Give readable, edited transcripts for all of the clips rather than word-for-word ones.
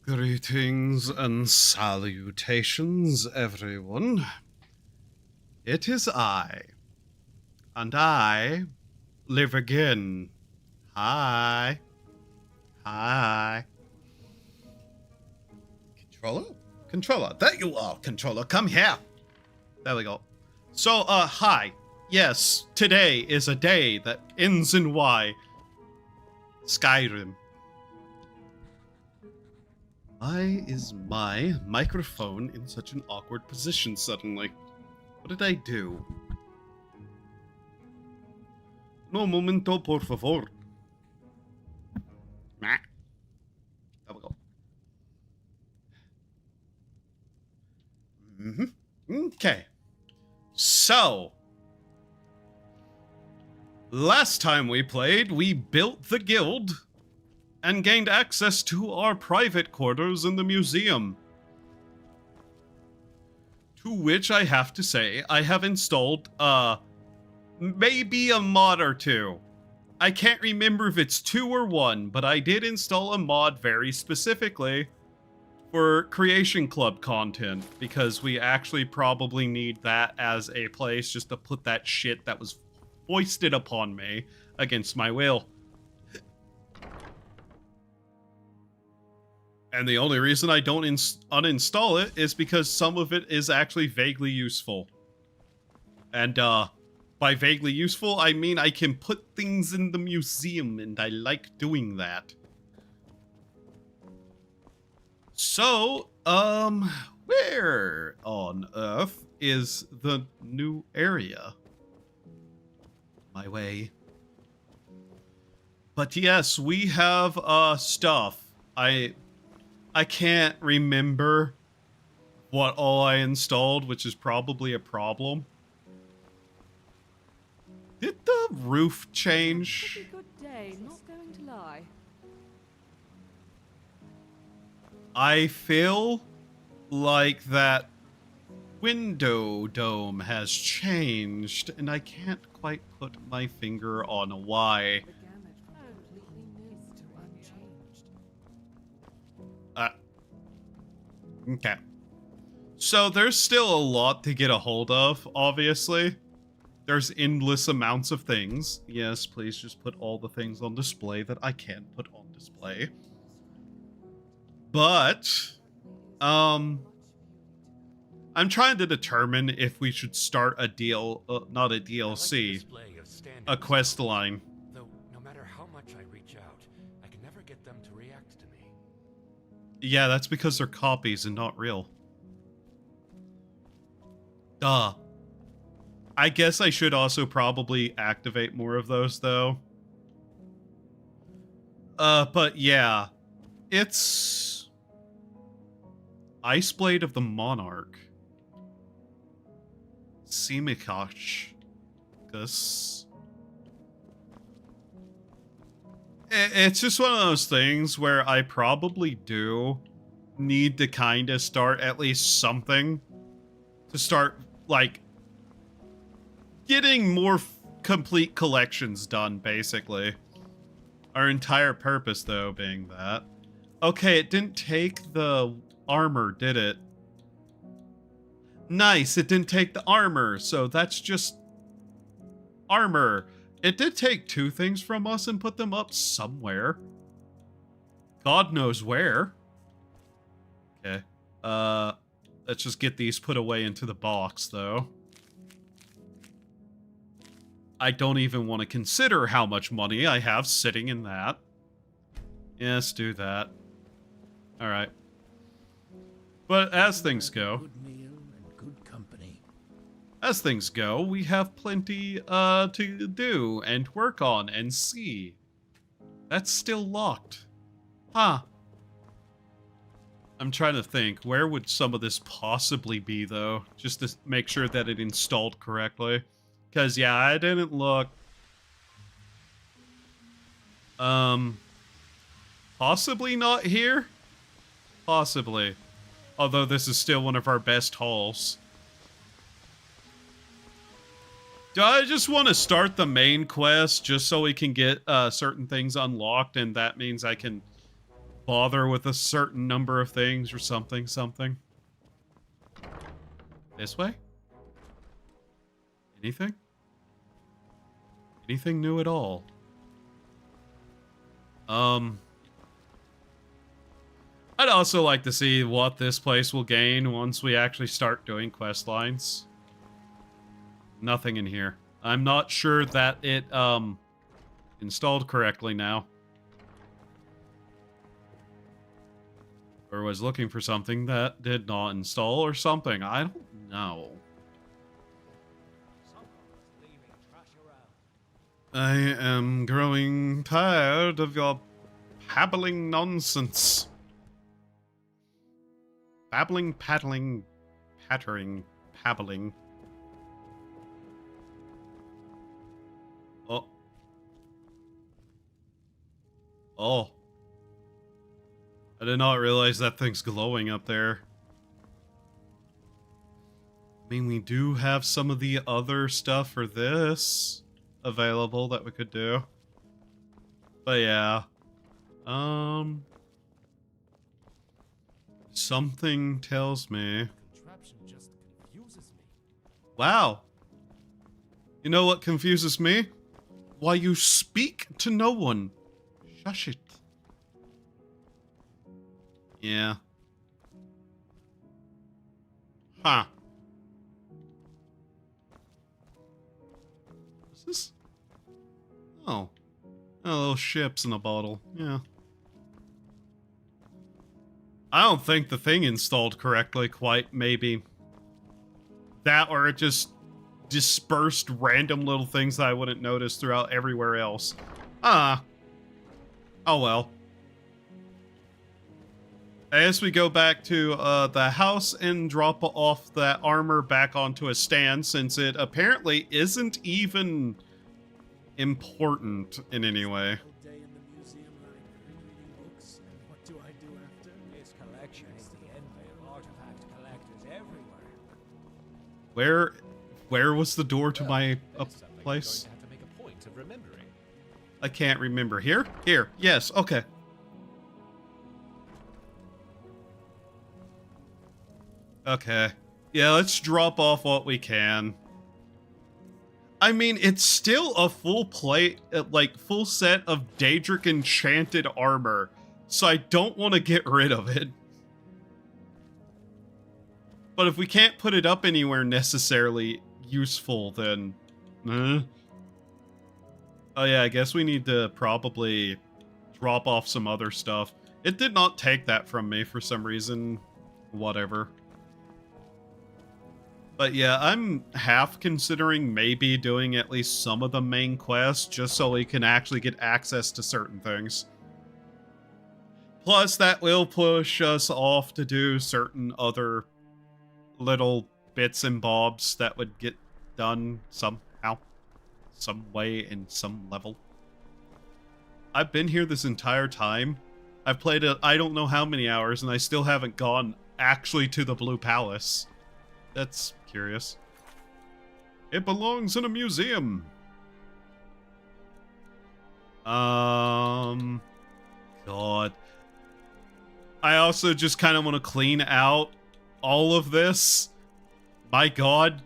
Greetings and salutations, everyone. It is I, and I live again. Hi. Hi. Controller, there you are, Controller, come here. There we go. So, hi. Yes, today is a day that ends in Y. Skyrim. Why is my microphone in such an awkward position suddenly? What did I do? No momento, por favor. There we go. Okay. So, last time we played, we built the guild and gained access to our private quarters in the museum. To which I have to say, I have installed, maybe a mod or two. I can't remember if it's 2 or 1, but I did install a mod very specifically for Creation Club content, because we actually probably need that as a place just to put that shit that was foisted upon me against my will. And the only reason I don't uninstall it is because some of it is actually vaguely useful. And, by vaguely useful, I mean I can put things in the museum, and I like doing that. So, where on Earth is the new area? My way. But yes, we have, stuff. I can't remember what all I installed, which is probably a problem. Did the roof change? Pretty good day, not going to lie. I feel like that window dome has changed, and I can't quite put my finger on why. Okay. So there's still a lot to get a hold of, obviously. There's endless amounts of things. Yes, please just put all the things on display that I can put on display. But, I'm trying to determine if we should start a not a DLC, a quest line. Though, no matter how much I reach out, I can never get them to react to me. Yeah, that's because they're copies and not real. Duh. I guess I should also probably activate more of those, though. But yeah. It's Iceblade of the Monarch. Simikash. It's just one of those things where I probably do need to kind of start at least something to start, like, getting more complete collections done, basically. Our entire purpose, though, being that. Okay, it didn't take the armor, did it? Nice, it didn't take the armor, so that's just armor. It did take 2 things from us and put them up somewhere. God knows where. Okay. Let's just get these put away into the box, though. I don't even want to consider how much money I have sitting in that. Yes, do that. Alright. But as things go... As things go, we have plenty to do and work on and see. That's still locked. Huh. I'm trying to think, where would some of this possibly be, though? Just to make sure that it installed correctly. Because, yeah, I didn't look. Possibly not here? Possibly. Although this is still one of our best hauls. Do I just want to start the main quest just so we can get certain things unlocked, and that means I can bother with a certain number of things or something. This way? Anything? Anything new at all? I'd also like to see what this place will gain once we actually start doing quest lines. Nothing in here. I'm not sure that it, installed correctly now. Or was looking for something that did not install or something. I don't know. I am growing tired of your babbling nonsense. Babbling, paddling, pattering, pabbling. Oh. Oh. I did not realize that thing's glowing up there. I mean, we do have some of the other stuff for this available that we could do. But yeah. Something tells me. Contraption just confuses me. Wow. You know what confuses me? Why you speak to no one. Shush it. Yeah. Huh. What's this? Oh. Oh, little ships in a bottle. Yeah. I don't think the thing installed correctly quite, maybe. That or it just dispersed random little things that I wouldn't notice throughout everywhere else. Oh well. I guess we go back to the house and drop off that armor back onto a stand since it apparently isn't even important in any way. Day in the museum library reading books, and what do I do after? This collection is the envy of artifact collectors everywhere. Where was the door to my This sounds like place? you're going to have to make a point of remembering. I can't remember. Here? Here. Yes. Okay. Okay. Yeah, let's drop off what we can. I mean, it's still a full plate, like, full set of Daedric enchanted armor, so I don't want to get rid of it. But if we can't put it up anywhere necessarily useful, then... Oh yeah, I guess we need to probably drop off some other stuff. It did not take that from me for some reason. Whatever. But yeah, I'm half considering maybe doing at least some of the main quests just so we can actually get access to certain things. Plus, that will push us off to do certain other little bits and bobs that would get done somehow, some way, in some level. I've been here this entire time. I've played I don't know how many hours, and I still haven't gone actually to the Blue Palace. That's curious. It belongs in a museum. God. I also just kind of want to clean out all of this. My God.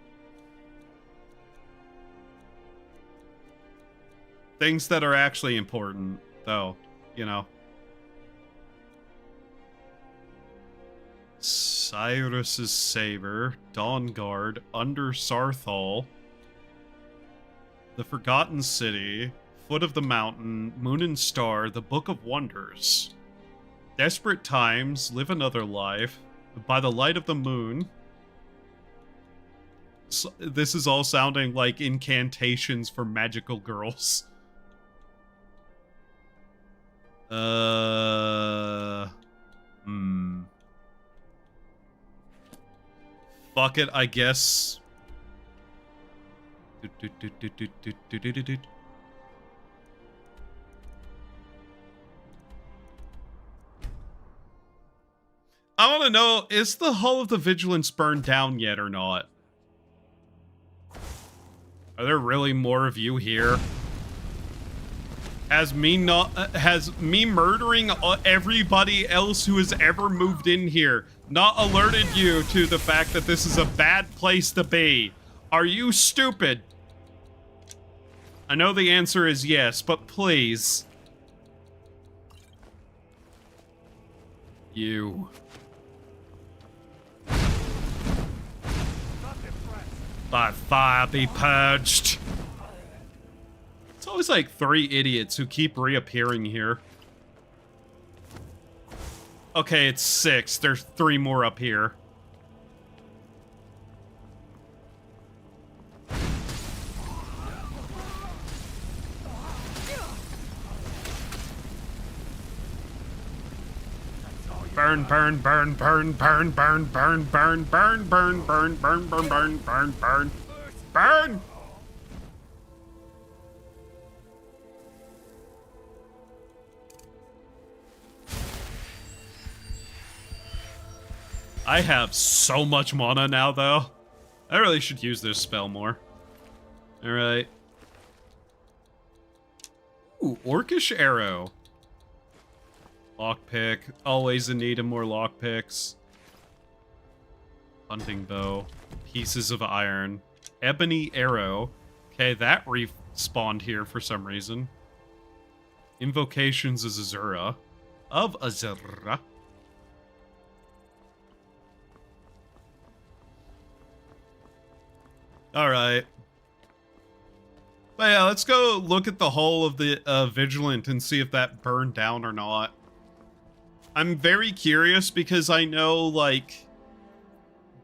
Things that are actually important, though, you know. Cyrus's Saber, Dawnguard, Under Sarthal, The Forgotten City, Foot of the Mountain, Moon and Star, The Book of Wonders, Desperate Times, Live Another Life, By the Light of the Moon. So, this is all sounding like incantations for magical girls. Fuck it, I guess. I want to know, is the Hall of the Vigilance burned down yet or not? Are there really more of you here? Has me murdering everybody else who has ever moved in here not alerted you to the fact that this is a bad place to be? Are you stupid? I know the answer is yes, but please. You. By fire be purged. It's always like 3 idiots who keep reappearing here. Okay, it's 6. There's 3 more up here. Burn, burn, burn, burn, burn, burn, burn, burn, burn, burn, burn, burn, burn, burn, burn, burn, burn! I have so much mana now, though. I really should use this spell more. Alright. Ooh, Orcish Arrow. Lockpick. Always in need of more lockpicks. Hunting Bow. Pieces of Iron. Ebony Arrow. Okay, that respawned here for some reason. Invocations of Azura. Alright. But yeah, let's go look at the hull of the Vigilant and see if that burned down or not. I'm very curious because I know, like,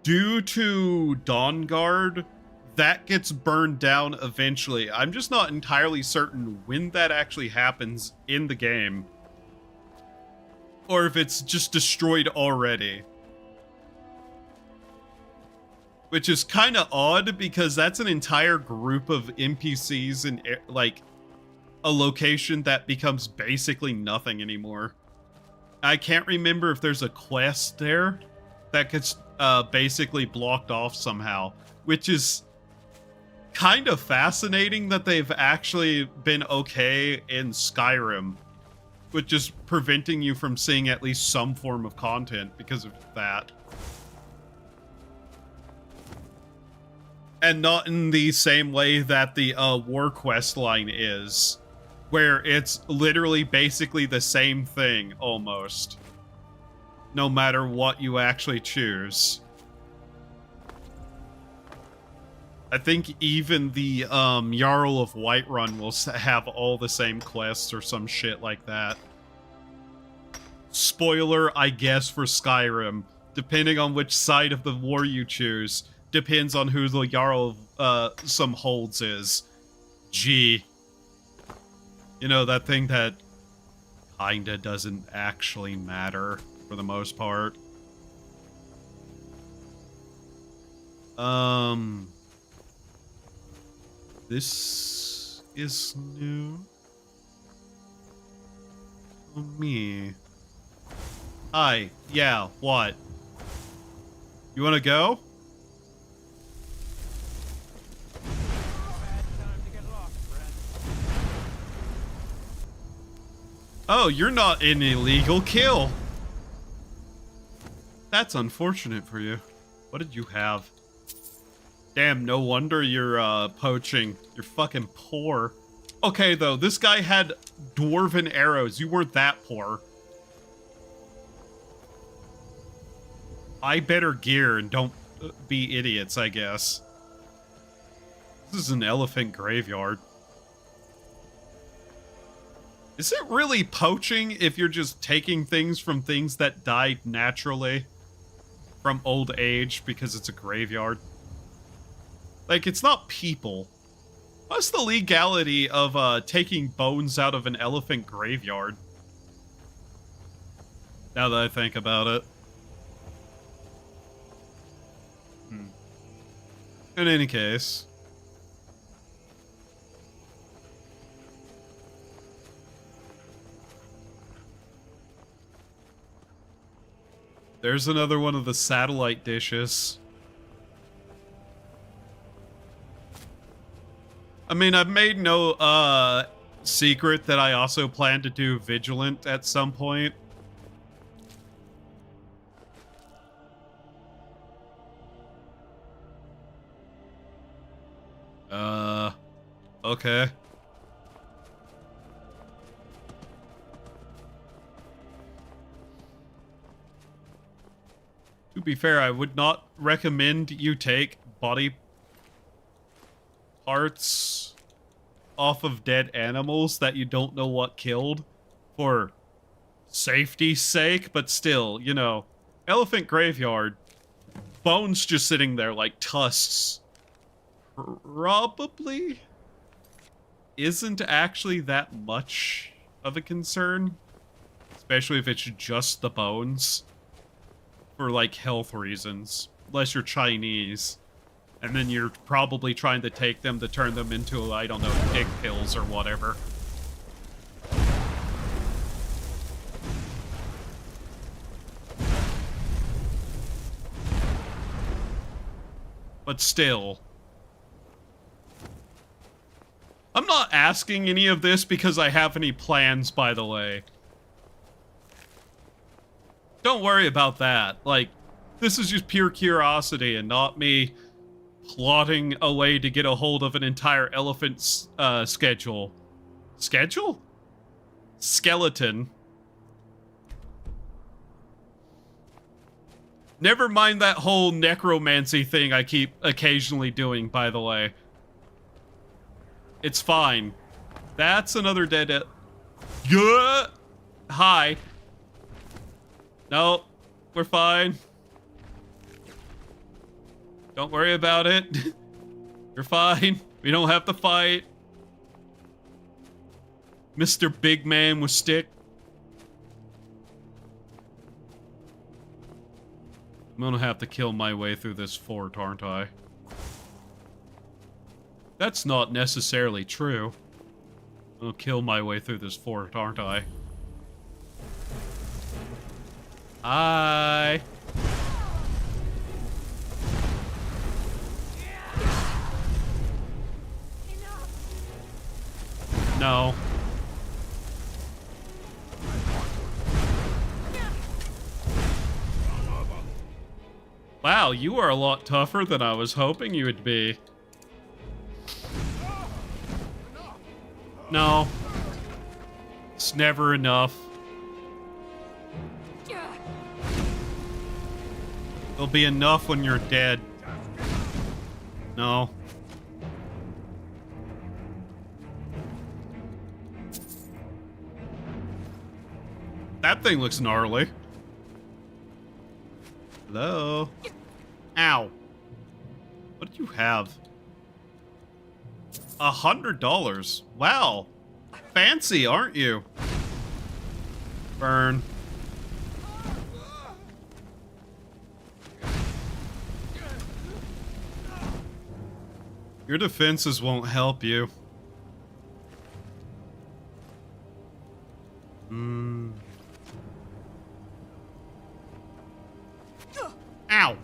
due to Dawnguard, that gets burned down eventually. I'm just not entirely certain when that actually happens in the game. Or if it's just destroyed already. Which is kind of odd because that's an entire group of NPCs in, like, a location that becomes basically nothing anymore. I can't remember if there's a quest there that gets basically blocked off somehow, which is kind of fascinating that they've actually been okay in Skyrim, with just preventing you from seeing at least some form of content because of that. And not in the same way that the war quest line is, where it's literally basically the same thing, almost. No matter what you actually choose. I think even the Jarl of Whiterun will have all the same quests or some shit like that. Spoiler, I guess, for Skyrim. Depending on which side of the war you choose, depends on who the Jarl of some holds is. Gee. You know, that thing that kinda doesn't actually matter for the most part. This is new for me. Hi, yeah, what? You wanna go? Oh, you're not an illegal kill. That's unfortunate for you. What did you have? Damn, no wonder you're poaching. You're fucking poor. Okay, though, this guy had dwarven arrows. You weren't that poor. Buy better gear and don't be idiots, I guess. This is an elephant graveyard. Is it really poaching if you're just taking things from things that died naturally from old age because it's a graveyard? Like, it's not people. What's the legality of taking bones out of an elephant graveyard? Now that I think about it. In any case. There's another one of the satellite dishes. I mean, I've made no secret that I also plan to do Vigilant at some point. Okay. To be fair, I would not recommend you take body parts off of dead animals that you don't know what killed for safety's sake, but still, you know, elephant graveyard, bones just sitting there like tusks probably isn't actually that much of a concern, especially if it's just the bones for like health reasons, unless you're Chinese. And then you're probably trying to take them to turn them into, I don't know, dick pills or whatever. But still. I'm not asking any of this because I have any plans, by the way. Don't worry about that. Like, this is just pure curiosity and not me plotting a way to get a hold of an entire elephant's schedule. Schedule? Skeleton. Never mind that whole necromancy thing I keep occasionally doing, by the way. It's fine. That's another dead... Yeah! Hi. No, we're fine. Don't worry about it. You're fine. We don't have to fight. Mr. Big Man with stick. I'm gonna have to kill my way through this fort, aren't I? That's not necessarily true. I'll kill my way through this fort, aren't I? Hi. No. Wow, you are a lot tougher than I was hoping you would be. No. It's never enough. It'll be enough when you're dead. No. That thing looks gnarly. Hello? Ow. What do you have? $100. Wow. Fancy, aren't you? Burn. Your defenses won't help you. Ow.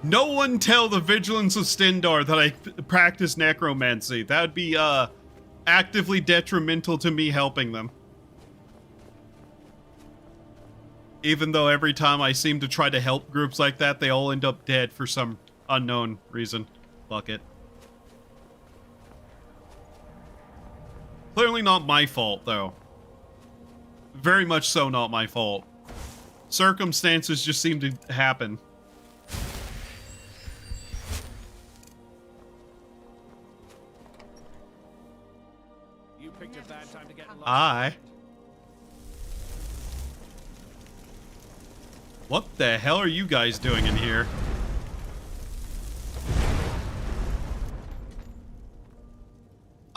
No one tell the Vigilance of Stendar that I practice necromancy. That would be, actively detrimental to me helping them. Even though every time I seem to try to help groups like that, they all end up dead for some unknown reason. Fuck it. Clearly not my fault, though. Very much so not my fault. Circumstances just seem to happen. You picked a bad time to get lost. Hi. What the hell are you guys doing in here?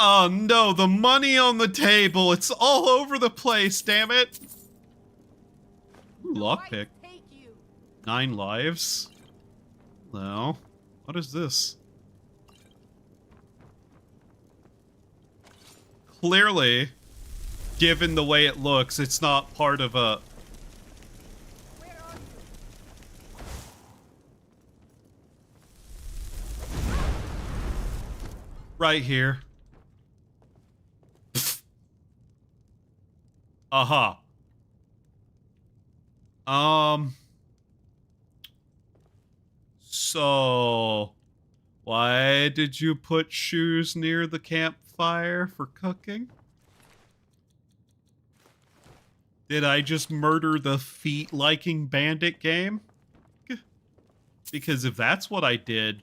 Oh no, the money on the table. It's all over the place, damn it. Ooh, lockpick. 9 lives. No. What is this? Clearly, given the way it looks, it's not part of a Right here. Pfft. Uh-huh. So, why did you put shoes near the campfire for cooking? Did I just murder the feet-liking bandit game? Because if that's what I did,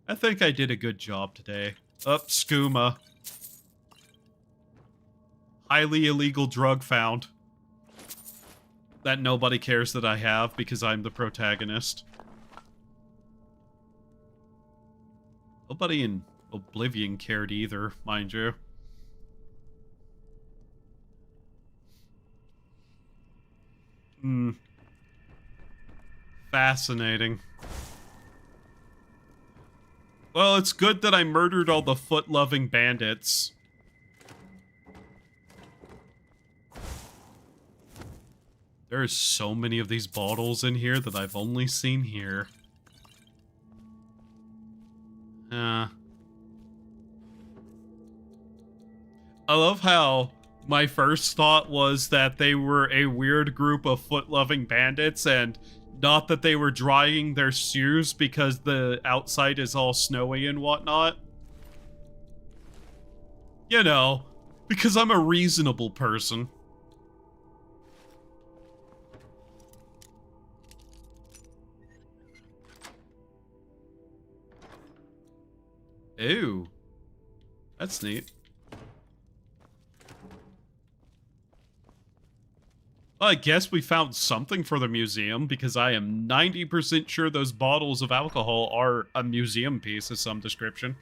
I think I did a good job today. Up, skooma. Highly illegal drug found. That nobody cares that I have because I'm the protagonist. Nobody in Oblivion cared either, mind you. Fascinating. Well, it's good that I murdered all the foot-loving bandits. There's so many of these bottles in here that I've only seen here. I love how my first thought was that they were a weird group of foot-loving bandits and not that they were drying their shoes because the outside is all snowy and whatnot. You know, because I'm a reasonable person. Ew. That's neat. Well, I guess we found something for the museum, because I am 90% sure those bottles of alcohol are a museum piece of some description.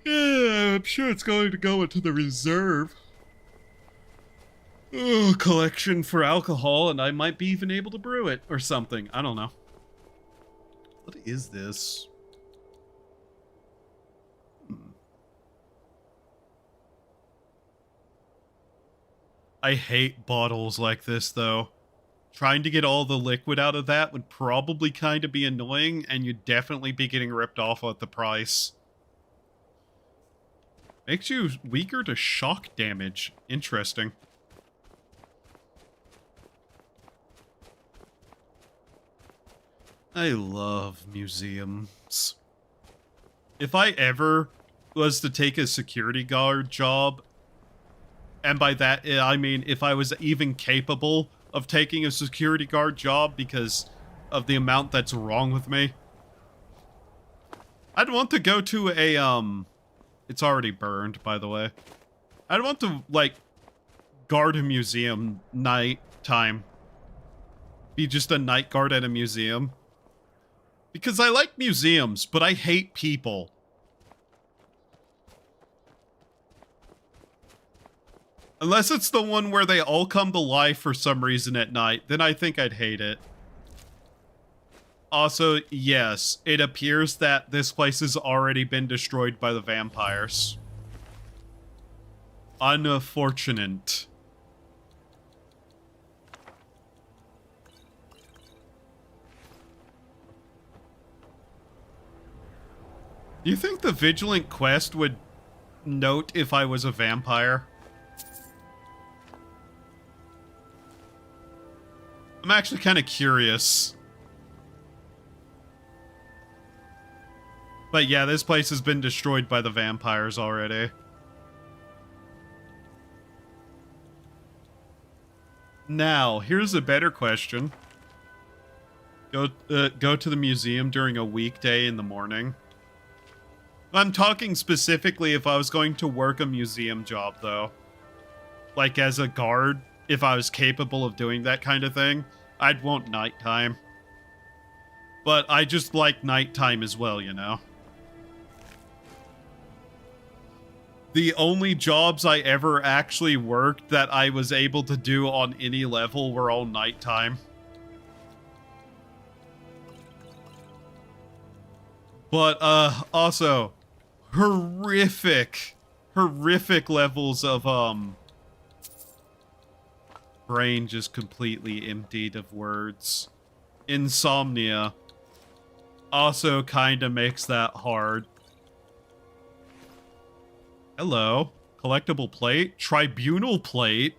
Yeah, I'm sure it's going to go into the reserve. Collection for alcohol, and I might be even able to brew it, or something. I don't know. What is this? I hate bottles like this, though. Trying to get all the liquid out of that would probably kind of be annoying, and you'd definitely be getting ripped off at the price. Makes you weaker to shock damage. Interesting. I love museums. If I ever was to take a security guard job, and by that I mean if I was even capable of taking a security guard job because of the amount that's wrong with me, I'd want to go to a, it's already burned, by the way. I'd want to, like, guard a museum night time. Be just a night guard at a museum. Because I like museums, but I hate people. Unless it's the one where they all come to life for some reason at night, then I think I'd hate it. Also, yes, it appears that this place has already been destroyed by the vampires. Unfortunate. Do you think the Vigilant Quest would note if I was a vampire? I'm actually kind of curious. But yeah, this place has been destroyed by the vampires already. Now, here's a better question. Go to the museum during a weekday in the morning. I'm talking specifically if I was going to work a museum job, though. Like as a guard, if I was capable of doing that kind of thing, I'd want nighttime. But I just like nighttime as well, you know? The only jobs I ever actually worked that I was able to do on any level were all nighttime. But, also, horrific levels of, brain just completely emptied of words. Insomnia. also kind of makes that hard. Hello. Collectible plate? Tribunal plate?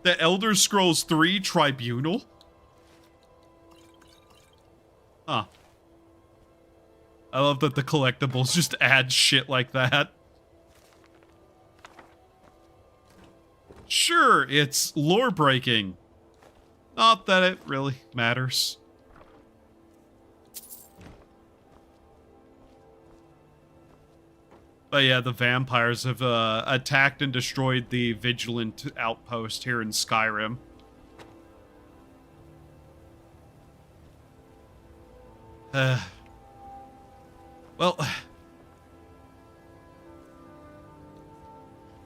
The Elder Scrolls 3 Tribunal? Huh. I love that the collectibles just add shit like that. Sure, it's lore breaking. Not that it really matters. But yeah, the vampires have attacked and destroyed the Vigilant outpost here in Skyrim. Well,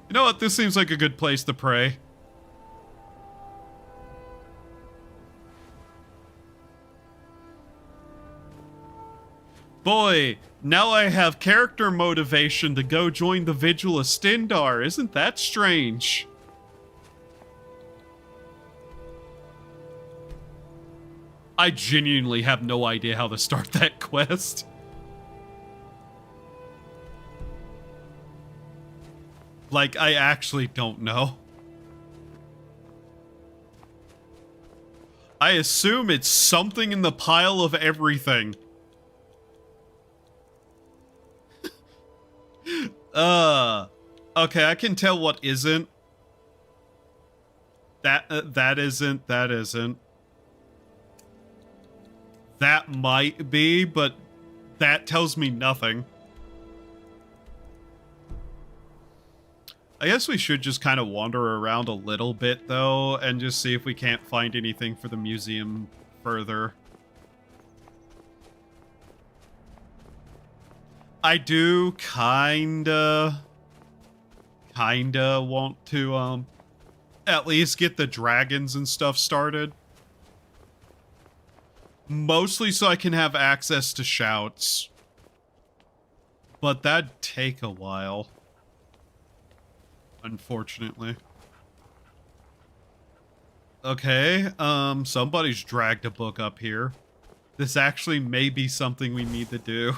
you know what? This seems like a good place to pray. Boy, now I have character motivation to go join the Vigil of Stindar. Isn't that strange? I genuinely have no idea how to start that quest. Like, I actually don't know. I assume it's something in the pile of everything. Okay, I can tell what isn't. That isn't. That might be, but that tells me nothing. I guess we should just kind of wander around a little bit, though, and just see if we can't find anything for the museum further. I do kinda want to, at least get the dragons and stuff started. Mostly so I can have access to shouts. But that'd take a while. Unfortunately. Okay, somebody's dragged a book up here. This actually may be something we need to do.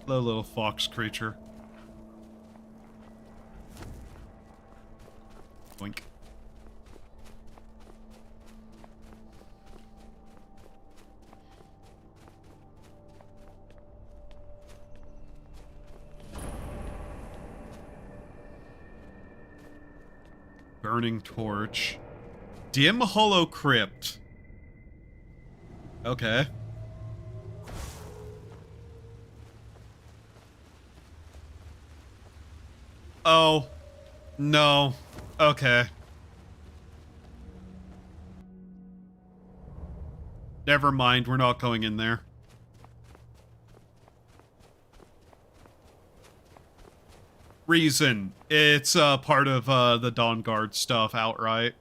The little fox creature. Boink. Burning torch. Dim hollow crypt. Okay. Oh. No. Okay. Never mind, we're not going in there. Reason. It's part of the Dawn Guard stuff outright.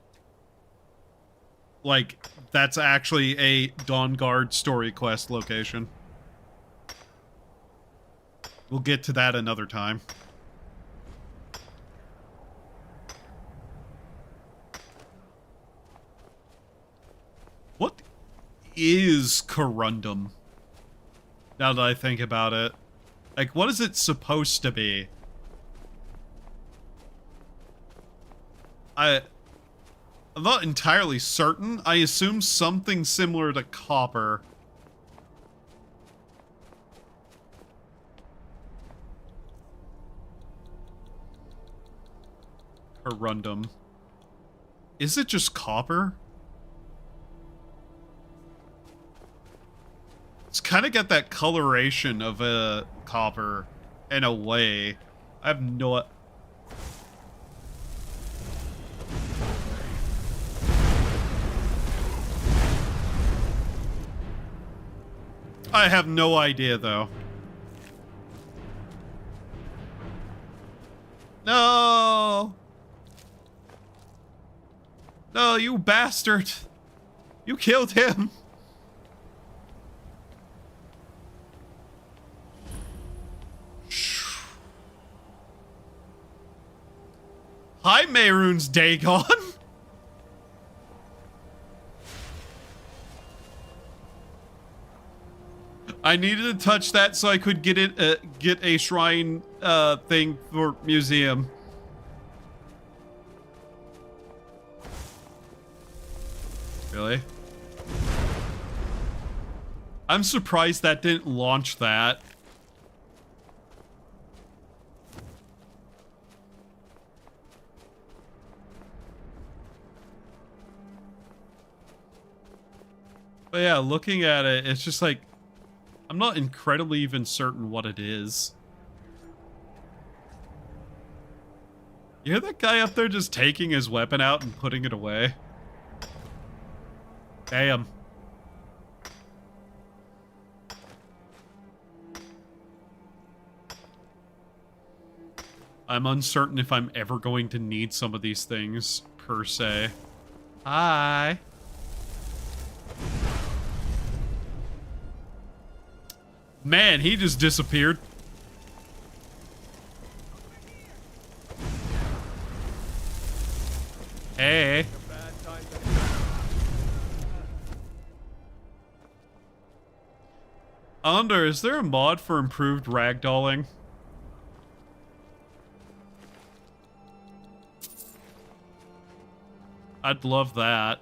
Like, that's actually a Dawn Guard story quest location. We'll get to that another time. What is corundum? Now that I think about it. Like, what is it supposed to be? I'm not entirely certain. I assume something similar to copper. Corundum. Is it just copper? It's kind of got that coloration of a copper in a way. I have no... I have no idea, though. No! No, you bastard! You killed him! Hi, Mehrunes Dagon! I needed to touch that so I could get it, get a shrine thing for museum. Really? I'm surprised that didn't launch that. But yeah, looking at it, it's just like, I'm not incredibly even certain what it is. You hear that guy up there just taking his weapon out and putting it away? Damn. I'm uncertain if I'm ever going to need some of these things, per se. Hi. Man, he just disappeared. Hey. Under, is there a mod for improved ragdolling? I'd love that.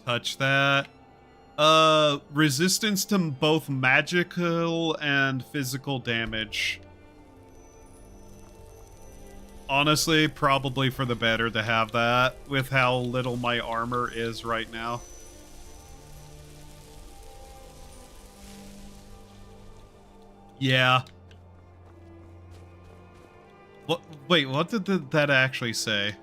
Touch that. Resistance to both magical and physical damage. Honestly, probably for the better to have that, with how little my armor is right now. Yeah. What? Wait, what did that actually say?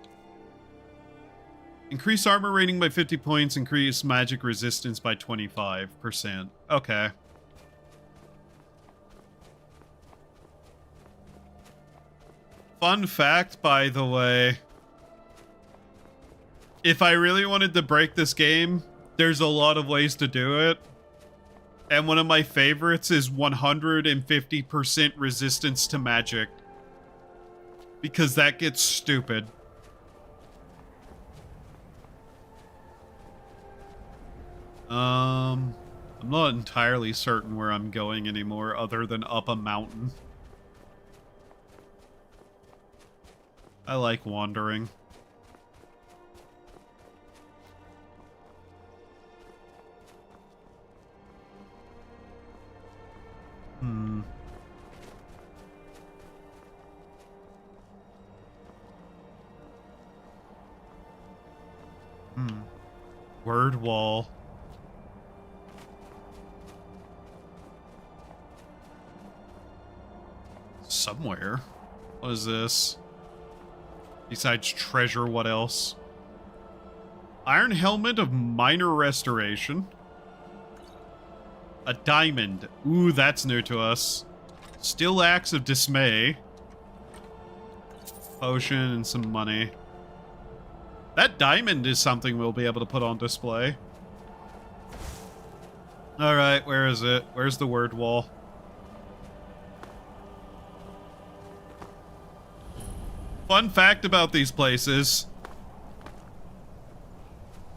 Increase armor rating by 50 points, increase magic resistance by 25%. Okay. Fun fact, by the way. If I really wanted to break this game, there's a lot of ways to do it. And one of my favorites is 150% resistance to magic. Because that gets stupid. I'm not entirely certain where I'm going anymore other than up a mountain. I like wandering. Word wall. Somewhere. What is this? Besides treasure, what else? Iron helmet of minor restoration. A diamond. Ooh, that's new to us. Still axe of dismay. Potion and some money. That diamond is something we'll be able to put on display. Alright, where is it? Where's the word wall? Fun fact about these places.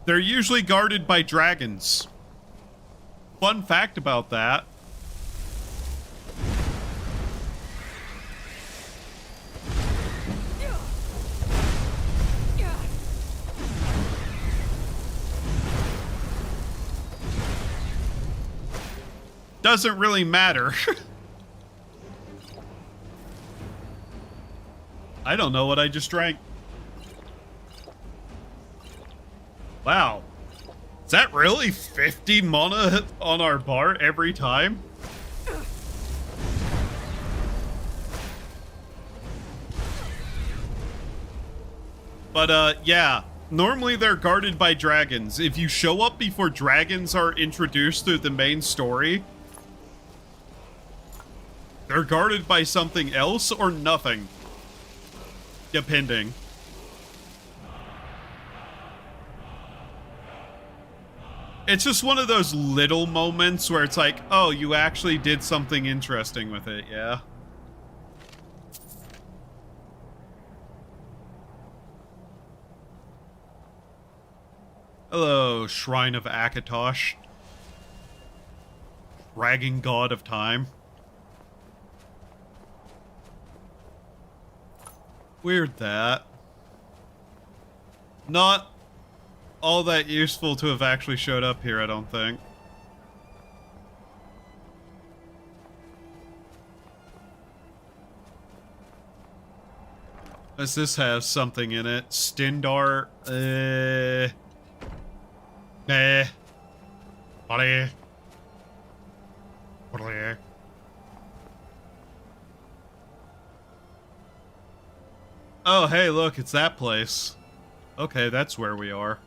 They're usually guarded by dragons. Fun fact about that. Doesn't really matter. I don't know what I just drank. Wow. Is that really 50 mana on our bar every time? But, yeah. Normally they're guarded by dragons. If you show up before dragons are introduced through the main story, they're guarded by something else or nothing. Depending. It's just one of those little moments where it's like, oh, you actually did something interesting with it, yeah. Hello, Shrine of Akatosh. Dragging God of Time. Weird that. Not all that useful to have actually showed up here, I don't think. Does this have something in it? Stindar? Meh. Buddy. Buddy. Oh, hey, look, it's that place. Okay, that's where we are.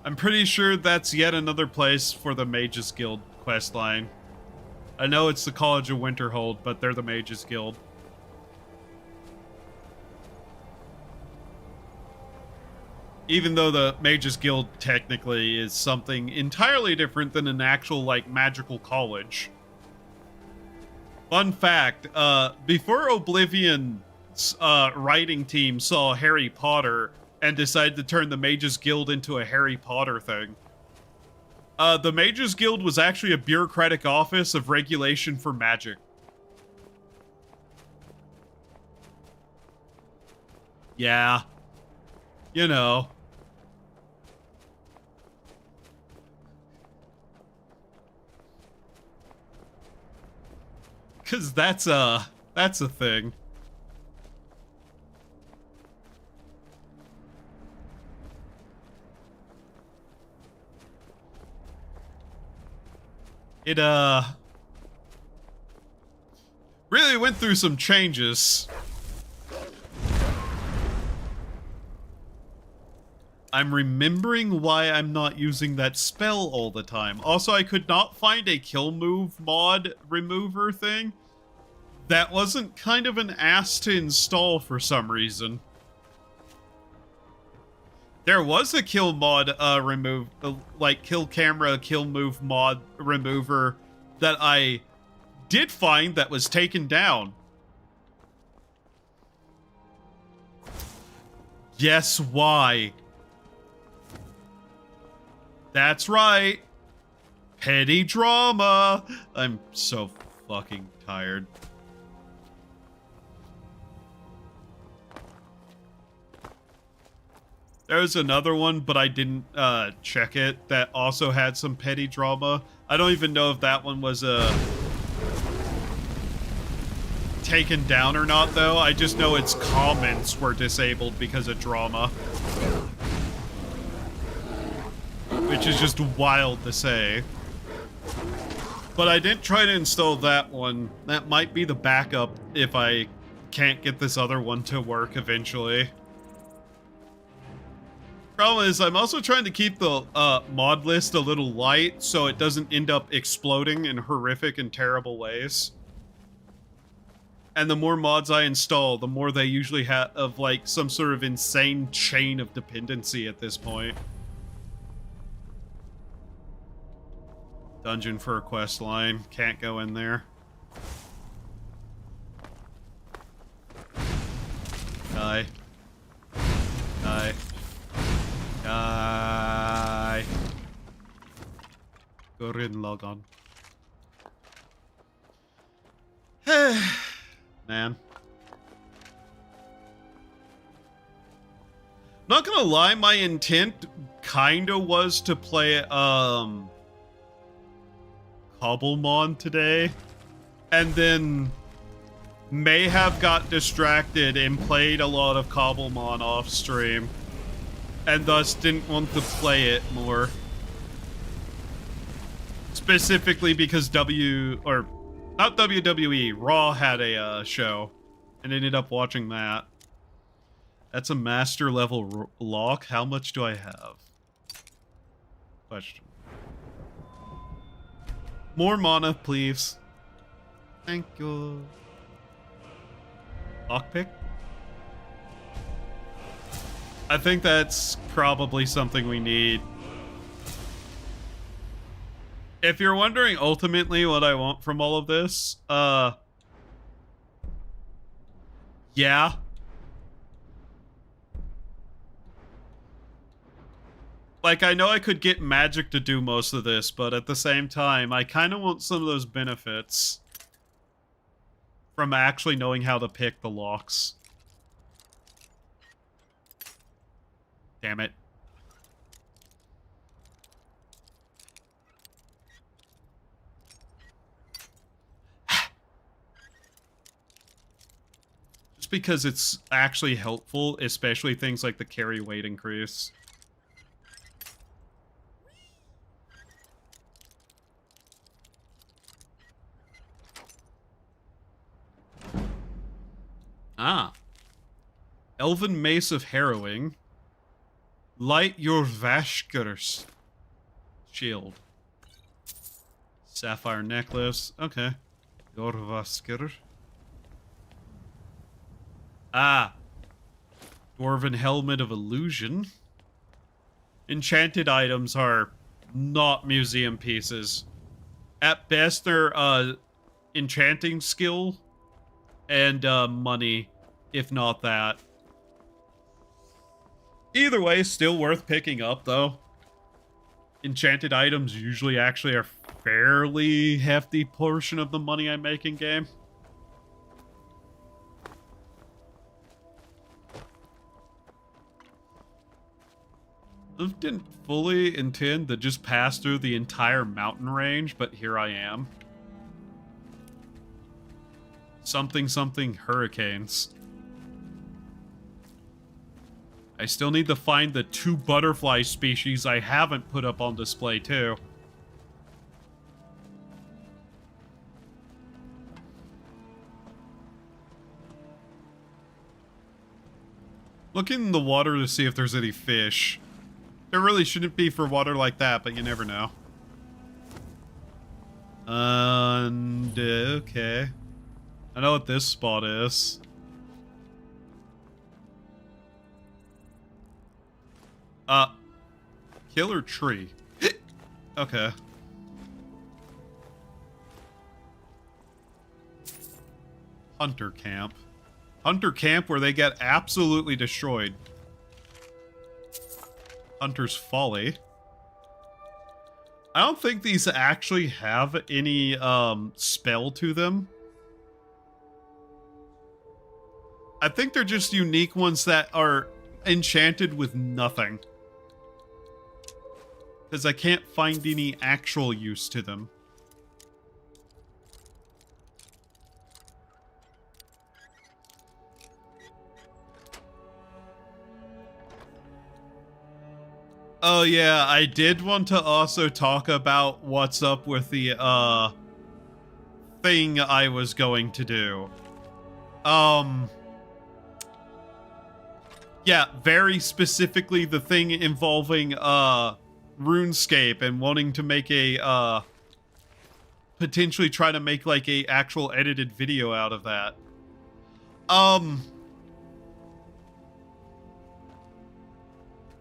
I'm pretty sure that's yet another place for the Mages Guild questline. I know it's the College of Winterhold, but they're the Mages Guild. Even though the Mages Guild technically is something entirely different than an actual, like, magical college. Fun fact, before Oblivion's writing team saw Harry Potter and decided to turn the Mages Guild into a Harry Potter thing, the Mages Guild was actually a bureaucratic office of regulation for magic. Yeah. You know. Cause that's a thing. It really went through some changes. I'm remembering why I'm not using that spell all the time. Also, I could not find a kill move mod remover thing. That wasn't kind of an ass to install for some reason. There was a kill mod like kill camera, kill move mod remover that I did find that was taken down. Guess why? That's right. Petty drama. I'm so fucking tired. There was another one, but I didn't check it, that also had some petty drama. I don't even know if that one was taken down or not, though. I just know its comments were disabled because of drama. Which is just wild to say. But I didn't try to install that one. That might be the backup if I can't get this other one to work eventually. Problem is, I'm also trying to keep the mod list a little light so it doesn't end up exploding in horrific and terrible ways. And the more mods I install, the more they usually have like some sort of insane chain of dependency at this point. Dungeon for a quest line. Can't go in there. Die. Die. Die. Go ahead and log on. Man. Not gonna lie, my intent kinda was to play, Cobblemon today, and then may have got distracted and played a lot of Cobblemon off stream, and thus didn't want to play it more. Specifically because not WWE, Raw had a show, and ended up watching that. That's a master level lock. How much do I have? Question. More mana, please. Thank you. Lockpick? I think that's probably something we need. If you're wondering ultimately what I want from all of this, yeah. Like, I know I could get magic to do most of this, but at the same time, I kind of want some of those benefits from actually knowing how to pick the locks. Damn it. Just because it's actually helpful, especially things like the carry weight increase. Ah. Elven Mace of Harrowing. Light your Vashkur's shield. Sapphire necklace. Okay. Your Vasker. Ah. Dwarven Helmet of Illusion. Enchanted items are not museum pieces. At best, they're enchanting skill and money, if not that. Either way, still worth picking up, though. Enchanted items usually actually are a fairly hefty portion of the money I make in game. I didn't fully intend to just pass through the entire mountain range, but here I am. Something something hurricanes. I still need to find the 2 butterfly species I haven't put up on display too. Look in the water to see if there's any fish. There really shouldn't be for water like that, but you never know. And okay. I know what this spot is. Killer tree. Okay. Hunter camp. Hunter camp where they get absolutely destroyed. Hunter's Folly. I don't think these actually have any spell to them. I think they're just unique ones that are enchanted with nothing. Because I can't find any actual use to them. Oh yeah, I did want to also talk about what's up with the thing I was going to do. Yeah, very specifically the thing involving RuneScape and wanting to make a potentially try to make like a actual edited video out of that.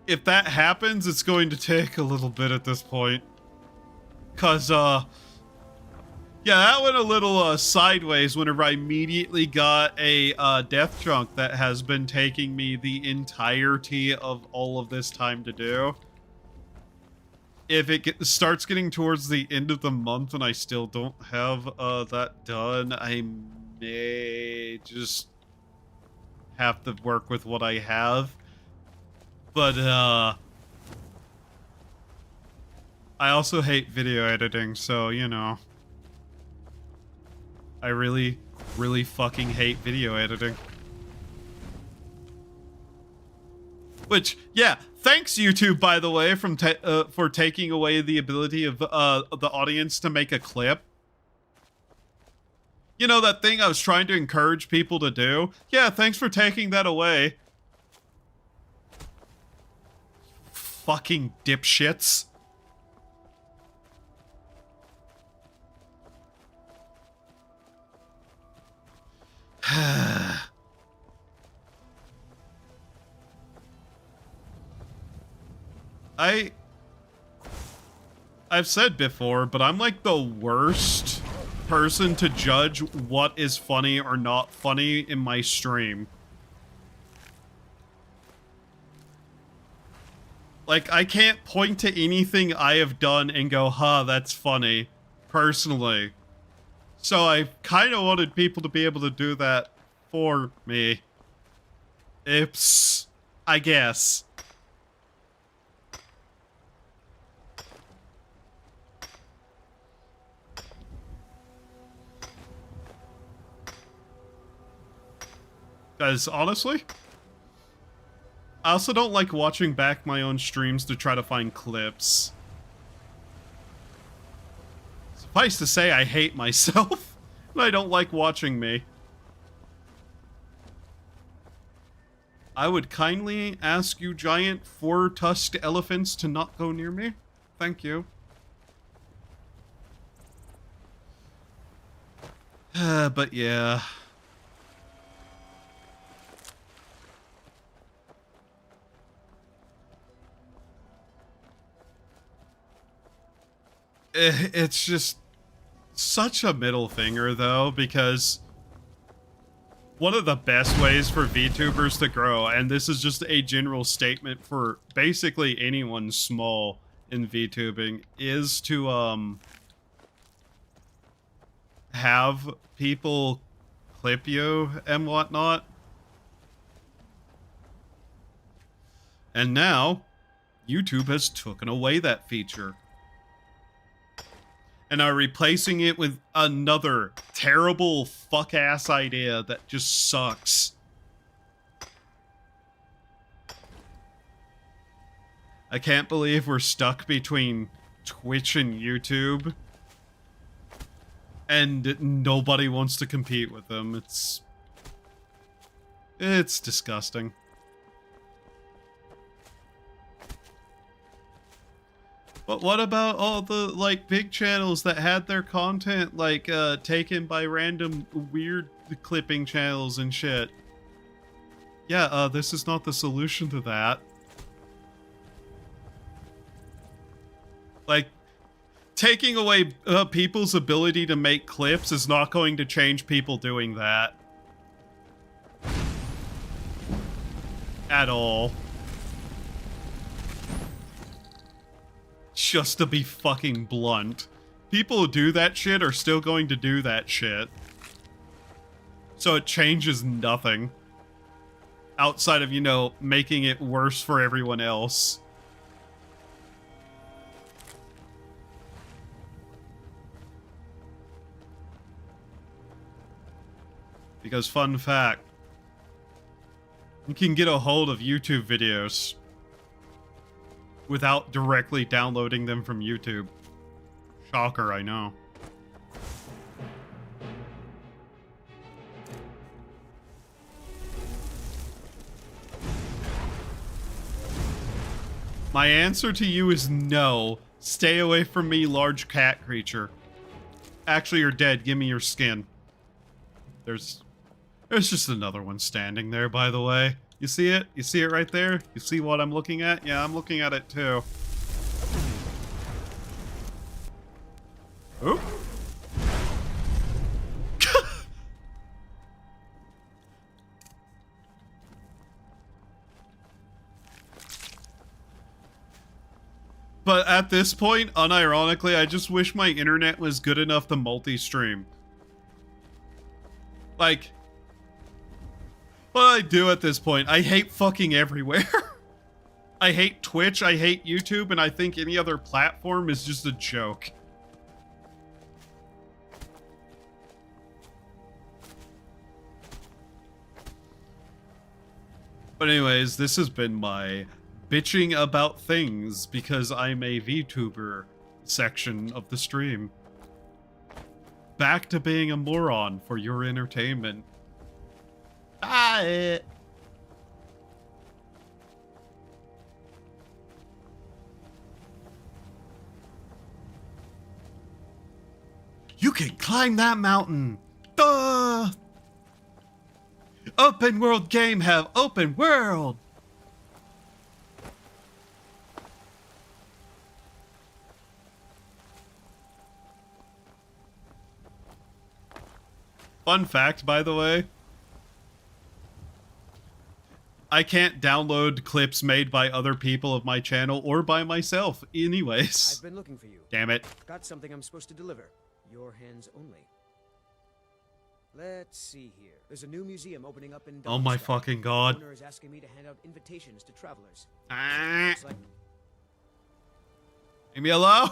If that happens, it's going to take a little bit at this point. Cause yeah, that went a little sideways whenever I immediately got a death chunk that has been taking me the entirety of all of this time to do. If it starts getting towards the end of the month and I still don't have that done, I may just have to work with what I have. But I also hate video editing, so you know. I really, really fucking hate video editing. Which, yeah, thanks YouTube, by the way, for taking away the ability of the audience to make a clip. You know, that thing I was trying to encourage people to do? Yeah, thanks for taking that away. Fucking dipshits. I've said before, but I'm like the worst person to judge what is funny or not funny in my stream. Like, I can't point to anything I have done and go, huh, that's funny, personally. So I kind of wanted people to be able to do that for me. Oops, I guess. Because honestly, I also don't like watching back my own streams to try to find clips. Suffice to say, I hate myself, and I don't like watching me. I would kindly ask you giant four-tusked elephants to not go near me. Thank you. But yeah. It's just such a middle finger, though, because one of the best ways for VTubers to grow, and this is just a general statement for basically anyone small in VTubing, is to have people clip you and whatnot. And now, YouTube has taken away that feature. And are replacing it with another terrible fuck-ass idea that just sucks. I can't believe we're stuck between Twitch and YouTube. And nobody wants to compete with them. It's disgusting. But what about all the, like, big channels that had their content, like, taken by random weird clipping channels and shit? Yeah, this is not the solution to that. Like, taking away people's ability to make clips is not going to change people doing that. At all. Just to be fucking blunt. People who do that shit are still going to do that shit. So it changes nothing. Outside of, you know, making it worse for everyone else. Because, fun fact, you can get a hold of YouTube videos without directly downloading them from YouTube. Shocker, I know. My answer to you is no. Stay away from me, large cat creature. Actually, you're dead. Give me your skin. There's just another one standing there, by the way. You see it? You see it right there? You see what I'm looking at? Yeah, I'm looking at it too. Oop. But at this point, unironically, I just wish my internet was good enough to multi-stream. Like, what I do at this point, I hate fucking everywhere. I hate Twitch, I hate YouTube, and I think any other platform is just a joke. But anyways, this has been my bitching about things because I'm a VTuber section of the stream. Back to being a moron for your entertainment. Bye! You can climb that mountain! Duh! Open world game have open world! Fun fact, by the way. I can't download clips made by other people of my channel or by myself anyways. I've been looking for you. Damn it. Got something I'm supposed to deliver. Your hands only. Let's see here. There's a new museum opening up in Oh my Darmstadt. fucking god. The owner is asking me to hand out invitations to travelers. Ah. Looks like Leave me alone.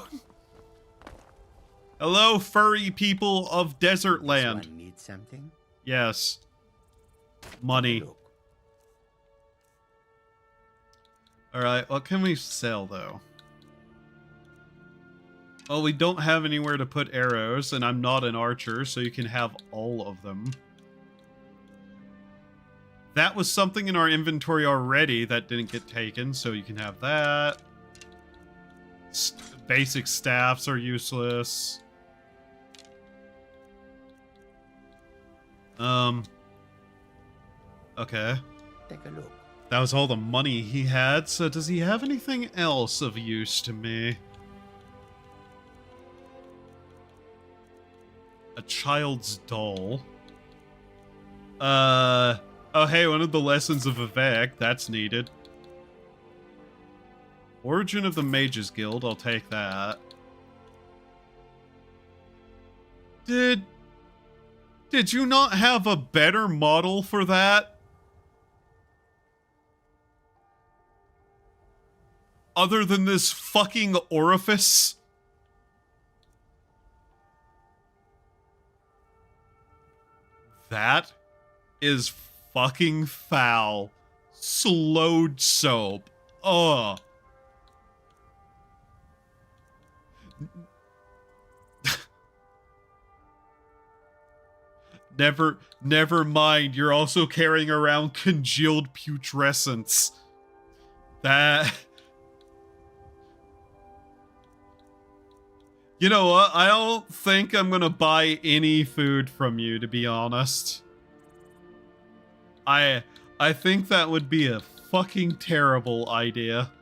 Hello, furry people of desert land. Need something? Yes. Money. Look. Alright, what can we sell, though? Well, we don't have anywhere to put arrows, and I'm not an archer, so you can have all of them. That was something in our inventory already that didn't get taken, so you can have that. Basic staffs are useless. Okay. Take a look. That was all the money he had, so does he have anything else of use to me? A child's doll. Oh hey, one of the lessons of Vivek, that's needed. Origin of the Mages Guild, I'll take that. Did you not have a better model for that? Other than this fucking orifice? That is fucking foul. Slowed soap. Ugh. Never mind. You're also carrying around congealed putrescence. That... You know what? I don't think I'm gonna buy any food from you, to be honest. I think that would be a fucking terrible idea.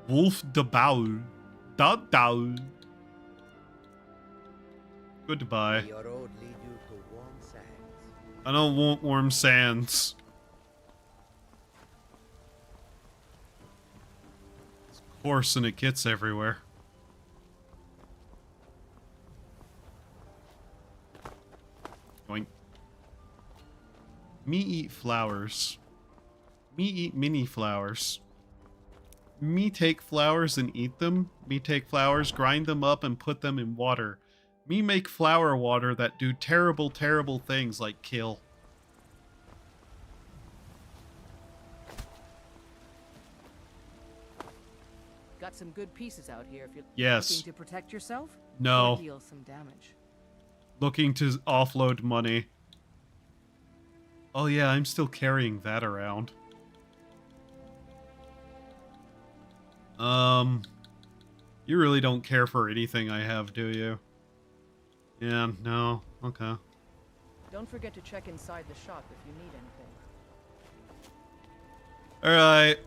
Wolf de Baul. Da Daul. Goodbye. Your road lead you to warm sands. I don't want warm sands. It's coarse and it gets everywhere. Boink. Me eat flowers. Me eat mini flowers. Me take flowers and eat them. Me take flowers, grind them up, and put them in water. Me make flower water that do terrible, terrible things like kill. Got some good pieces out here if you're Yes. looking to protect yourself. No. Or deal some damage. Looking to offload money. Oh yeah, I'm still carrying that around. You really don't care for anything I have, do you? Yeah, no. Okay. Don't forget to check inside the shop if you need anything. Alright.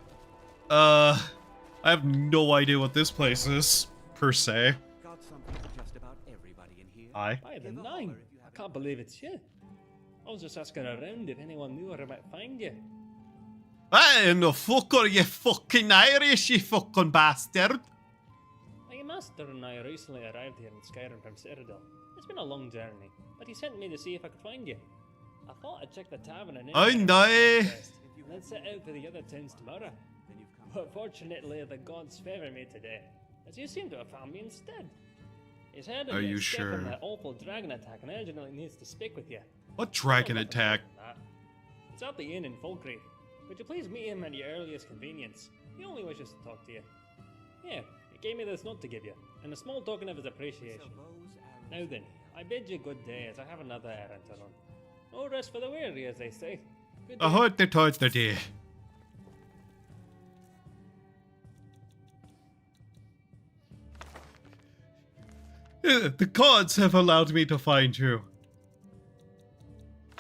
I have no idea what this place is, per se. Got something for just about everybody in here. Hi. By the nine, I can't believe it's you. I was just asking around if anyone knew where I might find you. Why in the fuck are you fucking Irish, you fucking bastard? My master and I recently arrived here in Skyrim from Citadel. It's been a long journey, but he sent me to see if I could find you. I thought I'd check the tavern and Oh no! and then set out for the other towns tomorrow. But fortunately, the gods favour me today, as you seem to have found me instead. He's heard of Are you escape sure? from that awful dragon attack and urgently needs to speak with you. What dragon I'll never attack? forget that. It's at the inn in Falkreath. Would you please meet him at your earliest convenience? He only wishes to talk to you. Yeah, he gave me this note to give you, and a small token of his appreciation. Now then, I bid you good day, as I have another errand to run. No rest for the weary, as they say. Good day. I heard they told the day. The gods have allowed me to find you.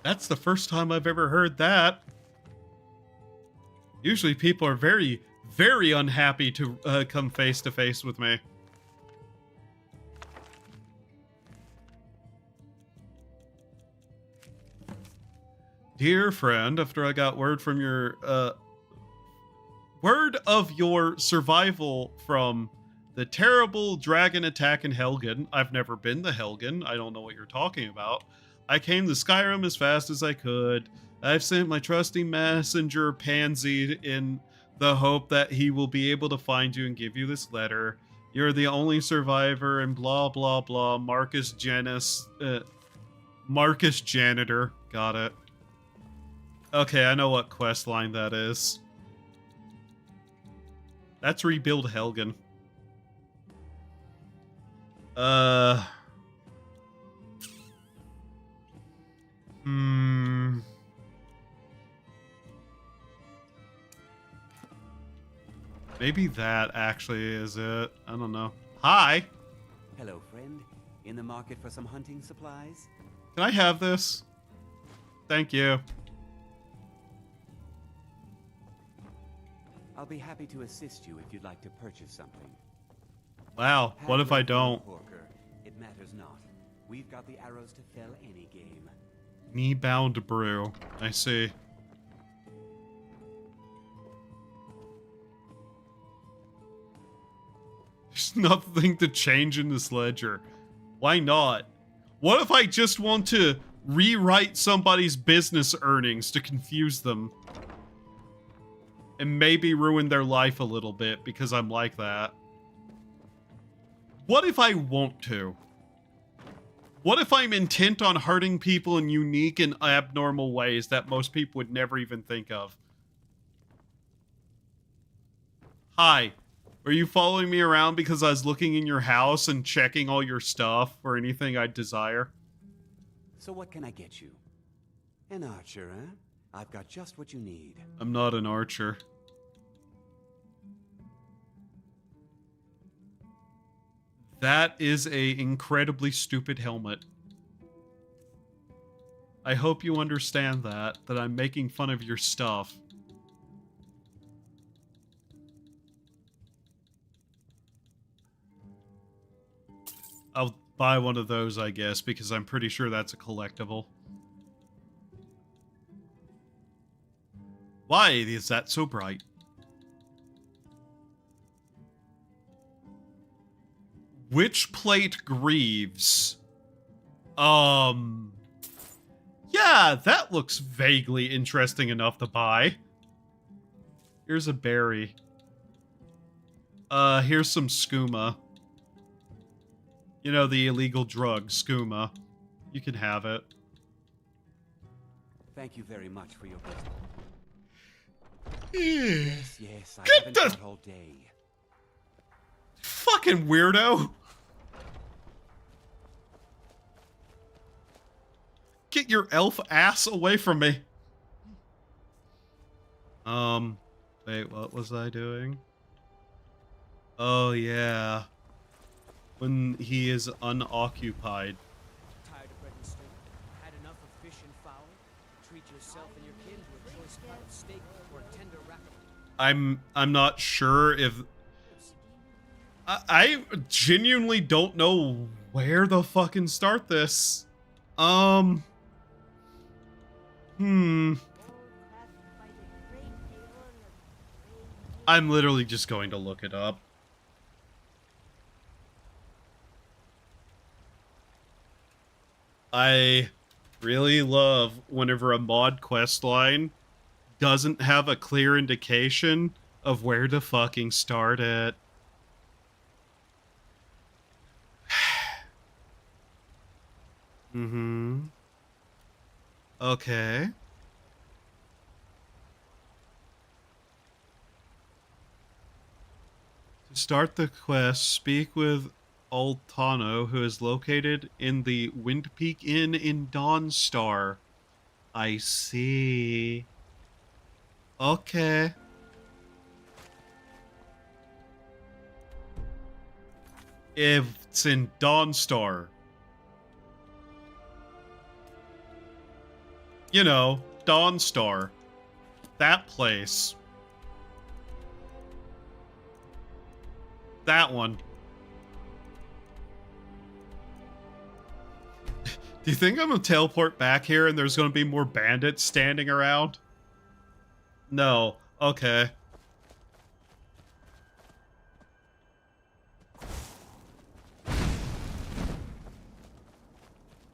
That's the first time I've ever heard that. Usually people are very, very unhappy to come face to face with me. Dear friend, after I got word from your, word of your survival from the terrible dragon attack in Helgen. I've never been to Helgen. I don't know what you're talking about. I came to Skyrim as fast as I could. I've sent my trusty messenger Pansy in the hope that he will be able to find you and give you this letter. You're the only survivor and blah blah blah. Marcus Janitor. Got it. Okay, I know what quest line that is. That's rebuild Helgen. Maybe that actually is it. I don't know. Hi. Hello, friend. In the market for some hunting supplies? Can I have this? Thank you. I'll be happy to assist you if you'd like to purchase something. Wow, what if I don't? Porker. It matters not. We've got the arrows to fell any game. Knee-bound brew. I see. There's nothing to change in this ledger. Why not? What if I just want to rewrite somebody's business earnings to confuse them? And maybe ruin their life a little bit because I'm like that. What if I want to? What if I'm intent on hurting people in unique and abnormal ways that most people would never even think of? Hi. Are you following me around because I was looking in your house and checking all your stuff or anything I'd desire? So what can I get you? An archer, huh? I've got just what you need. I'm not an archer. That is a incredibly stupid helmet. I hope you understand that I'm making fun of your stuff. I'll buy one of those, I guess, because I'm pretty sure that's a collectible. Why is that so bright? Witch plate greaves. Yeah, that looks vaguely interesting enough to buy. Here's a berry. Here's some skooma. You know, the illegal drug, skooma. You can have it. Thank you very much for your visit. Yes, I Get haven't the- got all day. Fucking weirdo! Get your elf ass away from me! Wait, what was I doing? Oh, yeah. When he is unoccupied. Tired of bread and steak? Had enough of fish and fowl? Treat yourself and your kin to a choice cut of steak or a tender rack. I'm not sure if... I genuinely don't know where to fucking start this. I'm literally just going to look it up. I really love whenever a mod quest line doesn't have a clear indication of where to fucking start it. Okay. To start the quest, speak with Altano, who is located in the Windpeak Inn in Dawnstar. I see. Okay. If it's in Dawnstar. You know, Dawnstar. That place. That one. Do you think I'm gonna teleport back here and there's gonna be more bandits standing around? No. Okay.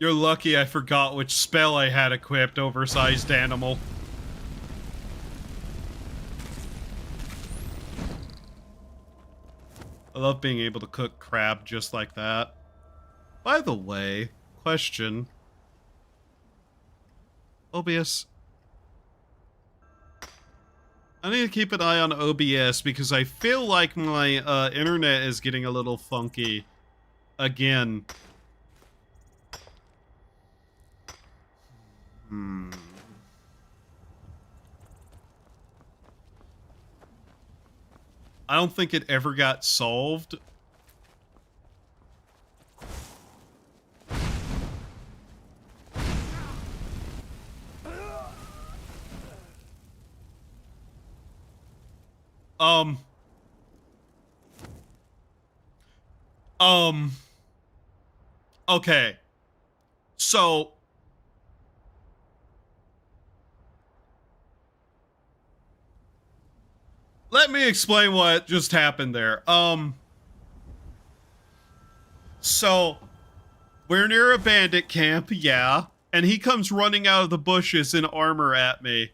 You're lucky I forgot which spell I had equipped, oversized animal. I love being able to cook crab just like that. By the way, question. OBS. I need to keep an eye on OBS because I feel like my internet is getting a little funky again. I don't think it ever got solved. Okay. So let me explain what just happened there. So we're near a bandit camp, yeah, and he comes running out of the bushes in armor at me.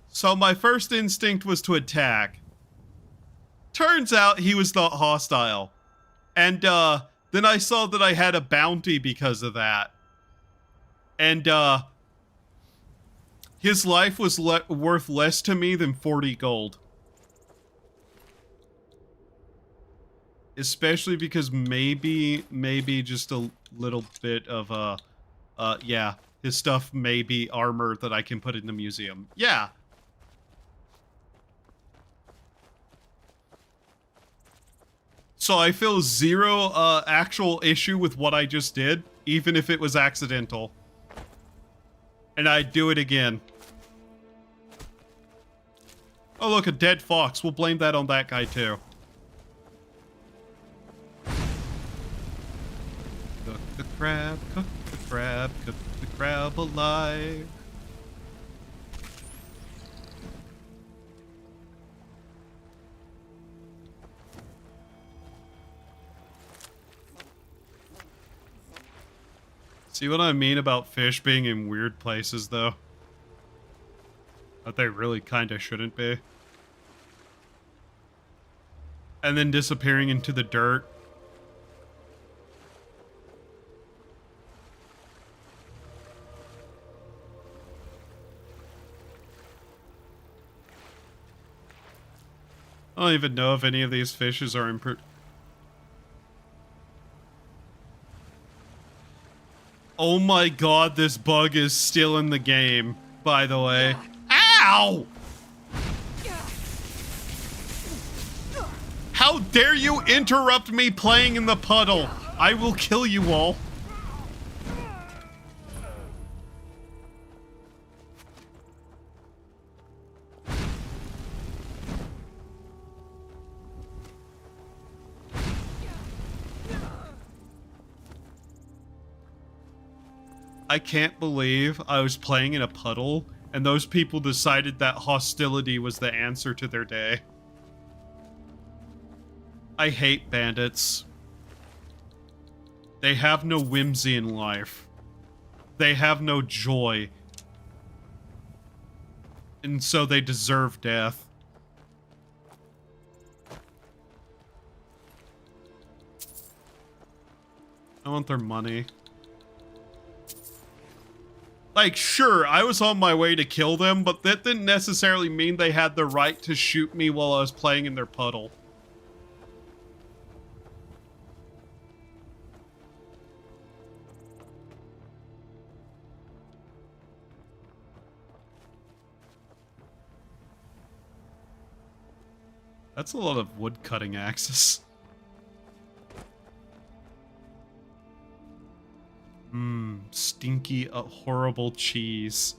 So my first instinct was to attack. Turns out he was not hostile. And then I saw that I had a bounty because of that. And his life was worth less to me than 40 gold. Especially because maybe just a little bit of, yeah, his stuff may be armor that I can put in the museum. Yeah. So I feel zero, actual issue with what I just did, even if it was accidental. And I'd do it again. Oh look, a dead fox. We'll blame that on that guy too. Cook the crab, cook the crab, cook the crab alive. See what I mean about fish being in weird places, though? That they really kinda shouldn't be. And then disappearing into the dirt. I don't even know if any of these fishes are in Oh my god, this bug is still in the game, by the way. Ow! How dare you interrupt me playing in the puddle? I will kill you all. I can't believe I was playing in a puddle and those people decided that hostility was the answer to their day. I hate bandits. They have no whimsy in life. They have no joy. And so they deserve death. I want their money. Like, sure, I was on my way to kill them, but that didn't necessarily mean they had the right to shoot me while I was playing in their puddle. That's a lot of wood cutting axes. Stinky, horrible cheese.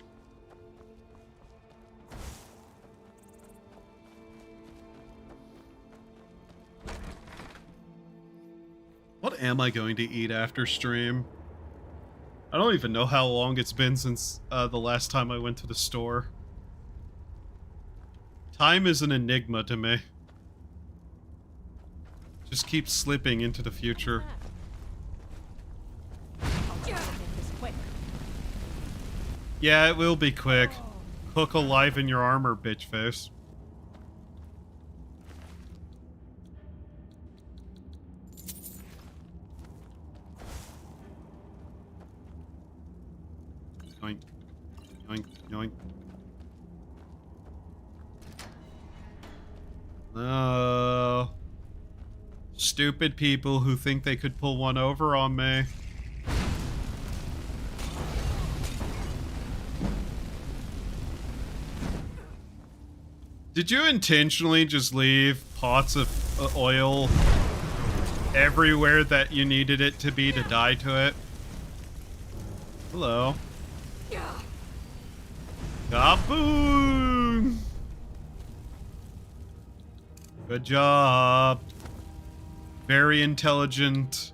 What am I going to eat after stream? I don't even know how long it's been since the last time I went to the store. Time is an enigma to me. Just keeps slipping into the future. I'll try to make this quick. Yeah, it will be quick. Cook alive in your armor, bitch face. Yoink. Yoink. Yoink. No. Stupid people who think they could pull one over on me. Did you intentionally just leave pots of oil everywhere that you needed it to be to die to it? Hello. Kaboom! Good job. Very intelligent.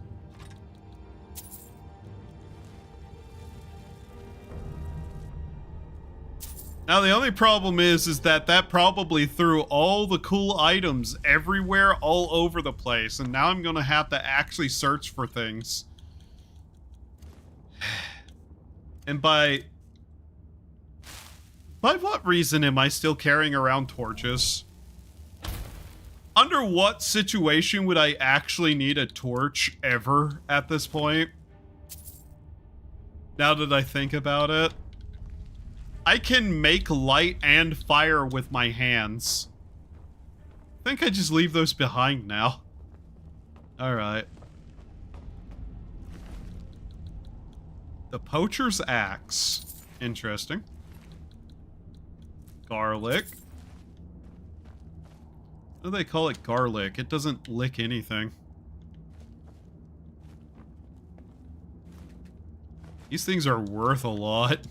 Now the only problem is that probably threw all the cool items everywhere, all over the place, and now I'm gonna have to actually search for things. And by what reason am I still carrying around torches? Under what situation would I actually need a torch ever at this point? Now that I think about it. I can make light and fire with my hands. I think I just leave those behind now. Alright. The Poacher's Axe. Interesting. Garlic. Why do they call it garlic? It doesn't lick anything. These things are worth a lot.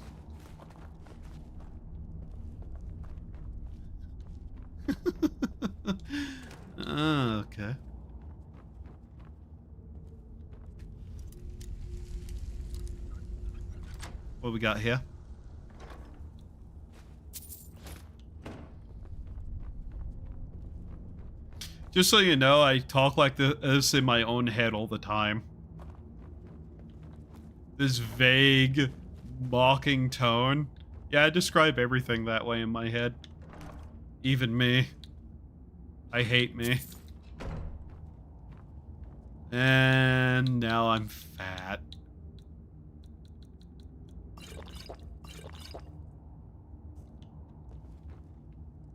Okay. What we got here? Just so you know, I talk like this in my own head all the time. This vague, mocking tone. Yeah, I describe everything that way in my head. Even me. I hate me. And now I'm fat.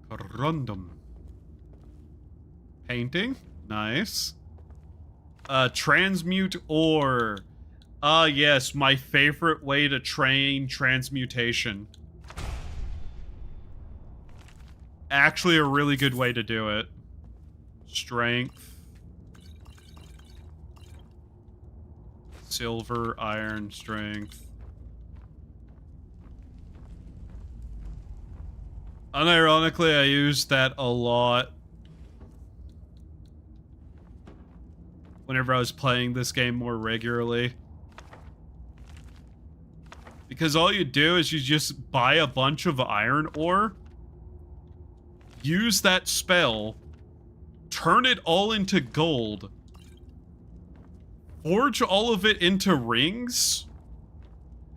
Corundum. Painting? Nice. Transmute ore. Ah, yes, my favorite way to train transmutation. Actually a really good way to do it. Strength. Silver, iron, strength. Unironically, I use that a lot whenever I was playing this game more regularly. Because all you do is you just buy a bunch of iron ore, use that spell, turn it all into gold, forge all of it into rings,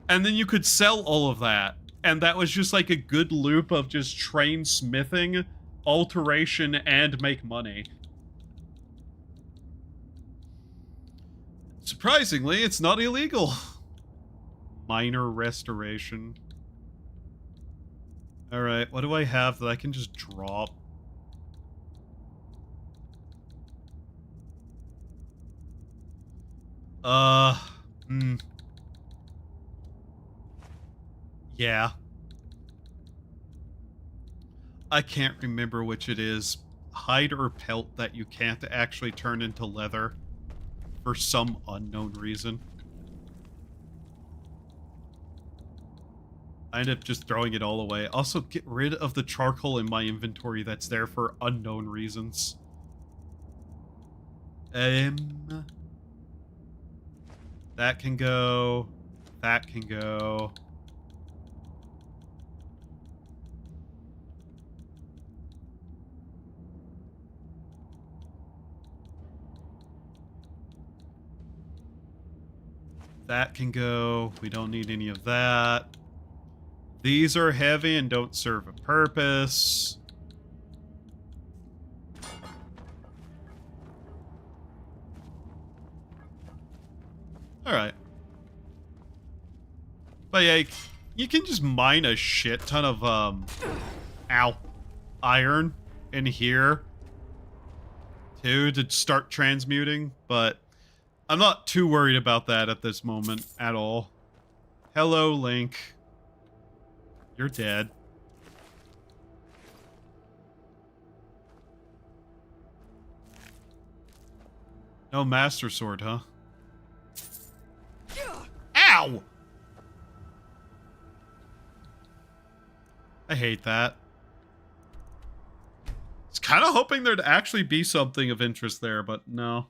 and then you could sell all of that. And that was just like a good loop of just train smithing, alteration, and make money. Surprisingly, it's not illegal. Minor restoration. Alright, what do I have that I can just drop? Yeah. I can't remember which it is. Hide or pelt that you can't actually turn into leather. For some unknown reason. I end up just throwing it all away. Also, get rid of the charcoal in my inventory that's there for unknown reasons. That can go. That can go. That can go. We don't need any of that. These are heavy and don't serve a purpose. Alright. But yeah, you can just mine a shit ton of, iron in here, too, to start transmuting, but I'm not too worried about that at this moment at all. Hello, Link. You're dead. No Master Sword, huh? Ow! I hate that. I was kind of hoping there'd actually be something of interest there, but no.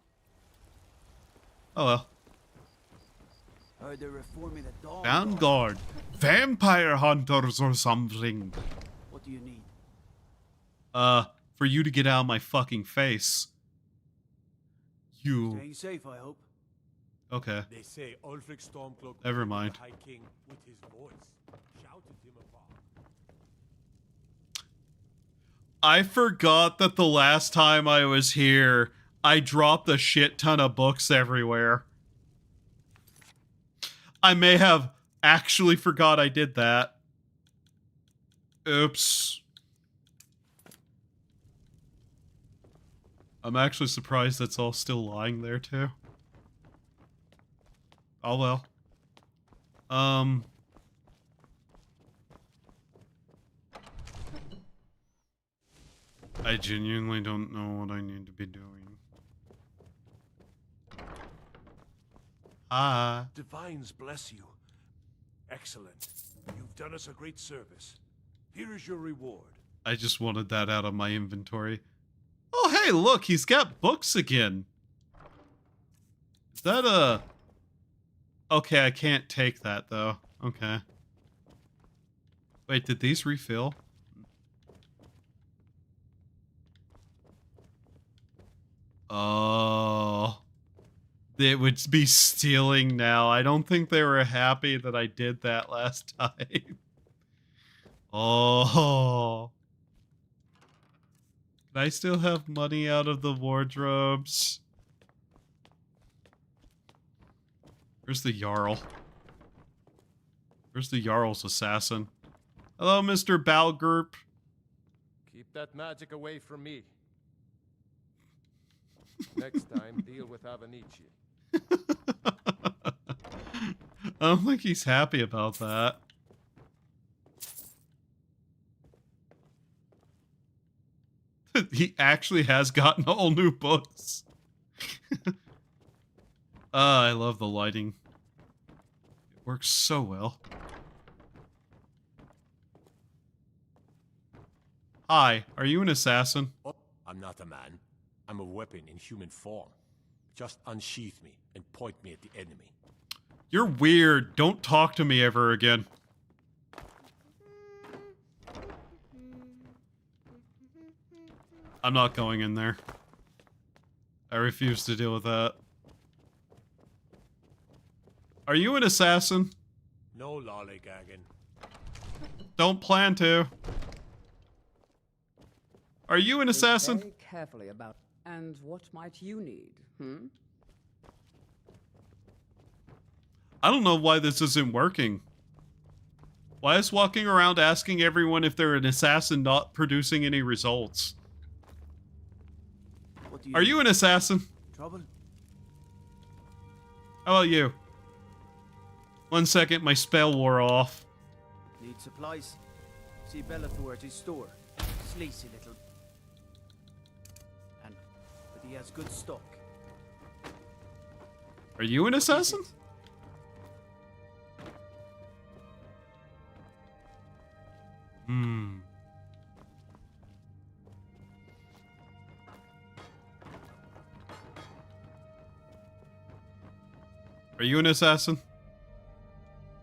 Oh well. They're reforming the dawn. Vanguard. Vampire hunters or something. What do you need? For you to get out of my fucking face. You. Staying safe, I hope. Okay. They say Ulfric Stormcloak Never mind. the High King with his voice shouted him apart. I forgot that the last time I was here, I dropped a shit ton of books everywhere. I may have actually forgot I did that. Oops. I'm actually surprised that's all still lying there, too. Oh well. I genuinely don't know what I need to be doing. Ah. Divines bless you. Excellent. You've done us a great service. Here is your reward. I just wanted that out of my inventory. Oh, hey, look, he's got books again. Is that a... Okay, I can't take that, though. Okay. Wait, did these refill? Oh... It would be stealing now. I don't think they were happy that I did that last time. Oh. Can I still have money out of the wardrobes? Where's the Jarl? Where's the Jarl's assassin? Hello, Mr. Balgurp. Keep that magic away from me. Next time, deal with Avenici. I don't think he's happy about that. He actually has gotten all new books. I love the lighting. It works so well. Hi, are you an assassin? Oh, I'm not a man. I'm a weapon in human form. Just unsheath me and point me at the enemy. You're weird. Don't talk to me ever again. I'm not going in there. I refuse to deal with that. Are you an assassin? No lollygagging. Don't plan to. Are you an assassin? Very carefully about. And what might you need? I don't know why this isn't working. Why is walking around asking everyone if they're an assassin not producing any results? Are you an assassin? Trouble? How about you? 1 second, my spell wore off. Need supplies? See Bellathor at his store. Sleazy little. But he has good stock. Are you an assassin? Are you an assassin?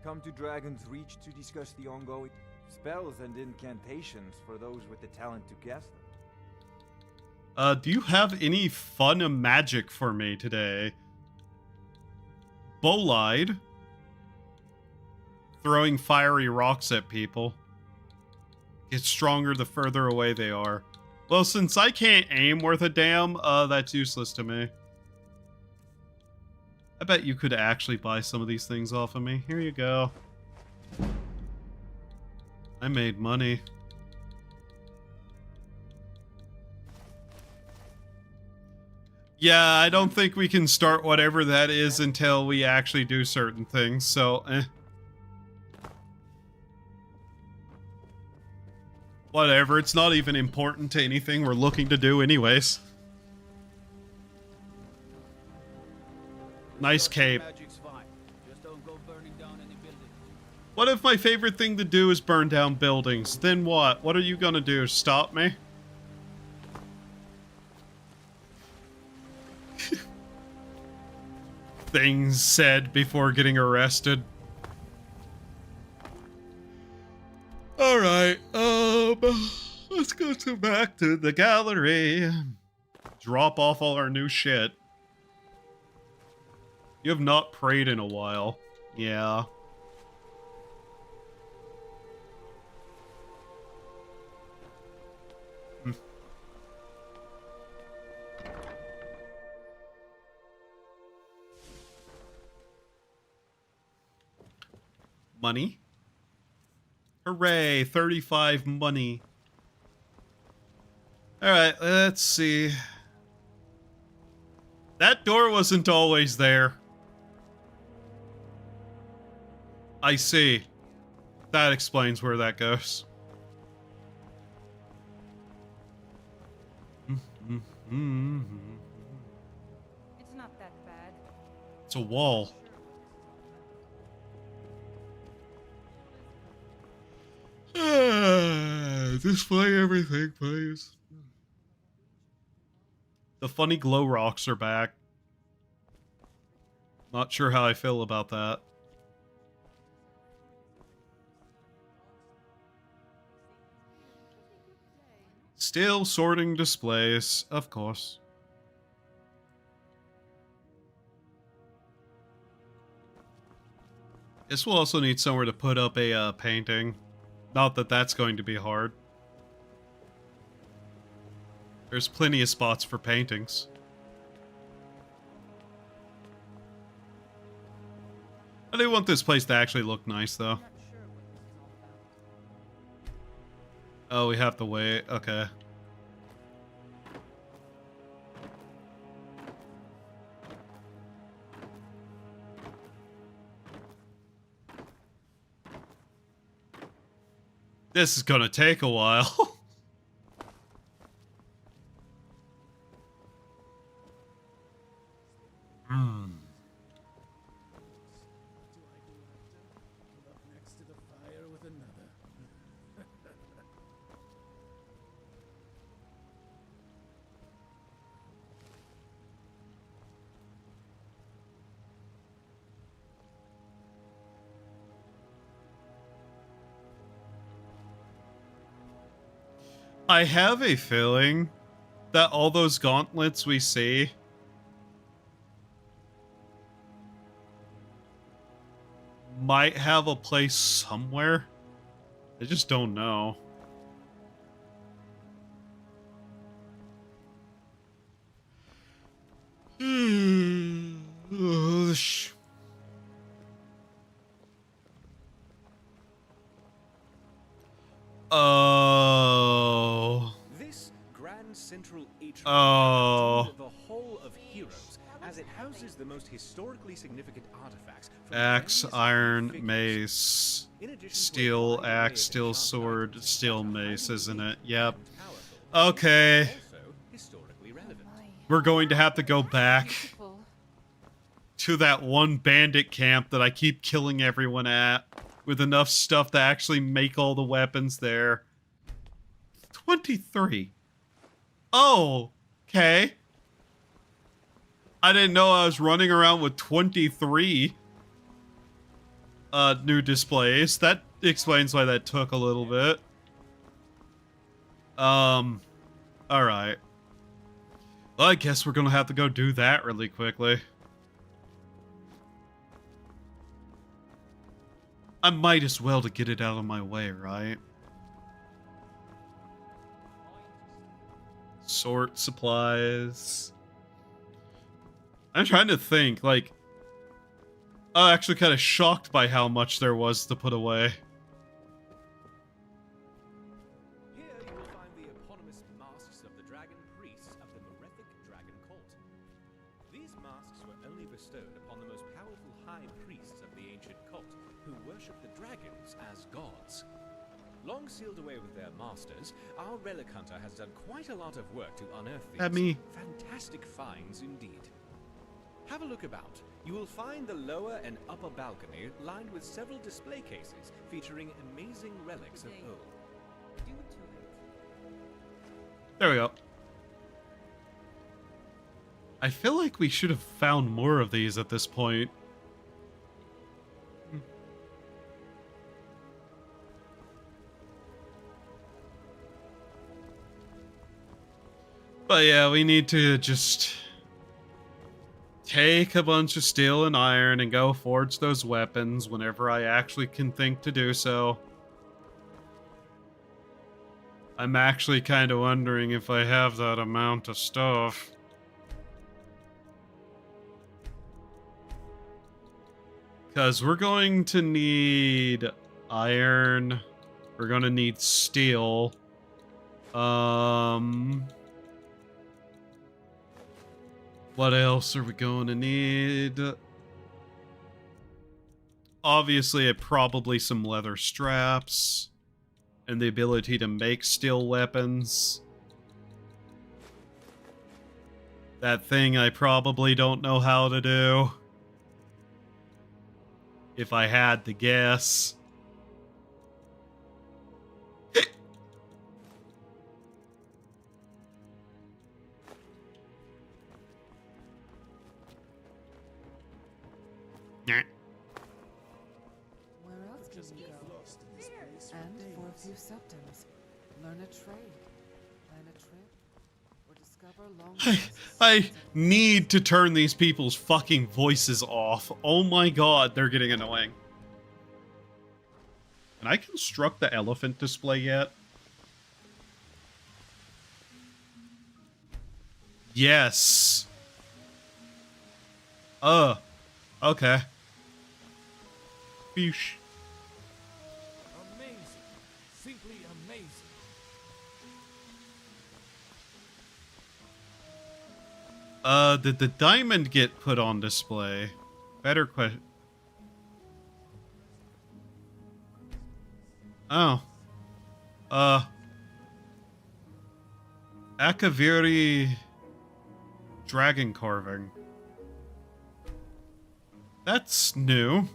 Come to Dragon's Reach to discuss the ongoing spells and incantations for those with the talent to cast them. Do you have any fun magic for me today? Bolide. Throwing fiery rocks at people. Gets stronger the further away they are. Well, since I can't aim worth a damn, that's useless to me. I bet you could actually buy some of these things off of me. Here you go. I made money. Yeah, I don't think we can start whatever that is until we actually do certain things, so whatever, it's not even important to anything we're looking to do anyways. Nice cape. What if my favorite thing to do is burn down buildings? Then what? What are you gonna do? Stop me? Things said before getting arrested. Alright, let's go back to the gallery. Drop off all our new shit. You have not prayed in a while. Yeah. Money. Hooray, 35 money. Alright, let's see. That door wasn't always there. I see. That explains where that goes. It's not that bad. It's a wall. Display everything, please. The funny glow rocks are back. Not sure how I feel about that. Still sorting displays, of course. This will also need somewhere to put up a painting. Not that that's going to be hard. There's plenty of spots for paintings. I do want this place to actually look nice, though. Oh, we have to wait. Okay. This is gonna take a while. Next to the fire with another. I have a feeling that all those gauntlets we see might have a place somewhere. I just don't know. Oh. This grand central atrium Oh. is the Hall of Heroes, as it houses the most historically significant artifacts. Axe, iron, mace, steel axe, steel sword, steel mace, isn't it? Yep. Okay. We're going to have to go back to that one bandit camp that I keep killing everyone at, with enough stuff to actually make all the weapons there. 23. Oh, okay. I didn't know I was running around with 23. new displays. That explains why that took a little bit. Alright. Well, I guess we're gonna have to go do that really quickly. I might as well to get it out of my way, right? Sort supplies. I'm trying to think, like... I'm actually kind of shocked by how much there was to put away. Here you will find the eponymous masks of the dragon priests of the Merethic dragon cult. These masks were only bestowed upon the most powerful high priests of the ancient cult, who worship the dragons as gods. Long sealed away with their masters, our relic hunter has done quite a lot of work to unearth these fantastic finds indeed. Have a look about. You will find the lower and upper balcony lined with several display cases featuring amazing relics of old. There we go. I feel like we should have found more of these at this point. But yeah, we need to just take a bunch of steel and iron and go forge those weapons whenever I actually can think to do so. I'm actually kind of wondering if I have that amount of stuff. Because we're going to need iron. We're going to need steel. What else are we going to need? Obviously, probably some leather straps. And the ability to make steel weapons. That thing I probably don't know how to do. If I had to guess. Where else can we go? And for a few septims, learn a trade, plan a trip, or discover long I need to turn these people's fucking voices off. Oh my god, they're getting annoying. Can I construct the elephant display yet? Yes. Okay. Boosh. Amazing. Simply amazing. Did the diamond get put on display? Better question. Oh. Akaviri dragon carving. That's new.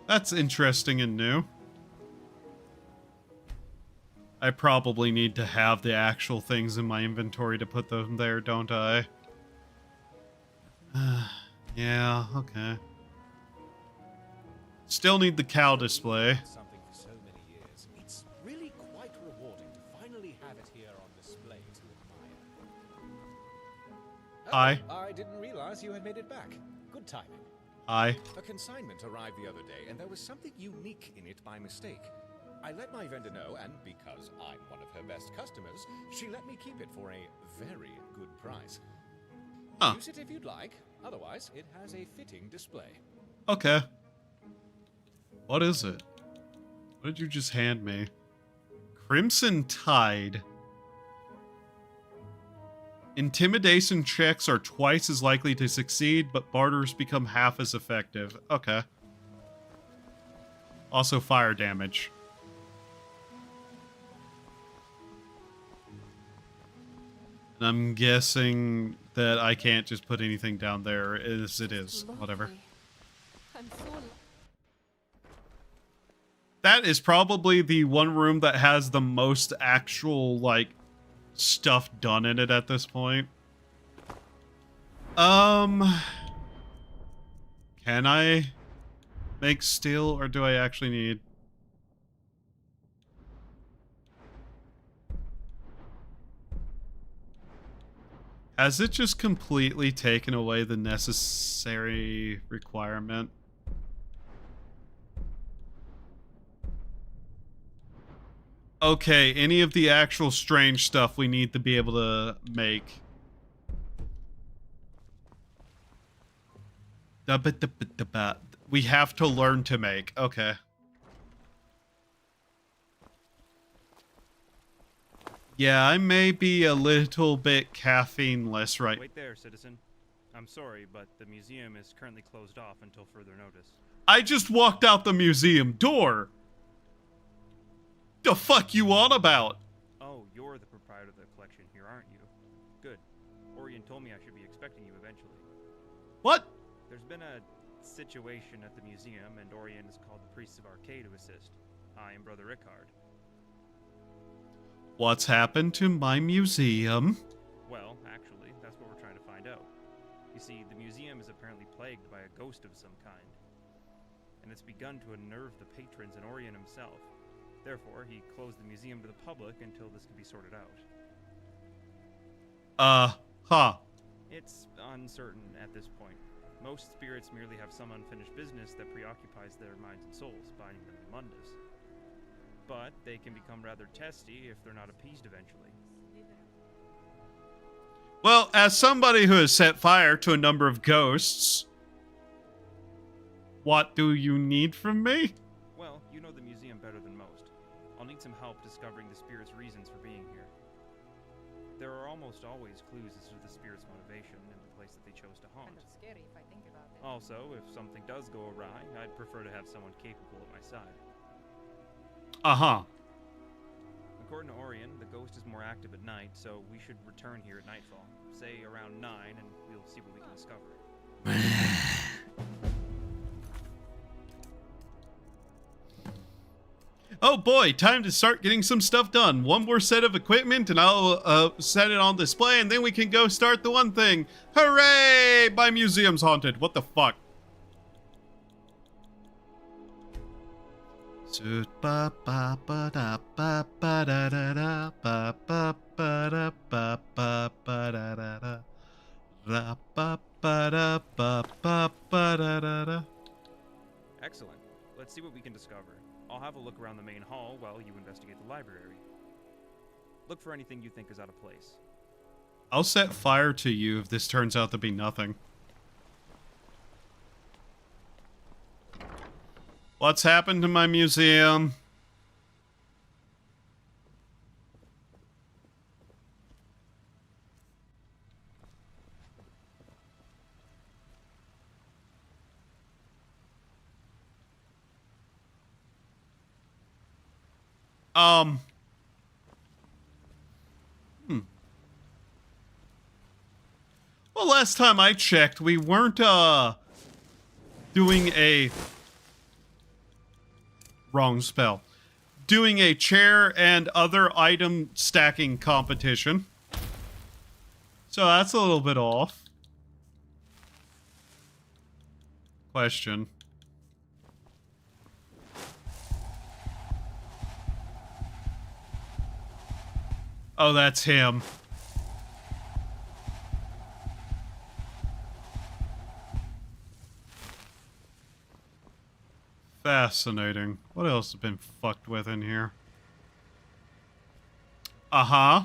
That's interesting and new. I probably need to have the actual things in my inventory to put them there, don't I? Yeah, okay. Still need the cow display. Something for so many years. It's really quite rewarding to finally have it here on display to admire. Hi. I didn't realize you had made it back. Good timing. Hi. A consignment arrived the other day, and there was something unique in it by mistake. I let my vendor know, and because I'm one of her best customers, she let me keep it for a very good price. Huh. Use it if you'd like. Otherwise, it has a fitting display. Okay. What is it? What did you just hand me? Crimson Tide. Intimidation checks are twice as likely to succeed, but barters become half as effective. Okay. Also fire damage. And I'm guessing that I can't just put anything down there as it is. Whatever. That is probably the one room that has the most actual, like, stuff done in it at this point. Can I Make steel, or do I actually need... Has it just completely taken away the necessary requirement? Okay, any of the actual strange stuff we need to be able to make. We have to learn to make. Okay. Yeah, I may be a little bit caffeine-less right. Wait there, citizen. I'm sorry, but the museum is currently closed off until further notice. I just walked out the museum door. The fuck you on about? Oh, you're the proprietor of the collection here, aren't you? Good. Orion told me I should be expecting you eventually. What? There's been a situation at the museum, and Orion has called the priests of Arcade to assist. I am Brother Rickard. What's happened to my museum? Well, actually, that's what we're trying to find out. You see, the museum is apparently plagued by a ghost of some kind, and it's begun to unnerve the patrons and Orion himself. Therefore, he closed the museum to the public until this can be sorted out. It's uncertain at this point. Most spirits merely have some unfinished business that preoccupies their minds and souls, binding them in Mundus. But they can become rather testy if they're not appeased eventually. Well, as somebody who has set fire to a number of ghosts, what do you need from me? Well, you know the museum better than most. I'll need some help discovering the spirit's reasons for being here. There are almost always clues as to the spirit's motivation in the place that they chose to haunt. Kind of scary if I think about it. Also, if something does go awry, I'd prefer to have someone capable at my side. Uh-huh. According to Orion, the ghost is more active at night, so we should return here at nightfall. Say around 9, and we'll see what we can discover. Oh boy, time to start getting some stuff done. One more set of equipment and I'll set it on display, and then we can go start the one thing. Hooray! My museum's haunted. What the fuck? Excellent. Let's see what we can discover. I'll have a look around the main hall while you investigate the library. Look for anything you think is out of place. I'll set fire to you if this turns out to be nothing. What's happened to my museum? Well, last time I checked, we weren't, doing a... Wrong spell. Doing a chair and other item stacking competition. So that's a little bit off. Question. Oh, that's him. Fascinating. What else has been fucked with in here? Uh-huh.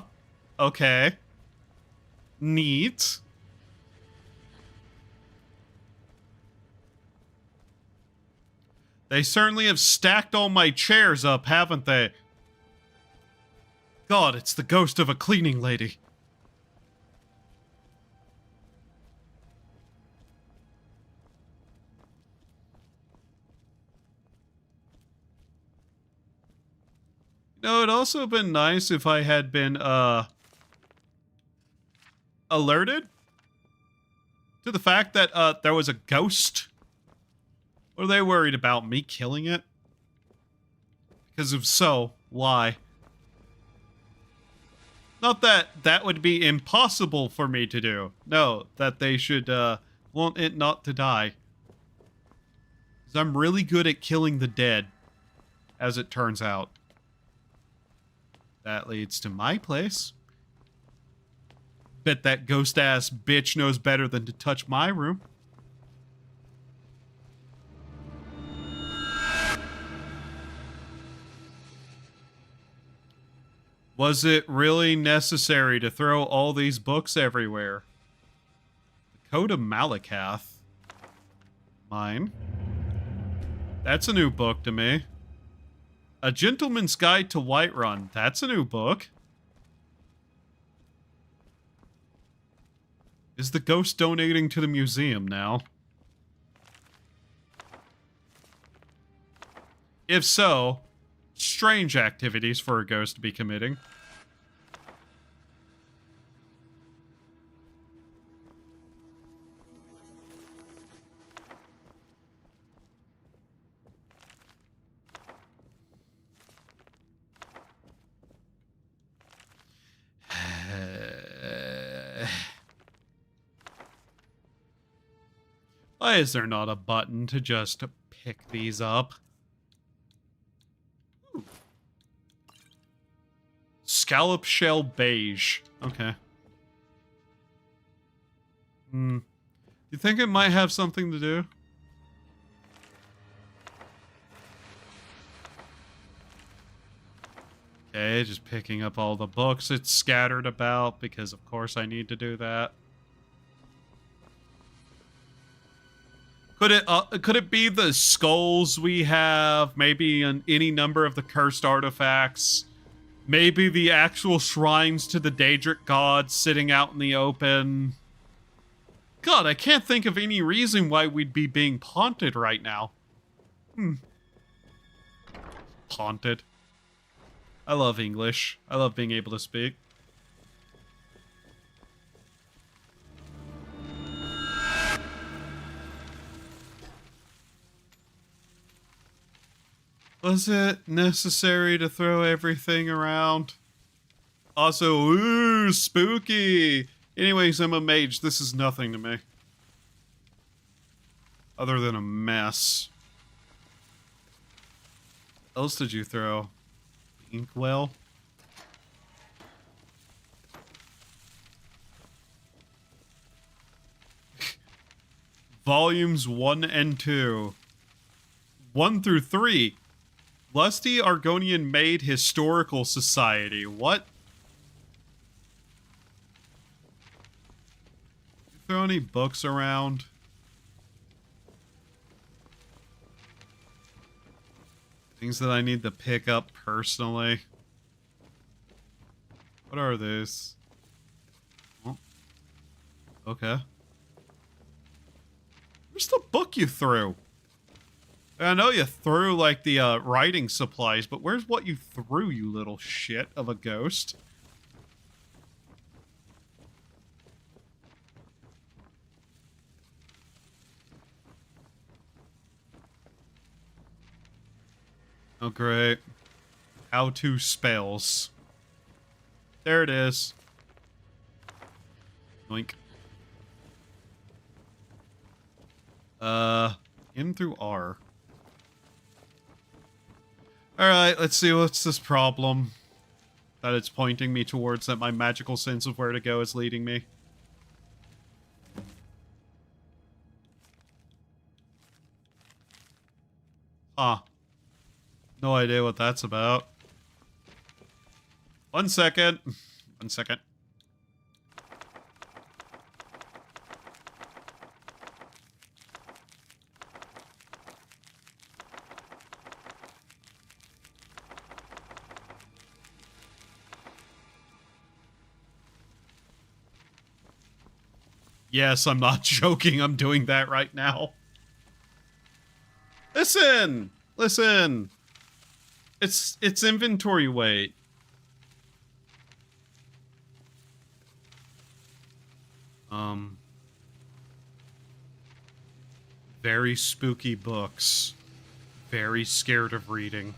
Okay. Neat. They certainly have stacked all my chairs up, haven't they? God, it's the ghost of a cleaning lady. You know, it'd also been nice if I had been, alerted to the fact that, there was a ghost. Were they worried about me killing it? Because if so, why? Not that that would be impossible for me to do. No, that they should, want it not to die. I'm really good at killing the dead, as it turns out. That leads to my place. Bet that ghost-ass bitch knows better than to touch my room. Was it really necessary to throw all these books everywhere? The Code of Malakath. Mine. That's a new book to me. A Gentleman's Guide to Whiterun. That's a new book. Is the ghost donating to the museum now? If so, strange activities for a ghost to be committing. Why is there not a button to just pick these up? Ooh. Scallop shell beige. Okay. You think it might have something to do? Okay, just picking up all the books it's scattered about, because of course I need to do that. Could it be the skulls we have? Maybe any number of the cursed artifacts? Maybe the actual shrines to the Daedric gods sitting out in the open? God, I can't think of any reason why we'd be being haunted right now. Haunted. I love English. I love being able to speak. Was it necessary to throw everything around? Also, ooh, spooky! Anyways, I'm a mage. This is nothing to me. Other than a mess. What else did you throw? Inkwell? Volumes 1 and 2. 1 through 3. Lusty Argonian Maid Historical Society. What? You throw any books around? Things that I need to pick up personally. What are these? Oh. Okay. Where's the book you threw? I know you threw, like, the writing supplies, but where's what you threw, you little shit of a ghost? Oh, great. How to spells. There it is. Yoink. M through R. Alright, let's see what's this problem that it's pointing me towards, that my magical sense of where to go is leading me. Huh. No idea what that's about. 1 second. 1 second. Yes, I'm not joking. I'm doing that right now. Listen! Listen! It's inventory weight. Very spooky books. Very scared of reading.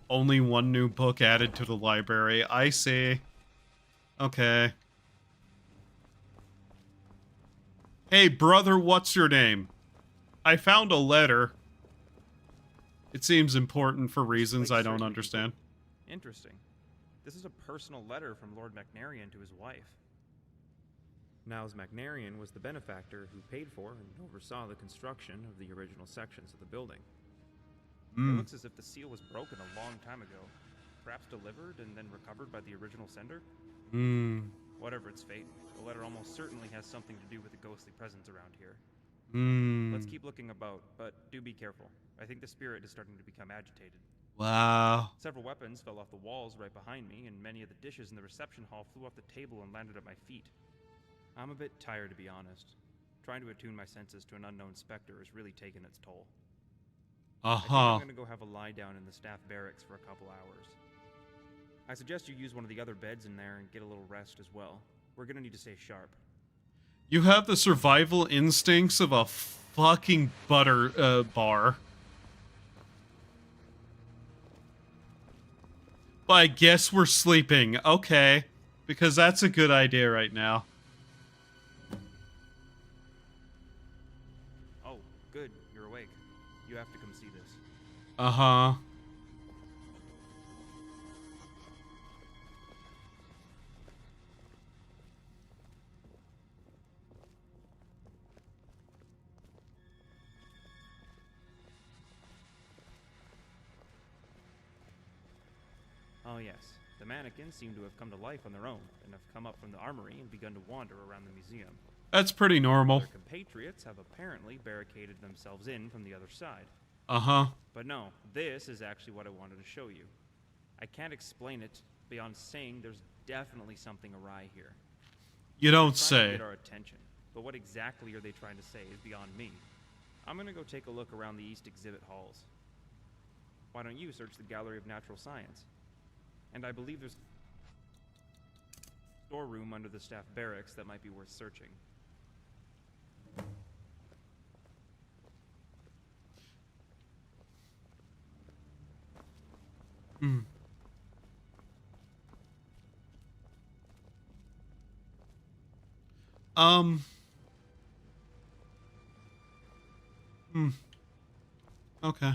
Only one new book added to the library. I see. Okay. Hey, brother, what's your name? I found a letter. It seems important for reasons Like I don't certain understand. people. Interesting. This is a personal letter from Lord Macnarian to his wife. Niles Macnarian was the benefactor who paid for and oversaw the construction of the original sections of the building. It looks as if the seal was broken a long time ago, perhaps delivered and then recovered by the original sender. Whatever its fate, the letter almost certainly has something to do with the ghostly presence around here. Let's keep looking about, but do be careful. I think the spirit is starting to become agitated. Wow. Several weapons fell off the walls right behind me, and many of the dishes in the reception hall flew off the table and landed at my feet. I'm a bit tired, to be honest. Trying to attune my senses to an unknown specter has really taken its toll. I think I'm gonna go have a lie down in the staff barracks for a couple hours. I suggest you use one of the other beds in there and get a little rest as well. We're gonna need to stay sharp. You have the survival instincts of a fucking butter bar. But I guess we're sleeping. Okay. Because that's a good idea right now. Oh, good. You're awake. You have to come see this. Uh-huh. Oh yes, the mannequins seem to have come to life on their own, and have come up from the armory and begun to wander around the museum. That's pretty normal. Their compatriots have apparently barricaded themselves in from the other side. Uh-huh. But no, this is actually what I wanted to show you. I can't explain it beyond saying there's definitely something awry here. You don't They're trying to say. get our attention, but what exactly are they trying to say is beyond me. I'm gonna go take a look around the East exhibit halls. Why don't you search the Gallery of Natural Science? And I believe there's a storeroom under the staff barracks that might be worth searching. Okay.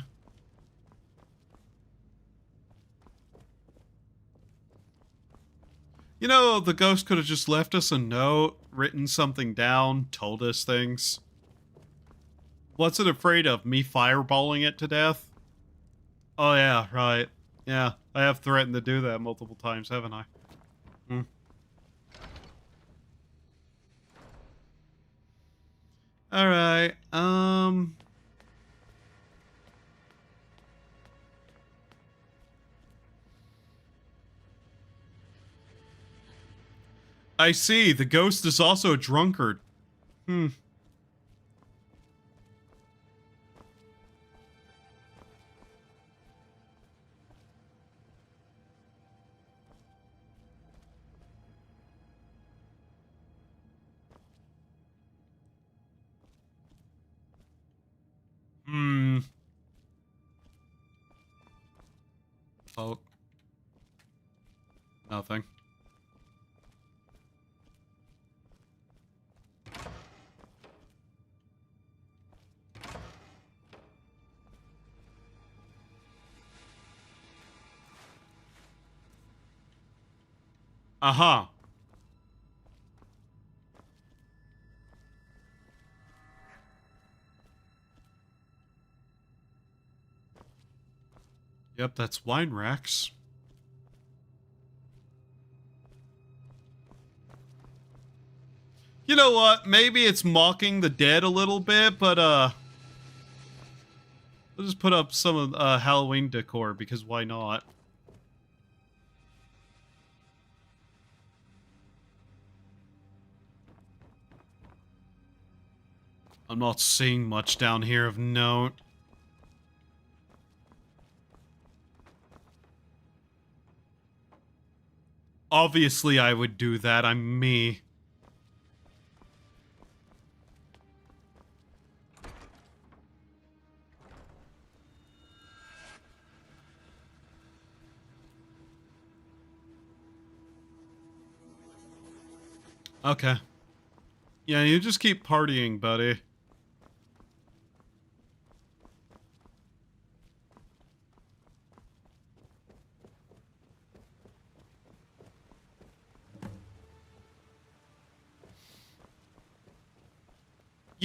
You know, the ghost could have just left us a note, written something down, told us things. What's it afraid of? Me fireballing it to death? Oh yeah, right. Yeah, I have threatened to do that multiple times, haven't I? Alright, I see, the ghost is also a drunkard. Oh. Nothing. Uh-huh. Yep, that's wine racks. You know what? Maybe it's mocking the dead a little bit, but, we'll just put up some Halloween decor, because why not? I'm not seeing much down here of note. Obviously, I would do that. I'm me. Okay. Yeah, you just keep partying, buddy.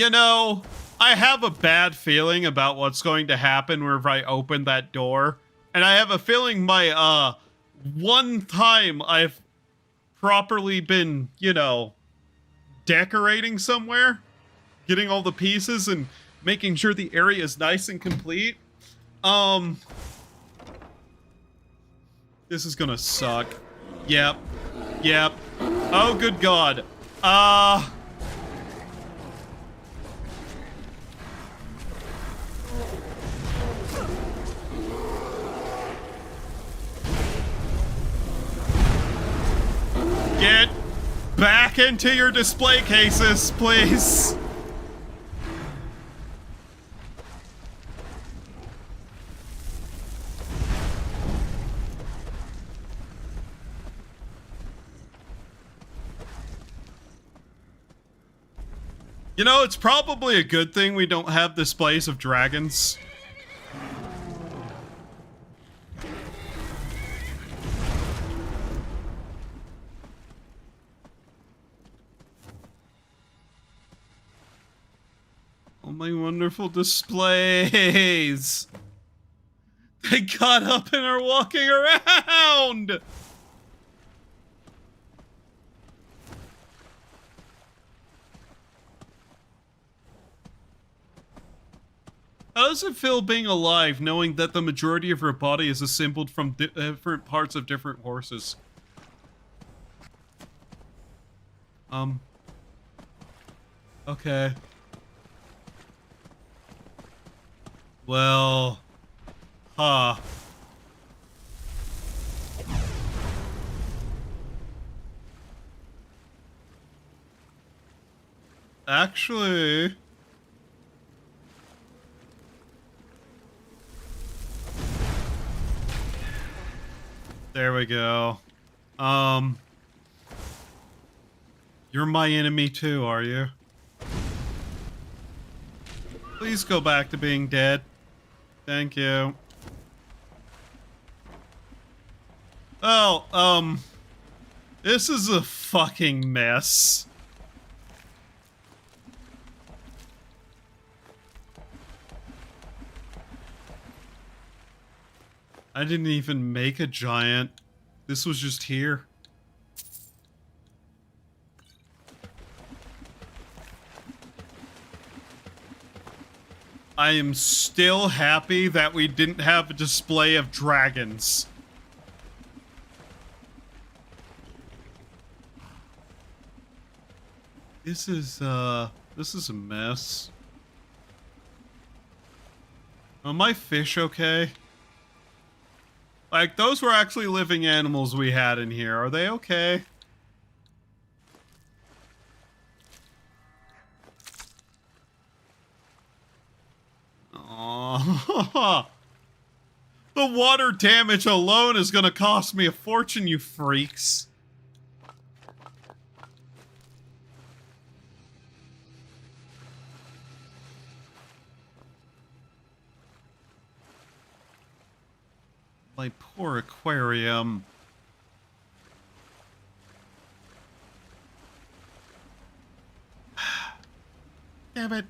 You know, I have a bad feeling about what's going to happen whenever I open that door. And I have a feeling my, one time I've properly been, you know, decorating somewhere, getting all the pieces and making sure the area is nice and complete. This is gonna suck. Yep. Yep. Oh, good God. Get back into your display cases, please. You know, it's probably a good thing we don't have displays of dragons. Oh, my wonderful displays. They got up and are walking around. How does it feel being alive, knowing that the majority of your body is assembled from different parts of different horses? Okay. Well... Huh. Actually... There we go. You're my enemy too, are you? Please go back to being dead. Thank you. Oh, this is a fucking mess. I didn't even make a giant. This was just here. I am still happy that we didn't have a display of dragons. This is a mess. Are my fish okay? Like, those were actually living animals we had in here. Are they okay? Aww. The water damage alone is gonna cost me a fortune, you freaks. My poor aquarium. Damn it.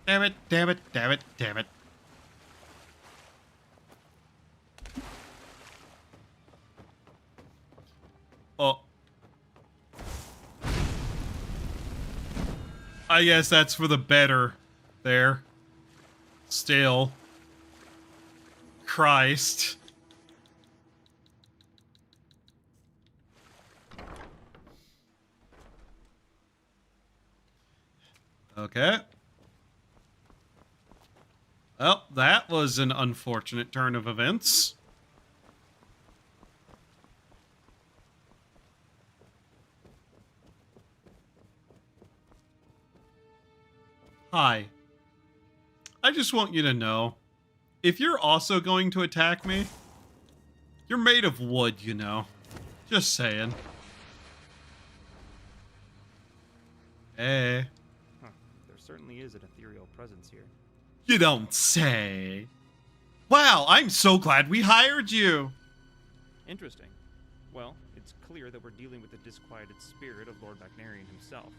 Damn it, damn it, damn it, damn it. Oh. I guess that's for the better there. Still. Christ. Okay. Well, that was an unfortunate turn of events. Hi. I just want you to know, if you're also going to attack me, you're made of wood, you know. Just saying. Hey. Huh. There certainly is an ethereal presence here. You don't say. Wow, I'm so glad we hired you. Interesting. Well, it's clear that we're dealing with the disquieted spirit of Lord Bagnarian himself.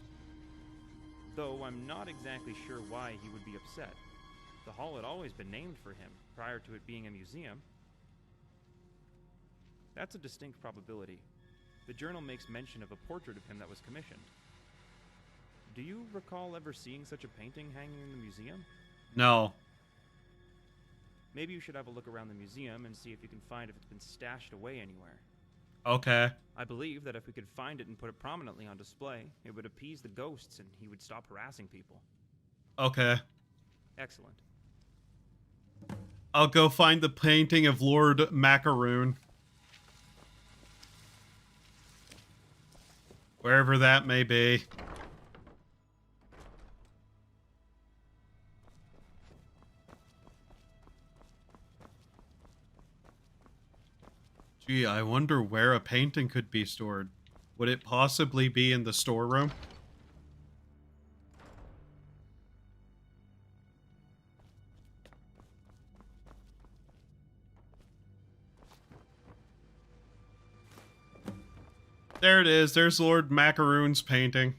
Though I'm not exactly sure why he would be upset. The hall had always been named for him, prior to it being a museum. That's a distinct probability. The journal makes mention of a portrait of him that was commissioned. Do you recall ever seeing such a painting hanging in the museum? No. Maybe you should have a look around the museum and see if you can find if it's been stashed away anywhere. Okay. I believe that if we could find it and put it prominently on display, it would appease the ghosts and he would stop harassing people. Okay. Excellent. I'll go find the painting of Lord Macaroon. Wherever that may be. Gee, I wonder where a painting could be stored. Would it possibly be in the storeroom? There it is. There's Lord Macaroon's painting.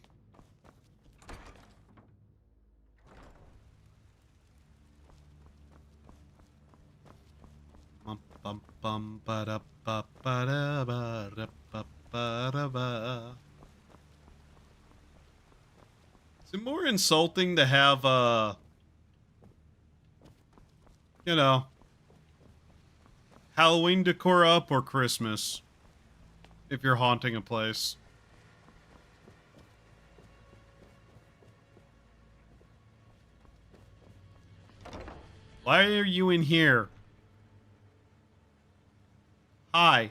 Bum bum bum ba da ba ba da ba da ba ba da ba. Is it more insulting to have you know, Halloween decor up or Christmas? If you're haunting a place. Why are you in here? Hi.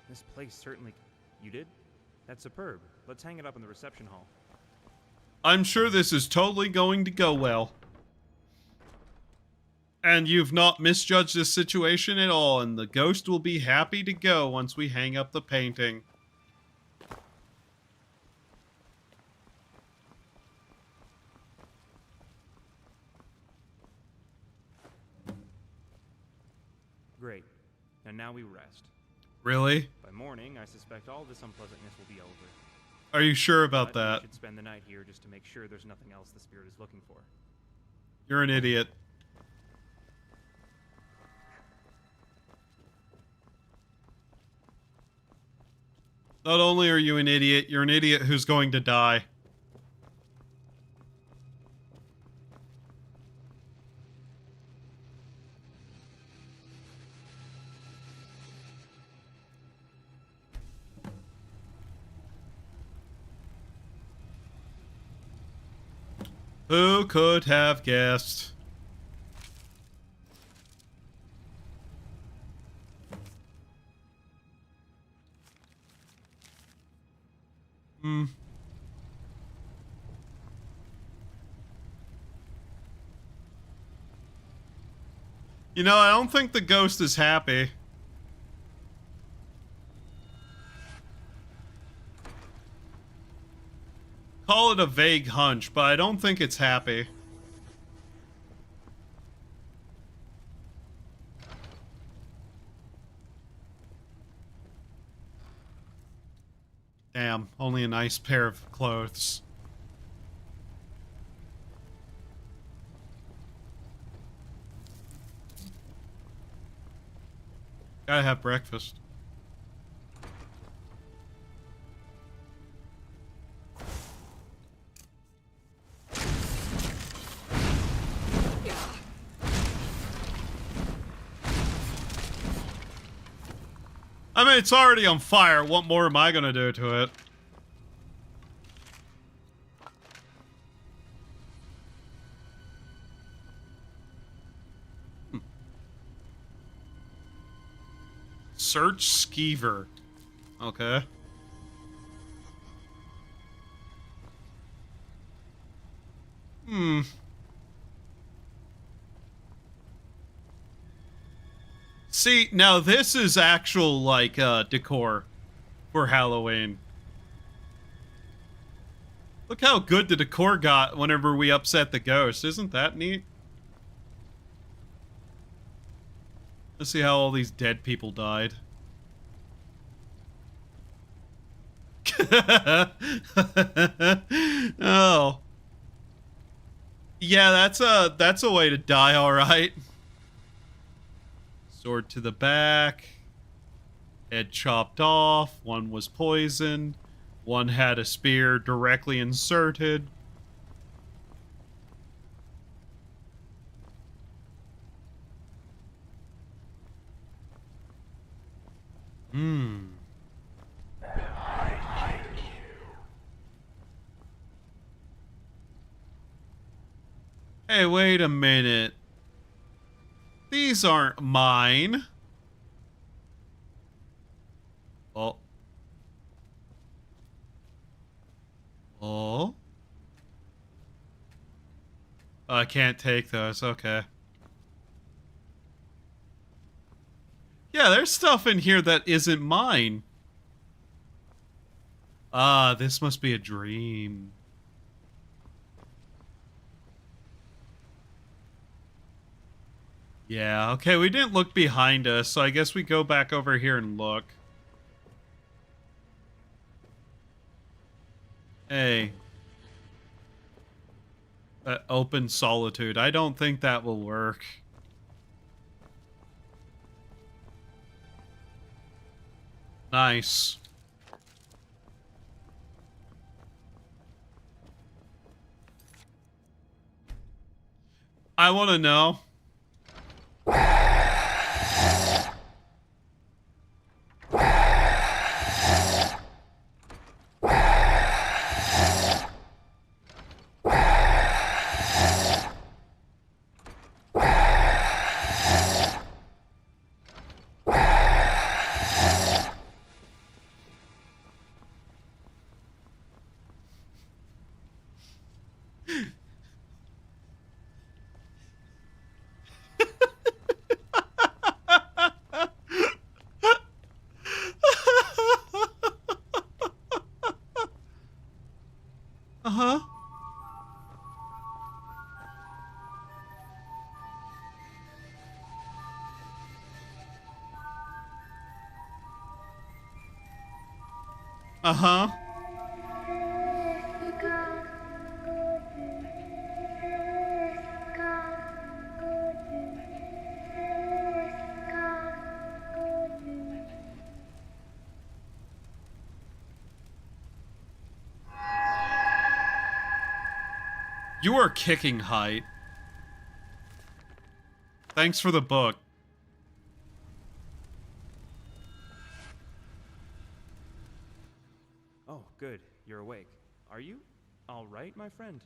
This place certainly... You did? That's superb. Let's hang it up in the reception hall. I'm sure this is totally going to go well. And you've not misjudged this situation at all, and the ghost will be happy to go once we hang up the painting. Great. And now we rest. Really? By morning, I suspect all this unpleasantness will be over. Are you sure about But that? we should spend the night here just to make sure there's nothing else the spirit is looking for. You're an idiot. Not only are you an idiot, you're an idiot who's going to die. Who could have guessed? You know, I don't think the ghost is happy. Call it a vague hunch, but I don't think it's happy. Damn, only a nice pair of clothes. Gotta have breakfast. I mean, it's already on fire. What more am I gonna do to it? Search Skeever. Okay. See, now this is actual, like, decor for Halloween. Look how good the decor got whenever we upset the ghost. Isn't that neat? Let's see how all these dead people died. Oh. Yeah, that's a way to die, alright. Sword to the back. Head chopped off. One was poisoned. One had a spear directly inserted. Hmm. Hey, wait a minute. These aren't mine. Oh. Oh. I can't take those. Okay. Yeah, there's stuff in here that isn't mine. Ah, this must be a dream. Yeah, okay, we didn't look behind us, so I guess we go back over here and look. Hey. Open solitude. I don't think that will work. Nice. I want to know. Uh-huh. Uh-huh. You are kicking height. Thanks for the book. Oh, good. You're awake. Are you all right, my friend?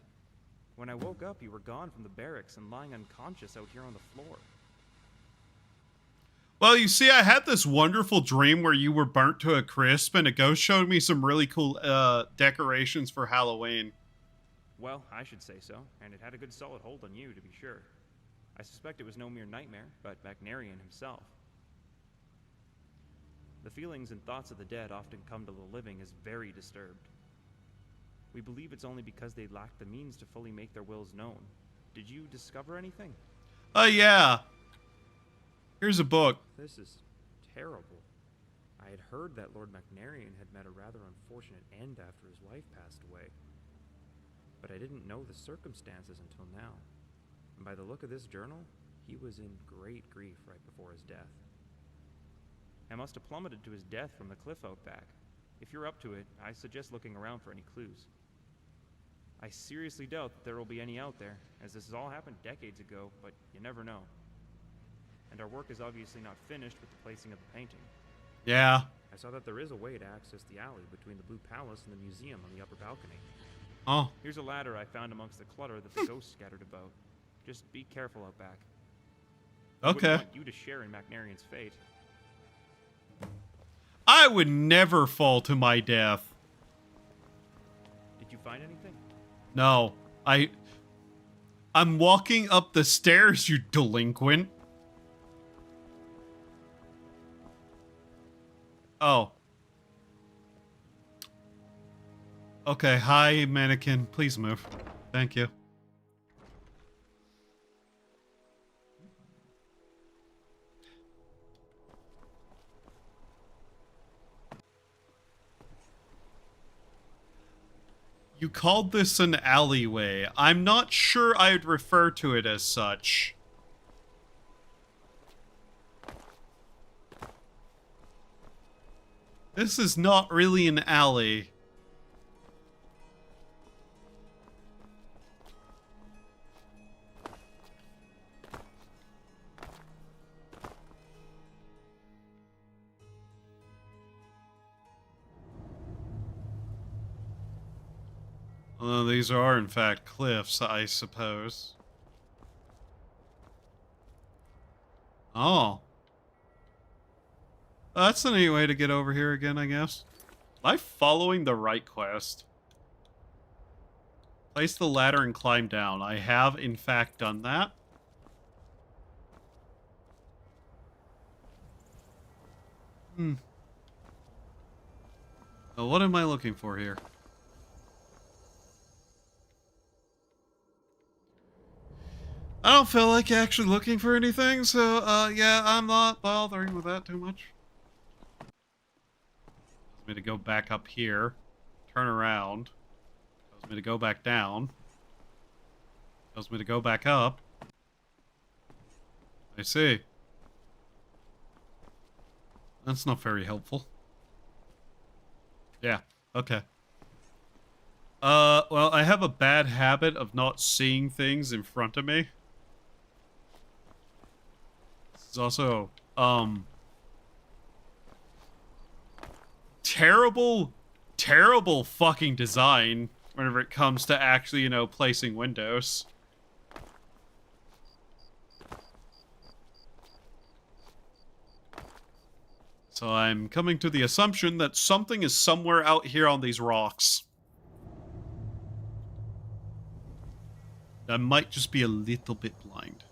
When I woke up, you were gone from the barracks and lying unconscious out here on the floor. Well, you see, I had this wonderful dream where you were burnt to a crisp and a ghost showed me some really cool decorations for Halloween. Well, I should say so, and it had a good solid hold on you, to be sure. I suspect it was no mere nightmare, but Magnarian himself. The feelings and thoughts of the dead often come to the living as very disturbed. We believe it's only because they lack the means to fully make their wills known. Did you discover anything? Yeah. Here's a book. This is terrible. I had heard that Lord Magnarian had met a rather unfortunate end after his wife passed away. But I didn't know the circumstances until now. And by the look of this journal, he was in great grief right before his death. I must have plummeted to his death from the cliff out back. If you're up to it, I suggest looking around for any clues. I seriously doubt that there will be any out there, as this has all happened decades ago, but you never know. And our work is obviously not finished with the placing of the painting. Yeah. I saw that there is a way to access the alley between the Blue Palace and the museum on the upper balcony. Oh. Here's a ladder I found amongst the clutter that the ghosts scattered about. Just be careful out back. I Okay. wouldn't want you to share in Magnarian's fate. I would never fall to my death. Did you find anything? No. I'm walking up the stairs, you delinquent. Oh. Okay, hi, mannequin. Please move. Thank you. You called this an alleyway. I'm not sure I'd refer to it as such. This is not really an alley. Although these are, in fact, cliffs, I suppose. Oh. That's a neat way to get over here again, I guess. Am I following the right quest? Place the ladder and climb down. I have, in fact, done that. Now, what am I looking for here? I don't feel like actually looking for anything, so, yeah, I'm not bothering with that too much. Tells me to go back up here, turn around, tells me to go back down, tells me to go back up. I see. That's not very helpful. Yeah, okay. Well, I have a bad habit of not seeing things in front of me. It's also, terrible fucking design whenever it comes to actually, you know, placing windows. So I'm coming to the assumption that something is somewhere out here on these rocks. I might just be a little bit blind.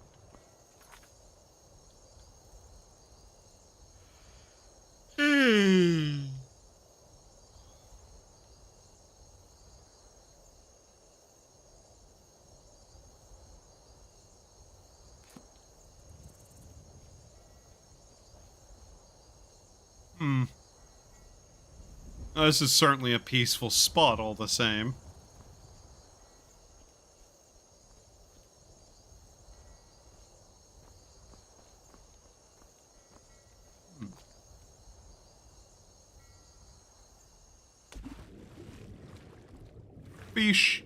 This is certainly a peaceful spot all the same. Fish.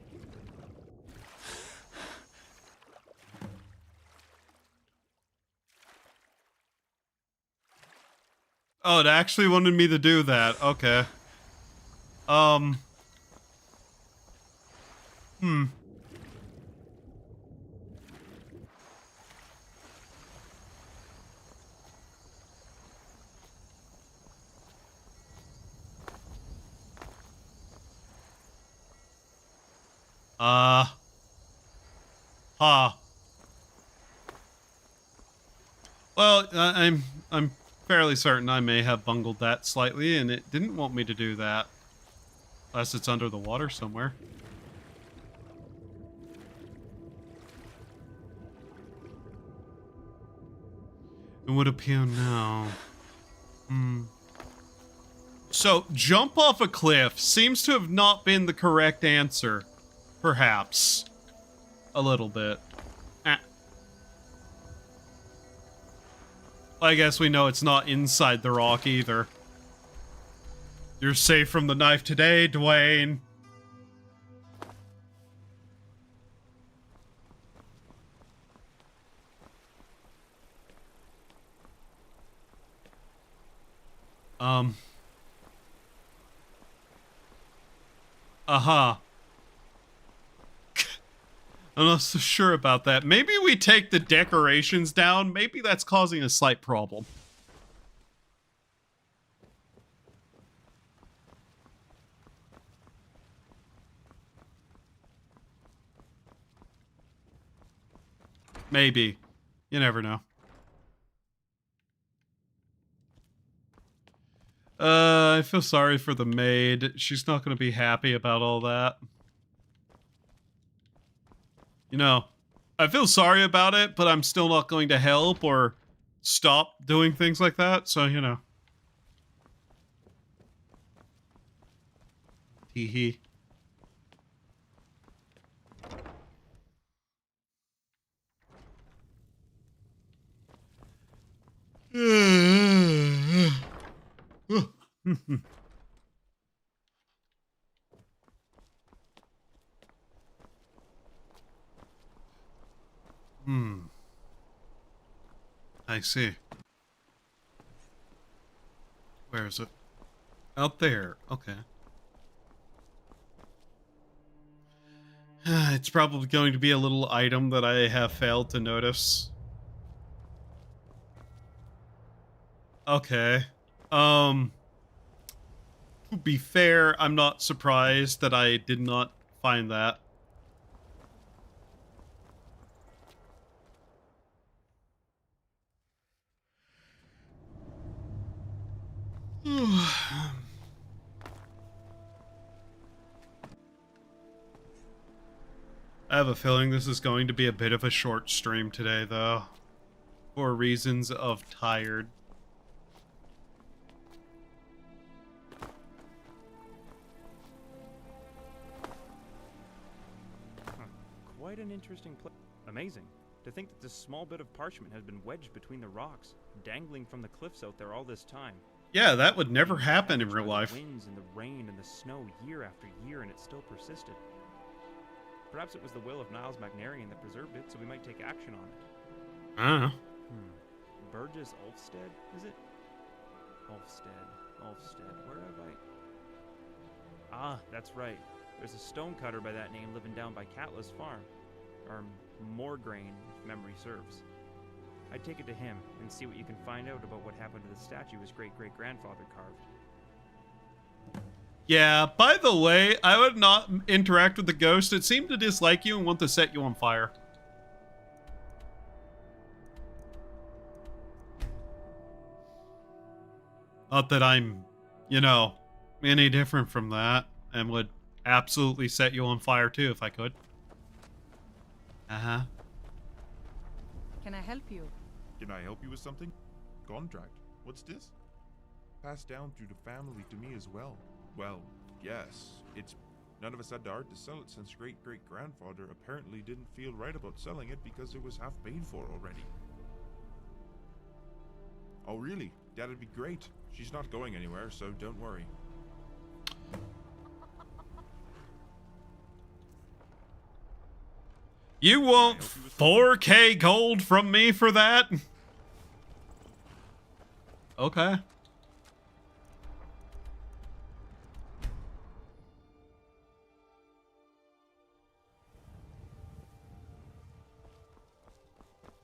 Oh, it actually wanted me to do that. Okay. Well, I'm fairly certain I may have bungled that slightly, and it didn't want me to do that. Unless it's under the water somewhere. It would appear now. So, jump off a cliff seems to have not been the correct answer. Perhaps. A little bit. I guess we know it's not inside the rock either. You're safe from the knife today, Dwayne. I'm not so sure about that. Maybe we take the decorations down. Maybe that's causing a slight problem. Maybe. You never know. I feel sorry for the maid. She's not going to be happy about all that. You know, I feel sorry about it, but I'm still not going to help or stop doing things like that, so, you know. Hee hee. I see. Where is it? Out there. Okay. It's probably going to be a little item that I have failed to notice. Okay. To be fair, I'm not surprised that I did not find that. I have a feeling this is going to be a bit of a short stream today, though. For reasons of tired. Quite an interesting place. Amazing. To think that this small bit of parchment has been wedged between the rocks, dangling from the cliffs out there all this time. Yeah, that would never happen in real life. The winds and the rain and the snow year after year, and it still persisted. Perhaps it was the will of Niles Magnarian that preserved it, so we might take action on it. I don't know. Burgess Ulfstead, is it? Ulfstead. Where have I... Ah, that's right. There's a stonecutter by that name living down by Catla's farm. Or Morgraine, if memory serves. I'd take it to him and see what you can find out about what happened to the statue his great-great-grandfather carved. Yeah, by the way, I would not interact with the ghost. It seemed to dislike you and want to set you on fire. Not that I'm, you know, any different from that, and would absolutely set you on fire too if I could. Uh-huh. Can I help you? Can I help you with something? Contract. What's this? Passed down through the family to me as well. Well, yes. It's... None of us had the heart to sell it since great-great-grandfather apparently didn't feel right about selling it because it was half paid for already. Oh really? That'd be great. She's not going anywhere, so don't worry. You want 4K gold from me for that? Okay.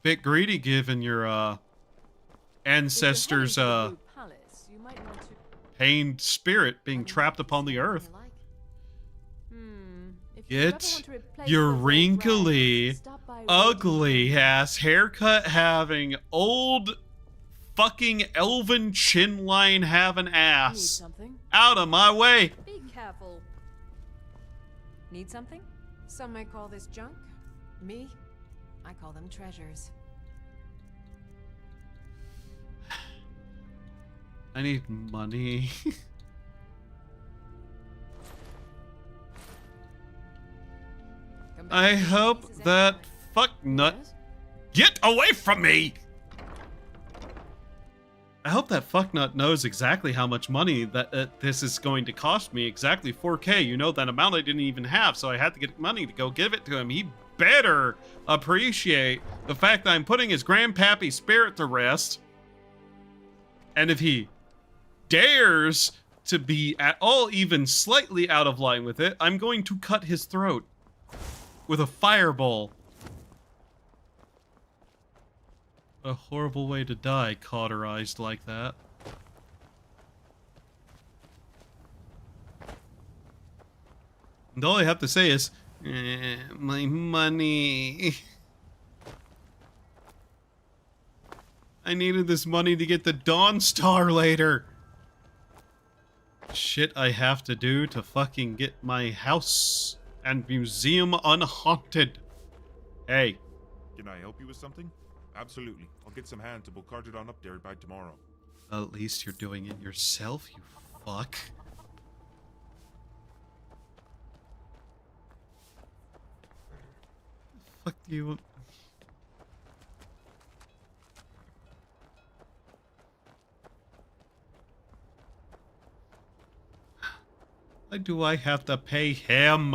Bit greedy given your ancestors pained spirit being trapped upon the earth. Get your wrinkly, ugly ass haircut having old fucking elven chin line having ass out of my way. Be careful. Need something? Some might call this junk. Me, I call them treasures. I need money. I hope that fucknut get away from me. I hope that fucknut knows exactly how much money that this is going to cost me. Exactly 4K. You know, that amount I didn't even have, so I had to get money to go give it to him. He better appreciate the fact that I'm putting his grandpappy spirit to rest. And if he dares to be at all even slightly out of line with it, I'm going to cut his throat with a fireball. A horrible way to die, cauterized like that. And all I have to say is, my money. I needed this money to get the Dawn Star later. Shit I have to do to fucking get my house and museum unhaunted. Hey. Can I help you with something? Absolutely. I'll get some hands and we'll cart it on up there by tomorrow. At least you're doing it yourself, you fuck. Fuck you. Why do I have to pay him?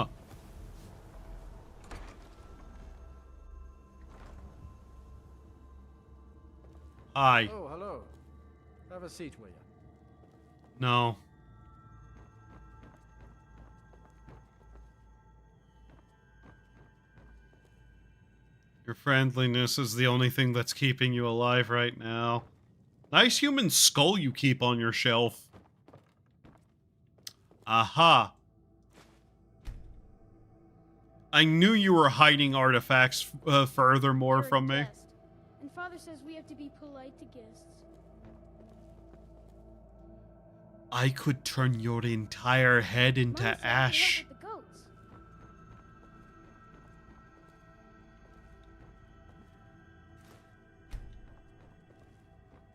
Hi. Oh, hello. Have a seat, will you? No. Your friendliness is the only thing that's keeping you alive right now. Nice human skull you keep on your shelf. Aha. I knew you were hiding artifacts furthermore from me. And Father says we have to be polite to guests. I could turn your entire head into Mom said ash. we help with the goats.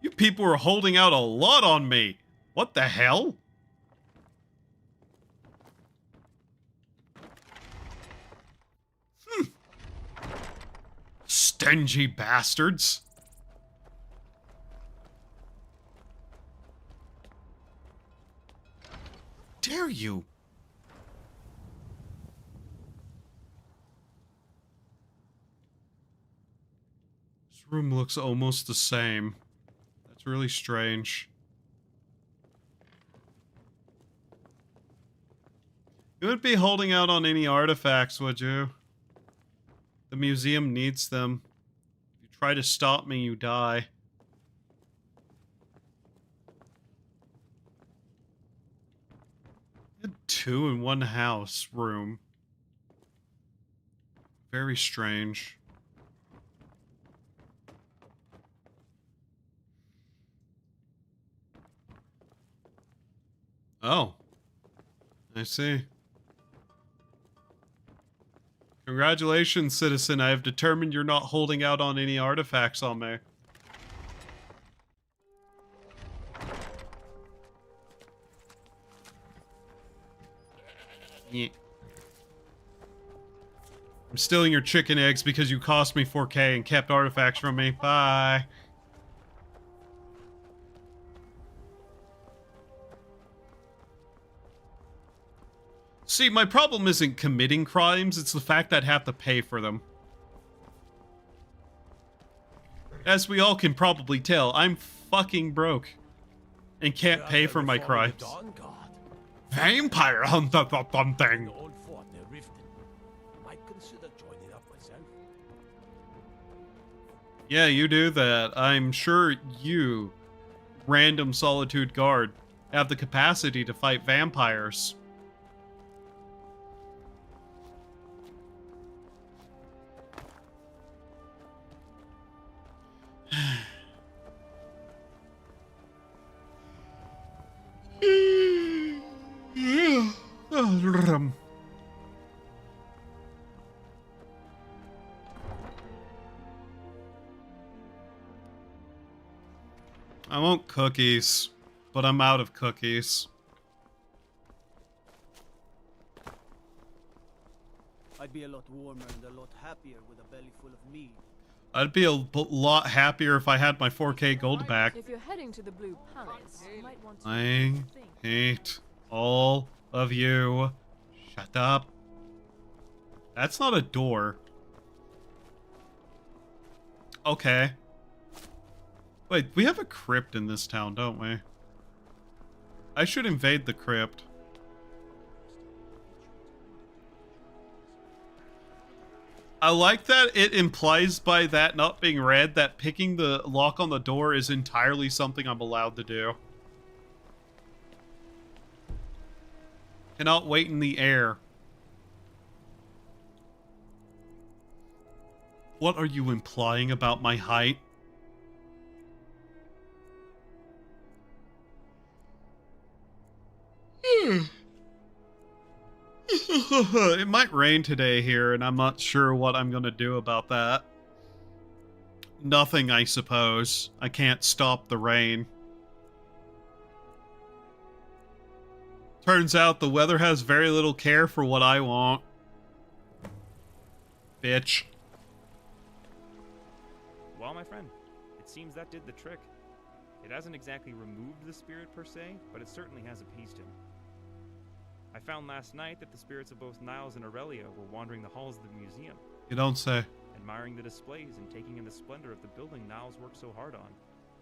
You people are holding out a lot on me. What the hell? Stingy bastards. Dare you? This room looks almost the same. That's really strange. You wouldn't be holding out on any artifacts, would you? The museum needs them. If you try to stop me, you die. You had 2 in one house room. Very strange. Oh. I see. Congratulations, citizen. I have determined you're not holding out on any artifacts on me. Yeah. I'm stealing your chicken eggs because you cost me 4K and kept artifacts from me. Bye. See, my problem isn't committing crimes, it's the fact that I have to pay for them. As we all can probably tell, I'm fucking broke. And can't pay for my crimes. Vampire hunter something! Yeah, you do that. I'm sure you, random Solitude Guard, have the capacity to fight vampires. I want cookies, but I'm out of cookies. I'd be a lot warmer and a lot happier with a belly full of meat. I'd be a lot happier if I had my 4K gold back. If you're heading to the Blue Palace, you might want to I hate all of you. Shut up. That's not a door. Okay. Wait, we have a crypt in this town, don't we? I should invade the crypt. I like that it implies by that not being read that picking the lock on the door is entirely something I'm allowed to do. Cannot wait in the air. What are you implying about my height? It might rain today here, and I'm not sure what I'm gonna do about that. Nothing, I suppose. I can't stop the rain. Turns out the weather has very little care for what I want. Bitch. Well, my friend, it seems that did the trick. It hasn't exactly removed the spirit per se, but it certainly has appeased him. I found last night that the spirits of both Niles and Aurelia were wandering the halls of the museum. You don't say. Admiring the displays and taking in the splendor of the building Niles worked so hard on.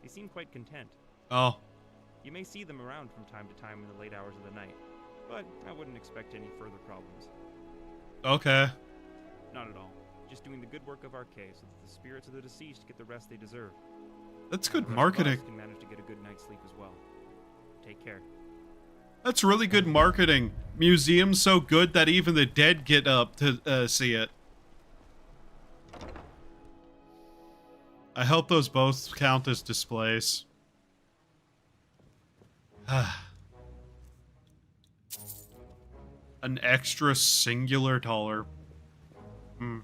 They seem quite content. Oh. You may see them around from time to time in the late hours of the night, but I wouldn't expect any further problems. Okay. Not at all. Just doing the good work of Arcade so that the spirits of the deceased get the rest they deserve. That's good The rest of marketing. us can manage to get a good night's sleep as well. Take care. That's really good marketing. Museum's so good that even the dead get up to see it. I hope those both count as displays. An extra singular dollar. Hmm.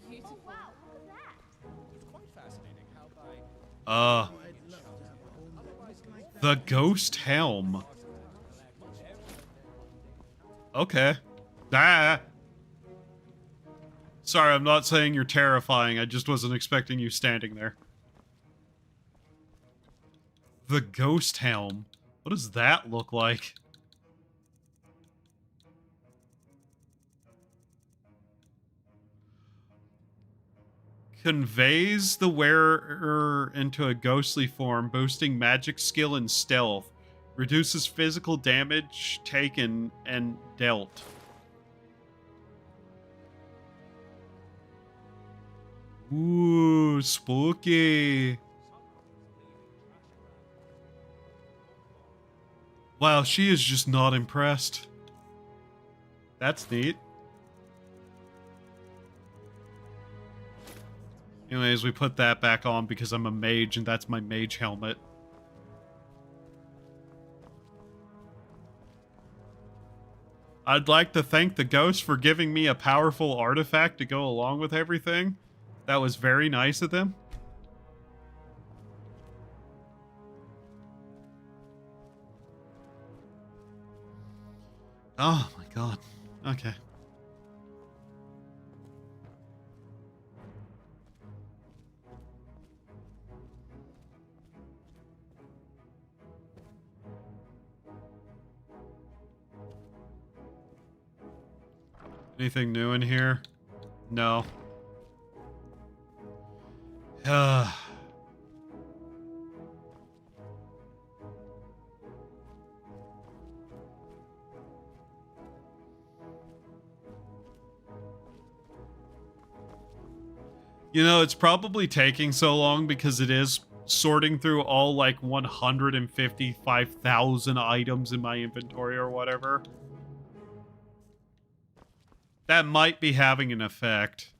Beautiful. It's quite fascinating how by The ghost helm. Okay. Ah. Sorry, I'm not saying you're terrifying. I just wasn't expecting you standing there. The ghost helm. What does that look like? Conveys the wearer into a ghostly form, boosting magic skill and stealth. Reduces physical damage taken and dealt. Ooh, spooky. Wow, she is just not impressed. That's neat. Anyways, we put that back on because I'm a mage and that's my mage helmet. I'd like to thank the ghost for giving me a powerful artifact to go along with everything. That was very nice of them. Oh my god. Okay. Anything new in here? No. You know, it's probably taking so long because it is sorting through all like 155,000 items in my inventory or whatever. That might be having an effect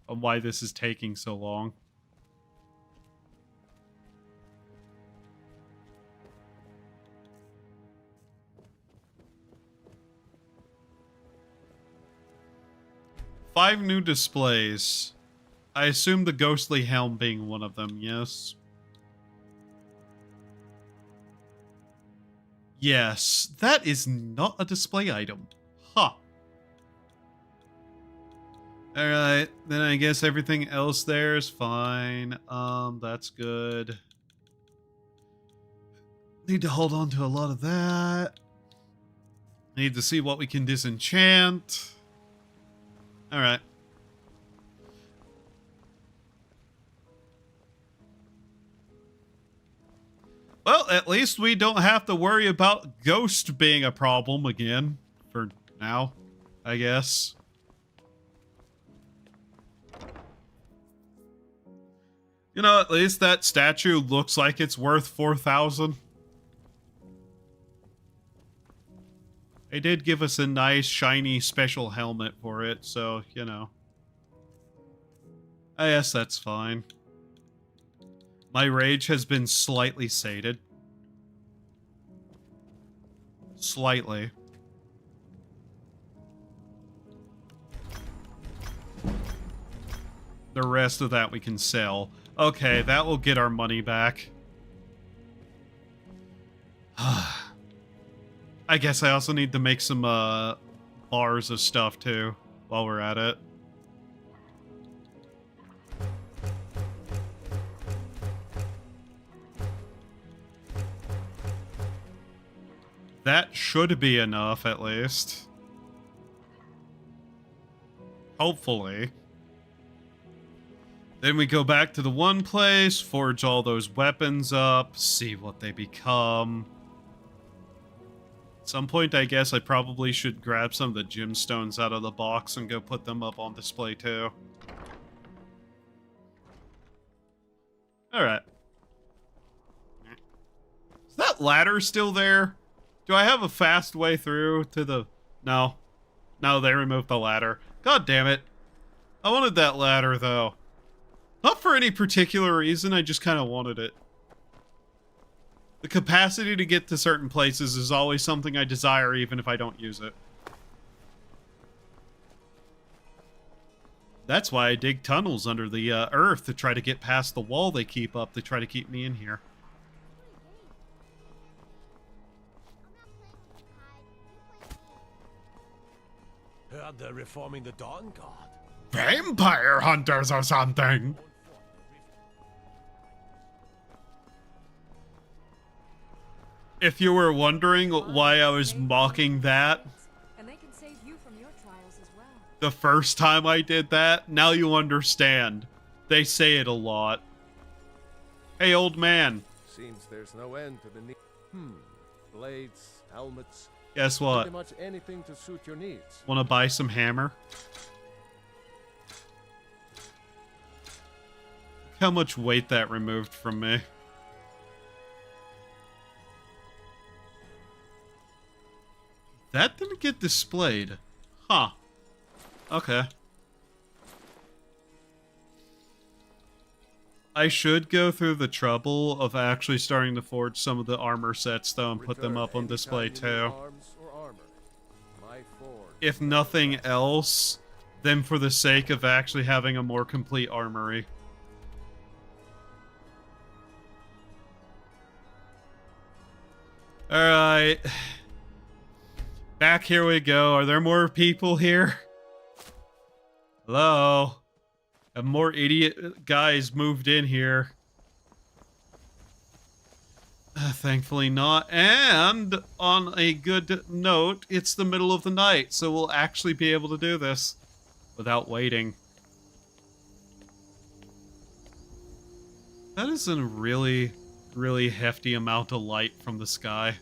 on why this is taking so long. Five new displays. I assume the ghostly helm being one of them, yes? Yes, that is not a display item. Huh. Alright, then I guess everything else there is fine. That's good. Need to hold on to a lot of that. Need to see what we can disenchant. Alright. Well, at least we don't have to worry about Ghost being a problem again. For now, I guess. You know, at least that statue looks like it's worth 4,000. They did give us a nice, shiny, special helmet for it, so, you know. I guess that's fine. My rage has been slightly sated. Slightly. The rest of that we can sell. Okay, that will get our money back. I guess I also need to make some bars of stuff too while we're at it. That should be enough, at least. Hopefully. Then we go back to the one place, forge all those weapons up, see what they become. At some point, I guess I probably should grab some of the gemstones out of the box and go put them up on display too. Alright. Is that ladder still there? Do I have a fast way through to the... No. No, they removed the ladder. God damn it. I wanted that ladder, though. Not for any particular reason, I just kind of wanted it. The capacity to get to certain places is always something I desire, even if I don't use it. That's why I dig tunnels under the earth, to try to get past the wall they keep up to try to keep me in here. Heard they're reforming the Dawn Guard. Vampire hunters or something! If you were wondering why I was mocking that And they can save you from your trials as well. the first time I did that, now you understand. They say it a lot. Hey, old man. Seems there's no end to the need. Blades, helmets. Guess what? Pretty much anything to suit your needs. Want to buy some hammer? Look how much weight that removed from me. That didn't get displayed. Huh. Okay. I should go through the trouble of actually starting to forge some of the armor sets, though, and put them up on display, too. If nothing else, then for the sake of actually having a more complete armory. Alright. Back here we go. Are there more people here? Hello? Have more idiot guys moved in here? Thankfully not. And on a good note, it's the middle of the night, so we'll actually be able to do this without waiting. That is a really, really hefty amount of light from the sky.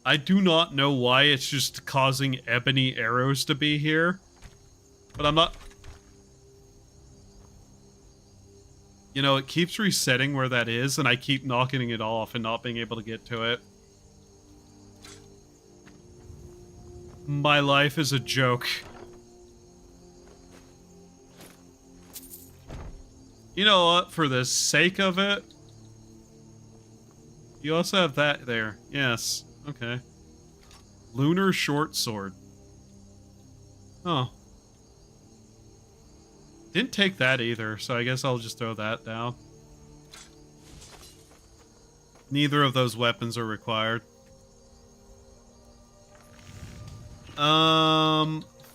I do not know why it's just causing ebony arrows to be here. But I'm not... You know, it keeps resetting where that is, and I keep knocking it off and not being able to get to it. My life is a joke. You know what? For the sake of it... You also have that there. Yes. Okay. Lunar short sword. Oh. Didn't take that either, so I guess I'll just throw that down. Neither of those weapons are required.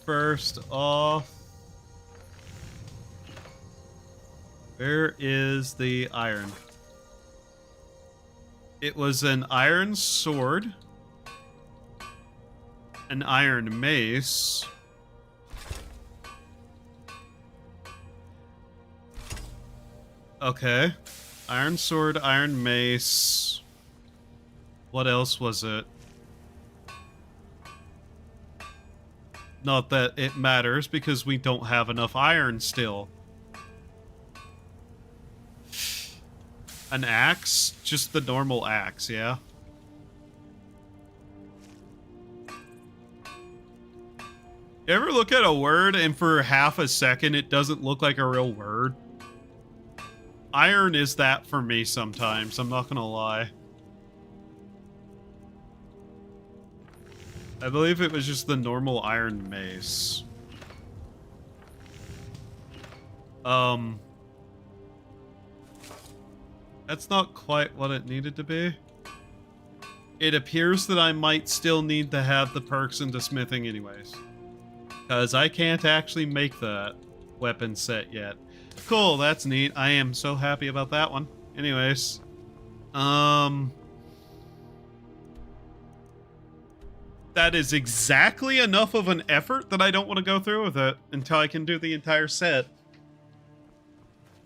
First off... Where is the iron? It was an iron sword, an iron mace, okay, iron sword, iron mace, what else was it? Not that it matters, because we don't have enough iron still. An axe? Just the normal axe, yeah? You ever look at a word and for half a second it doesn't look like a real word? Iron is that for me sometimes, I'm not gonna lie. I believe it was just the normal iron mace. That's not quite what it needed to be. It appears that I might still need to have the perks into smithing anyways. Because I can't actually make that weapon set yet. Cool, that's neat. I am so happy about that one. Anyways. That is exactly enough of an effort that I don't want to go through with it until I can do the entire set.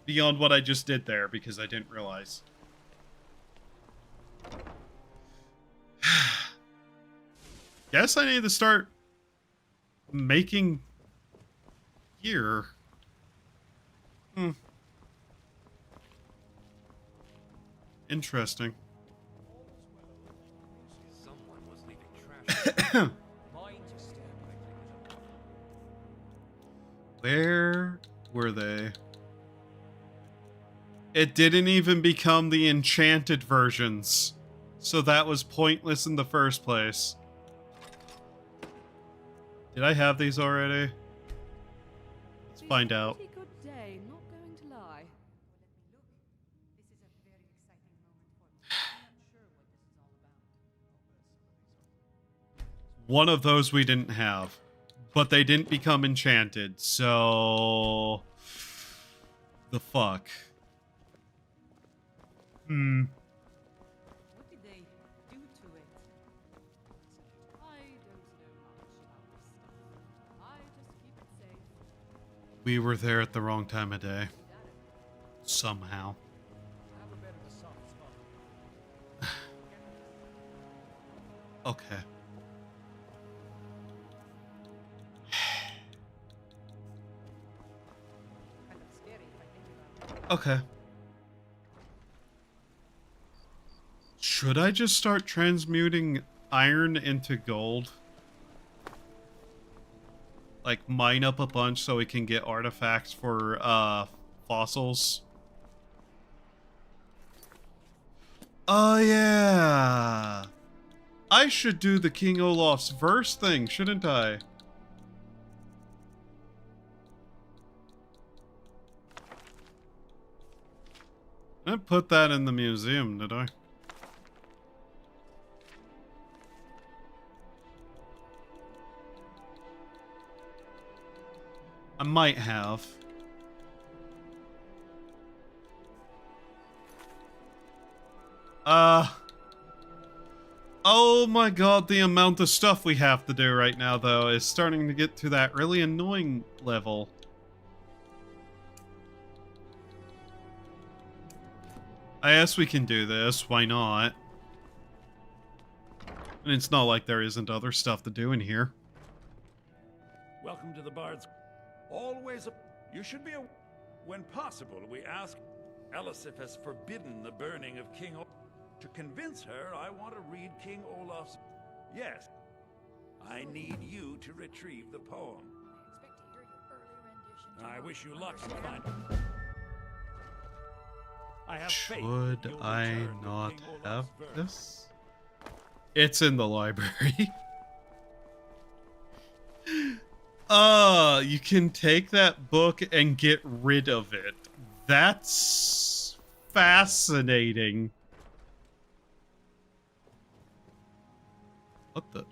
Beyond what I just did there, because I didn't realize. Guess I need to start making gear. Interesting. Someone was leaving trash. Where were they? It didn't even become the enchanted versions, so that was pointless in the first place. Did I have these already? Let's find out. Pretty good day, not going to lie. One of those we didn't have, but they didn't become enchanted, so... The fuck. What did they do to it? I don't know much about this stuff. I just keep it safe. We were there at the wrong time of day. Somehow. Okay. Okay. Should I just start transmuting iron into gold? Like, mine up a bunch so we can get artifacts for, fossils? Oh, yeah! I should do the King Olaf's verse thing, shouldn't I? I didn't put that in the museum, did I? I might have. Oh my god, the amount of stuff we have to do right now, though, is starting to get to that really annoying level. I guess we can do this, why not? And it's not like there isn't other stuff to do in here. Welcome to the Bard's. Always a... You should be a... When possible, we ask... Elisif has forbidden the burning of King Olaf. To convince her, I want to read King Olaf's... Yes. I need you to retrieve the poem. I wish you luck to find it. I have faith Should you'll I return to not King have Olaf's verse. this? It's in the library. You can take that book and get rid of it. That's fascinating. What the?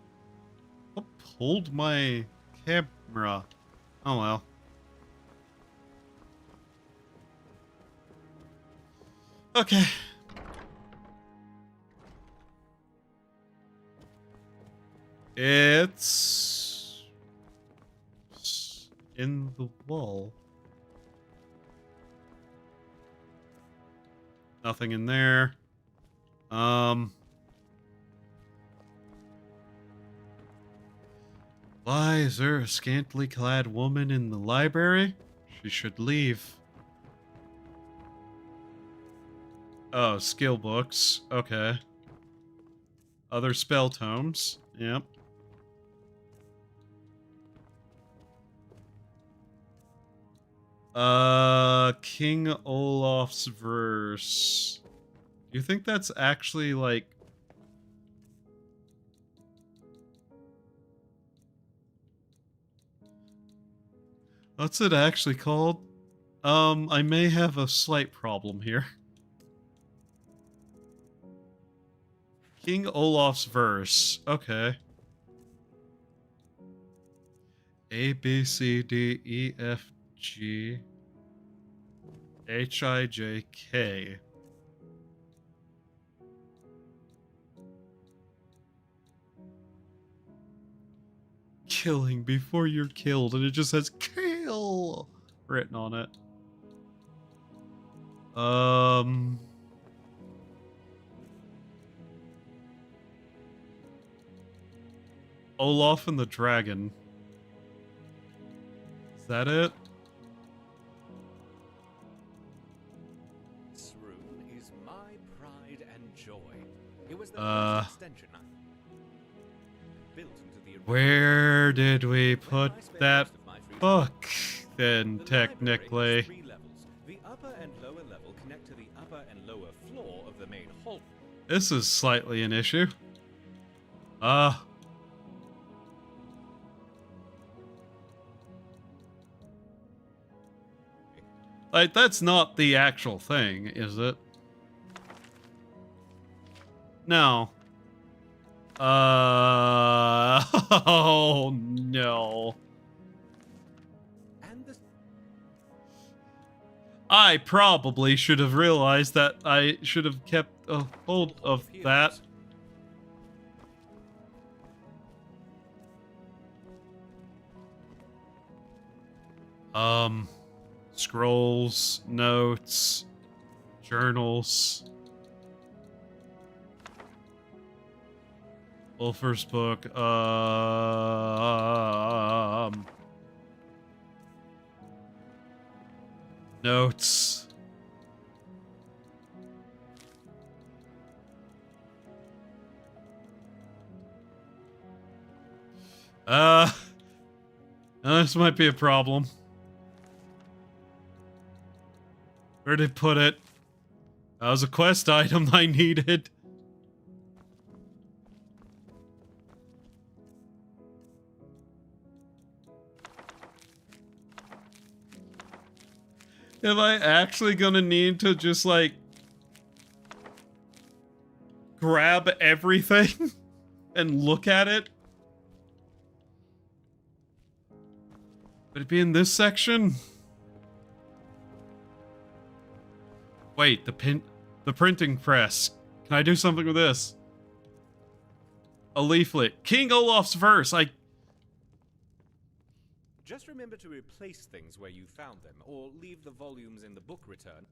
What pulled my camera? Oh well. Okay. It's in the wall. Nothing in there. Why is there a scantily clad woman in the library? She should leave. Oh, skill books. Okay. Other spell tomes. Yep. King Olaf's verse. Do you think that's actually like... What's it actually called? I may have a slight problem here. King Olaf's verse. Okay. A, B, C, D, E, F, G. H-I-J-K. Killing before you're killed, and it just says kill written on it. Olaf and the Dragon. Is that it? This room is my pride and joy. It was the first extension built into the Where did we put that book then, technically? three levels. The upper and lower level connect to the upper and lower floor of the main hall. This is slightly an issue. Like, that's not the actual thing, is it? No. Oh, no. I probably should have realized that I should have kept a hold of that. Scrolls, notes, journals. Well, first book, notes. This might be a problem. Where did it put it? That was a quest item I needed. Am I actually gonna need to just, like, grab everything and look at it? Would it be in this section? Wait, the printing press. Can I do something with this? A leaflet. King Olaf's verse. Just remember to replace things where you found them, or leave the volumes in the book return.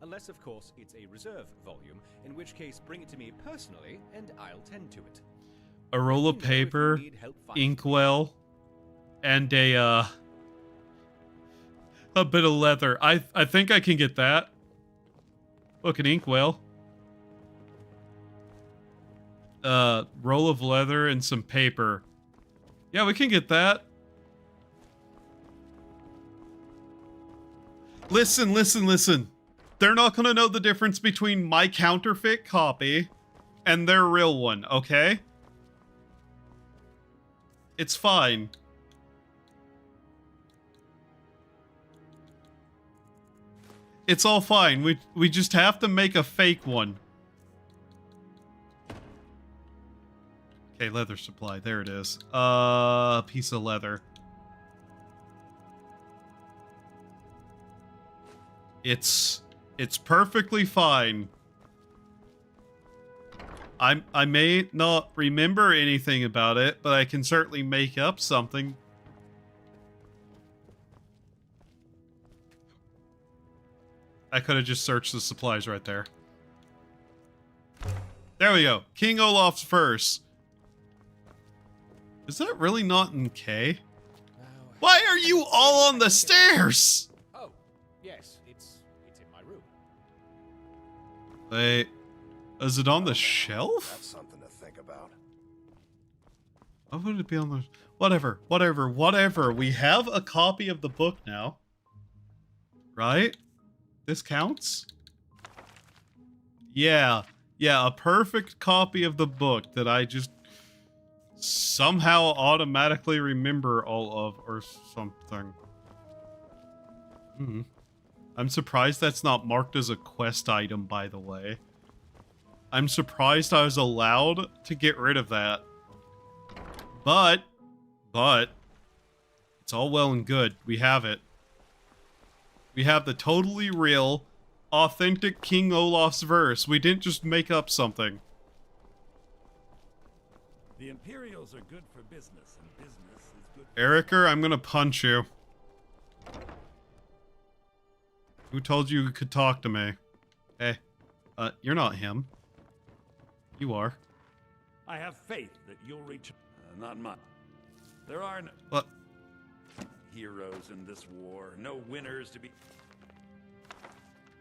Unless, of course, it's a reserve volume, in which case bring it to me personally, and I'll tend to it. A roll of paper, inkwell, and a bit of leather. I think I can get that. Look, an inkwell. Roll of leather and some paper. Yeah, we can get that. Listen, listen, listen. They're not gonna know the difference between my counterfeit copy and their real one, okay? It's fine. It's all fine. We just have to make a fake one. Okay, leather supply. There it is. Piece of leather. It's perfectly fine. I may not remember anything about it, but I can certainly make up something. I could have just searched the supplies right there. There we go. King Olaf's verse. Is that really not in K? Why are you all on the stairs? Oh, yes, it's in my room. Wait, is it on the shelf? That's something to think about. Why would it be on the... Whatever. We have a copy of the book now. Right? This counts? Yeah, a perfect copy of the book that I just somehow automatically remember all of or something. I'm surprised that's not marked as a quest item, by the way. I'm surprised I was allowed to get rid of that. But, it's all well and good. We have it. We have the totally real, authentic King Olaf's verse. We didn't just make up something. The Imperials are good for business, and business is good for Eriker, I'm gonna punch you. Who told you you could talk to me? Hey, you're not him. You are. I have faith that you'll reach... not much. There are no What? heroes in this war, no winners to be...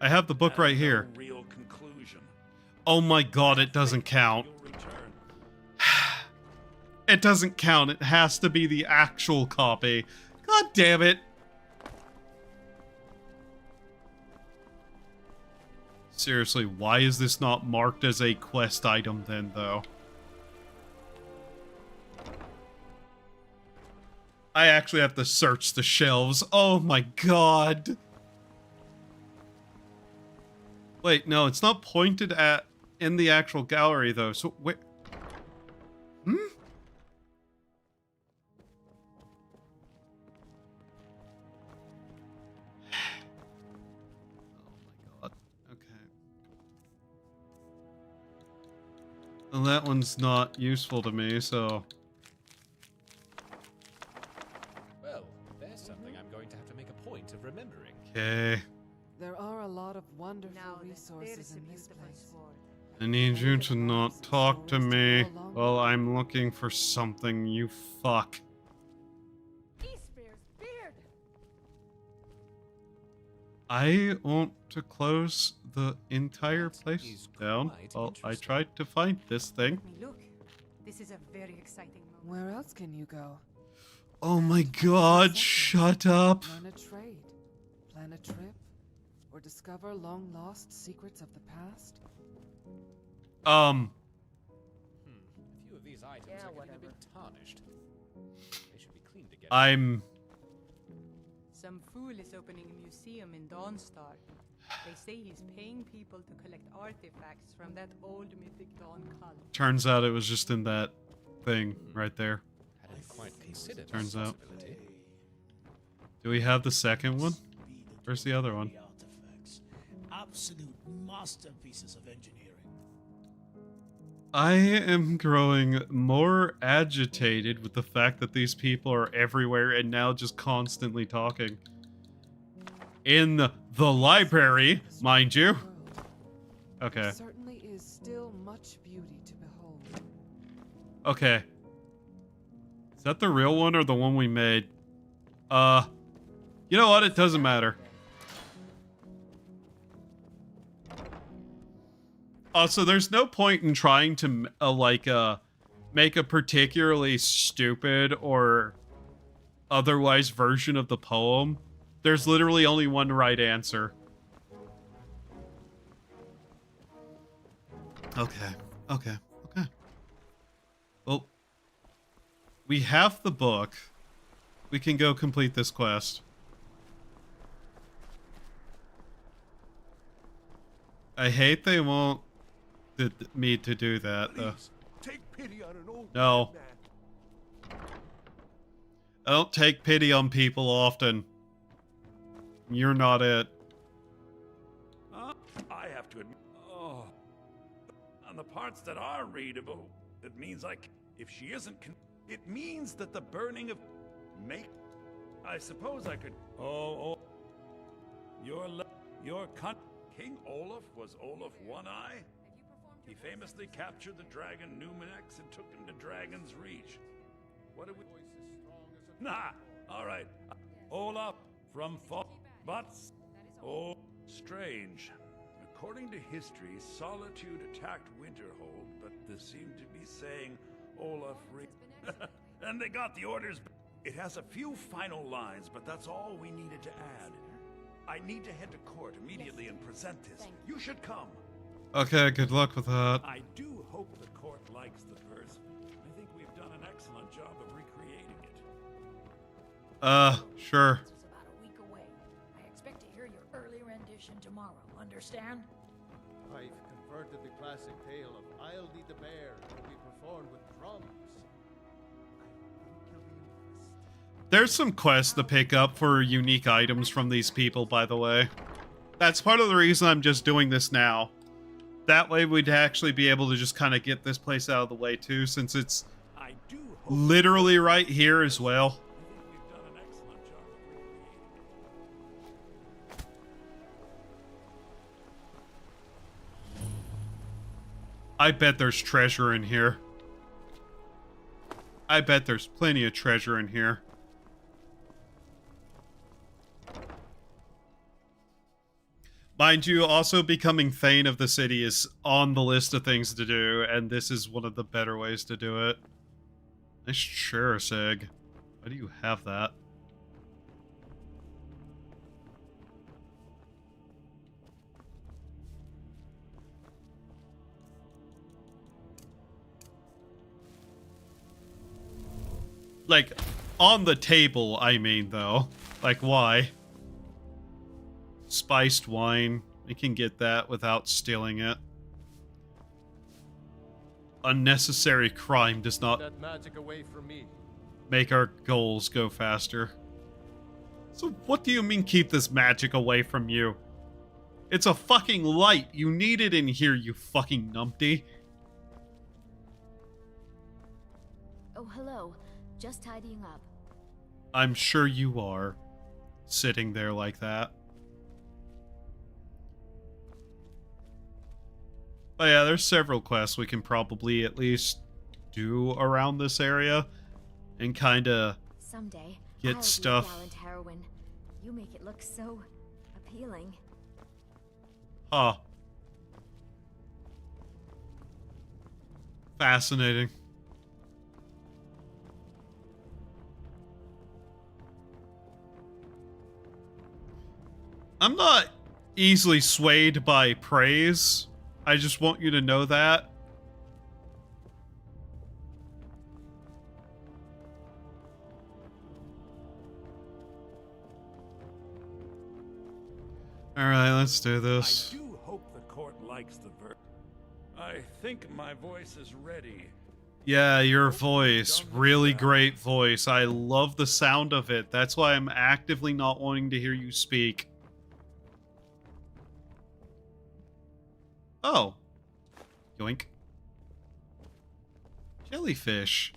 I have the book right here. No real conclusion. Oh my god, it doesn't count. It doesn't count. It has to be the actual copy. God damn it. Seriously, why is this not marked as a quest item then, though? I actually have to search the shelves. Oh my god. Wait, no, it's not pointed at in the actual gallery, though. So, wait. Hmm? Oh my god. Okay. Well, that one's not useful to me, so... Well, there's something I'm going to have to make a point of remembering. Okay. There are a lot of wonderful resources in this place. I need you to not talk to me while I'm looking for something, you fuck. I want to close the entire place down. Well, I tried to find this thing. Look, this is a very exciting moment. Where else can you go? Oh my god, shut up. Plan a trade, plan a trip, or discover long-lost secrets of the past? A few of these items are getting a bit tarnished. They should be cleaned again. Some fool is opening a museum in Dawnstar. They say he's paying people to collect artifacts from that old mythic Dawn cult. Turns out it was just in that thing right there. Hadn't quite considered that Turns out. possibility. Do we have the second one? Where's the other one? Absolute masterpieces of engineering. I am growing more agitated with the fact that these people are everywhere and now just constantly talking. In the library, mind you. Okay. There certainly is still much beauty to behold. Okay. Is that the real one or the one we made? You know what? It doesn't matter. So there's no point in trying to, make a particularly stupid or otherwise version of the poem. There's literally only one right answer. Okay. Well, we have the book. We can go complete this quest. I hate they won't me to do that, though. Take pity on an old No. man. I don't take pity on people often. You're not it. I have to admit... Oh. On the parts that are readable, it means if she isn't... it means that the burning of... I suppose I could... Oh. Your King Olaf was Olaf One-Eye? He famously captured the dragon Numenex and took him to Dragon's Reach. What do we... Nah, alright. Olaf from but... Oh, strange. According to history, Solitude attacked Winterhold, but they seem to be saying Olaf and they got the orders. It has a few final lines, but that's all we needed to add. I need to head to court immediately and present this. You should come. Okay, good luck with that. I do hope the court likes the verse. I think we've done an excellent job of recreating it. Sure. This was about a week away. I expect to hear your early rendition tomorrow. Understand? I've converted the classic tale of Ildy the Bear to be performed with drums. There's some quests to pick up for unique items from these people, by the way. That's part of the reason I'm just doing this now. That way we'd actually be able to just kind of get this place out of the way too, since it's literally right here as well. I bet there's treasure in here. I bet there's plenty of treasure in here. Mind you, also becoming Thane of the city is on the list of things to do, and this is one of the better ways to do it. Nice Cheriseg egg. Why do you have that? Like, on the table, I mean, though. Like, why? Spiced wine. We can get that without stealing it. Unnecessary crime does not that magic away from me. Make our goals go faster. So what do you mean keep this magic away from you? It's a fucking light. You need it in here, you fucking numpty. Oh, hello. Just tidying up. I'm sure you are. Sitting there like that. But yeah, there's several quests we can probably at least do around this area. And kinda someday get I'll stuff. Be a gallant heroine. You make it look so appealing. Huh. Fascinating. I'm not easily swayed by praise. I just want you to know that. Alright, let's do this. I do hope the court likes the verdict. I think my voice is ready. Yeah, your voice. Really great voice. I love the sound of it. That's why I'm actively not wanting to hear you speak. Oh. Yoink. Jellyfish.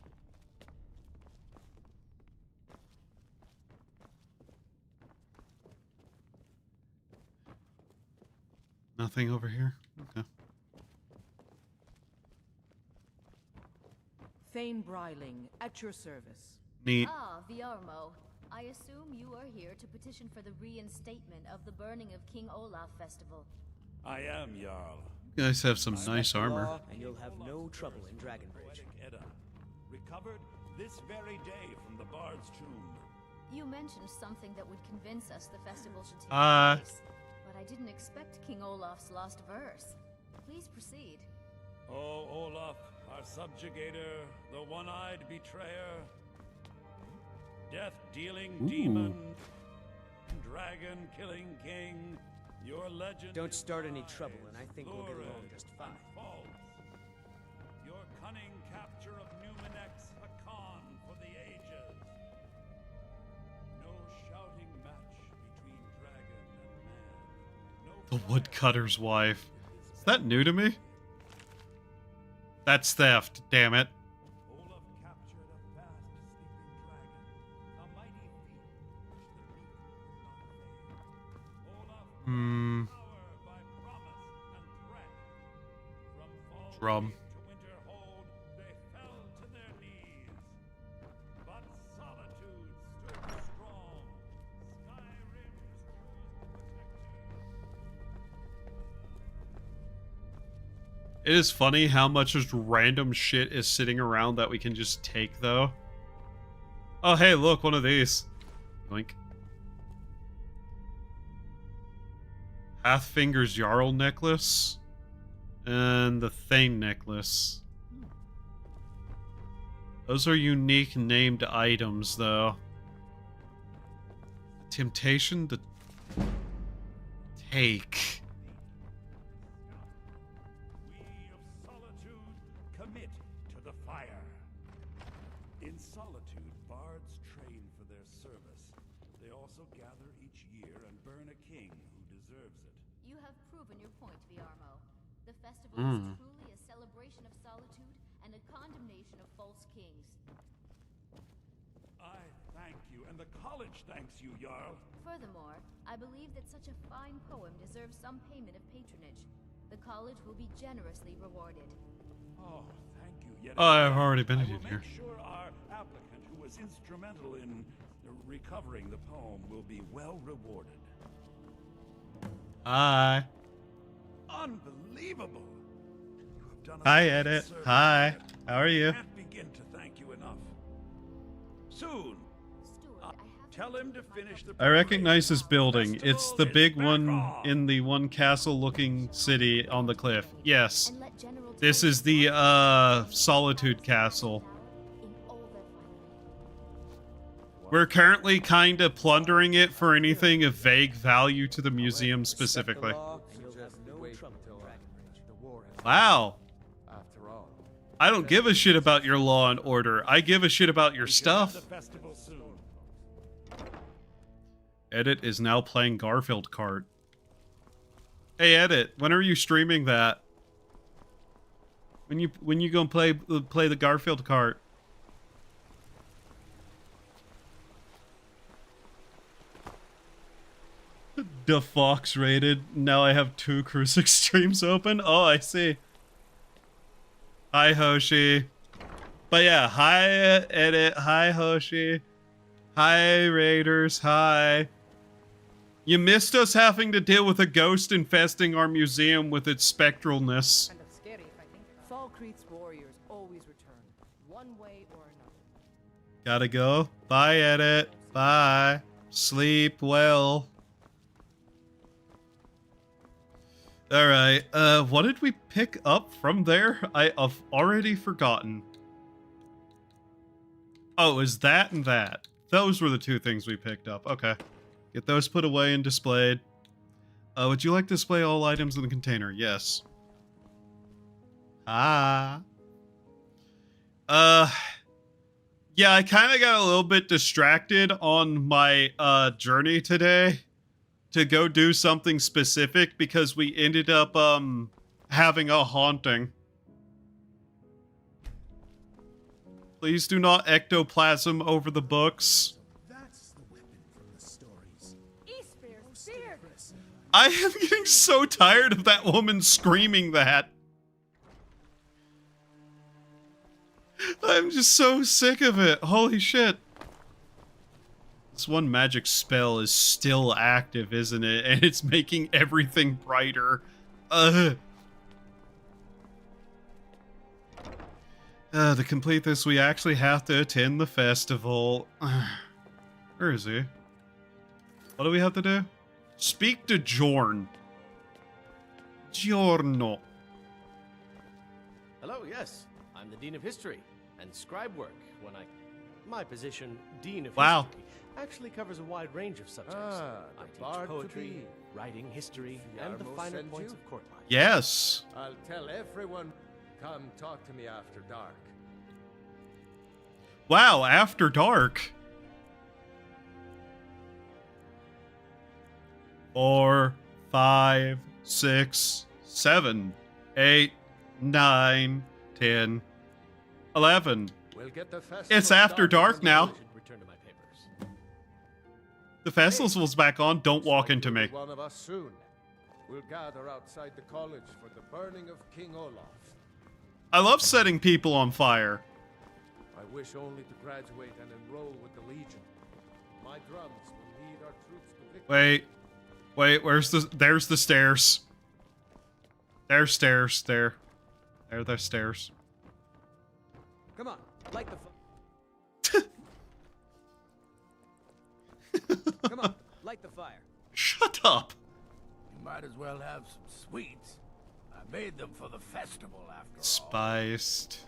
Nothing over here? Okay. Thane Bryling, at your service. Neat. Ah, Viarmo. I assume you are here to petition for the reinstatement of the burning of King Olaf Festival. I am Jarl. You guys have some nice armor. And you'll have no trouble in Dragonbridge. Recovered this very day from the Bard's tomb. You mentioned something that would convince us the festival should take place, but I didn't expect King Olaf's lost verse. Please proceed. Oh, Olaf, our subjugator, the one-eyed betrayer, death-dealing demon, dragon-killing king, your legend. Don't start any trouble, and I think we'll get along just fine. Your cunning capture of Numenex, a con for the ages. No shouting match between dragon and man. The woodcutter's wife. Is that new to me? That's theft, damn it. Olaf captured a vast sleeping dragon, a mighty feat which the meek could not fail. Olaf power by promise and threat. From fall Drum. to winter hold, they fell to their knees. But solitude stood strong. Skyrim's true protector. It is funny how much just random shit is sitting around that we can just take, though. Oh, hey, look, one of these. Yoink. Halffinger's Jarl necklace. And the Thane necklace. Those are unique named items, though. Temptation to take. Commit to the fire. In solitude, bards train for their also gather each year and burn a king who deserves it. You have proven your point, Viarmo. The festival Mm. is truly a celebration of solitude and a condemnation of false kings. I thank you, and the college thanks you, Jarl. Furthermore, I believe that such a fine poem deserves some payment of patronage. The college will be generously rewarded. Oh, thank you yet Oh, I've again. already been I in will here. make sure our applicant, who was instrumental in recovering the poem, will be well rewarded. Hi. Unbelievable! You have done us Hi, such a Edit. service, Hi. Ed. How are you? Can't begin to thank you enough. Soon. Tell him to finish the. I recognize this building. It's the big one in the one castle-looking city on the cliff. Yes. This is the, Solitude Castle. We're currently kind of plundering it for anything of vague value to the museum specifically. Wow. After all, I don't give a shit about your law and order. I give a shit about your stuff. Edit is now playing Garfield Kart. Hey, Edit, when are you streaming that? When you gonna play the Garfield Kart? The Fox rated. Now I have 2 Crucix streams open. Oh, I see. Hi, Hoshi. But yeah, hi, Edit. Hi, Hoshi. Hi, Raiders. Hi. You missed us having to deal with a ghost infesting our museum with its spectralness. Kind of scary if I think about it. Falkreath's warriors always return, one way or another. Gotta go. Bye, Edit. Bye. Sleep well. Alright, what did we pick up from there? I've already forgotten. Oh, it was that and that. Those were the 2 things we picked up. Okay. Get those put away and displayed. Would you like to display all items in the container? Yes. Yeah, I kind of got a little bit distracted on my, journey today to go do something specific because we ended up, having a haunting. Please do not ectoplasm over the books. I am getting so tired of that woman screaming that. I'm just so sick of it. Holy shit. This one magic spell is still active, isn't it? And it's making everything brighter. To complete this, we actually have to attend the festival. Where is he? What do we have to do? Speak to Jorn. Giorno. Hello, yes. I'm the Dean of History and Scribe Work my position, Dean of Wow. History, actually covers a wide range of subjects. I teach poetry, writing, history, and the finer points of court life. Yes. I'll tell everyone, come talk to me after dark. Wow, after dark. 4, 5, 6, 7, 8, 9, 10, 11. We'll get the It's after dark now. Return to my papers. The festival's back on. Don't walk into me. One of us soon. We'll gather outside the college for the burning of King Olaf. I love setting people on fire. I wish only to graduate and enroll with the Legion. My drums will lead our troops to victory. Wait, there's the stairs. There's stairs, there. There's stairs. Come on, light the Come on, light the fire. Shut up. You might as well have some sweets. I made them for the festival after all. Spiced.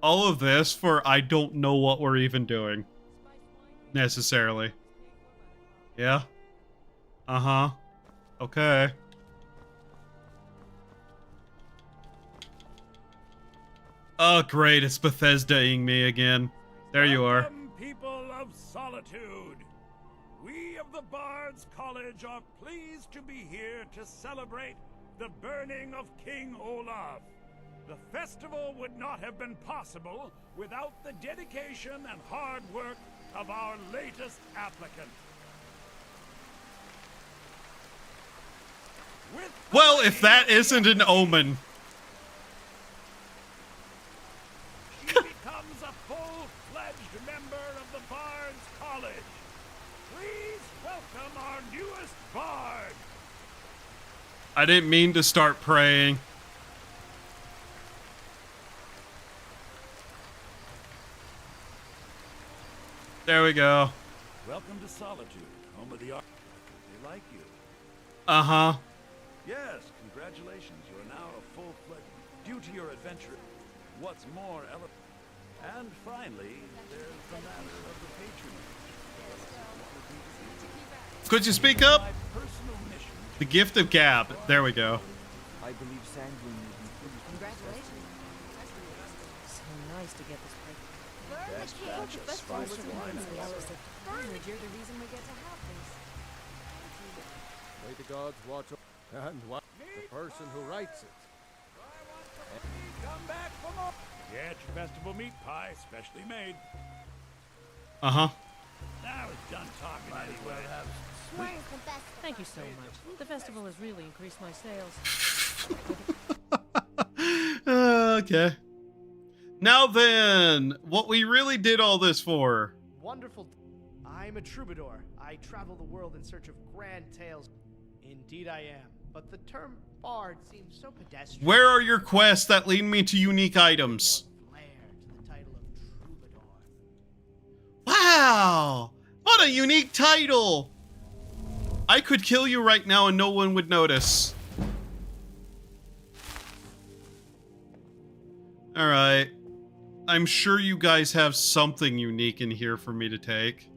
All of this for I don't know what we're even doing. Necessarily. Yeah? Uh-huh. Okay. Oh, great. It's Bethesda-ing me again. There you are. Welcome, people of Solitude. We of the Bards College are pleased to be here to celebrate the burning of King Olaf. The festival would not have been possible without the dedication and hard work of our latest applicant. Well, if that isn't an omen. She becomes a full-fledged member of the Bards College. Please welcome our newest bard. I didn't mean to start praying. There we go. Welcome to Solitude, home of the art. They like you. Uh-huh. Yes, congratulations. You are now a full-fledged due to your adventure. What's more, and finally, there's the matter of the patronage. Could you speak up? My personal mission. The gift of gab. There we go. I believe Sanguine will be pleased. Congratulations. So nice to get this break. Best batch of spiced wine. You're the reason we get to have this. May the gods watch and watch the person who writes it. Come back for more. Get your festival meat pie, specially made. Uh-huh. Now it's done talking anyway. Thank you so much. The festival has really increased my sales. Okay. Now then, what we really did all this for. Wonderful. I'm a troubadour. I travel the world in search of grand tales. Indeed I am. But the term bard seems so pedestrian. Where are your quests that lead me to unique items? Wow! What a unique title! I could kill you right now and no one would notice. Alright. I'm sure you guys have something unique in here for me to take.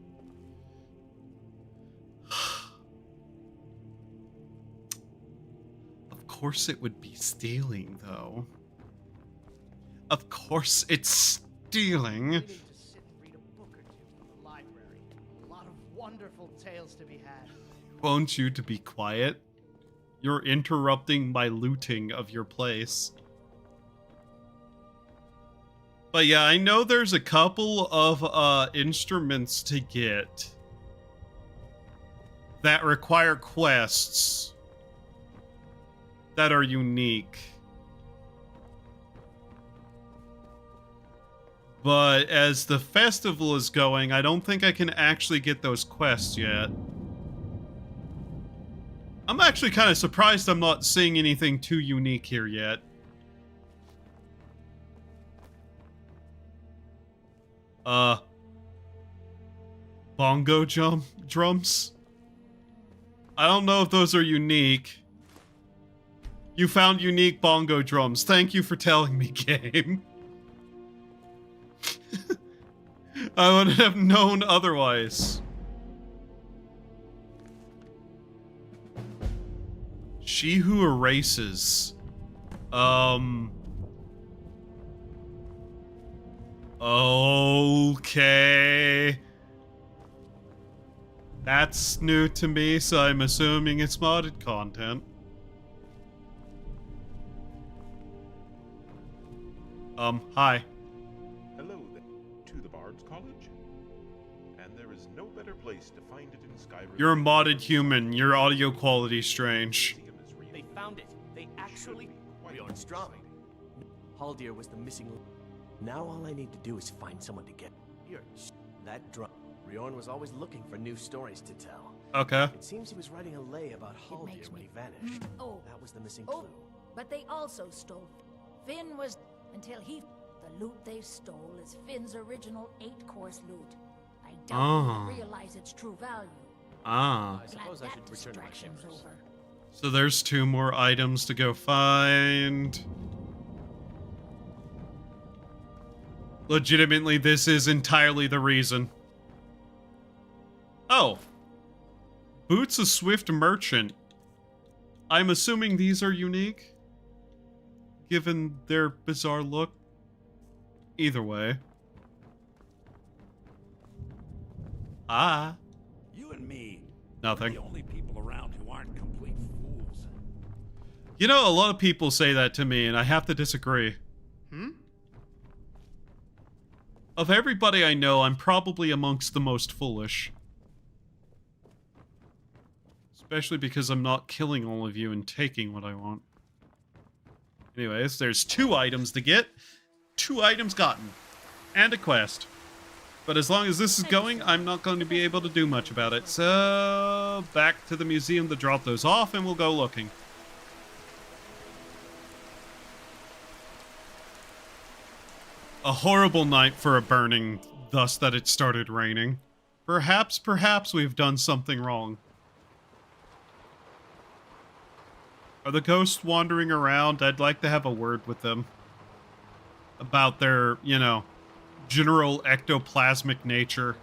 Of course it would be stealing, though. Of course it's stealing. We need to sit and read a book or two from the library. A lot of wonderful tales to be had. Won't you to be quiet? You're interrupting my looting of your place. But yeah, I know there's a couple of instruments to get that require quests that are unique. But as the festival is going, I don't think I can actually get those quests yet. I'm actually kind of surprised I'm not seeing anything too unique here yet. Bongo drums? I don't know if those are unique. You found unique bongo drums. Thank you for telling me, game. I would have known otherwise. She who erases. Okay. That's new to me, so I'm assuming it's modded content. Hi. Hello there, to the Bards College. And there is no better place to find it in Skyrim. You're a modded human. Your audio quality's strange. They found it. They actually... Bjorn's drumming. Haldir was the missing link. Now all I need to do is find someone to get here. That drum. Bjorn was always looking for new stories to tell. Okay. It seems he was writing a lay about Haldir when he vanished. Oh. That was the missing Oh, clue. but they also stole. Finn was... Until he... The loot they stole is Finn's original 8-course loot. I doubt he realize its true value. Ah. I suppose I should return to my chambers. Over. So there's 2 more items to go find. Legitimately, this is entirely the reason. Oh. Boots a Swift Merchant. I'm assuming these are unique, given their bizarre look. Either way. You and me. Nothing. We're the only people around who aren't complete fools. You know, a lot of people say that to me, and I have to disagree. Of everybody I know, I'm probably amongst the most foolish. Especially because I'm not killing all of you and taking what I want. Anyways, there's 2 items to get. 2 items gotten. And a quest. But as long as this is going, I'm not going to be able to do much about it. So, back to the museum to drop those off, and we'll go looking. A horrible night for a burning, thus that it started raining. Perhaps we've done something wrong. Are the ghosts wandering around? I'd like to have a word with them. About their, you know, general ectoplasmic nature.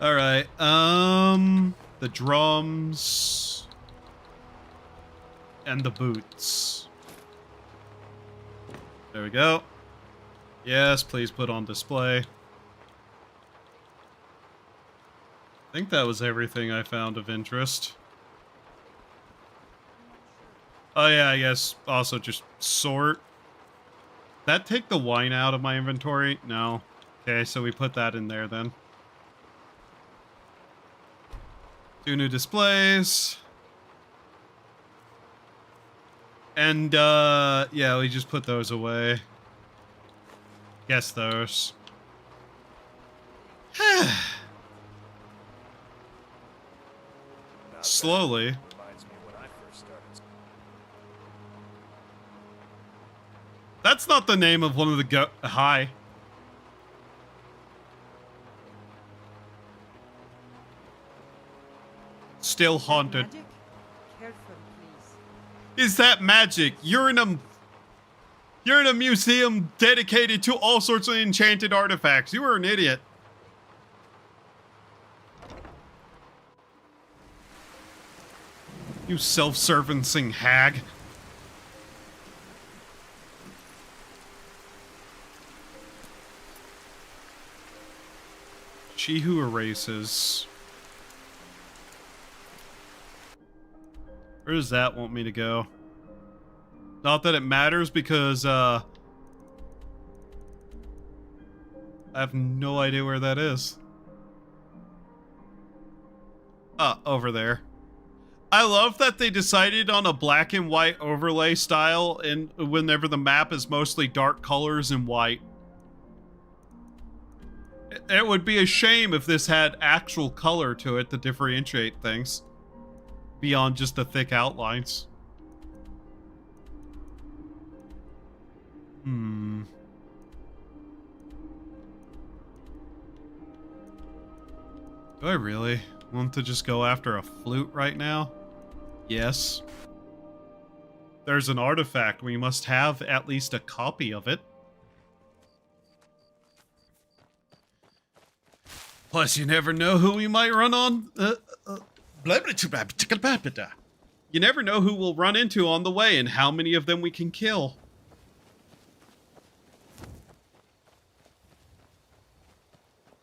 Alright, the drums and the boots. There we go. Yes, please put on display. I think that was everything I found of interest. Oh yeah, I guess also just sort. That take the wine out of my inventory? No. Okay, so we put that in there then. 2 new displays. And, yeah, we just put those away. Guess those. Slowly. That's not the name of one of the Hi. Still haunted. Magic? Careful, please. Is that magic? You're in a museum dedicated to all sorts of enchanted artifacts. You are an idiot. You self-servincing hag. She who erases. Where does that want me to go? Not that it matters because, I have no idea where that is. Over there. I love that they decided on a black and white overlay style and whenever the map is mostly dark colors and white. It would be a shame if this had actual color to it to differentiate things. Beyond just the thick outlines. Do I really want to just go after a flute right now? Yes. There's an artifact. We must have at least a copy of it. Plus, you never know who we might run on. You never know who we'll run into on the way and how many of them we can kill.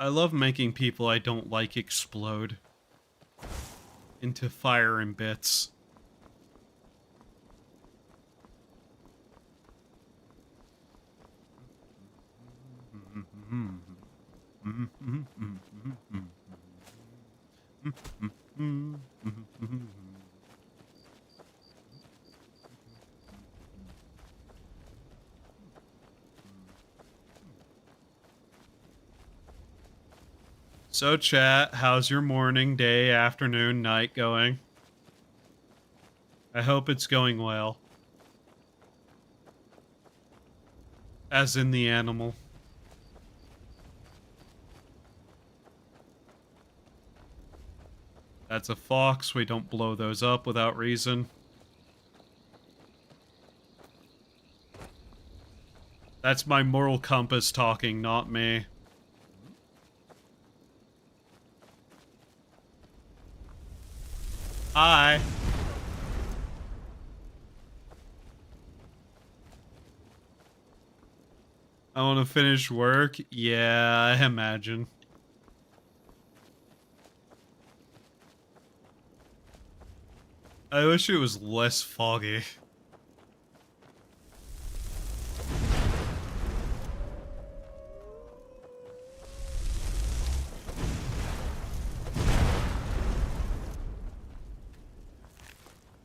I love making people I don't like explode into fire and bits. So chat, how's your morning, day, afternoon, night going? I hope it's going well. As in the animal. That's a fox, we don't blow those up without reason. That's my moral compass talking, not me. Hi. I want to finish work. Yeah, I imagine. I wish it was less foggy.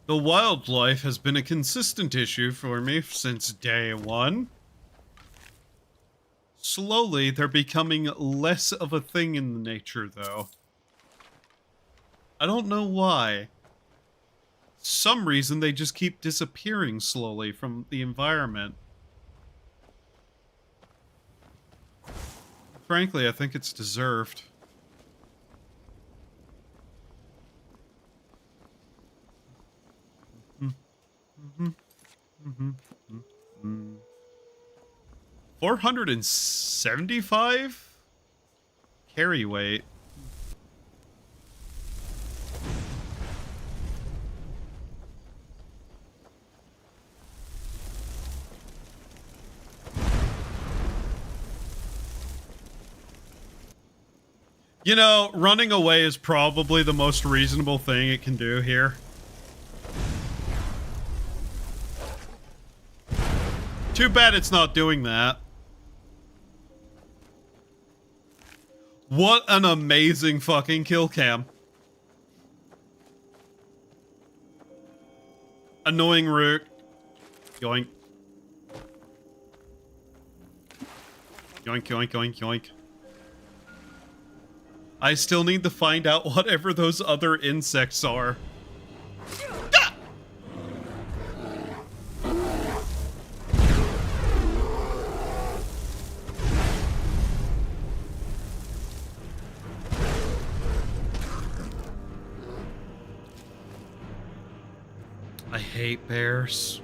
The wildlife has been a consistent issue for me since day one. Slowly, they're becoming less of a thing in nature, though. I don't know why. Some reason they just keep disappearing slowly from the environment. Frankly, I think it's deserved. Mm-hmm. 475 carry weight. You know, running away is probably the most reasonable thing it can do here. Too bad it's not doing that. What an amazing fucking kill cam. Annoying root. Yoink. Yoink, yoink, yoink, yoink. I still need to find out whatever those other insects are. I hate bears.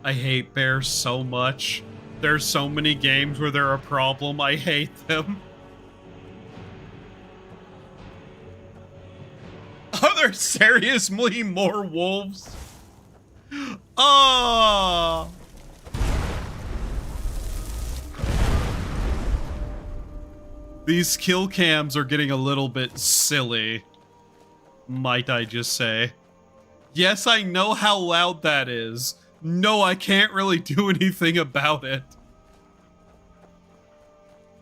I hate bears so much. There's so many games where they're a problem. I hate them. Are there seriously more wolves? Oh! These kill cams are getting a little bit silly, might I just say. Yes, I know how loud that is. No, I can't really do anything about it.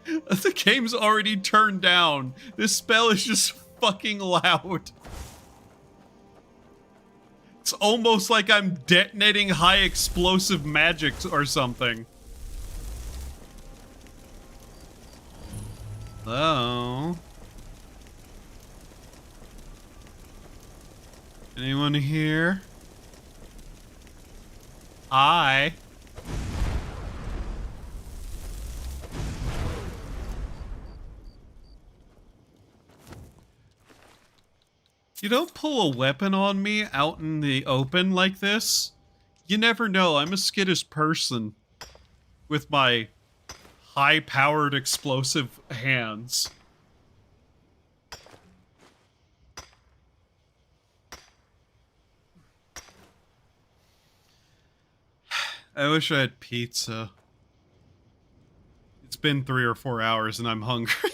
The game's already turned down. This spell is just fucking loud. It's almost like I'm detonating high explosive magic or something. Hello? Anyone here? Hi. You don't pull a weapon on me out in the open like this. You never know, I'm a skittish person with my high-powered explosive hands. I wish I had pizza. It's been 3 or 4 hours and I'm hungry.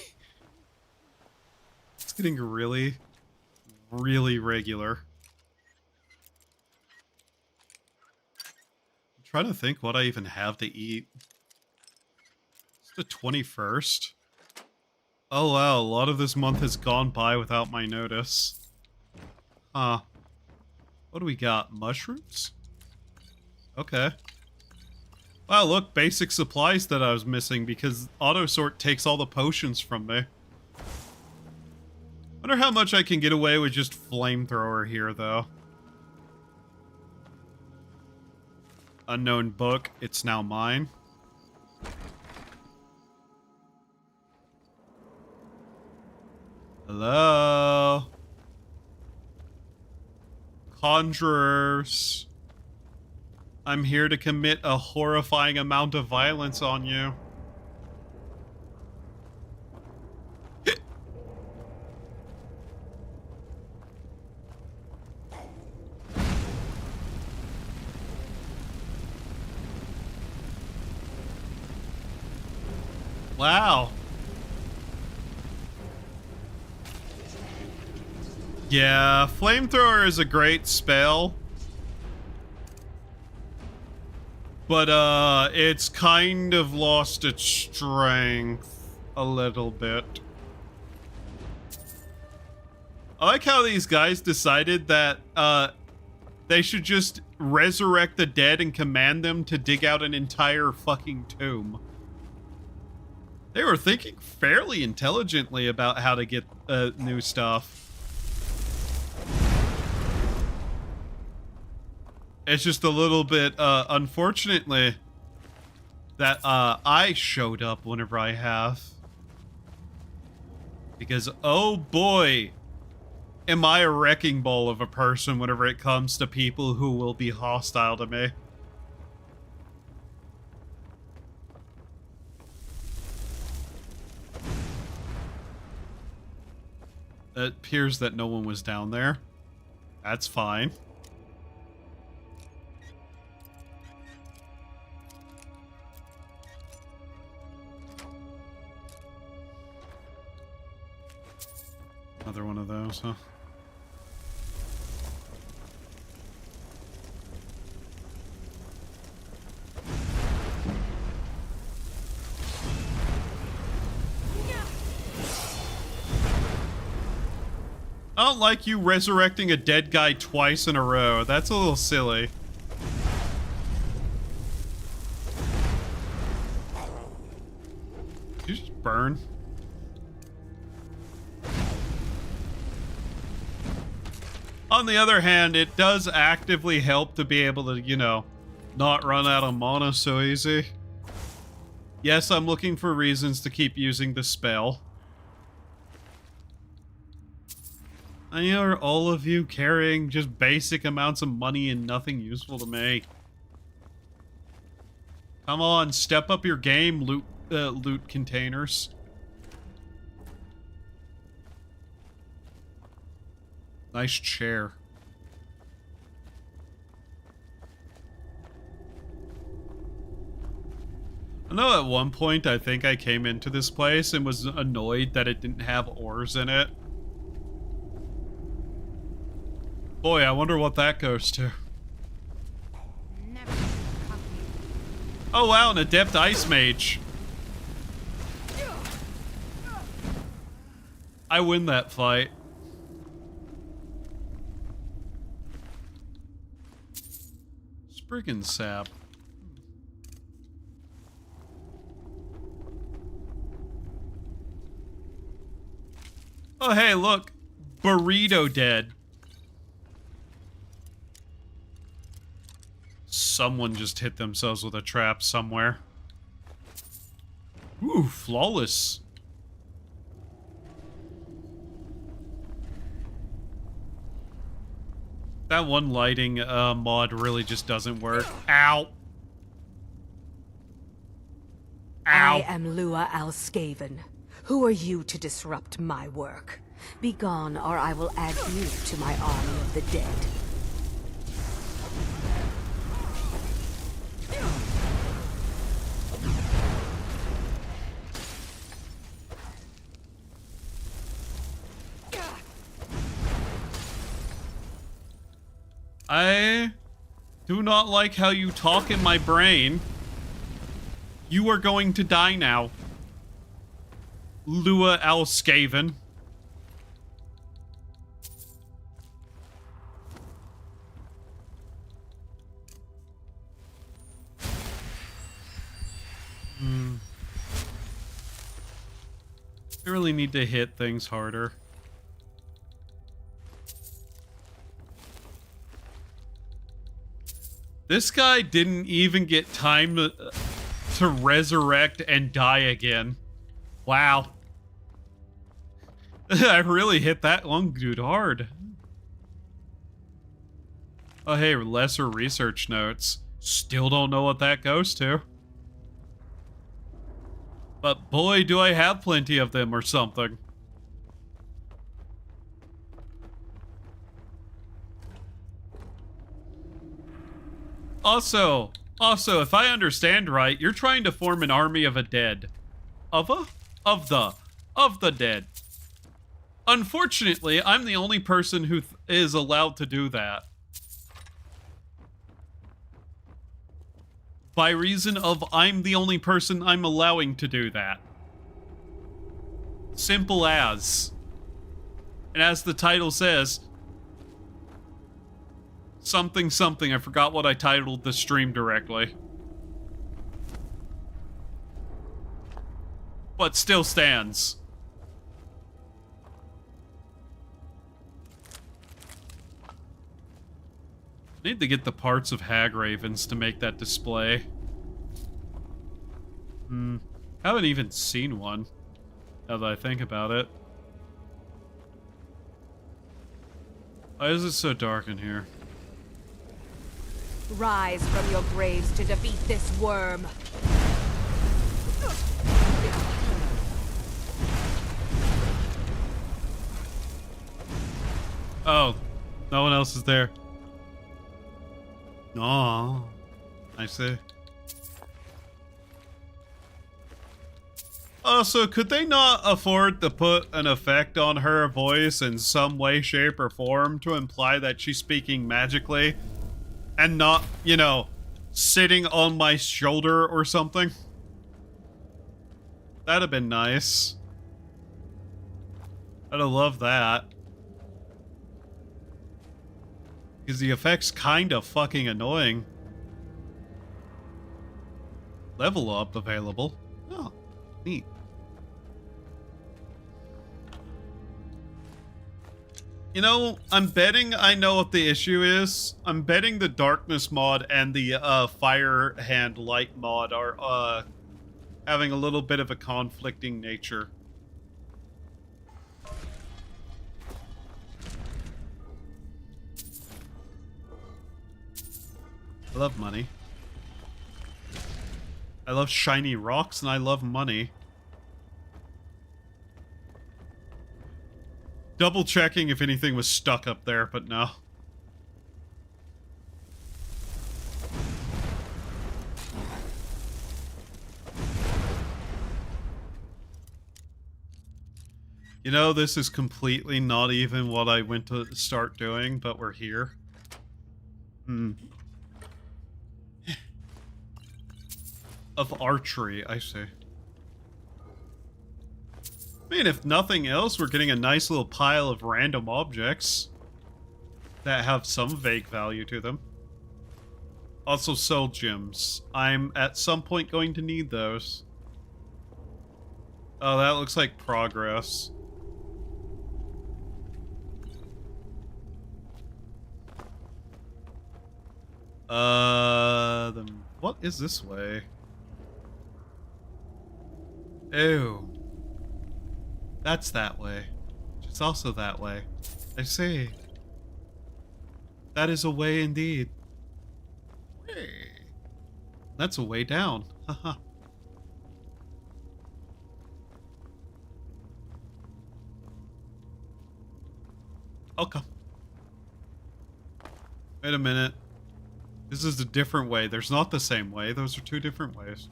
It's getting really regular. I'm trying to think what I even have to eat. It's the 21st. Oh wow, a lot of this month has gone by without my notice. Huh. What do we got? Mushrooms? Okay. Wow, look, basic supplies that I was missing because autosort takes all the potions from me. Wonder how much I can get away with just flamethrower here, though. Unknown book. It's now mine. Hello? Conjurers. I'm here to commit a horrifying amount of violence on you. Wow. Yeah, flamethrower is a great spell. But, it's kind of lost its strength a little bit. I like how these guys decided that, they should just resurrect the dead and command them to dig out an entire fucking tomb. They were thinking fairly intelligently about how to get, new stuff. It's just a little bit, unfortunately, that, I showed up whenever I have. Because, oh boy, am I a wrecking ball of a person whenever it comes to people who will be hostile to me. It appears that no one was down there. That's fine. Another one of those, huh? I don't like you resurrecting a dead guy twice in a row. That's a little silly. Did you just burn? On the other hand, it does actively help to be able to, you know, not run out of mana so easy. Yes, I'm looking for reasons to keep using the spell. I know all of you carrying just basic amounts of money and nothing useful to me. Come on, step up your game, loot containers. Nice chair. I know at one point I think I came into this place and was annoyed that it didn't have ores in it. Boy, I wonder what that goes to. Oh wow, an adept ice mage. I win that fight. Spriggan sap. Oh hey, look. Burrito dead. Someone just hit themselves with a trap somewhere. Ooh, flawless. That one lighting mod really just doesn't work. Ow. Ow. I am Lua Alskaven. Who are you to disrupt my work? Begone, or I will add you to my army of the dead. I do not like how you talk in my brain. You are going to die now. Lua Alskaven. I really need to hit things harder. This guy didn't even get time to resurrect and die again. Wow. I really hit that one dude hard. Oh hey, lesser research notes. Still don't know what that goes to. But boy, do I have plenty of them or something. Also, if I understand right, you're trying to form an army of a dead. Of the dead. Unfortunately, I'm the only person who is allowed to do that. By reason of I'm the only person I'm allowing to do that. Simple as. And as the title says, something something. I forgot what I titled the stream directly. But still stands. Need to get the parts of hag ravens to make that display. Haven't even seen one, now that I think about it. Why is it so dark in here? Rise from your graves to defeat this worm. Oh, no one else is there. Oh, I see. Also, could they not afford to put an effect on her voice in some way, shape, or form to imply that she's speaking magically and not, you know, sitting on my shoulder or something? That'd have been nice. I'd have loved that. Because the effect's kind of fucking annoying. Level up available. Oh, neat. You know, I'm betting I know what the issue is. I'm betting the darkness mod and the fire hand light mod are having a little bit of a conflicting nature. I love money. I love shiny rocks, and I love money. Double checking if anything was stuck up there, but no. You know, this is completely not even what I went to start doing, but we're here. Of archery, I see. I mean, if nothing else, we're getting a nice little pile of random objects that have some vague value to them. Also, soul gems. I'm at some point going to need those. Oh, that looks like progress. Then what is this way? Ew. That's that way. It's also that way. I see. That is a way indeed. Hey. That's a way down. Haha. Okay. Wait a minute. This is a different way. There's not the same way. Those are two different ways.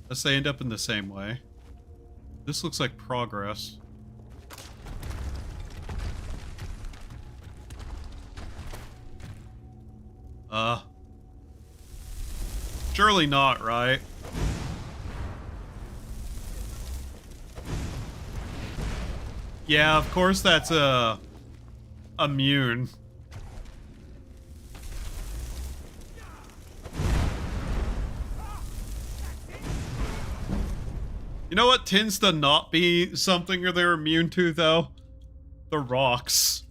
Unless they end up in the same way. This looks like progress. Surely not, right? Yeah, of course that's immune. You know what tends to not be something they're immune to, though? The rocks.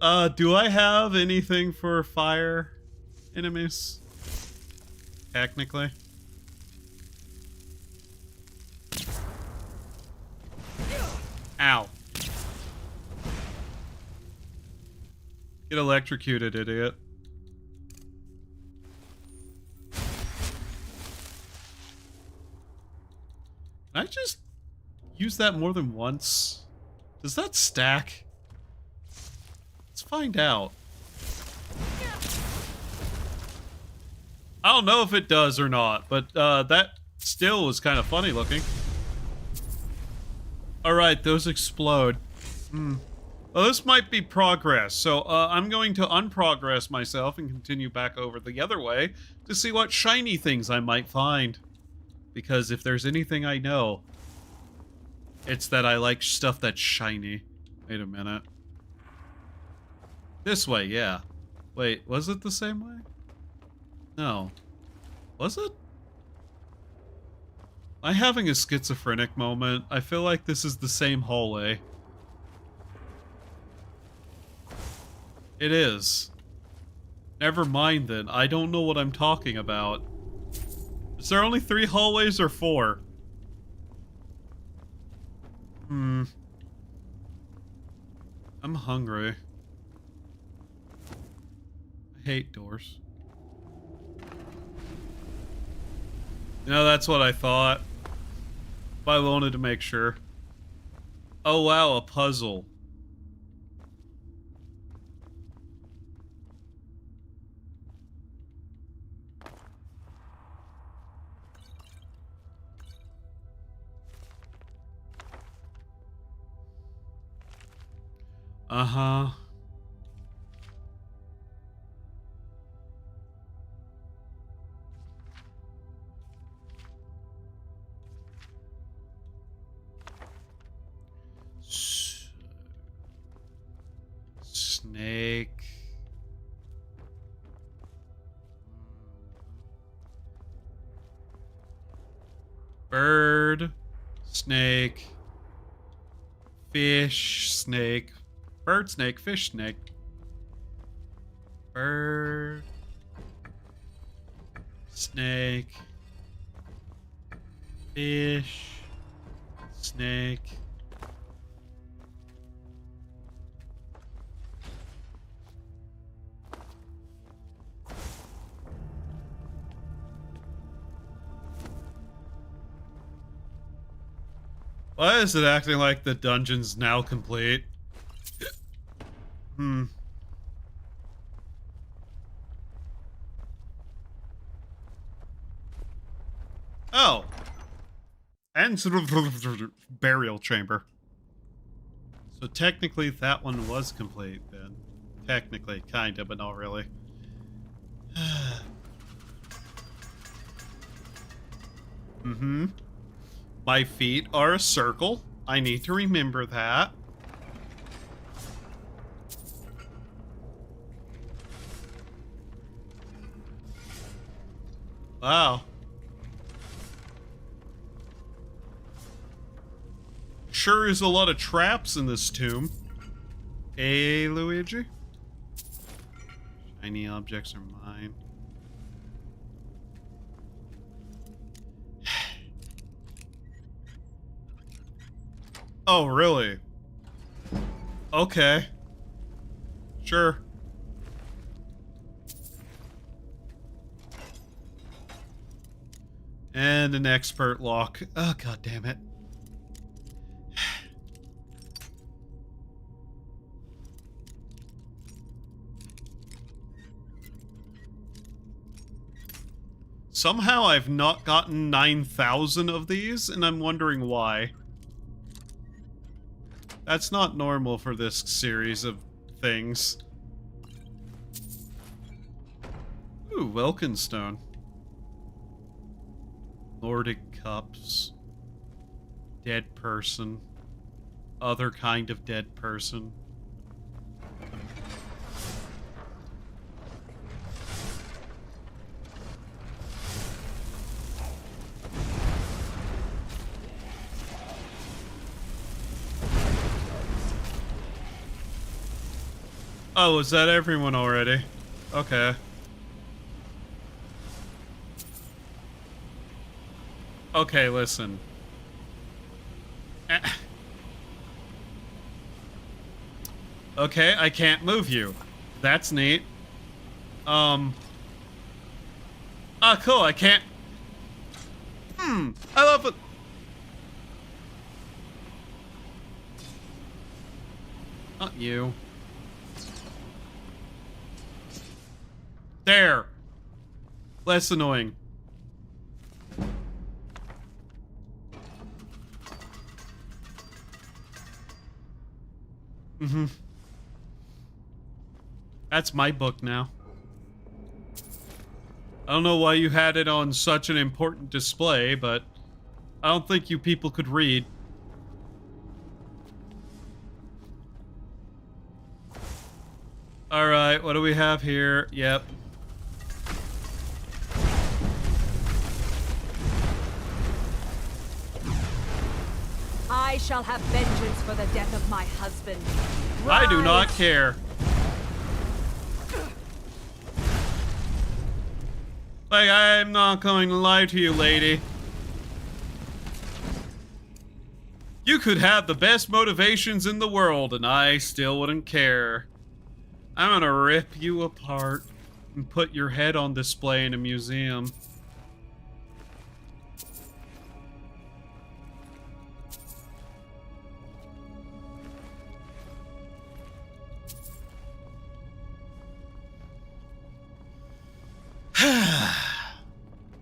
Do I have anything for fire enemies? Technically. Ow. Get electrocuted, idiot. Can I just use that more than once? Does that stack? Let's find out. I don't know if it does or not, but that still was kind of funny looking. Alright, those explode. Well, this might be progress, so I'm going to unprogress myself and continue back over the other way to see what shiny things I might find. Because if there's anything I know, it's that I like stuff that's shiny. Wait a minute. This way, yeah. Wait, was it the same way? No. Was it? I'm having a schizophrenic moment. I feel like this is the same hallway. It is. Never mind then. I don't know what I'm talking about. Is there only 3 hallways or 4? I'm hungry. I hate doors. You know, that's what I thought. But I wanted to make sure. Oh wow, a puzzle. Uh-huh. Snake. Bird. Snake. Fish. Snake. Bird snake, fish snake. Bird. Snake. Fish. Snake. Why is it acting like the dungeon's now complete? Oh. And sort of burial chamber. So technically that one was complete then. Technically, kinda, but not really. My feet are a circle. I need to remember that. Wow. Sure is a lot of traps in this tomb. Hey, Luigi? Shiny objects are mine. Oh, really? Okay. Sure. And an expert lock. Oh, god damn it. Somehow I've not gotten 9,000 of these, and I'm wondering why. That's not normal for this series of things. Ooh, Welkenstone. Nordic cups. Dead person. Other kind of dead person. Oh, is that everyone already? Okay. Okay, listen. Okay, I can't move you. That's neat. Ah, cool, I can't... I love it. Not you. less annoying. Mm-hmm. That's my book now. I don't know why you had it on such an important display, but I don't think you people could read. Alright, what do we have here? Yep. I shall have vengeance for the death of my husband. I do not care. Like, I'm not going to lie to you, lady. You could have the best motivations in the world, and I still wouldn't care. I'm gonna rip you apart and put your head on display in a museum.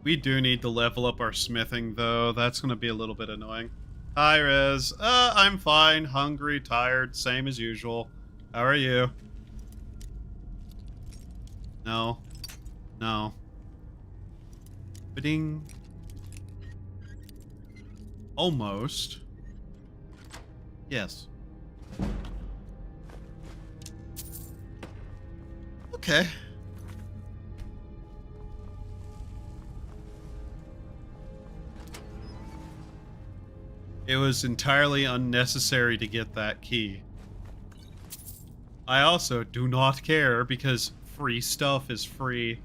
We do need to level up our smithing, though. That's gonna be a little bit annoying. Hi, Rez. I'm fine. Hungry, tired, same as usual. How are you? No. No. Ba-ding. Almost. Yes. Okay. It was entirely unnecessary to get that key. I also do not care because free stuff is free.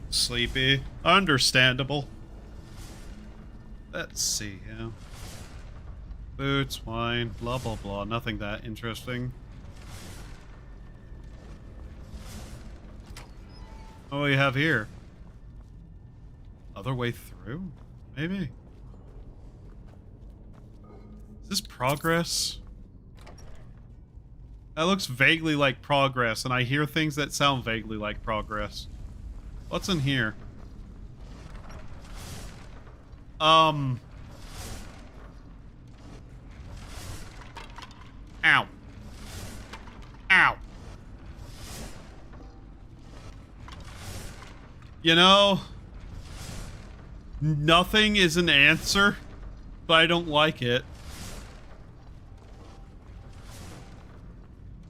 Sleepy. Understandable. Let's see, yeah. Boots, wine, blah blah blah. Nothing that interesting. What do we have here? Other way through? Maybe. Is this progress? That looks vaguely like progress, and I hear things that sound vaguely like progress. What's in here? Ow. Ow. You know, nothing is an answer, but I don't like it.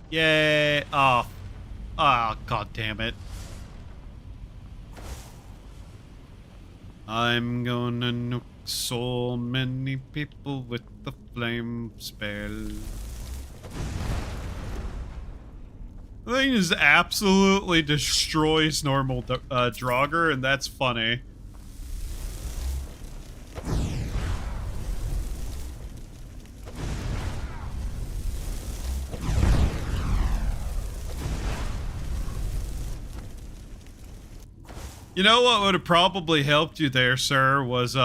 Yay. Oh. Ah, god damn it. I'm gonna nuke so many people with the flame spell. The thing just absolutely destroys normal Draugr, and that's funny. You know what would have probably helped you there, sir, was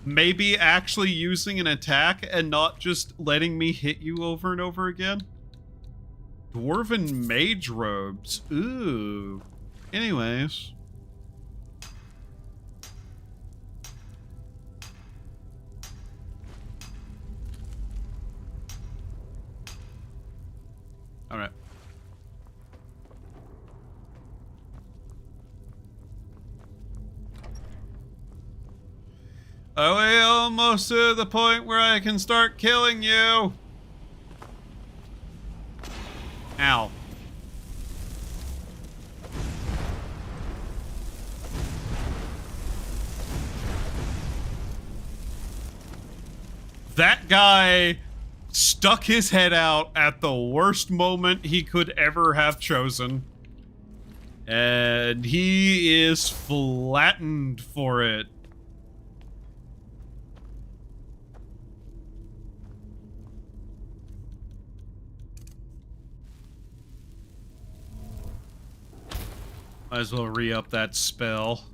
maybe actually using an attack and not just letting me hit you over and over again? Dwarven mage robes. Ooh. Anyways. Alright. Are we almost to the point where I can start killing you? Ow. That guy stuck his head out at the worst moment he could ever have chosen. And he is flattened for it. Might as well re-up that spell.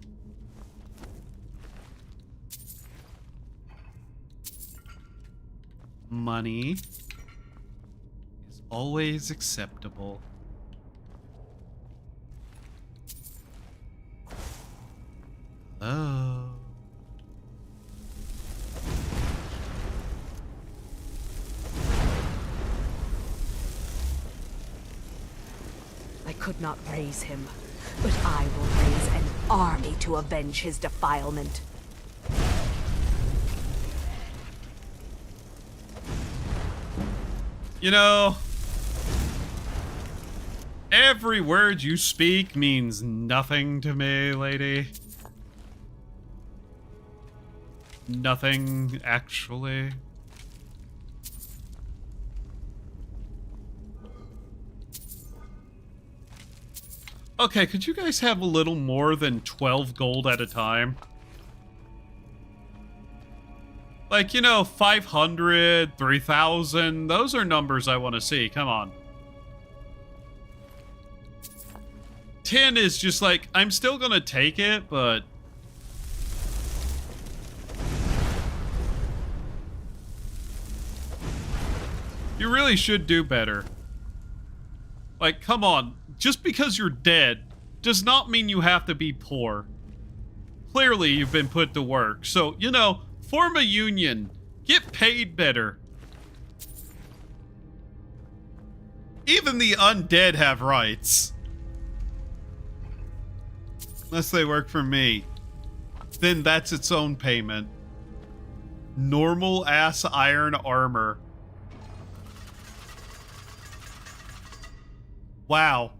Money. Always acceptable. Oh. I could not raise him, but I will raise an army to avenge his defilement. You know, every word you speak means nothing to me, lady. Nothing, actually. Okay, could you guys have a little more than 12 gold at a time? Like, you know, 500, 3,000, those are numbers I want to see, come on. 10 is just like, I'm still gonna take it, but... you really should do better. Like, come on. Just because you're dead does not mean you have to be poor. Clearly, you've been put to work. So, you know, form a union. Get paid better. Even the undead have rights. Unless they work for me. Then that's its own payment. Normal ass iron armor. Wow.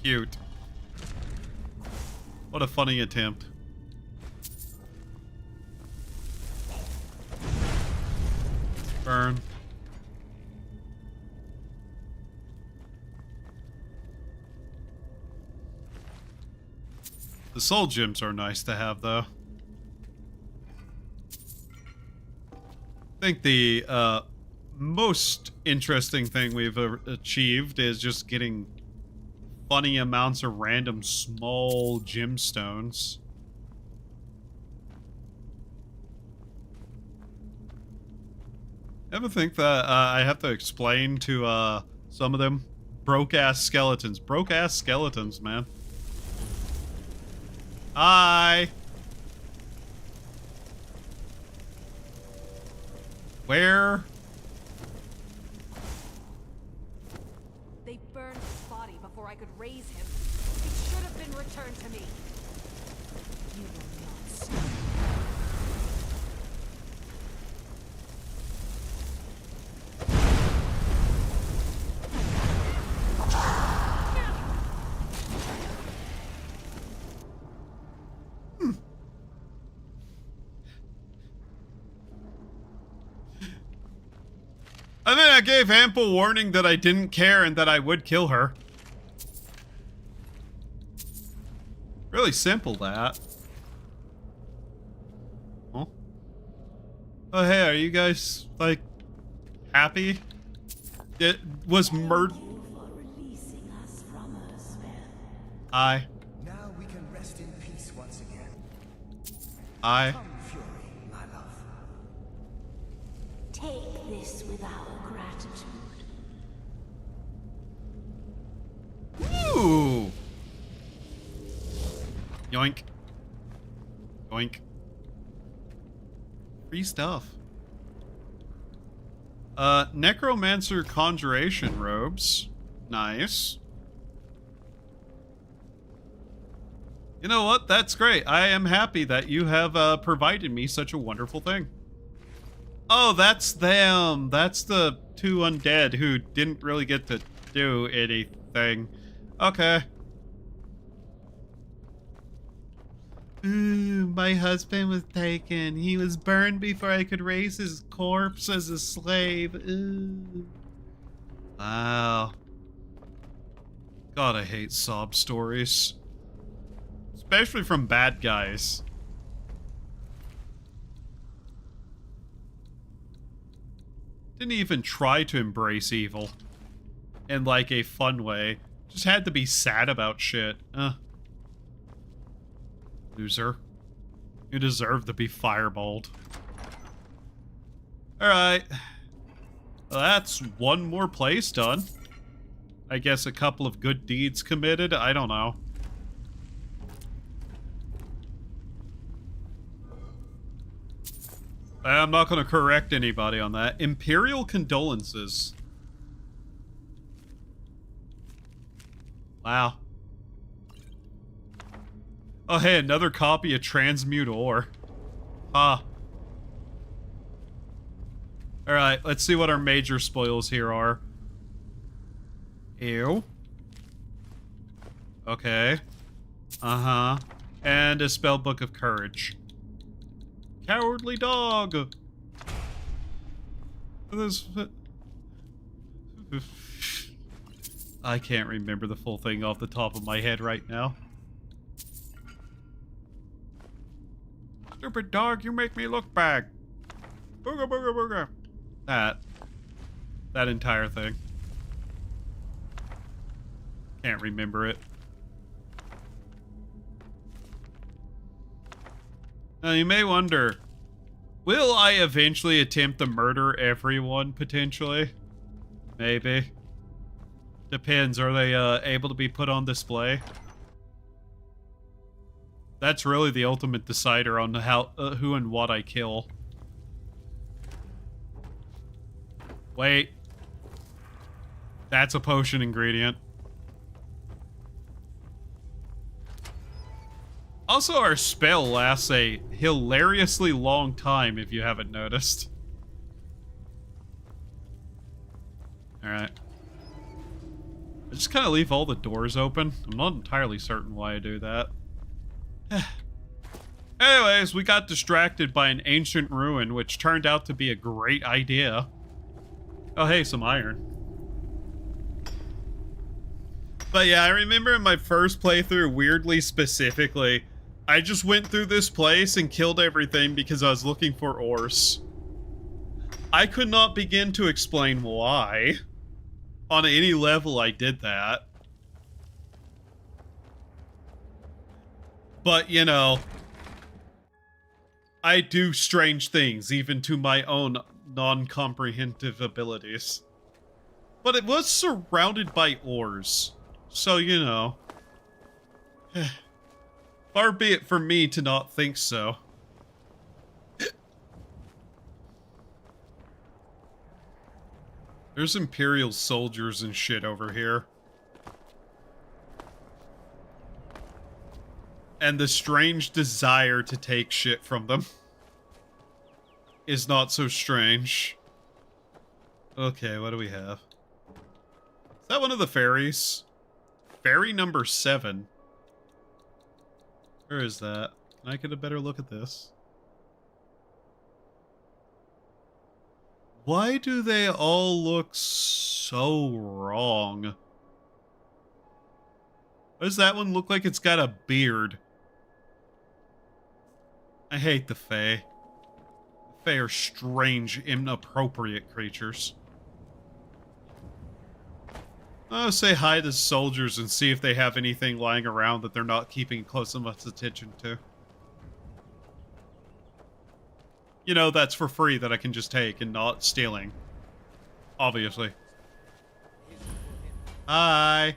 Cute. What a funny attempt. Burn. The soul gems are nice to have, though. I think the most interesting thing we've achieved is just getting funny amounts of random small gemstones. Ever think that I have to explain to some of them? Broke-ass skeletons. Broke-ass skeletons, man. Hi! Where? They burned his body before I could raise him. It should have been returned to me. You will not stop. I mean, I gave ample warning that I didn't care and that I would kill her. Really simple, that. Huh? Oh, hey, are you guys, like, happy? It was murder. I. Now we can rest in peace once again. I. Come, Fury, my love. Take this with our gratitude. Ooh. Yoink. Yoink. Free stuff. Necromancer conjuration robes. Nice. You know what? That's great. I am happy that you have provided me such a wonderful thing. Oh, that's them. That's the two undead who didn't really get to do anything. Okay. Ooh, my husband was taken. He was burned before I could raise his corpse as a slave. Ooh. Wow. God, I hate sob stories. Especially from bad guys. Didn't even try to embrace evil. In like a fun way. Just had to be sad about shit. Loser. You deserve to be fireballed. Alright. Well, that's one more place done. I guess a couple of good deeds committed? I don't know. I'm not going to correct anybody on that. Imperial condolences. Wow. Oh, hey, another copy of Transmute Ore. Ah. Alright, let's see what our major spoils here are. Ew. Okay. Uh-huh. And a Spellbook of Courage. Cowardly dog! This... I can't remember the full thing off the top of my head right now. Stupid dog, you make me look bad. Booga booga booga. That entire thing. Can't remember it. Now you may wonder, will I eventually attempt to murder everyone, potentially? Maybe. Depends, are they able to be put on display? That's really the ultimate decider on how, who and what I kill. Wait. That's a potion ingredient. Also, our spell lasts a hilariously long time, if you haven't noticed. Alright. I just kind of leave all the doors open. I'm not entirely certain why I do that. Anyways, we got distracted by an ancient ruin, which turned out to be a great idea. Oh, hey, some iron. But yeah, I remember in my first playthrough, weirdly specifically, I just went through this place and killed everything because I was looking for ores. I could not begin to explain why. On any level I did that. But, you know, I do strange things, even to my own non-comprehensive abilities. But it was surrounded by ores. So, you know. Far be it from me to not think so. There's Imperial soldiers and shit over here. And the strange desire to take shit from them is not so strange. Okay, what do we have? Is that one of the ferries? Ferry number 7. Where is that? Can I get a better look at this? Why do they all look so wrong? Why does that one look like it's got a beard? I hate the Fae. The Fae are strange, inappropriate creatures. I'll say hi to soldiers and see if they have anything lying around that they're not keeping close enough attention to. You know, that's for free that I can just take and not stealing. Obviously. Hi.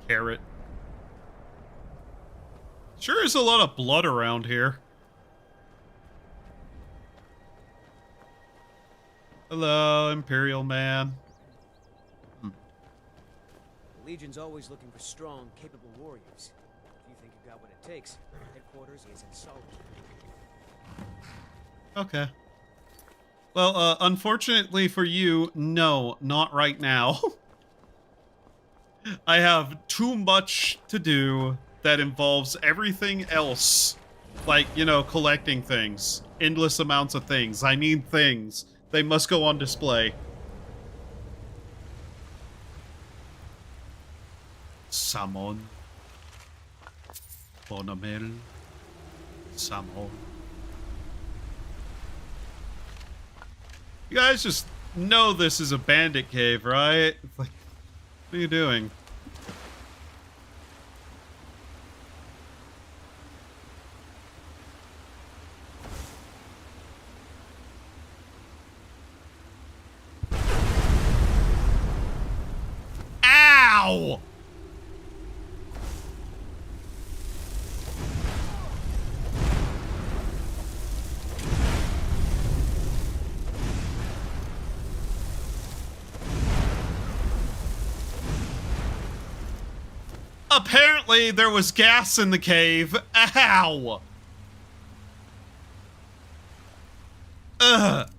Carrot. Sure is a lot of blood around here. Hello, Imperial man. The Legion's always looking for strong, capable warriors. If you think you got what it takes, headquarters is in Salt. Okay. Well, unfortunately for you, no, not right now. I have too much to do that involves everything else. Like, you know, collecting things. Endless amounts of things. I need things. They must go on display. Salmon. Bonamel. Salmon. You guys just know this is a bandit cave, right? It's like, what are you doing? Ow! Apparently, there was gas in the cave. Ow! Ugh.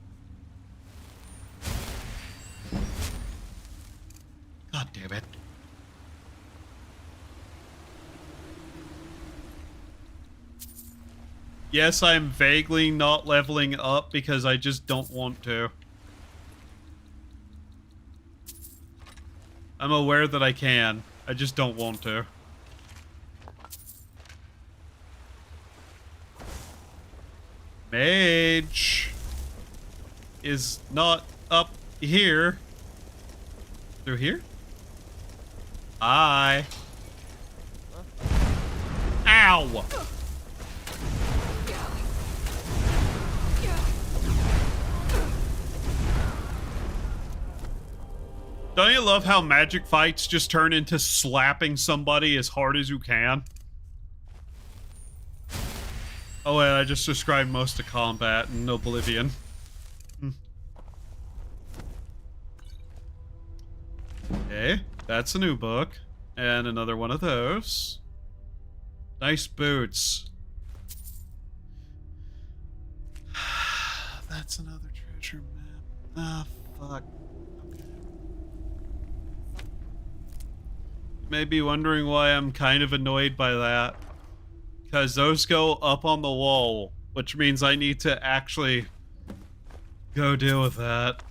God damn it. Yes, I'm vaguely not leveling up because I just don't want to. I'm aware that I can. I just don't want to. Mage is not up here. Through here? Ow! Don't you love how magic fights just turn into slapping somebody as hard as you can? Oh wait, I just described most of combat in Oblivion. Okay, that's a new book. And another one of those. Nice boots. That's another treasure map. Ah, fuck. Okay. You may be wondering why I'm kind of annoyed by that. Because those go up on the wall, which means I need to actually go deal with that.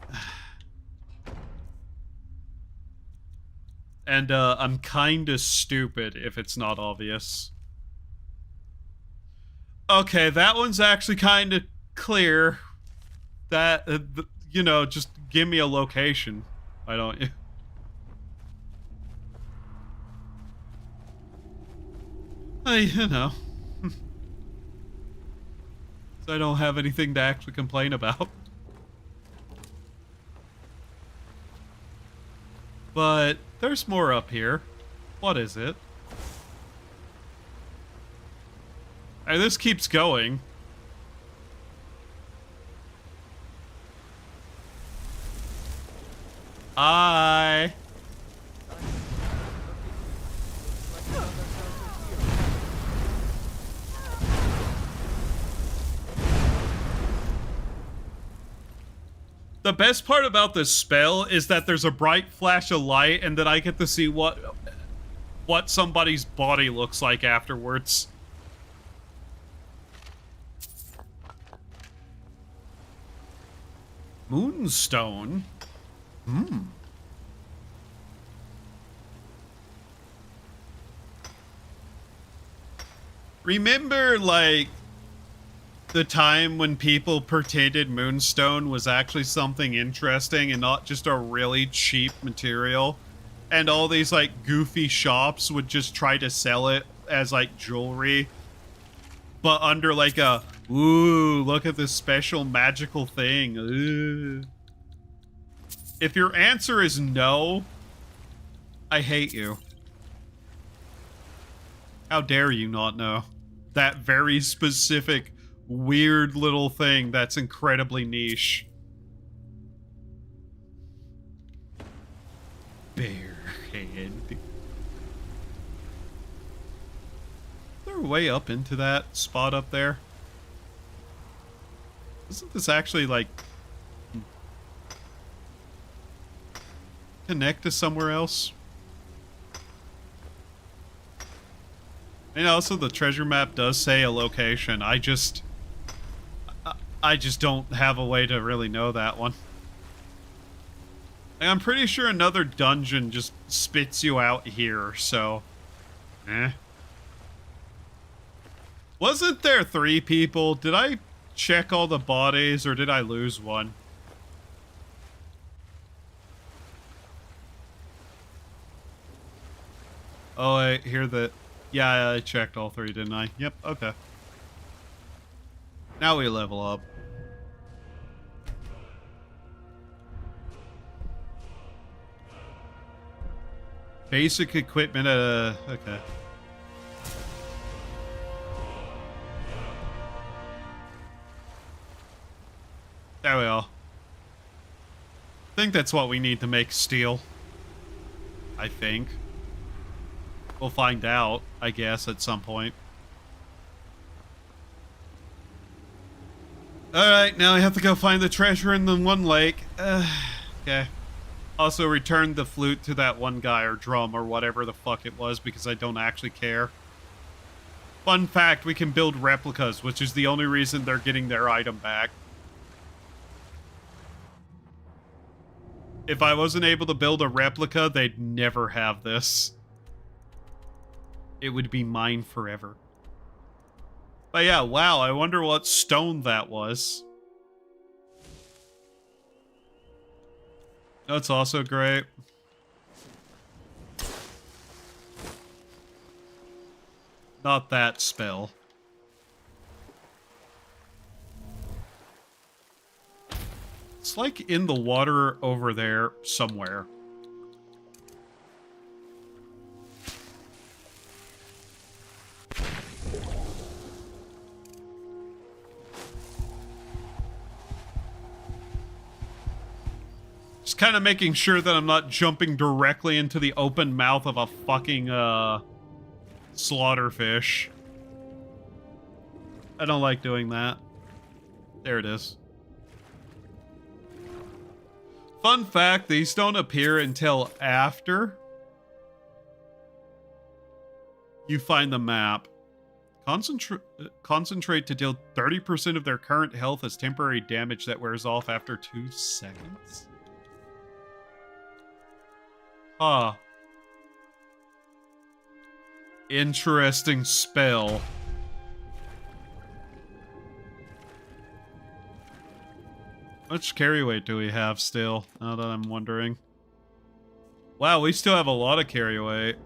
And I'm kinda stupid if it's not obvious. Okay, that one's actually kinda clear. That, you know, just give me a location. Why don't you? You know. So I don't have anything to actually complain about. But there's more up here. What is it? And this keeps going. The best part about this spell is that there's a bright flash of light and that I get to see what somebody's body looks like afterwards. Moonstone? Remember, like, the time when people pretended Moonstone was actually something interesting and not just a really cheap material? And all these, like, goofy shops would just try to sell it as, like, jewelry. But under, like, a, ooh, look at this special magical thing. Ooh. If your answer is no, I hate you. How dare you not know? That very specific, weird little thing that's incredibly niche. Barehead. Is there a way up into that spot up there? Isn't this actually, like, connect to somewhere else? And also the treasure map does say a location. I just don't have a way to really know that one. And I'm pretty sure another dungeon just spits you out here, so... Wasn't there 3 people? Did I check all the bodies, or did I lose one? Oh, I hear that. Yeah, I checked all 3, didn't I? Yep, okay. Now we level up. Basic equipment, okay. There we are. I think that's what we need to make steel. I think. We'll find out, I guess, at some point. Alright, now I have to go find the treasure in the one lake. Okay. Also return the flute to that one guy, or drum, or whatever the fuck it was, because I don't actually care. Fun fact, we can build replicas, which is the only reason they're getting their item back. If I wasn't able to build a replica, they'd never have this. It would be mine forever. But yeah, wow, I wonder what stone that was. That's also great. Not that spell. It's like in the water over there somewhere. Just kind of making sure that I'm not jumping directly into the open mouth of a fucking, slaughterfish. I don't like doing that. There it is. Fun fact, these don't appear until after you find the map. Concentrate to deal 30% of their current health as temporary damage that wears off after 2 seconds. Huh. Interesting spell. How much carry weight do we have still, now that I'm wondering? Wow, we still have a lot of carry weight.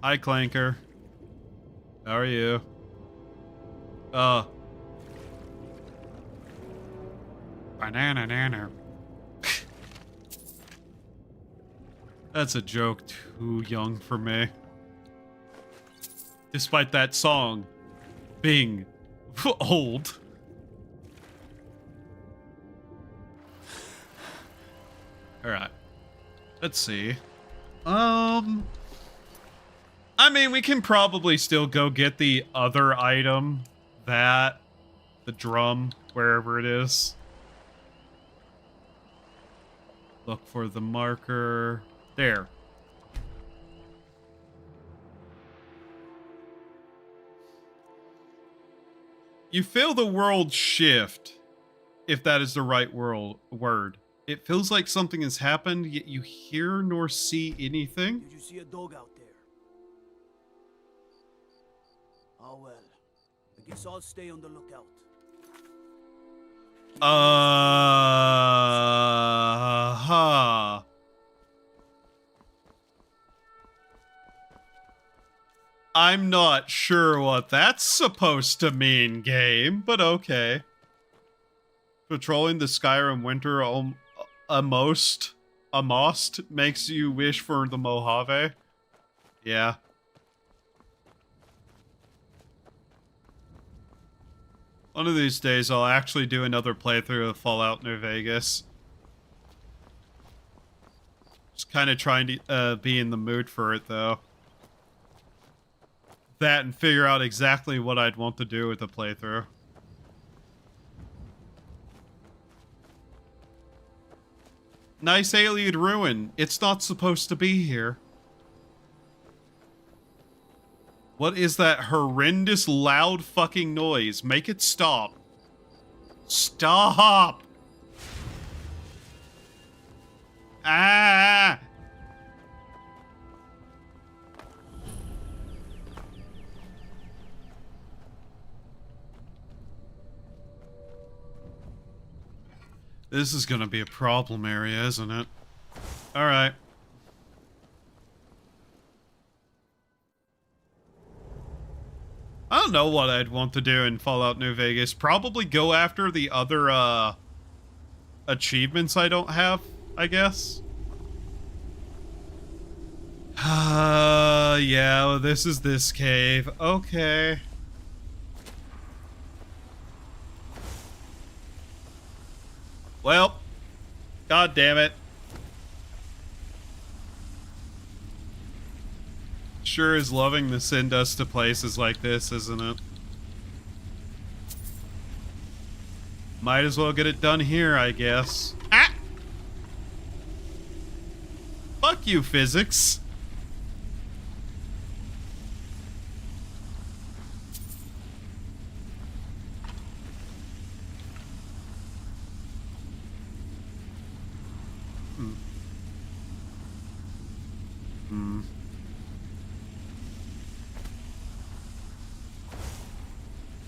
Hi, Clanker. How are you? Banana nanner. That's a joke too young for me. Despite that song being old. Alright. Let's see. I mean, we can probably still go get the other item. The drum, wherever it is. Look for the marker. There. You feel the world shift, if that is the right word. It feels like something has happened, yet you hear nor see anything. Did you see a dog out there? Oh well. I guess I'll stay on the lookout. I'm not sure what that's supposed to mean, game, but okay. Patrolling the Skyrim winter almost makes you wish for the Mojave. Yeah. One of these days, I'll actually do another playthrough of Fallout New Vegas. Just kind of trying to be in the mood for it, though. That and figure out exactly what I'd want to do with the playthrough. Nice alien ruin. It's not supposed to be here. What is that horrendous loud fucking noise? Make it stop. Stop! Ah! This is gonna be a problem area, isn't it? Alright. I don't know what I'd want to do in Fallout New Vegas. Probably go after the other, achievements I don't have, I guess. Yeah, well, this is this cave. Okay. Well, god damn it. Sure is loving to send us to places like this, isn't it? Might as well get it done here, I guess. Ah! Fuck you, physics.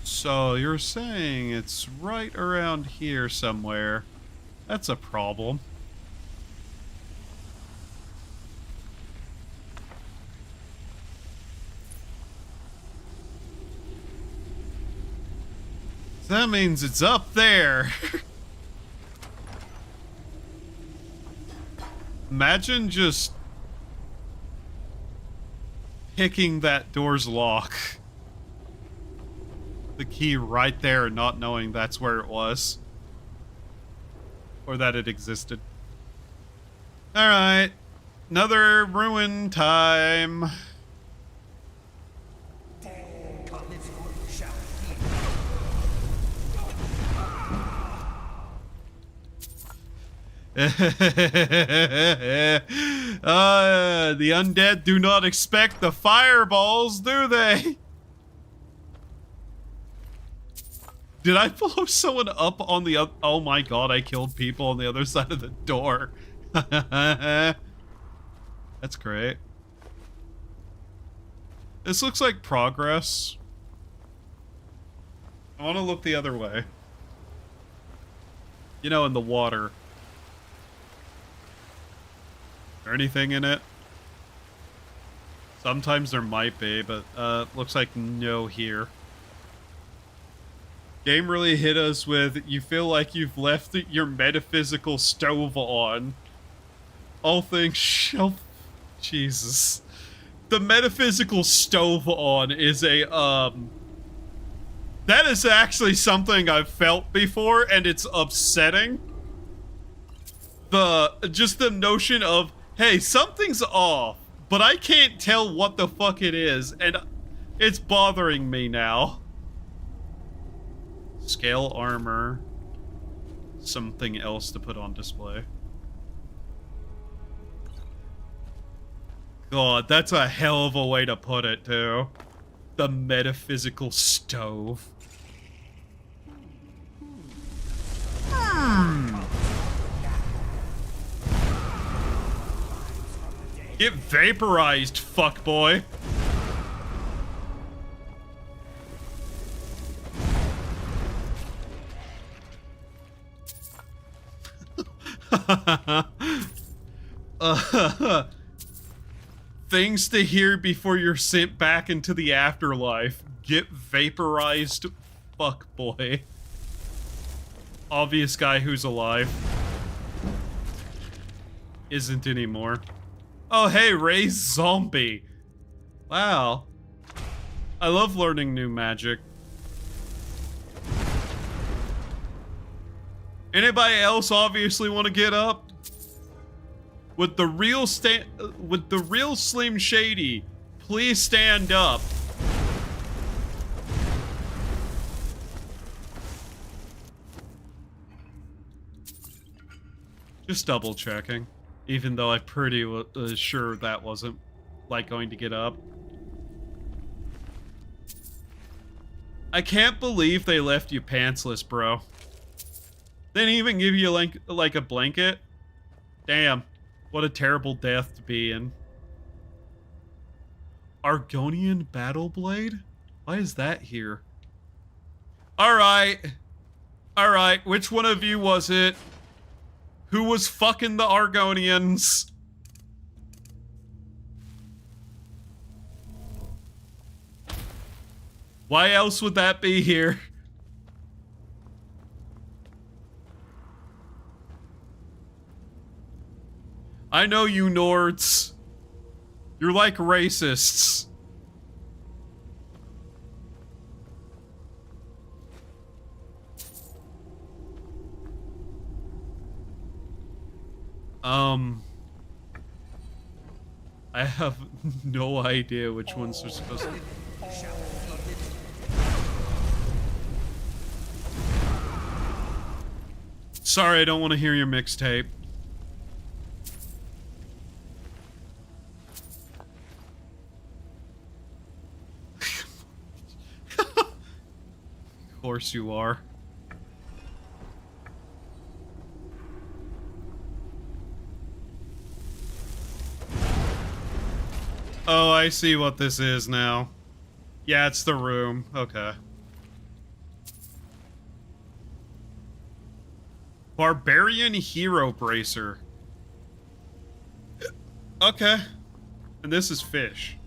So you're saying it's right around here somewhere. That's a problem. That means it's up there. Imagine just picking that door's lock. The key right there and not knowing that's where it was. Or that it existed. Alright. Another ruin time. The undead do not expect the fireballs, do they? Did I blow someone up on the other? Oh my god, I killed people on the other side of the door. That's great. This looks like progress. I want to look the other way. You know, in the water. Is there anything in it? Sometimes there might be, but looks like no here. Game really hit us with, you feel like you've left your metaphysical stove on. All things shelf. Jesus. The metaphysical stove on is a, that is actually something I've felt before, and it's upsetting. Just the notion of, hey, something's off, but I can't tell what the fuck it is, and it's bothering me now. Scale armor. Something else to put on display. God, that's a hell of a way to put it, too. The metaphysical stove. Get vaporized, fuckboy. Things to hear before you're sent back into the afterlife. Get vaporized, fuckboy. Obvious guy who's alive. Isn't anymore. Oh, hey, Ray's zombie. Wow. I love learning new magic. Anybody else obviously want to get up? With the real Slim Shady, please stand up. Just double checking, even though I'm pretty sure that wasn't like going to get up. I can't believe they left you pantsless, bro. They didn't even give you like a blanket. Damn. What a terrible death to be in. Argonian Battle Blade? Why is that here? Alright. Alright, which one of you was it? Who was fucking the Argonians? Why else would that be here? I know you Nords. You're like racists. I have no idea which ones are supposed to be. Sorry, I don't want to hear your mixtape. Of course you are. Oh, I see what this is now. Yeah, it's the room. Okay. Barbarian Hero Bracer. Okay. And this is fish.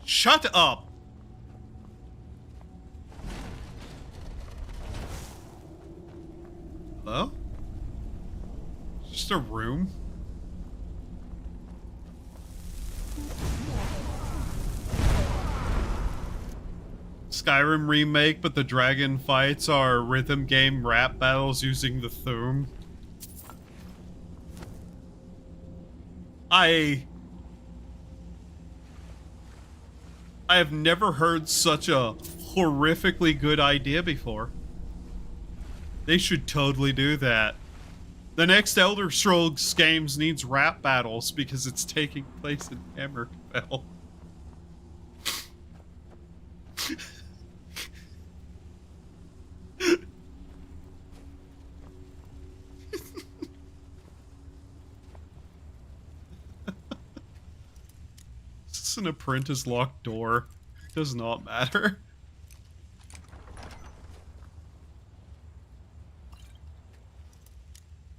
Shut up! Hello? Just a room? Skyrim remake, but the dragon fights are rhythm game rap battles using the theme. I have never heard such a horrifically good idea before. They should totally do that. The next Elder Scrolls games needs rap battles because it's taking place in Hammerfell. This is an apprentice locked door. Does not matter.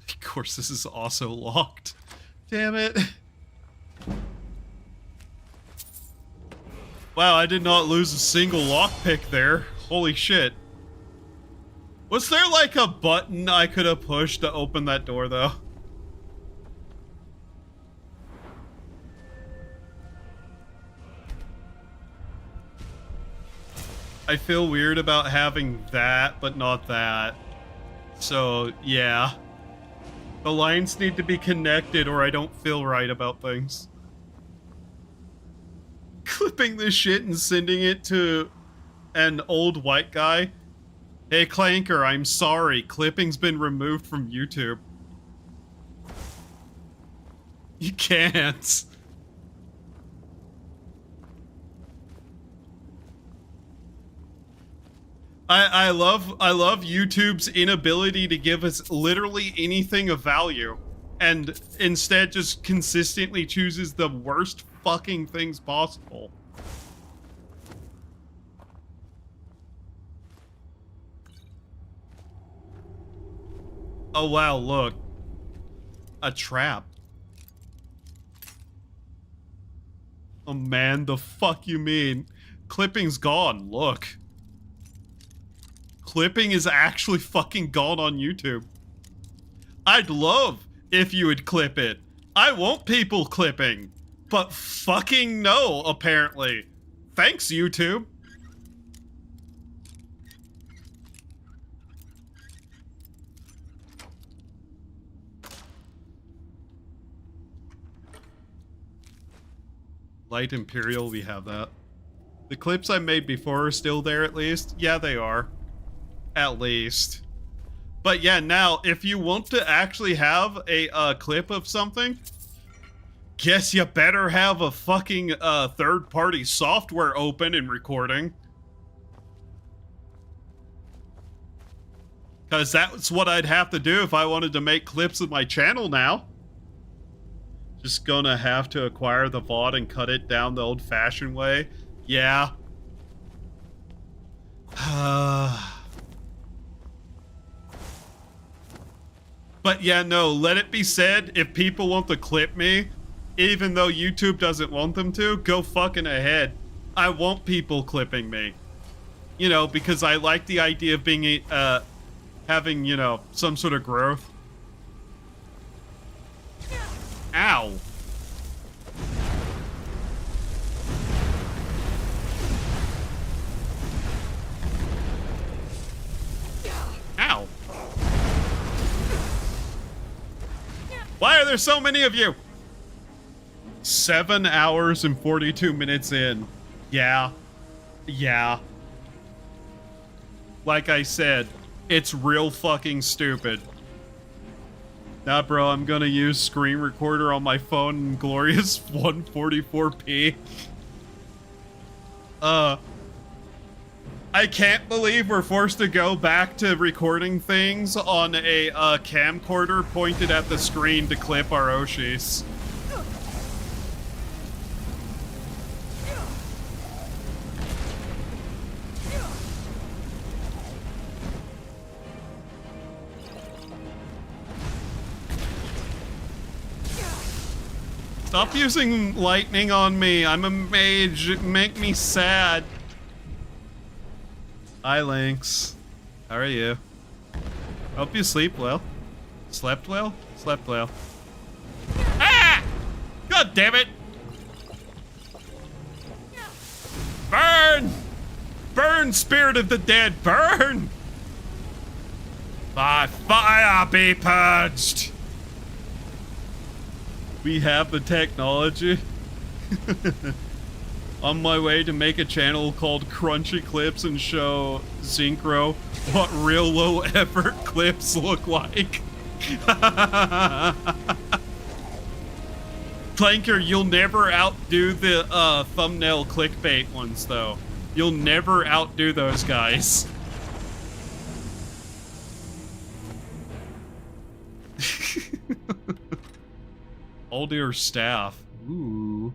Of course, this is also locked. Damn it. Wow, I did not lose a single lockpick there. Holy shit. Was there like a button I could have pushed to open that door though? I feel weird about having that, but not that. So, yeah. The lines need to be connected or I don't feel right about things. Clipping this shit and sending it to an old white guy. Hey Clanker, I'm sorry. Clipping's been removed from YouTube. You can't. I love YouTube's inability to give us literally anything of value, and instead just consistently chooses the worst fucking things possible. Oh wow, look. A trap. Oh man, the fuck you mean? Clipping's gone, look. Clipping is actually fucking gone on YouTube. I'd love if you would clip it. I want people clipping. But fucking no, apparently. Thanks, YouTube. Light Imperial, we have that. The clips I made before are still there at least? Yeah, they are. At least. But yeah, now, if you want to actually have a clip of something, Guess you better have a fucking third-party software open and recording. Because that's what I'd have to do if I wanted to make clips of my channel now. Just gonna have to acquire the VOD and cut it down the old-fashioned way. Yeah. But yeah, no, let it be said, if people want to clip me, even though YouTube doesn't want them to, go fucking ahead. I want people clipping me. You know, because I like the idea of being, having, you know, some sort of growth. Ow. Ow. Why are there so many of you? 7 hours and 42 minutes in. Yeah. Yeah. Like I said, it's real fucking stupid. Nah, bro, I'm gonna use screen recorder on my phone in glorious 144p. I can't believe we're forced to go back to recording things on a camcorder pointed at the screen to clip our Oshis. Stop using lightning on me. I'm a mage. Make me sad. Hi, Lynx. How are you? Hope you sleep well. Slept well? Slept well. Ah! God damn it! Burn! Burn, spirit of the dead, burn! By fire be purged! We have the technology. On my way to make a channel called Crunchy Clips and show Synchro what real low effort clips look like. Clanker, you'll never outdo the thumbnail clickbait ones though. You'll never outdo those guys. All dear staff. Ooh.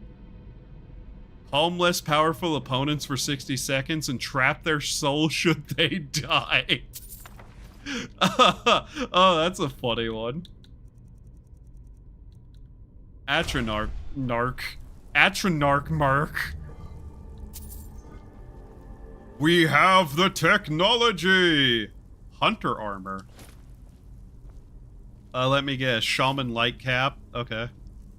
Calm less powerful opponents for 60 seconds and trap their soul should they die. Oh, that's a funny one. Atronarch Mark. We have the technology. Hunter armor. Let me guess. Shaman light cap. Okay.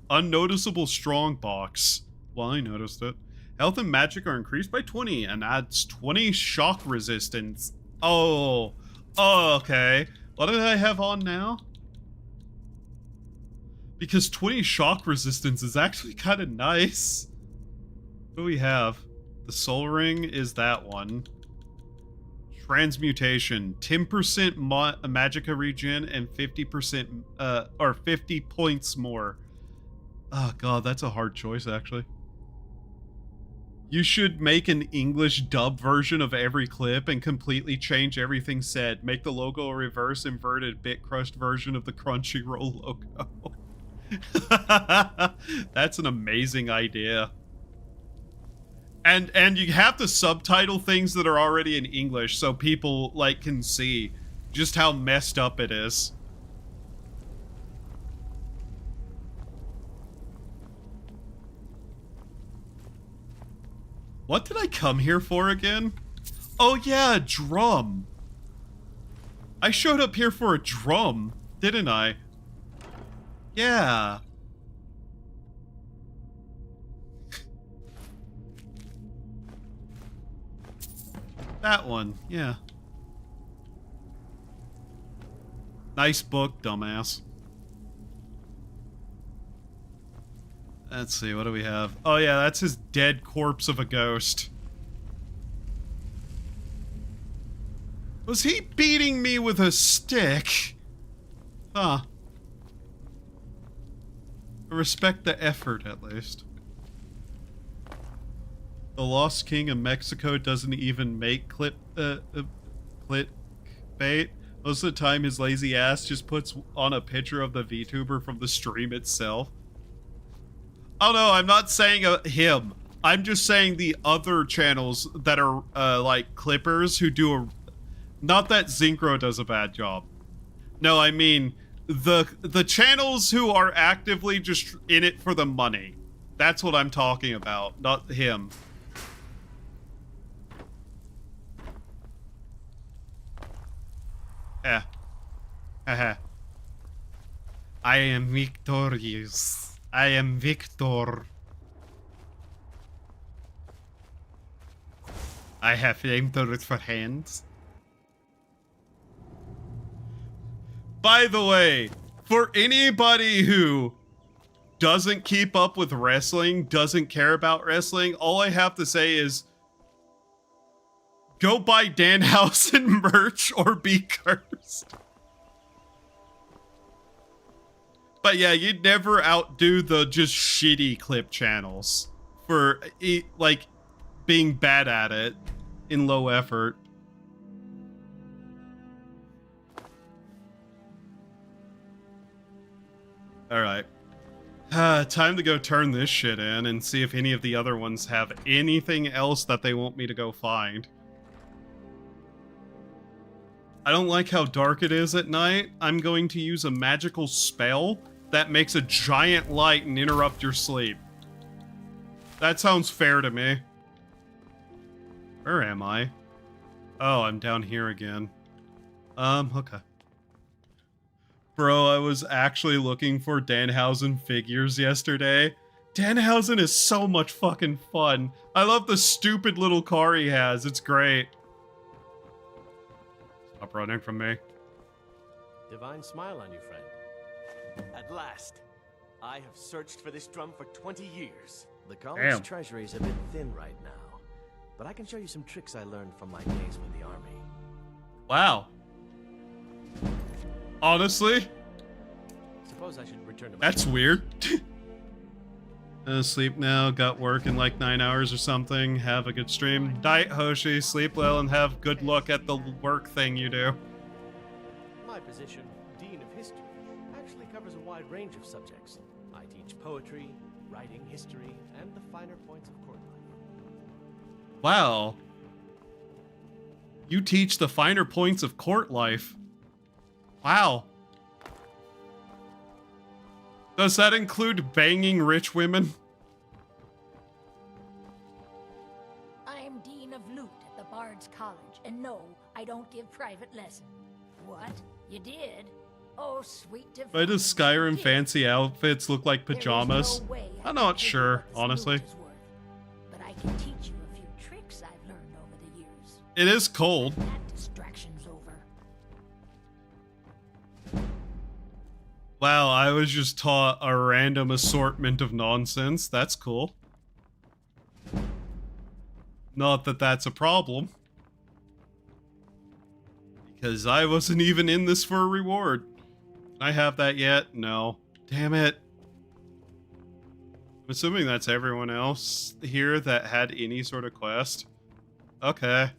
Unnoticeable strong box. Well, I noticed it. Health and magic are increased by 20 and adds 20 shock resistance. Oh. Oh, okay. What do I have on now? Because 20 shock resistance is actually kind of nice. What do we have? The soul ring is that one. Transmutation. 10% magicka regen and 50% or 50 points more. Oh god, that's a hard choice actually. You should make an English dub version of every clip and completely change everything said. Make the logo a reverse inverted bit crushed version of the Crunchyroll logo. That's an amazing idea. And you have to subtitle things that are already in English so people like can see just how messed up it is. What did I come here for again? Oh yeah, a drum. I showed up here for a drum, didn't I? Yeah. That one, yeah. Nice book, dumbass. Let's see, what do we have? Oh yeah, that's his dead corpse of a ghost. Was he beating me with a stick? Huh. Respect the effort, at least. The Lost King of Mexico doesn't even make clickbait. Most of the time, his lazy ass just puts on a picture of the VTuber from the stream itself. Oh no, I'm not saying him. I'm just saying the other channels that are like clippers who do a... Not that Zincro does a bad job. No, I mean the channels who are actively just in it for the money. That's what I'm talking about, not him. Haha. I am victorious. I am Victor. I have flamethrowers for hands. By the way, for anybody who doesn't keep up with wrestling, doesn't care about wrestling, all I have to say is go buy Danhausen merch or be cursed. But yeah, you'd never outdo the just shitty clip channels for like being bad at it in low effort. All right. Time to go turn this shit in and see if any of the other ones have anything else that they want me to go find. I don't like how dark it is at night. I'm going to use a magical spell that makes a giant light and interrupt your sleep. That sounds fair to me. Where am I? Oh, I'm down here again. Okay. Bro, I was actually looking for Danhausen figures yesterday. Danhausen is so much fucking fun. I love the stupid little car he has. It's great. Stop running from me. Divine smile on you, friend. At last, I have searched for this drum for 20 years. The college treasury is a bit thin right now, but I can show you some tricks I learned from my days with the army. Wow. Honestly? Suppose I should return to my... That's weird. Sleep now, got work in like 9 hours or something. Have a good stream. Diet Hoshi, sleep well and have good luck at the work thing you do. My position, Dean of History, actually covers a wide range of subjects. I teach poetry, writing, history, and the finer points of court life. Wow. You teach the finer points of court life. Wow. Does that include banging rich women? I'm Dean of Loot at the Bard's College, and no, I don't give private lessons. What? You did? Oh, sweet divine. Why does Skyrim fancy outfits look like pajamas? I'm not sure, honestly. But I can teach you a few tricks I've learned over the years. It is cold. That distraction's over. Wow, I was just taught a random assortment of nonsense. That's cool. Not that that's a problem. Because I wasn't even in this for a reward. Can I have that yet? No. Damn it. I'm assuming that's everyone else here that had any sort of quest. Okay.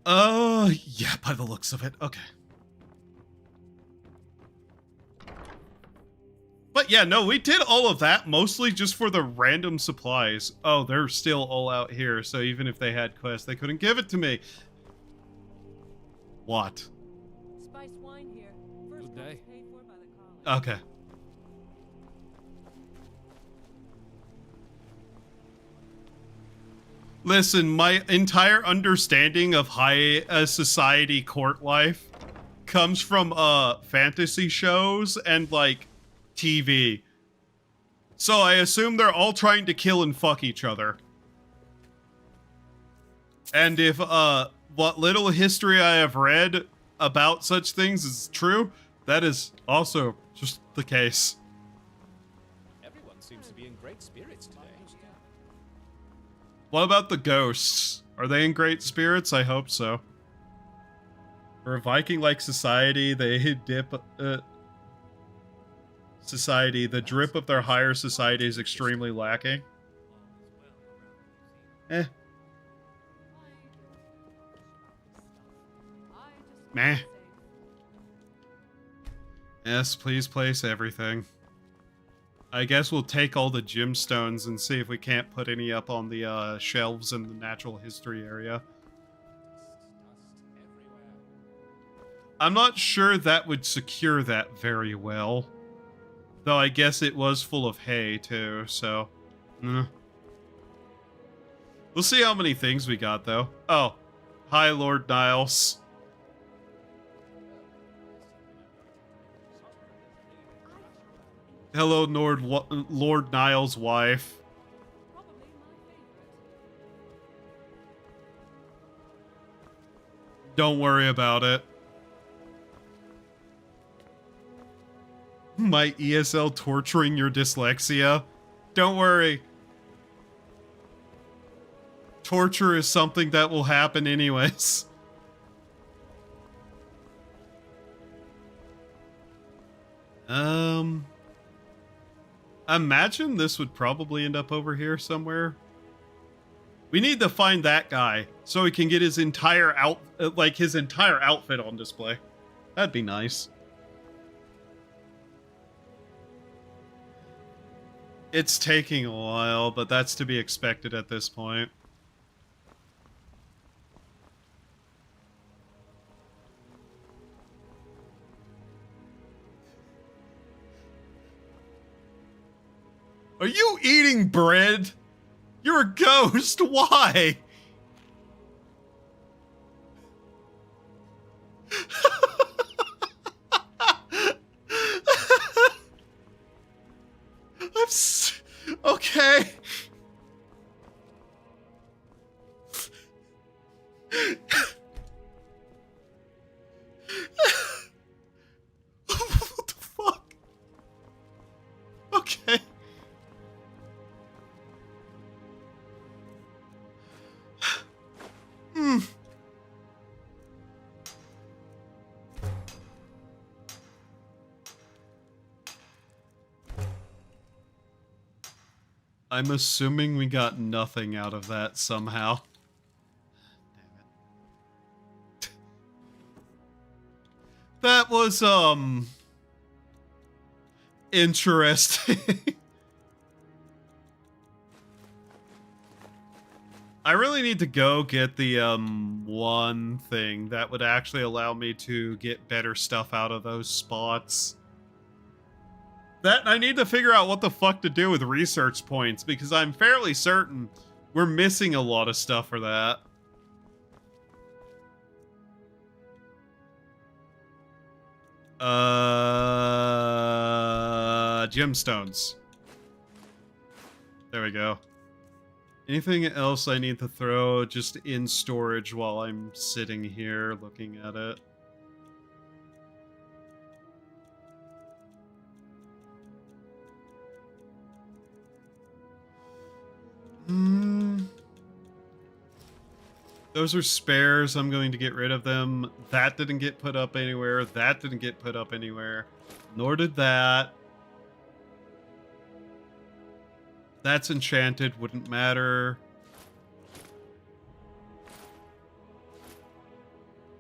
Yeah, by the looks of it. Okay. But yeah, no, we did all of that mostly just for the random supplies. Oh, they're still all out here, so even if they had quests, they couldn't give it to me. What? Spiced wine here. First Good day. paid for by the college. Okay. Listen, my entire understanding of high society court life comes from fantasy shows and like TV. So I assume they're all trying to kill and fuck each other. And if what little history I have read about such things is true, that is also just the case. Everyone seems to be in great spirits today. What about the ghosts? Are they in great spirits? I hope so. For a Viking-like society, they dip society, the drip of their higher society is extremely lacking. Eh. Meh. Yes, please place everything. I guess we'll take all the gemstones and see if we can't put any up on the shelves in the natural history area. I'm not sure that would secure that very well. Though I guess it was full of hay too, so... We'll see how many things we got though. Oh. Hi, Lord Niles. Hello, Lord Niles' wife. Don't worry about it. My ESL torturing your dyslexia? Don't worry. Torture is something that will happen anyways. I imagine this would probably end up over here somewhere. We need to find that guy so we can get his entire his entire outfit on display. That'd be nice. It's taking a while, but that's to be expected at this point. Are you eating bread? You're a ghost. Why? Okay. What the fuck? Okay. I'm assuming we got nothing out of that somehow. Damn it. That was, interesting. I really need to go get the, one thing that would actually allow me to get better stuff out of those spots. That, I need to figure out what the fuck to do with research points, because I'm fairly certain we're missing a lot of stuff for that. Gemstones. There we go. Anything else I need to throw just in storage while I'm sitting here looking at it? Those are spares. I'm going to get rid of them. That didn't get put up anywhere. That didn't get put up anywhere. Nor did that. That's enchanted. Wouldn't matter.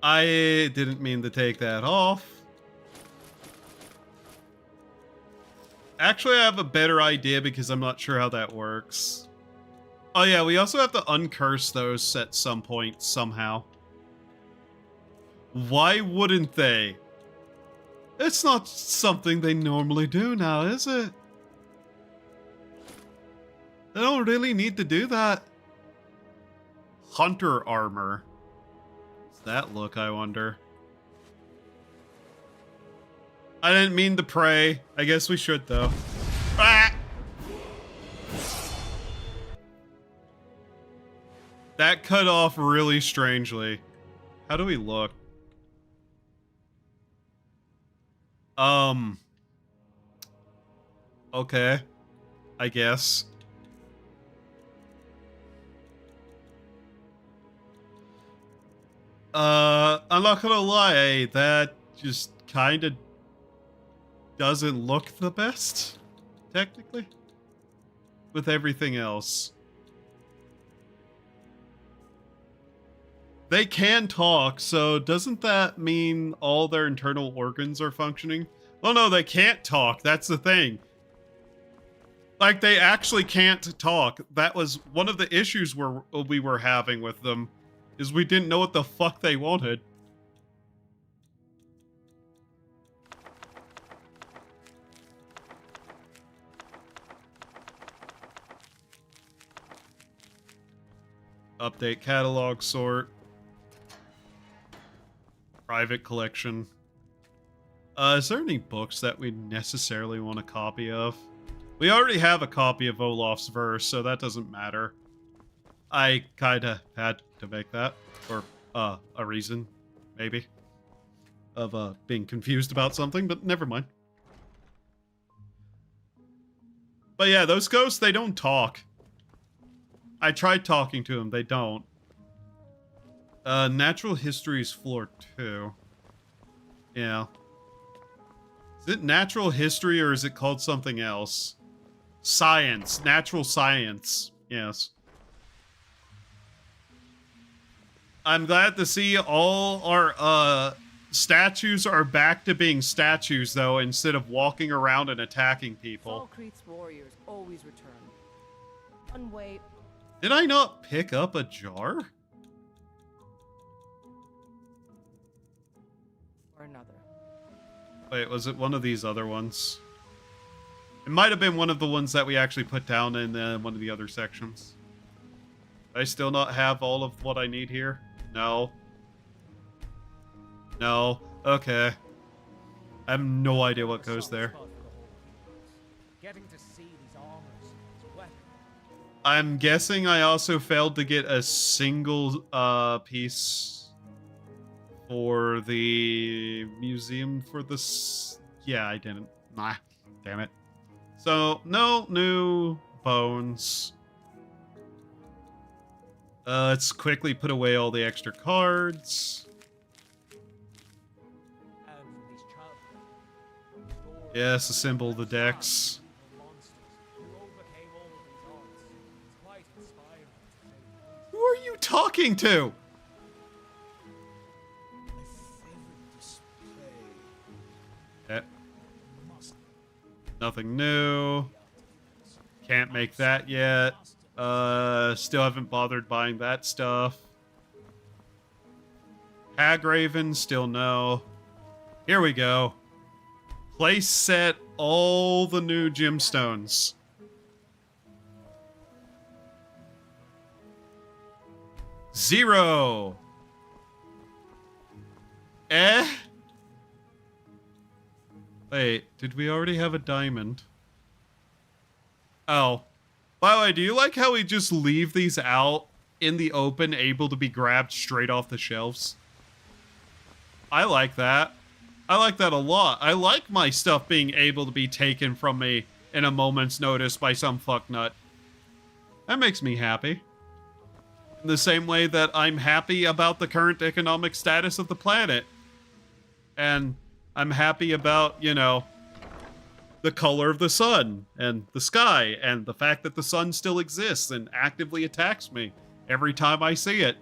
I didn't mean to take that off. Actually, I have a better idea because I'm not sure how that works. Oh yeah, we also have to uncurse those at some point, somehow. Why wouldn't they? It's not something they normally do now, is it? They don't really need to do that. Hunter armor. What's that look, I wonder? I didn't mean to pray. I guess we should, though. Ah! That cut off really strangely. How do we look? Okay. I guess. I'm not gonna lie, that just kinda doesn't look the best, technically, with everything else. They can talk, so doesn't that mean all their internal organs are functioning? Well, no, they can't talk. That's the thing. Like, they actually can't talk. That was one of the issues we were having with them, is we didn't know what the fuck they wanted. Update catalog sort. Private collection. Is there any books that we necessarily want a copy of? We already have a copy of Olaf's verse, so that doesn't matter. I kinda had to make that for a reason, maybe, of being confused about something, but never mind. But yeah, those ghosts, they don't talk. I tried talking to them, they don't. Natural history is floor 2. Yeah. Is it natural history or is it called something else? Science. Natural science. Yes. I'm glad to see all our, statues are back to being statues, though, instead of walking around and attacking people. Falkreath's warriors always return. One way. Did I not pick up a jar? Or another. Wait, was it one of these other ones? It might have been one of the ones that we actually put down in one of the other sections. Do I still not have all of what I need here? No. No. Okay. I have no idea what goes there. Getting to see these armors is wet. I'm guessing I also failed to get a single piece for the museum for this. Yeah, I didn't. Nah, damn it. So, no new bones. Let's quickly put away all the extra cards. Yes, assemble the decks. Who are you talking to? Nothing new. Can't make that yet. Still haven't bothered buying that stuff. Hagraven, still no. Here we go. Place set all the new gemstones. Zero. Wait, did we already have a diamond? Oh. By the way, do you like how we just leave these out in the open, able to be grabbed straight off the shelves? I like that. I like that a lot. I like my stuff being able to be taken from me in a moment's notice by some fucknut. That makes me happy. In the same way that I'm happy about the current economic status of the planet. And I'm happy about, you know, the color of the sun and the sky and the fact that the sun still exists and actively attacks me every time I see it.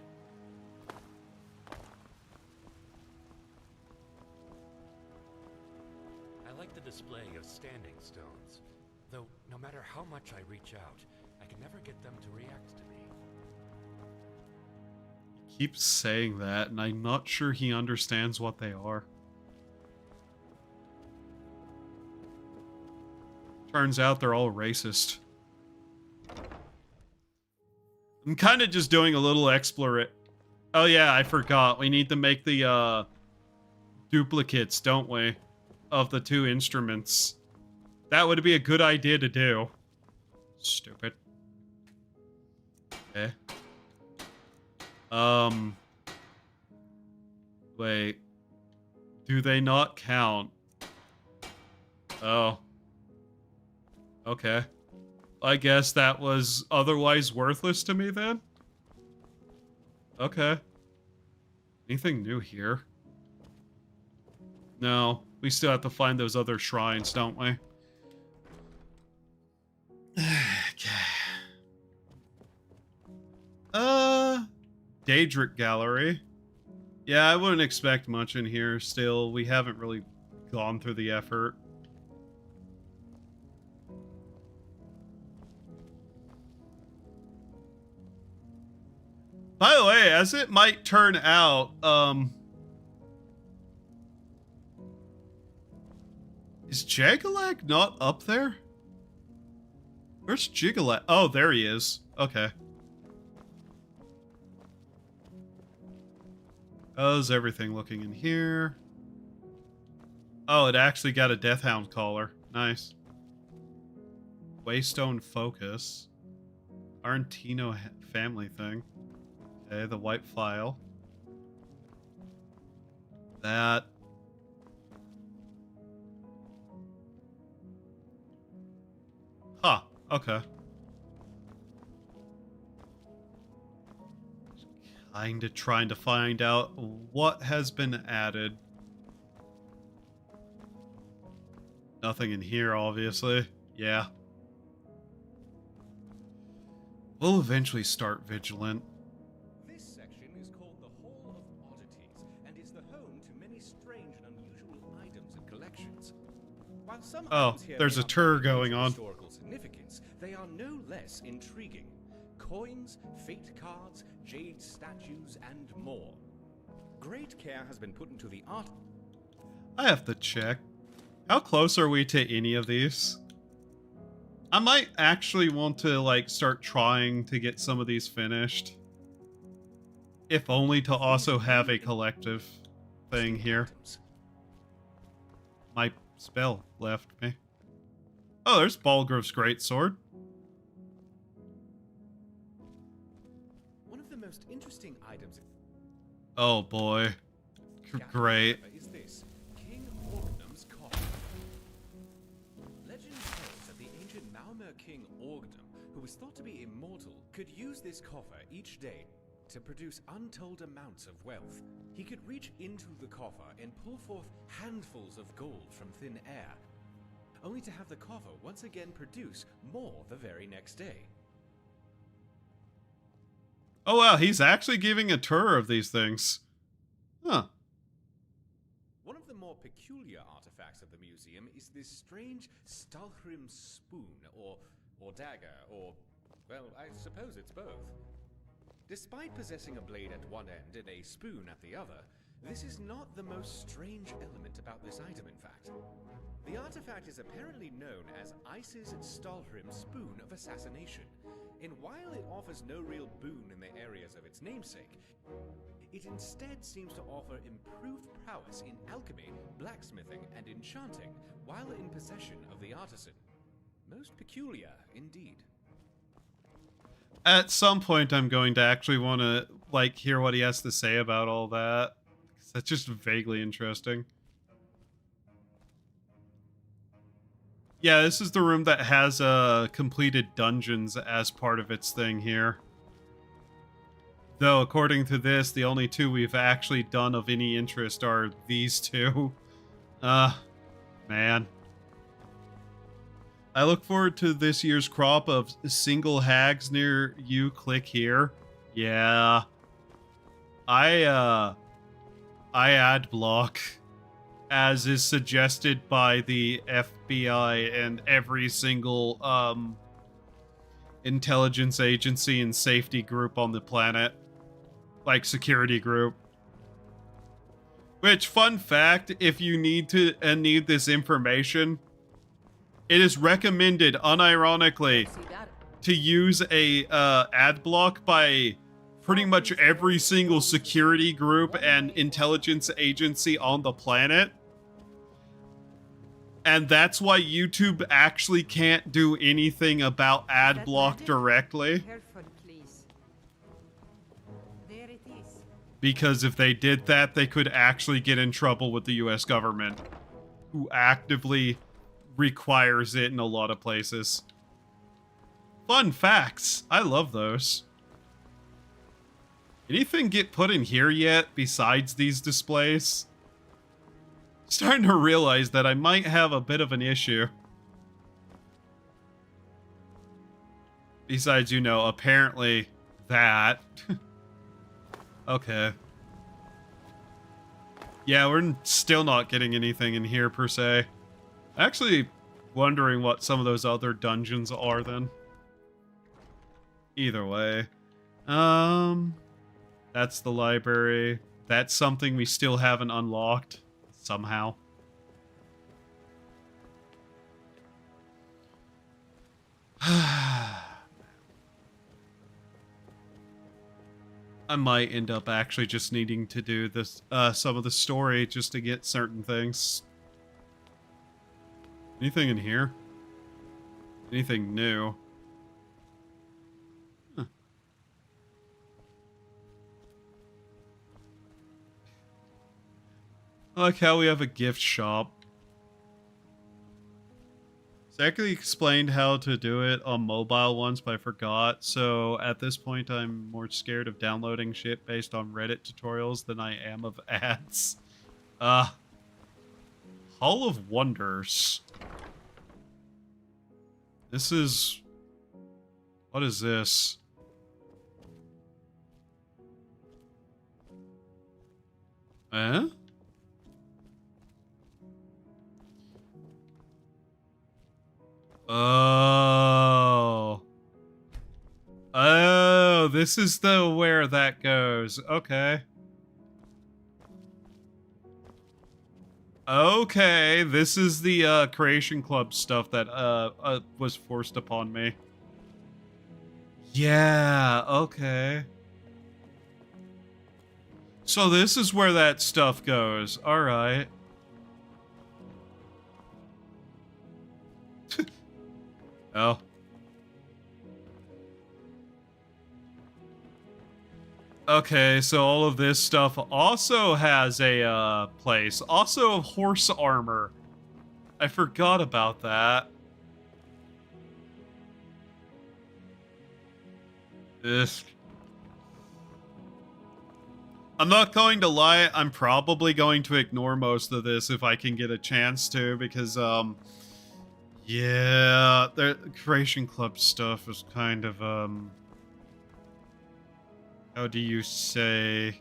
I like the display of standing stones, though no matter how much I reach out, I can never get them to react to me. He keeps saying that, and I'm not sure he understands what they are. Turns out they're all racist. I'm kind of just doing a little explorate. Oh yeah, I forgot. We need to make the duplicates, don't we? Of the two instruments. That would be a good idea to do. Stupid. Okay. Wait. Do they not count? Oh. Okay. I guess that was otherwise worthless to me then? Okay. Anything new here? No. We still have to find those other shrines, don't we? Okay. Daedric Gallery. Yeah, I wouldn't expect much in here still. We haven't really gone through the effort. By the way, as it might turn out, is Jagalak not up there? Where's Jigalak? Oh, there he is. Okay. How's everything looking in here? Oh, it actually got a Deathhound collar. Nice. Waystone Focus. Argentino family thing. Okay, the white file. That. Huh, okay. Kinda trying to find out what has been added. Nothing in here, obviously. Yeah. We'll eventually start Vigilant. This section is called the Hall of Oddities and is the home to many strange and unusual items and collections. While some items here there's may a not tour have going on. historical significance, they are no less intriguing. Coins, fate cards, jade statues, and more. Great care has been put into the art. I have to check. How close are we to any of these? I might actually want to, like, start trying to get some of these finished. If only to also have a collective thing here. My spell left me. Oh, there's Balgrove's greatsword. One of the most interesting items. Oh boy. Great. Is this King Orgdum's coffer? Legend tells that the ancient Malmer King Orgdum, who was thought to be immortal, could use this coffer each day to produce untold amounts of wealth. He could reach into the coffer and pull forth handfuls of gold from thin air, only to have the coffer once again produce more the very next day. Oh wow, he's actually giving a tour of these things. Huh. One of the more peculiar artifacts of the museum is this strange Stalhrim spoon, or dagger, or, well, I suppose it's both. Despite possessing a blade at one end and a spoon at the other, this is not the most strange element about this item, in fact. The artifact is apparently known as Ice's Stalhrim Spoon of Assassination, and while it offers no real boon in the areas of its namesake, it instead seems to offer improved prowess in alchemy, blacksmithing, and enchanting, while in possession of the artisan. Most peculiar, indeed. At some point, I'm going to actually want to, like, hear what he has to say about all that. That's just vaguely interesting. Yeah, this is the room that has completed dungeons as part of its thing here. Though, according to this, the only two we've actually done of any interest are these two. Man. I look forward to this year's crop of single hags near you. Click here. Yeah. I ad block, as is suggested by the FBI and every single intelligence agency and safety group on the planet. Like, security group. Which, fun fact, if you need this information, it is recommended, unironically, to use a ad block by pretty much every single security group and intelligence agency on the planet. And that's why YouTube actually can't do anything about ad block directly. Careful, please. There it is. Because if they did that, they could actually get in trouble with the US government, who actively requires it in a lot of places. Fun facts. I love those. Anything get put in here yet besides these displays? Starting to realize that I might have a bit of an issue. Besides, you know, apparently that. Okay. Yeah, we're still not getting anything in here per se. Actually wondering what some of those other dungeons are then. Either way. That's the library. That's something we still haven't unlocked somehow. I might end up actually just needing to do this, some of the story just to get certain things. Anything in here? Anything new? Huh. I like how we have a gift shop. Zachary explained how to do it on mobile once, but I forgot. So at this point, I'm more scared of downloading shit based on Reddit tutorials than I am of ads. Hall of Wonders. This is... What is this? Eh? Oh. Oh, this is the where that goes. Okay. Okay, this is the Creation Club stuff that was forced upon me. Yeah, okay. So this is where that stuff goes. All right. Oh. Okay, so all of this stuff also has a place. Also horse armor. I forgot about that. Ugh. I'm not going to lie, I'm probably going to ignore most of this if I can get a chance to, because yeah, the Creation Club stuff is kind of, how do you say?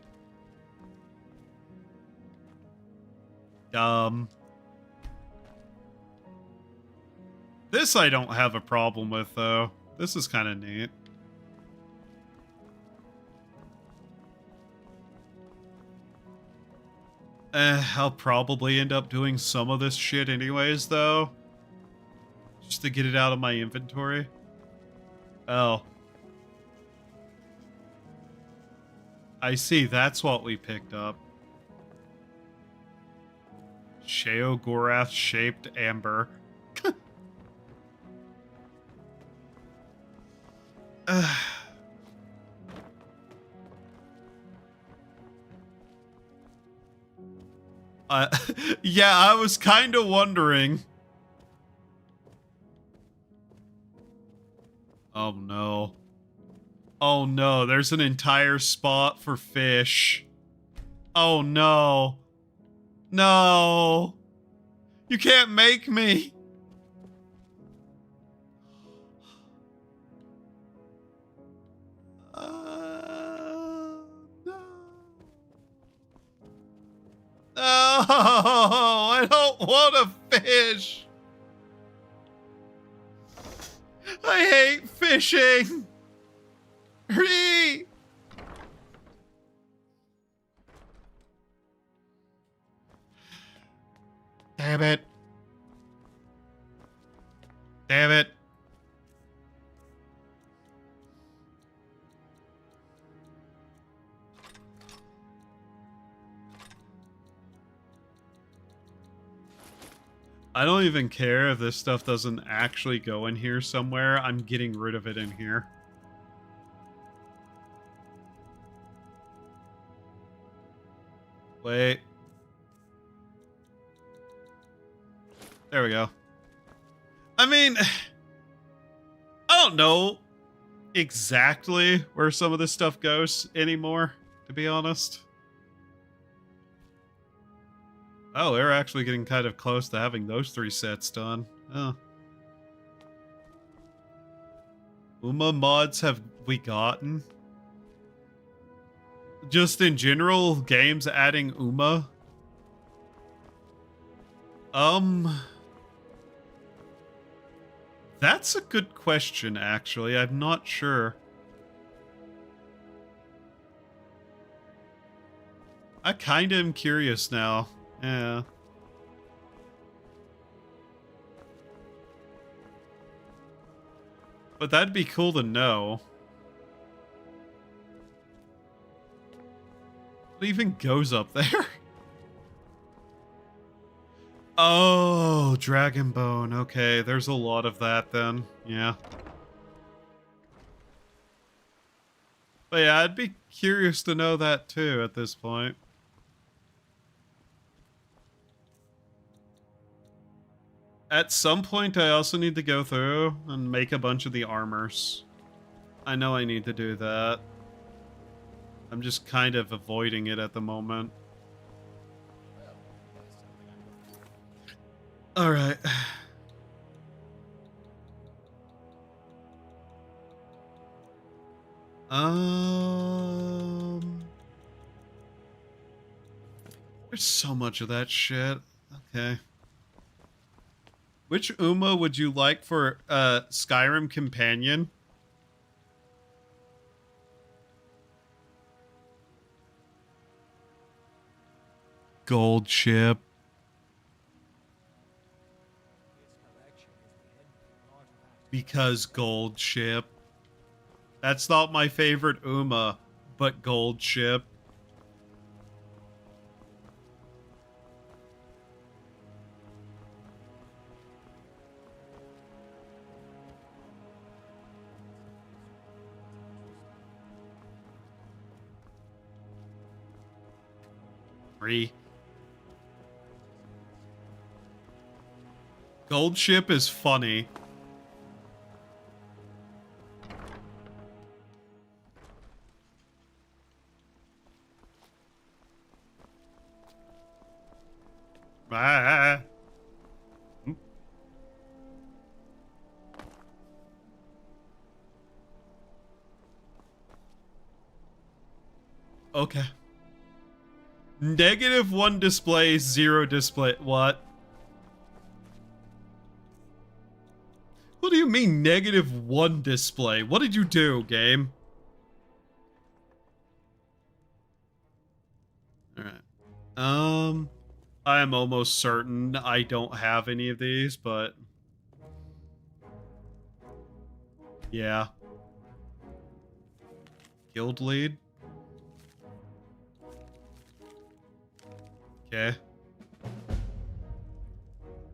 This I don't have a problem with, though. This is kind of neat. I'll probably end up doing some of this shit anyways, though. Just to get it out of my inventory. Oh. I see, that's what we picked up. Sheogorath-shaped amber. Yeah, I was kind of wondering. Oh no. Oh no, there's an entire spot for fish. Oh no. No. You can't make me. No, I don't want a fish. I hate fishing. Hurry. Damn it. Damn it. I don't even care if this stuff doesn't actually go in here somewhere. I'm getting rid of it in here. Wait. There we go. I mean, I don't know exactly where some of this stuff goes anymore, to be honest. Oh, we're actually getting kind of close to having those 3 sets done. Oh. Uma mods have we gotten? Just in general, games adding Uma? That's a good question, actually. I'm not sure. I kinda am curious now. Yeah. But that'd be cool to know. What even goes up there? Oh, Dragon Bone. Okay, there's a lot of that then. Yeah. But yeah, I'd be curious to know that too at this point. At some point, I also need to go through and make a bunch of the armors. I know I need to do that. I'm just kind of avoiding it at the moment. Alright. There's so much of that shit. Okay. Which Uma would you like for Skyrim companion? Gold ship. Because gold ship. That's not my favorite Uma, but gold ship. Gold ship is funny. Ah. Okay. -1 display, 0 display. What? What do you mean -1 display? What did you do, game? Alright. I am almost certain I don't have any of these, but... yeah. Guild lead? Okay.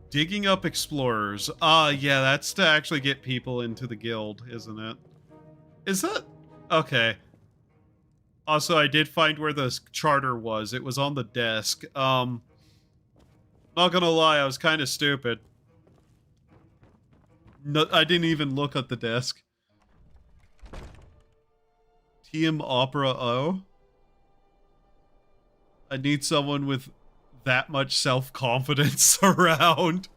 Digging up explorers. Yeah, that's to actually get people into the guild, isn't it? Is that... okay. Also, I did find where the charter was. It was on the desk. Not gonna lie, I was kind of stupid. No, I didn't even look at the desk. Team Opera O? I need someone with that much self-confidence around.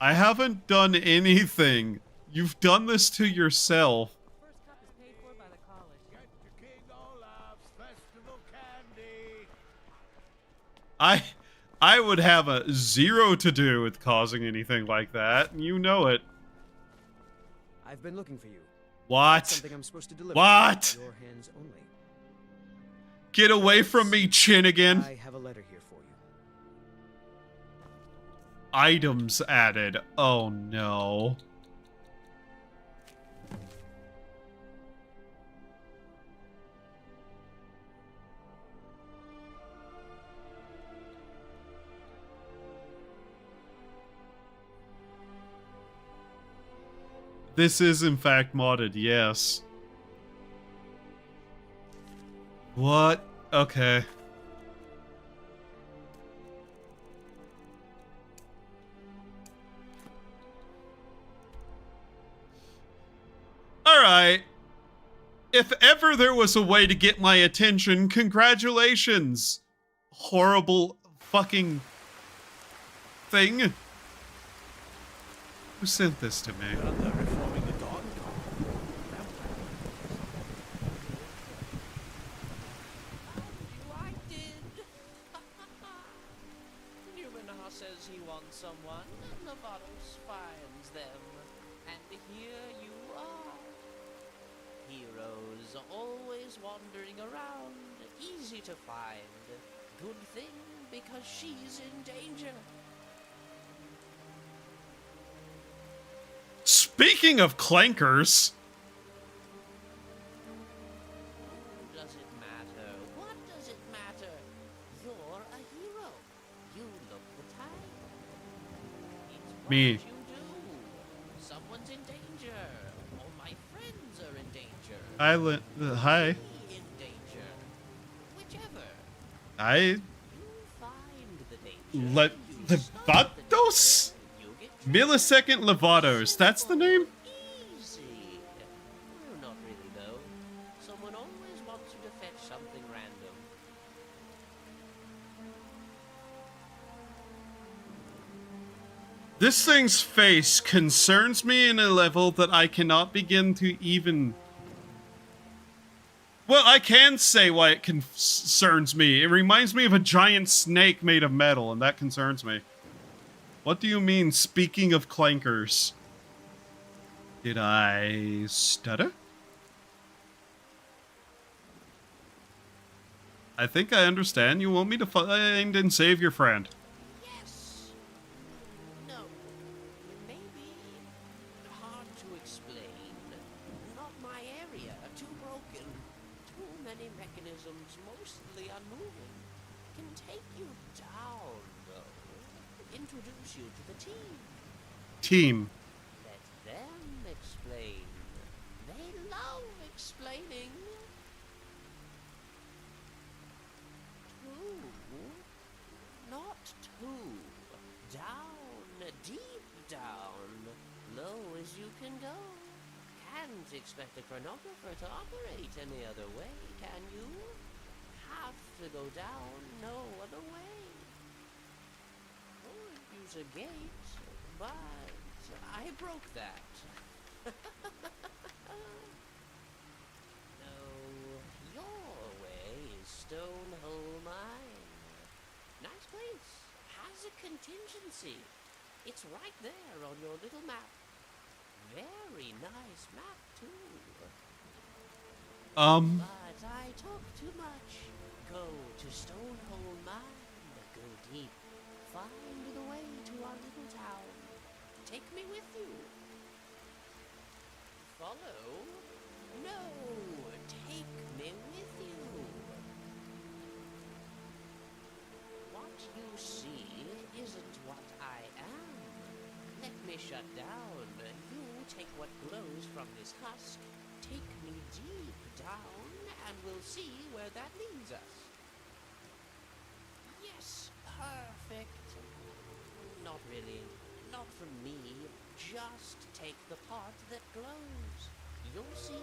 I haven't done anything. You've done this to yourself. I would have a 0 to do with causing anything like that. You know it. I've been looking for you. What? Something I'm supposed to deliver. What? Your hands only. Get away from me, Chinnigan. I have a letter here for you. Items added. Oh no. This is in fact modded, yes. What? Okay. Alright. If ever there was a way to get my attention, congratulations. Horrible fucking thing. Who sent this to me? Numenar says he wants someone, and Novatos finds them. And here you are. Heroes always wandering around, easy to find. Good thing, because she's in danger. Speaking of clankers. Who does it matter? What does it matter? You're a hero. You look the type. It's what Me. you do. Someone's in danger. All my friends are in danger. Hi. In danger. Whichever. I Find the danger. Levados? Millisecond Levados. That's the name? Easy. Not really, though. Someone always wants you to fetch something random. This thing's face concerns me in a level that I cannot begin to even... Well, I can say why it concerns me. It reminds me of a giant snake made of metal, and that concerns me. What do you mean, speaking of clankers? Did I stutter? I think I understand. You want me to find and save your friend. Yes. No. Maybe hard to explain. Not my area. Too broken. Too many mechanisms, mostly unmoving. Can take you down, though. Introduce you to the team. Team. Let them explain. They love explaining. Not two. Down, deep down, low as you can go. Can't expect a chronographer to operate any other way, can you? Have to go down, no other way. Or use a gate, but I broke that. No, your way is Stonehole Mine. Nice place. Has a contingency. It's right there on your little map. Very nice map, too. But I talk too much. Go to Stonehole Mine. Go deep. Find the way to our little town. Take me with you. Follow? No, take me with you. What you see isn't what I am. Let me shut down. You take what glows from this husk. Take me deep down, and we'll see where that leads us. Yes, perfect. Not really. Not from me. Just take the part that glows. You'll see.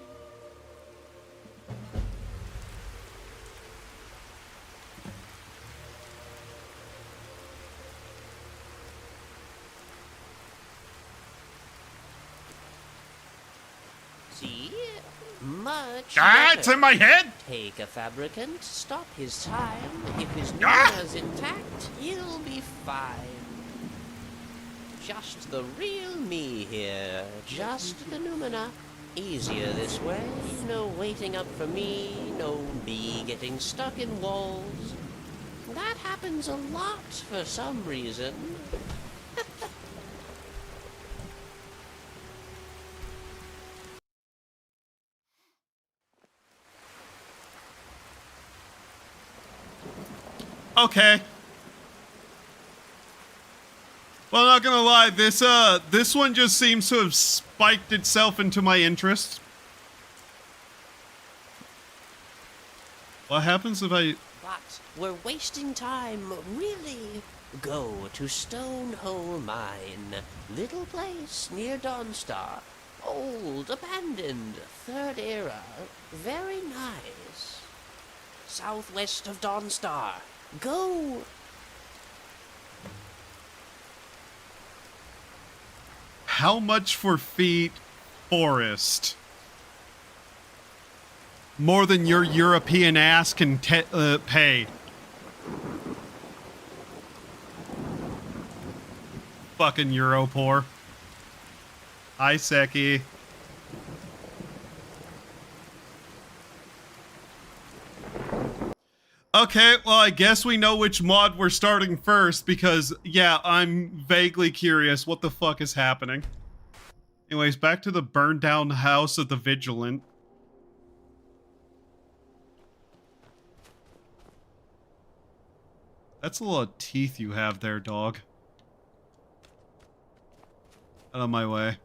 See? Much better. It's in my head! Take a fabricant, stop his time. If his numerous intact, he'll be fine. Just the real me here. Just the Numina. Easier this way. No waiting up for me. No me getting stuck in walls. That happens a lot for some reason. Okay. Well, not gonna lie, this one just seems to have spiked itself into my interest. What happens if I... But we're wasting time, really. Go to Stonehole Mine. Little place near Dawnstar. Old, abandoned, third era. Very nice. Southwest of Dawnstar. Go! How much for feet forest? More than your European ass can pay. Fucking Europore. Hi, Seki. Okay, well, I guess we know which mod we're starting first because, yeah, I'm vaguely curious what the fuck is happening. Anyways, back to the burned down house of the Vigilant. That's a lot of teeth you have there, dog. Out of my way.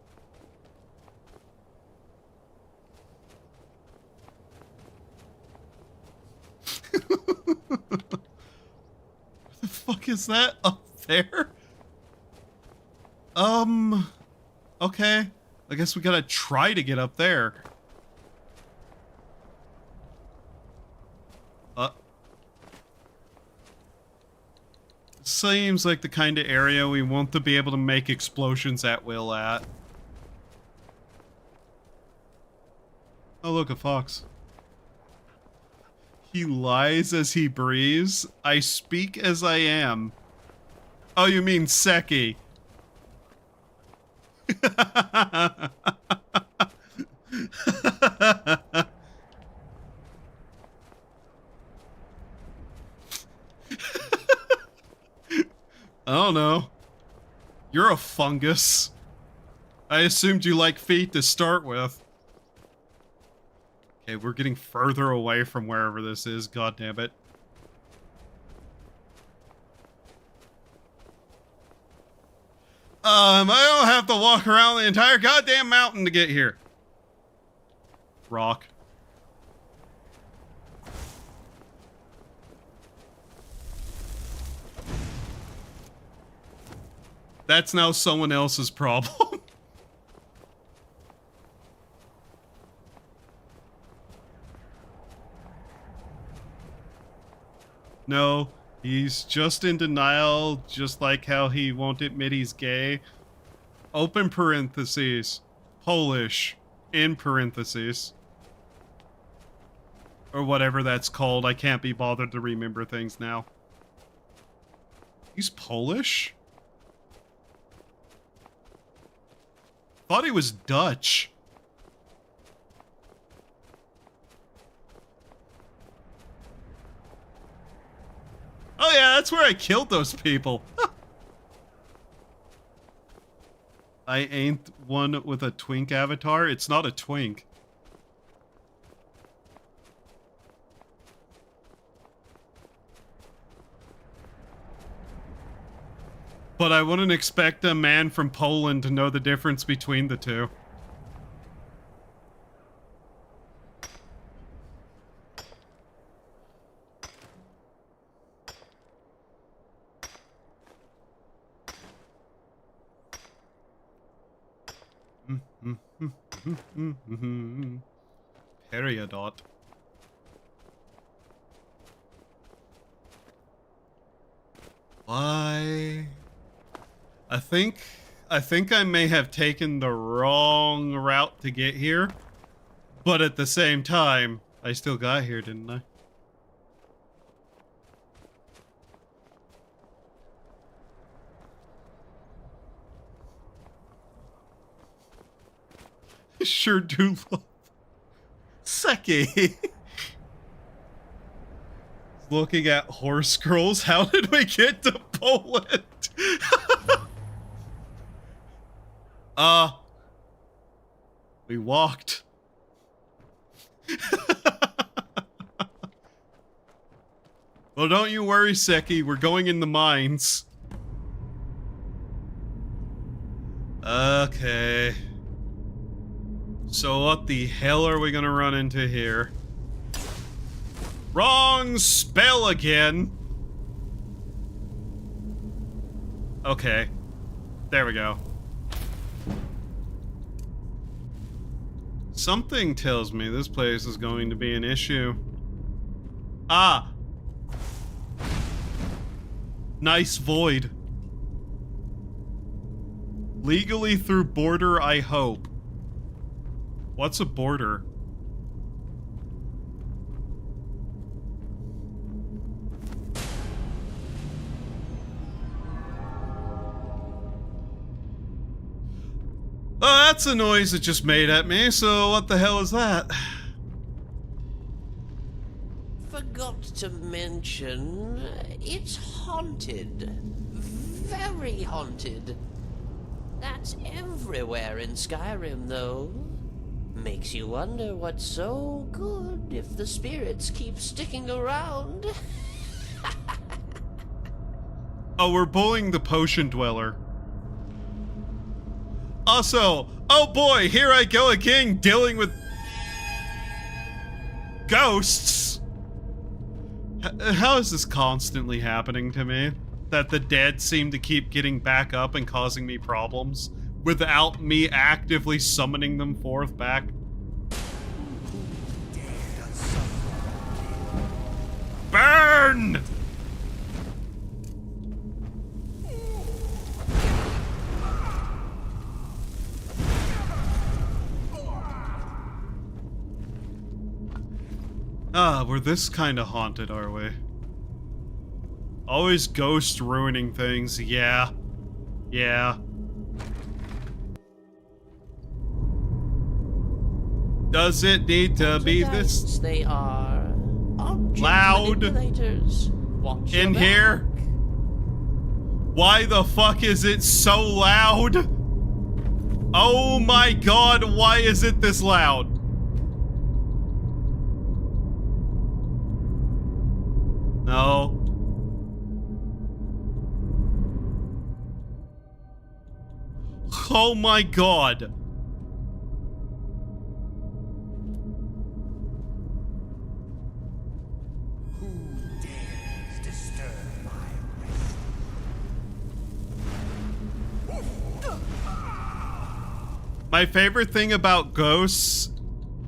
What the fuck is that up there? Okay. I guess we gotta try to get up there. Seems like the kind of area we want to be able to make explosions at will at. Oh, look, a fox. He lies as he breathes. I speak as I am. Oh, you mean Seki. I don't know. You're a fungus. I assumed you like feet to start with. Okay, we're getting further away from wherever this is. God damn it. I don't have to walk around the entire goddamn mountain to get here. Rock. That's now someone else's problem. No, he's just in denial, just like how he won't admit he's gay. Open parentheses. Polish. In parentheses. Or whatever that's called. I can't be bothered to remember things now. He's Polish? Thought he was Dutch. Oh yeah, that's where I killed those people. I ain't one with a twink avatar. It's not a twink. But I wouldn't expect a man from Poland to know the difference between the two. Periodot. Why? I think I may have taken the wrong route to get here, but at the same time, I still got here, didn't I? Sure do love Seki. Looking at horse girls, how did we get to Poland? We walked. Well, don't you worry, Seki. We're going in the mines. Okay. So what the hell are we gonna run into here? Wrong spell again. Okay. There we go. Something tells me this place is going to be an issue. Ah! Nice void. Legally through border, I hope. What's a border? Oh, that's a noise it just made at me, so what the hell is that? Forgot to mention, it's haunted. Very haunted. That's everywhere in Skyrim, though. Makes you wonder what's so good if the spirits keep sticking around. Oh, we're bullying the potion dweller. Also, oh boy, here I go again, dealing with ghosts. How is this constantly happening to me? That the dead seem to keep getting back up and causing me problems without me actively summoning them forth back? Burn! Ah, we're this kind of haunted, are we? Always ghost ruining things, yeah. Yeah. Does it need to be this They are loud Watch in your here? back. Why the fuck is it so loud? Oh my god, why is it this loud? No. Oh my god. My favorite thing about ghosts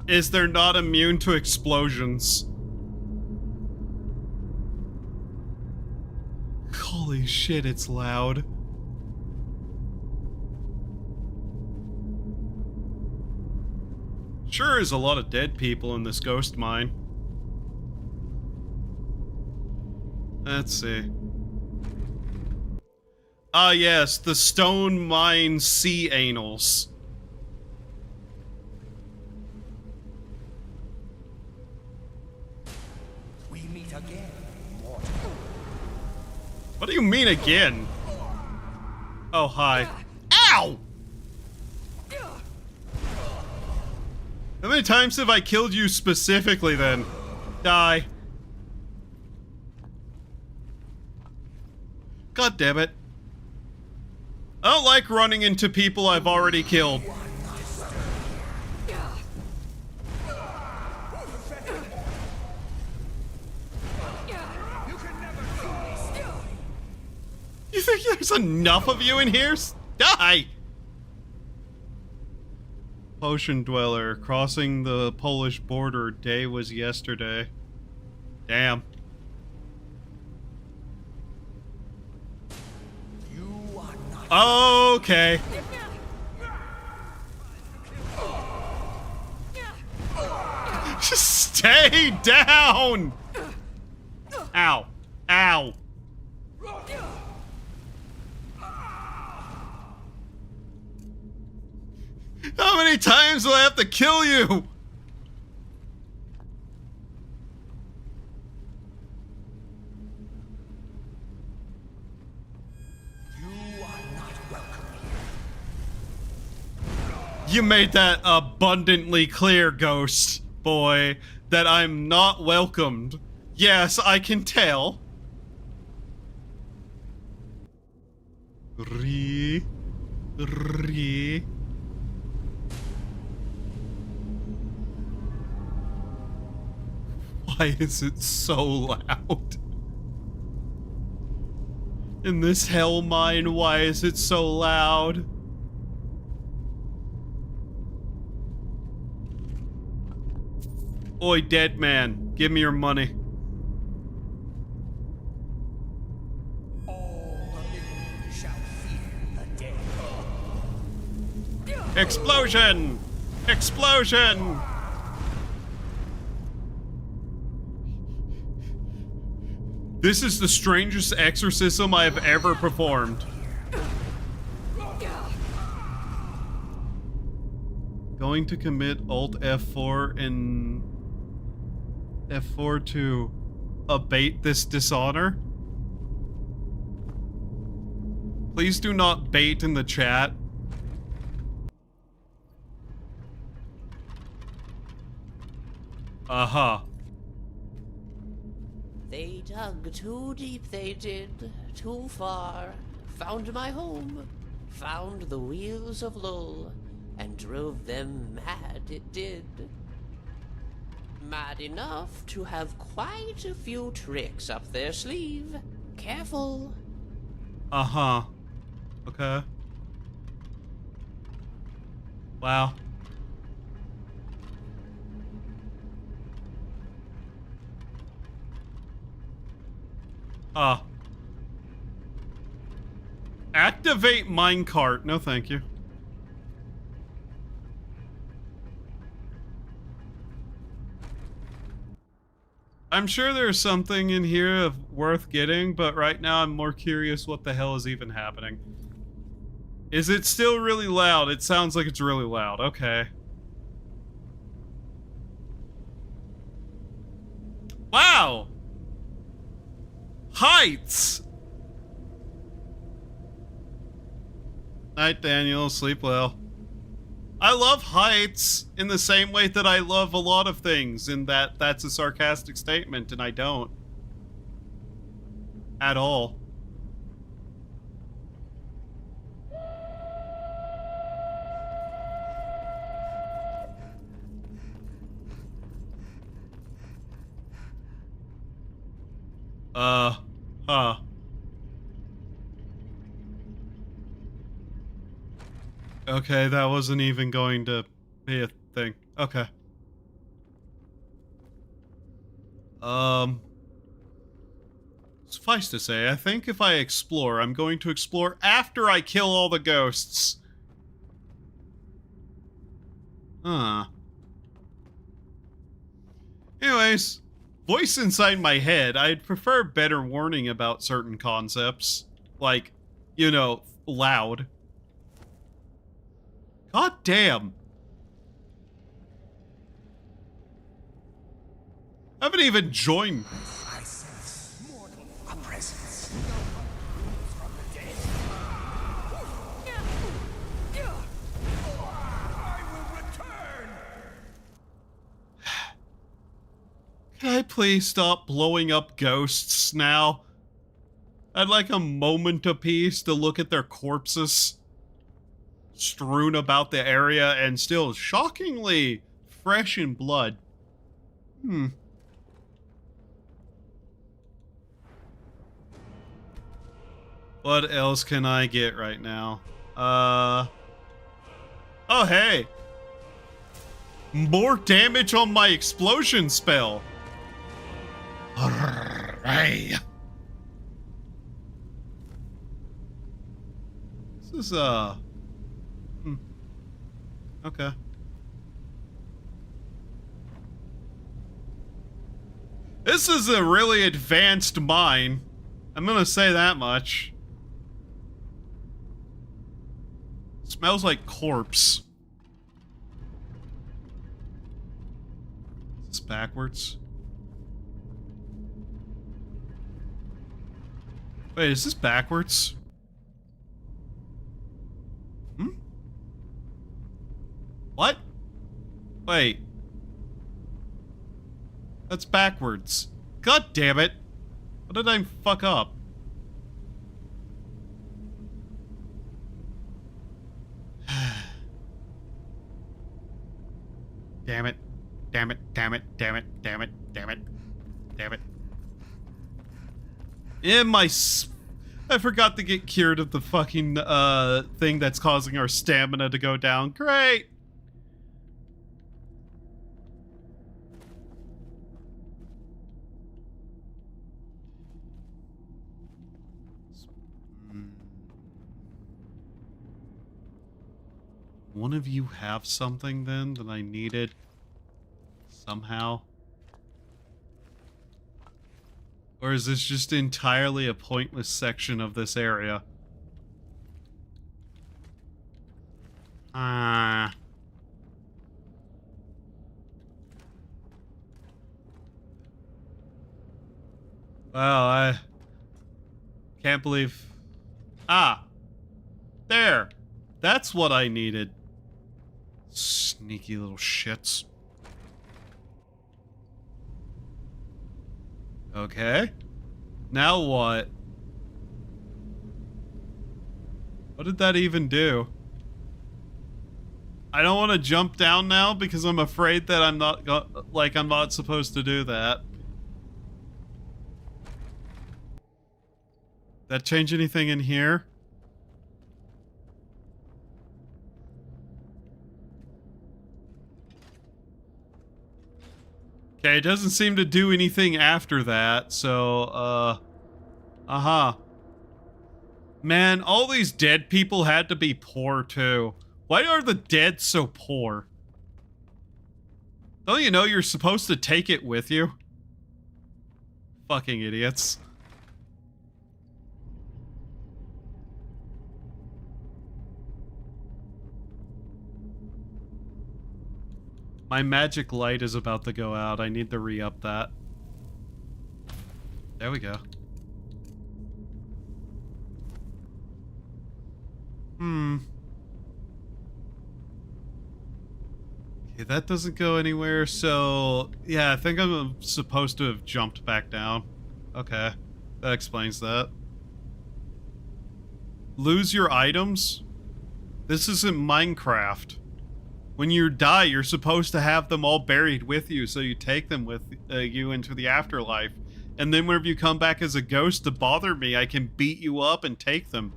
is they're not immune to explosions. Holy shit, it's loud. Sure is a lot of dead people in this ghost mine. Let's see. Ah yes, the stone mine sea anals. We meet again, mortal. What do you mean again? Oh, hi. Ow! How many times have I killed you specifically then? Die. God damn it. I don't like running into people I've already killed. You think there's enough of you in here? Die! Potion dweller, crossing the Polish border, day was yesterday. Damn. Okay. Just stay down! Ow. Ow. How many times do I have to kill you? You made that abundantly clear, Ghost Boy, that I'm not welcomed. Yes, I can tell. Re. Why is it so loud? In this hell mine, why is it so loud? Oi, dead man, give me your money. Explosion! Explosion! This is the strangest exorcism I have ever performed. Going to commit Alt F4 and F4 to abate this dishonor. Please do not bait in the chat. Uh-huh. They dug too deep, they did. Too far. Found my home. Found the wheels of Lull. And drove them mad, it did. Mad enough to have quite a few tricks up their sleeve. Careful. Uh-huh. Okay. Wow. Activate minecart. No, thank you. I'm sure there's something in here of worth getting, but right now I'm more curious what the hell is even happening. Is it still really loud? It sounds like it's really loud. Okay. Wow! Heights! Night, Daniel. Sleep well. I love heights in the same way that I love a lot of things, in that that's a sarcastic statement, and I don't. At all. Okay, that wasn't even going to be a thing. Okay. Suffice to say, I think if I explore, I'm going to explore after I kill all the ghosts. Anyways, voice inside my head, I'd prefer better warning about certain concepts. Like, you know, loud. God damn. I haven't even joined. I sense mortal a presence. I will return. Can I please stop blowing up ghosts now? I'd like a moment apiece to look at their corpses strewn about the area and still shockingly fresh in blood. What else can I get right now? Oh, hey. More damage on my explosion spell. Hey. This is, okay. This is a really advanced mine. I'm gonna say that much. Smells like corpse. Is this backwards? Wait, is this backwards? What? Wait. That's backwards. God damn it. What did I fuck up? Damn it. Damn it. Damn it. Damn it. Damn it. Damn it. Damn it. I forgot to get cured of the fucking thing that's causing our stamina to go down. Great. One of you have something then that I needed somehow? Or is this just entirely a pointless section of this area? Well, I can't believe... There! That's what I needed. Sneaky little shits. Okay. Now what? What did that even do? I don't want to jump down now because I'm afraid that I'm not I'm not supposed to do that. That change anything in here? Okay, it doesn't seem to do anything after that, so, Man, all these dead people had to be poor, too. Why are the dead so poor? Don't you know you're supposed to take it with you? Fucking idiots. My magic light is about to go out. I need to re-up that. There we go. Okay, that doesn't go anywhere, so... Yeah, I think I'm supposed to have jumped back down. Okay, that explains that. Lose your items? This isn't Minecraft. When you die, you're supposed to have them all buried with you, so you take them with you into the afterlife. And then whenever you come back as a ghost to bother me, I can beat you up and take them.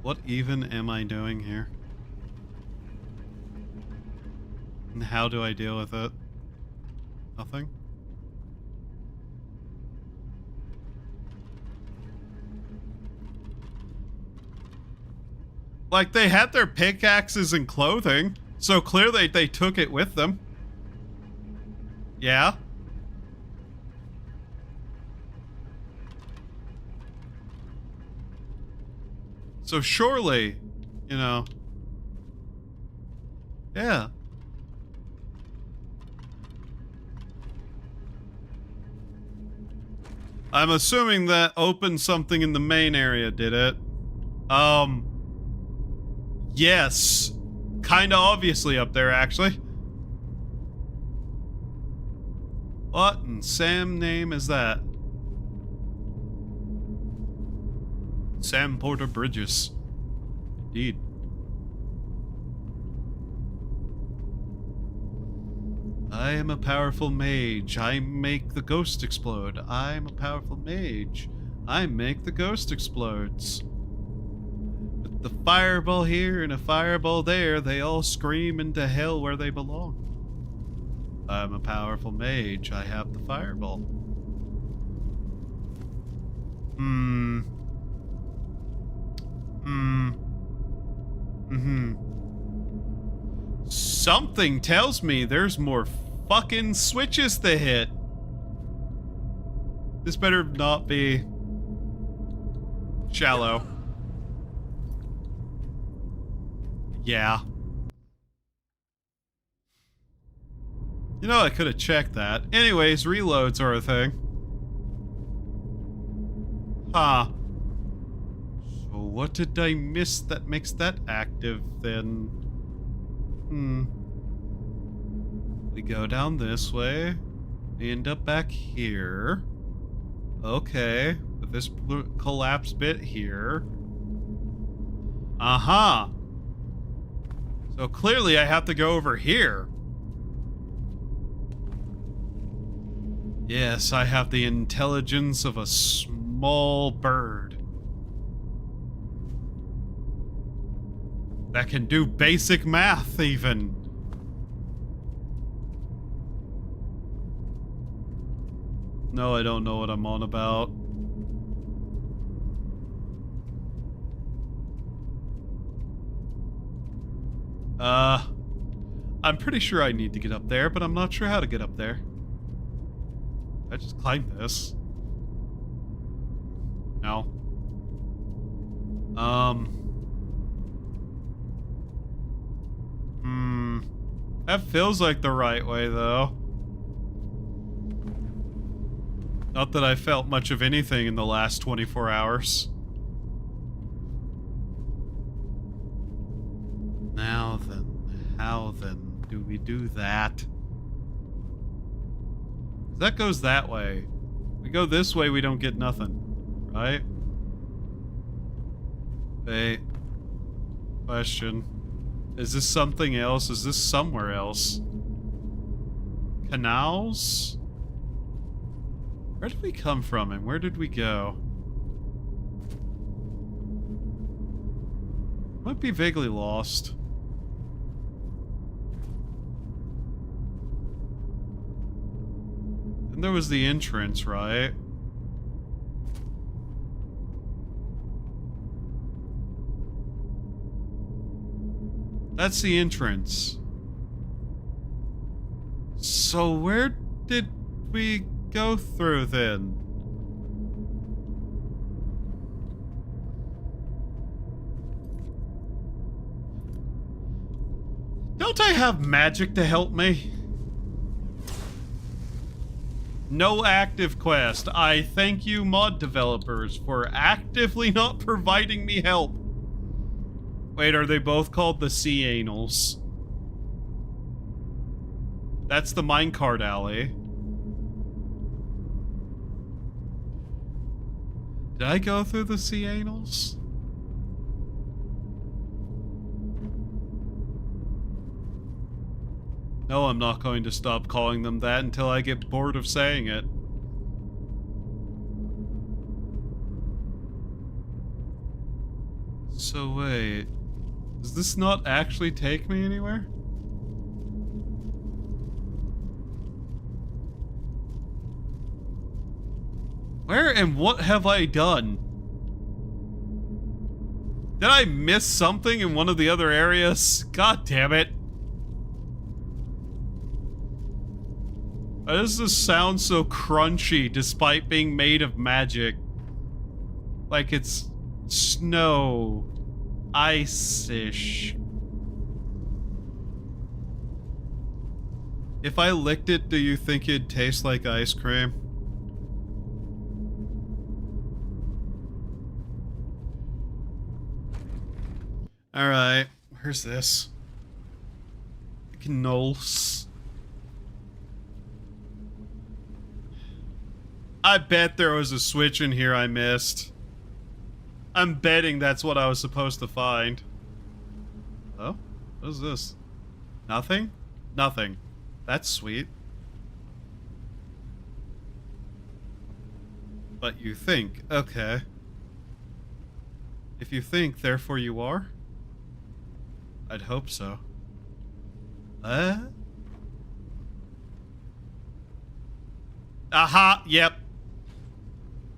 What even am I doing here? And how do I deal with it? Nothing? Like, they had their pickaxes and clothing, so clearly they took it with them. Yeah? So surely, you know... Yeah. I'm assuming that opened something in the main area, did it? Yes. Kinda obviously up there, actually. What in Sam name is that? Sam Porter Bridges. Indeed. I am a powerful mage. I make the ghost explode. I'm a powerful mage. I make the ghost explodes. With the fireball here and a fireball there, they all scream into hell where they belong. I'm a powerful mage. I have the fireball. Something tells me there's more fucking switches to hit. This better not be shallow. Yeah. You know, I could have checked that. Anyways, reloads are a thing. Huh. So what did I miss that makes that active then? We go down this way. We end up back here. Okay. With this collapsed bit here. Aha. So clearly I have to go over here. Yes, I have the intelligence of a small bird. That can do basic math, even. No, I don't know what I'm on about. I'm pretty sure I need to get up there, but I'm not sure how to get up there. I just climb this. No. That feels like the right way, though. Not that I felt much of anything in the last 24 hours. Now then, how then do we do that? That goes that way. We go this way, we don't get nothing, right? Wait. Question. Is this something else? Is this somewhere else? Canals? Where did we come from and where did we go? Might be vaguely lost. And there was the entrance, right? That's the entrance. So where did we go through then? Don't I have magic to help me? No active quest. I thank you, mod developers, for actively not providing me help. Wait, are they both called the Sea Anals? That's the minecart alley. Did I go through the Sea Anals? No, I'm not going to stop calling them that until I get bored of saying it. So wait, does this not actually take me anywhere? Where and what have I done? Did I miss something in one of the other areas? God damn it. Why does this sound so crunchy despite being made of magic? Like it's snow. Ice-ish. If I licked it, do you think it'd taste like ice cream? Alright, where's this? Knolls. I bet there was a switch in here I missed. I'm betting that's what I was supposed to find. Oh? What is this? Nothing? Nothing. That's sweet. But you think. Okay. If you think, therefore you are? I'd hope so. Aha! Yep.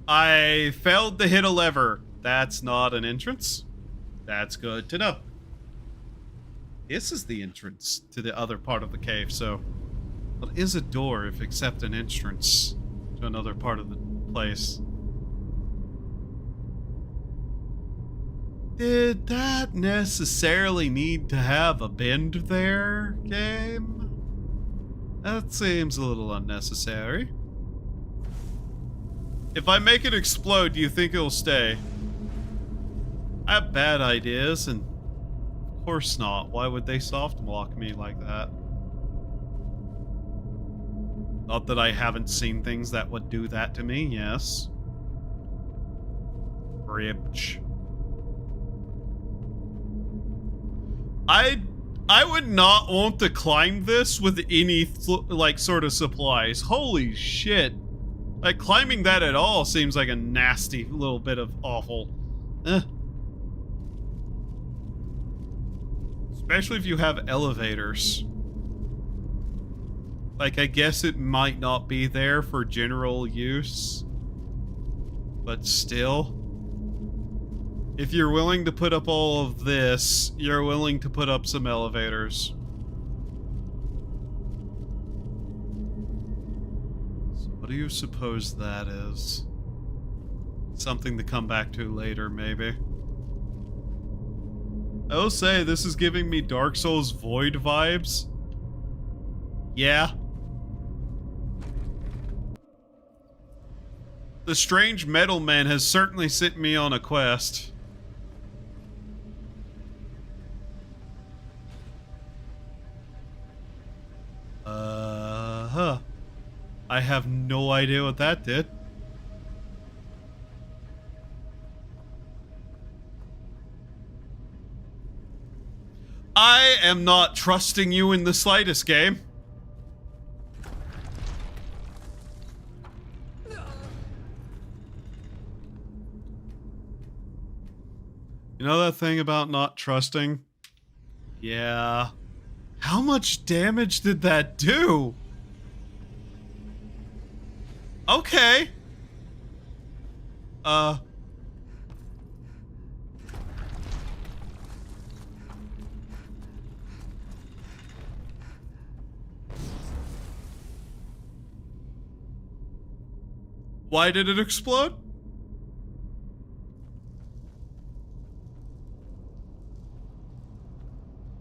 I failed to hit a lever. That's not an entrance. That's good to know. This is the entrance to the other part of the cave, so what is a door if except an entrance to another part of the place? Did that necessarily need to have a bend there, game? That seems a little unnecessary. If I make it explode, do you think it'll stay? I have bad ideas, and of course not. Why would they soft block me like that? Not that I haven't seen things that would do that to me, yes. Bridge. I would not want to climb this with any, like, sort of supplies. Holy shit. Like, climbing that at all seems like a nasty little bit of awful. Especially if you have elevators. Like, I guess it might not be there for general use. But still. If you're willing to put up all of this, you're willing to put up some elevators. So what do you suppose that is? Something to come back to later, maybe. I will say, this is giving me Dark Souls Void vibes. Yeah. The strange metal man has certainly sent me on a quest. I have no idea what that did. I am not trusting you in the slightest, game. You know that thing about not trusting? Yeah. How much damage did that do? Okay. Why did it explode?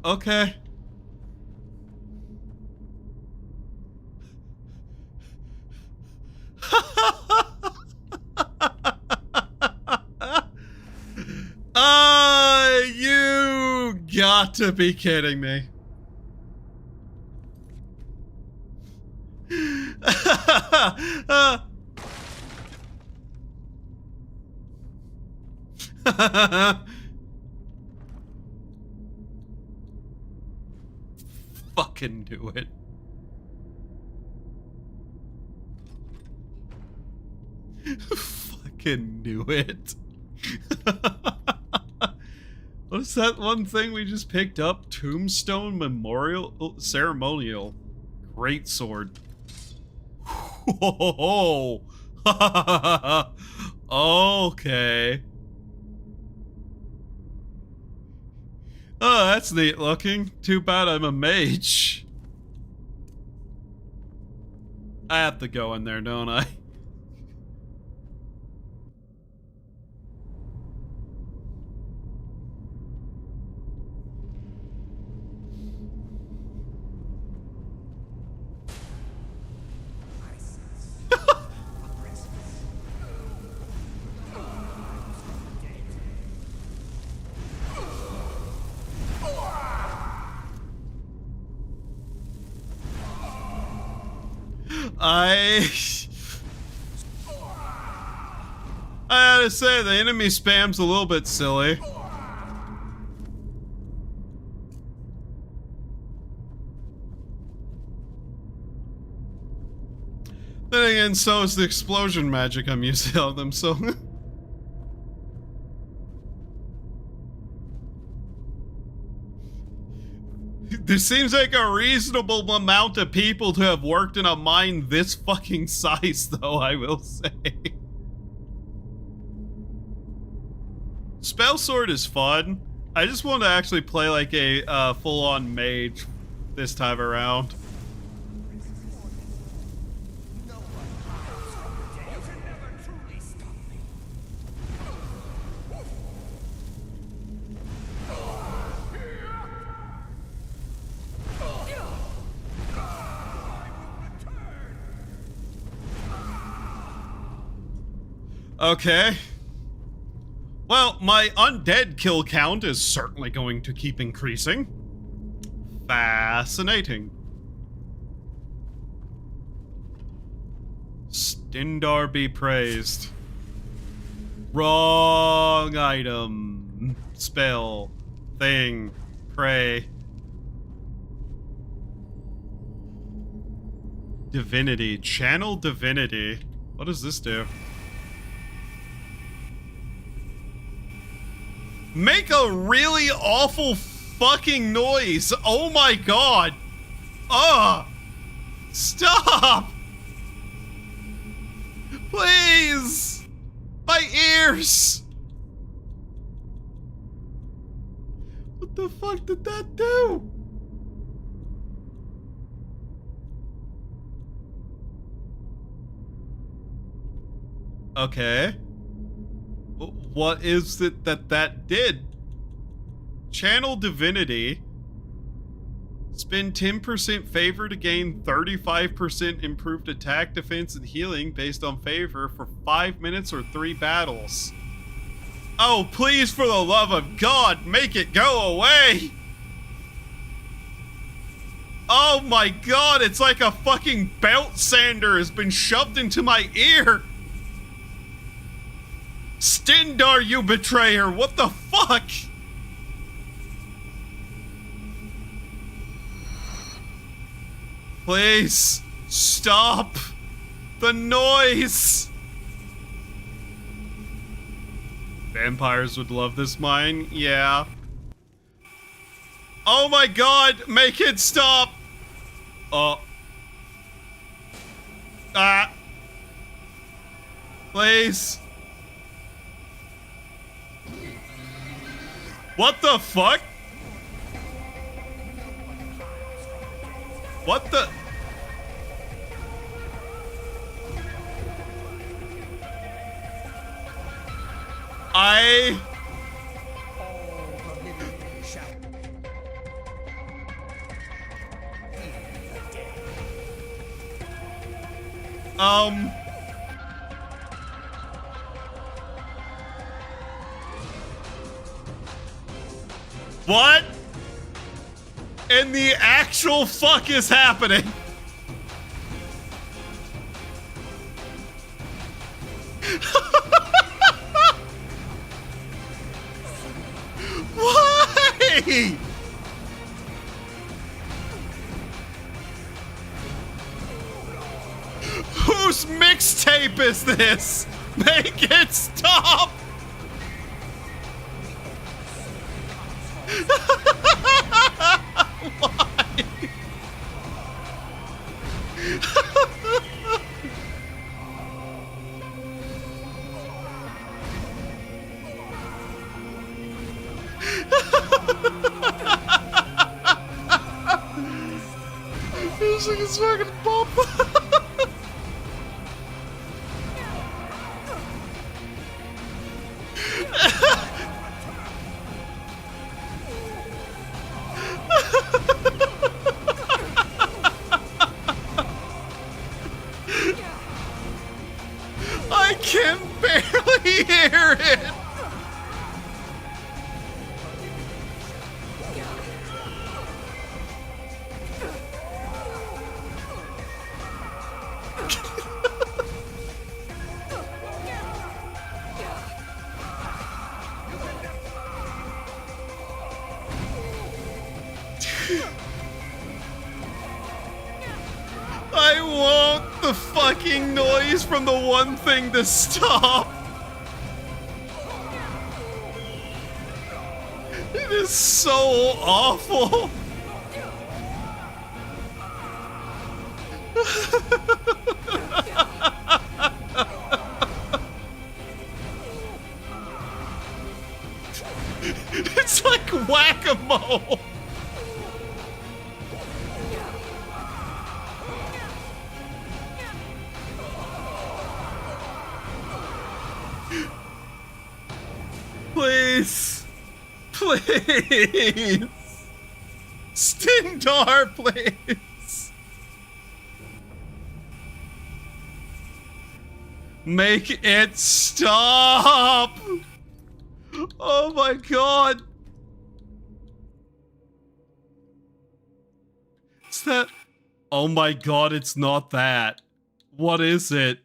Okay. You got to be kidding me. Fucking do it. Fucking do it. What's that one thing we just picked up? Tombstone Memorial Ceremonial. Great sword. Whoa. Okay. Oh, that's neat looking. Too bad I'm a mage. I have to go in there, don't I? I gotta say, the enemy spam's a little bit silly. Then again, so is the explosion magic I'm using on them, so... There seems like a reasonable amount of people to have worked in a mine this fucking size, though, I will say. Spell Sword is fun. I just want to actually play like a full-on mage this time around. Okay. Well, my undead kill count is certainly going to keep increasing. Fascinating. Stindar be praised. Wrong item. Spell. Thing. Pray. Divinity. Channel divinity. What does this do? Make a really awful fucking noise. Oh my god. Ugh. Stop! Please! My ears! What the fuck did that do? Okay. What is it that did? Channel Divinity. Spend 10% favor to gain 35% improved attack, defense, and healing based on favor for 5 minutes or 3 battles. Oh, please, for the love of God, make it go away! Oh my God, it's like a fucking belt sander has been shoved into my ear! Stindar, you betrayer! What the fuck? Please, stop the noise! Vampires would love this mine, yeah. Oh my God, make it stop! Please. What the fuck? What the? What in the actual fuck is happening? Why? Whose mixtape is this? Make it stop! Why? This thing is fucking bump. I can barely hear it. I want the fucking noise from the one thing to stop. It is so awful. It's like whack-a-mole. Please. Please. Stindar, please. Make it stop. Oh my God. Is that? Oh my God, it's not that. What is it?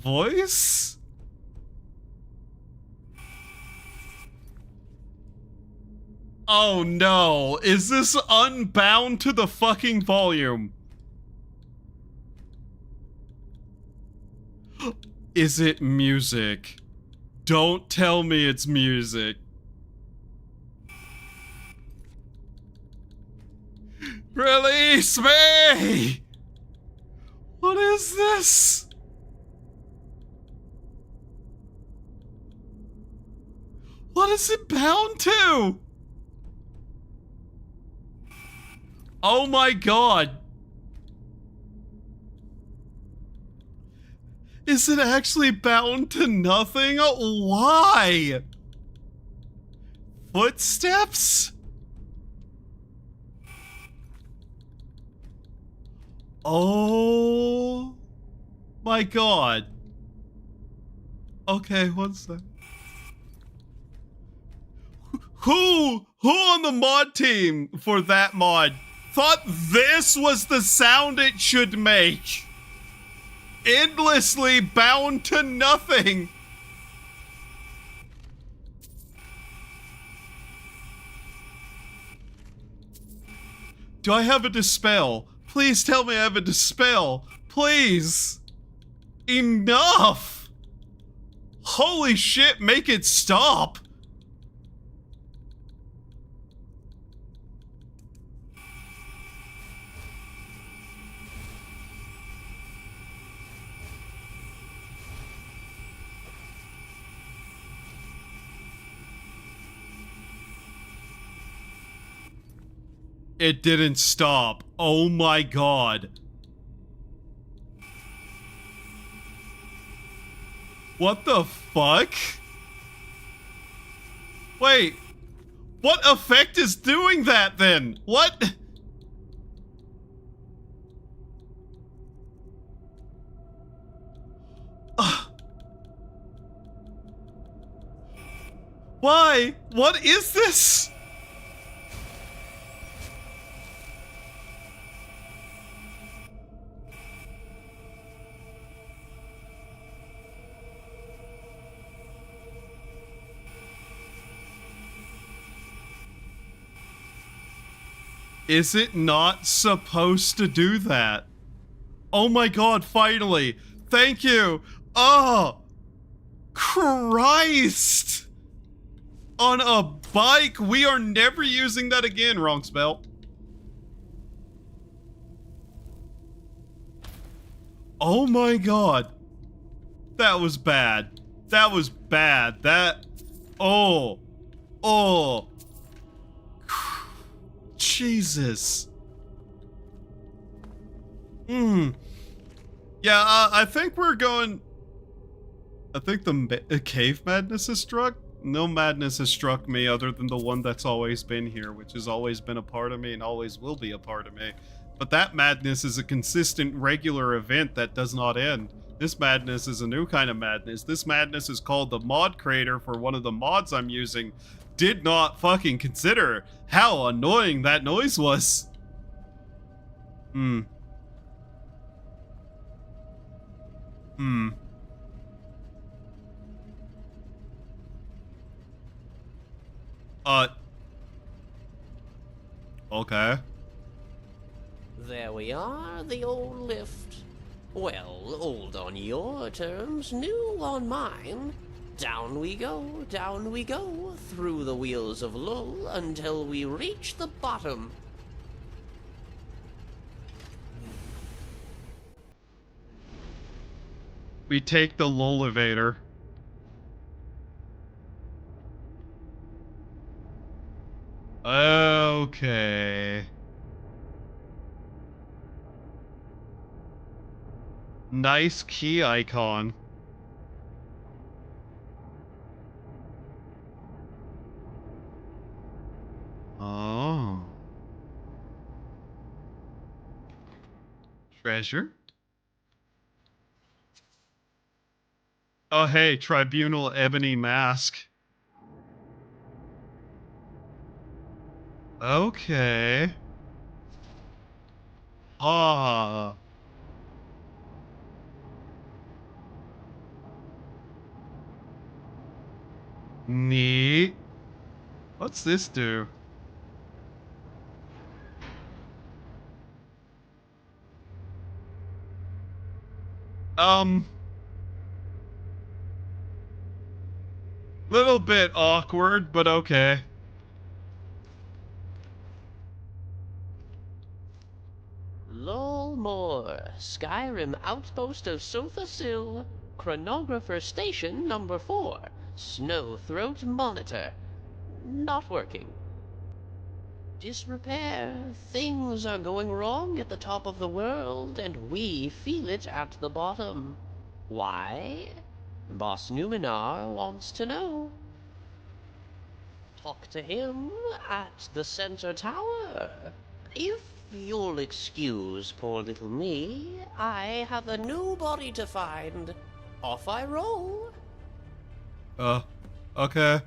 Voice? Oh no, is this unbound to the fucking volume? Is it music? Don't tell me it's music. Release me! What is this? What is it bound to? Oh my god. Is it actually bound to nothing? Why? Footsteps? Oh my god. Okay, one sec. Who on the mod team for that mod thought this was the sound it should make? Endlessly bound to nothing. Do I have a dispel? Please tell me I have a dispel. Please. Enough. Holy shit, make it stop. It didn't stop. Oh my god. What the fuck? Wait. What effect is doing that then? What? Why? What is this? Is it not supposed to do that? Oh my god, finally. Thank you. Oh, Christ. On a bike, we are never using that again. Wrong spell. Oh my god. That was bad. That was bad. That, oh. Jesus. Yeah, I think we're going... I think the cave madness has struck. No madness has struck me other than the one that's always been here, which has always been a part of me and always will be a part of me. But that madness is a consistent, regular event that does not end. This madness is a new kind of madness. This madness is called the mod creator for one of the mods I'm using. Did not fucking consider how annoying that noise was. Okay. There we are, the old lift. Well, old on your terms, new on mine. Down we go, through the wheels of Lull until we reach the bottom. We take the Lullivator. Okay. Nice key icon. Oh. Treasure? Oh hey, Tribunal Ebony Mask. Okay. Ah. Neat. What's this do? Little bit awkward, but okay. Lolmore, Skyrim outpost of Sothasil, chronographer station number 4, Snowthroat monitor. Not working. Disrepair. Things are going wrong at the top of the world, and we feel it at the bottom. Why? Boss Numenor wants to know. Talk to him at the center tower. If you'll excuse poor little me, I have a new body to find. Off I roll. Okay.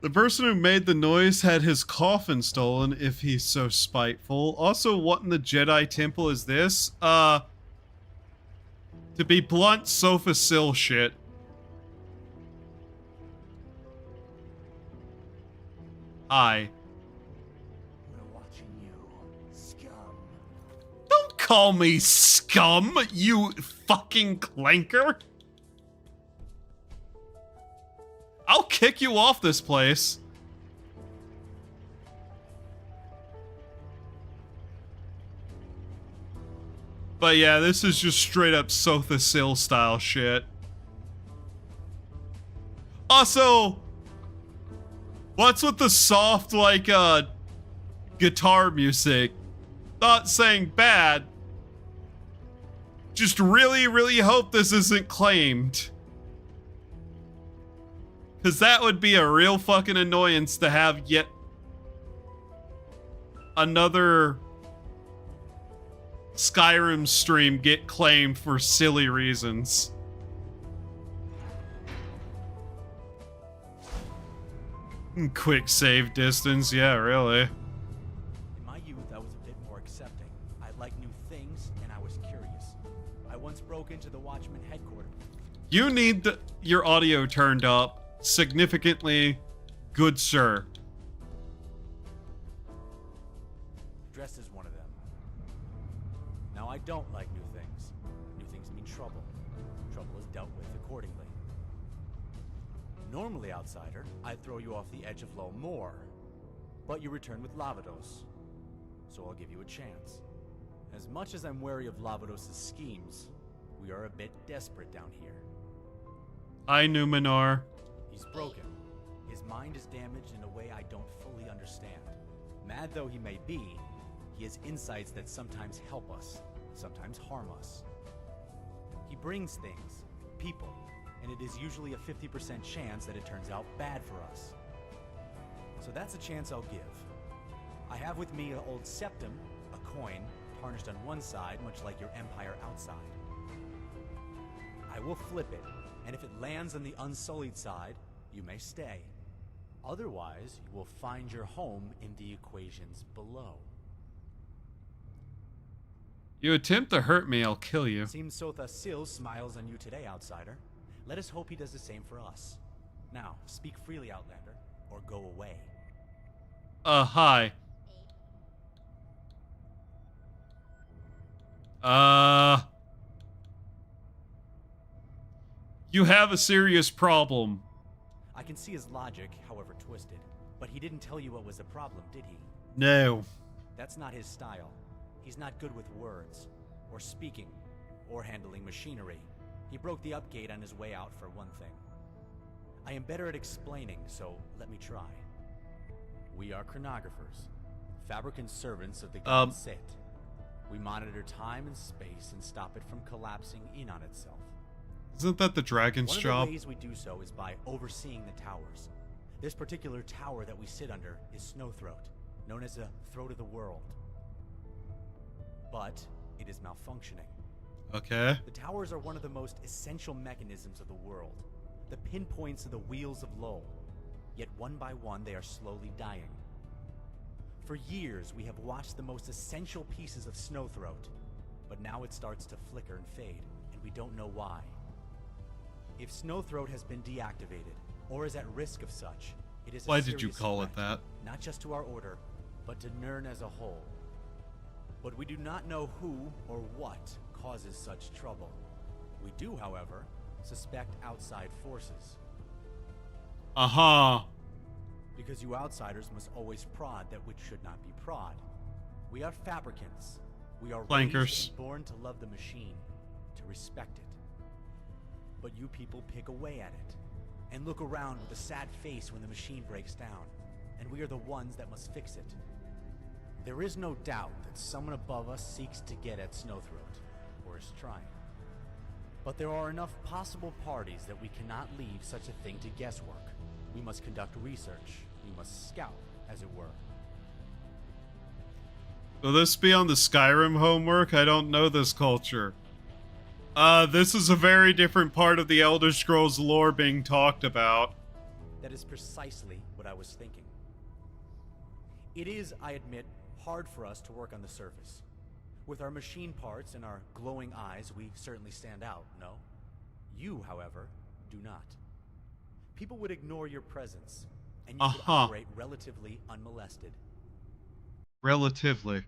The person who made the noise had his coffin stolen, if he's so spiteful. Also, what in the Jedi Temple is this? To be blunt, sofa sill shit. Hi. We're watching you, scum. Don't call me scum, you fucking clanker. I'll kick you off this place. But yeah, this is just straight up Sothasil style shit. Also, what's with the soft, like, guitar music? Not saying bad. Just really, really hope this isn't claimed. Because that would be a real fucking annoyance to have yet another Skyrim stream get claimed for silly reasons. Quick save distance, yeah, really. In my youth, I was a bit more accepting. I liked new things, and I was curious. I once broke into the Watchman headquarters. You need your audio turned up significantly, good sir. Dressed as one of them. Now, I don't like new things. New things mean trouble. Trouble is dealt with accordingly. Normally, outsider, I'd throw you off the edge of Lolmore, but you return with Lavados, so I'll give you a chance. As much as I'm wary of Lavados' schemes, we are a bit desperate down here. I knew Numenor. He's broken. His mind is damaged in a way I don't fully understand. Mad though he may be, he has insights that sometimes help us, sometimes harm us. He brings things, people, and it is usually a 50% chance that it turns out bad for us. So that's a chance I'll give. I have with me an old septum, a coin, tarnished on one side, much like your empire outside. I will flip it, and if it lands on the unsullied side, you may stay. Otherwise, you will find your home in the equations below. You attempt to hurt me, I'll kill you. Seems Sothasil smiles on you today, outsider. Let us hope he does the same for us. Now, speak freely, Outlander, or go away. Hi. You have a serious problem. I can see his logic, however twisted, but he didn't tell you what was the problem, did he? No. That's not his style. He's not good with words, or speaking, or handling machinery. He broke the upgate on his way out, for one thing. I am better at explaining, so let me try. We are chronographers, fabricant servants of the god Set. We monitor time and space and stop it from collapsing in on itself. Isn't that the dragon's job? One of the ways we do so is by overseeing the towers. This particular tower that we sit under is Snowthroat, known as the Throat of the World. But it is malfunctioning. Okay. The towers are one of the most essential mechanisms of the world, the pinpoints of the wheels of Lol. Yet one by one, they are slowly dying. For years, we have watched the most essential pieces of Snowthroat, but now it starts to flicker and fade, and we don't know why. If Snowthroat has been deactivated, or is at risk of such, it is Why a did you serious call it threat, that? not just to our order, but to Nirn as a whole. But we do not know who or what causes such trouble. We do, however, suspect outside forces. Because you outsiders must always prod that which should not be prod. We are fabricants. We are Flankers. raised and born to love the machine, to respect it. But you people pick away at it, and look around with a sad face when the machine breaks down, and we are the ones that must fix it. There is no doubt that someone above us seeks to get at Snowthroat, or is trying. But there are enough possible parties that we cannot leave such a thing to guesswork. We must conduct research. We must scout, as it were. Will this be on the Skyrim homework? I don't know this culture. This is a very different part of the Elder Scrolls lore being talked about. That is precisely what I was thinking. It is, I admit, hard for us to work on the surface. With our machine parts and our glowing eyes, we certainly stand out, no? You, however, do not. People would ignore your presence, and you could operate relatively unmolested. Relatively.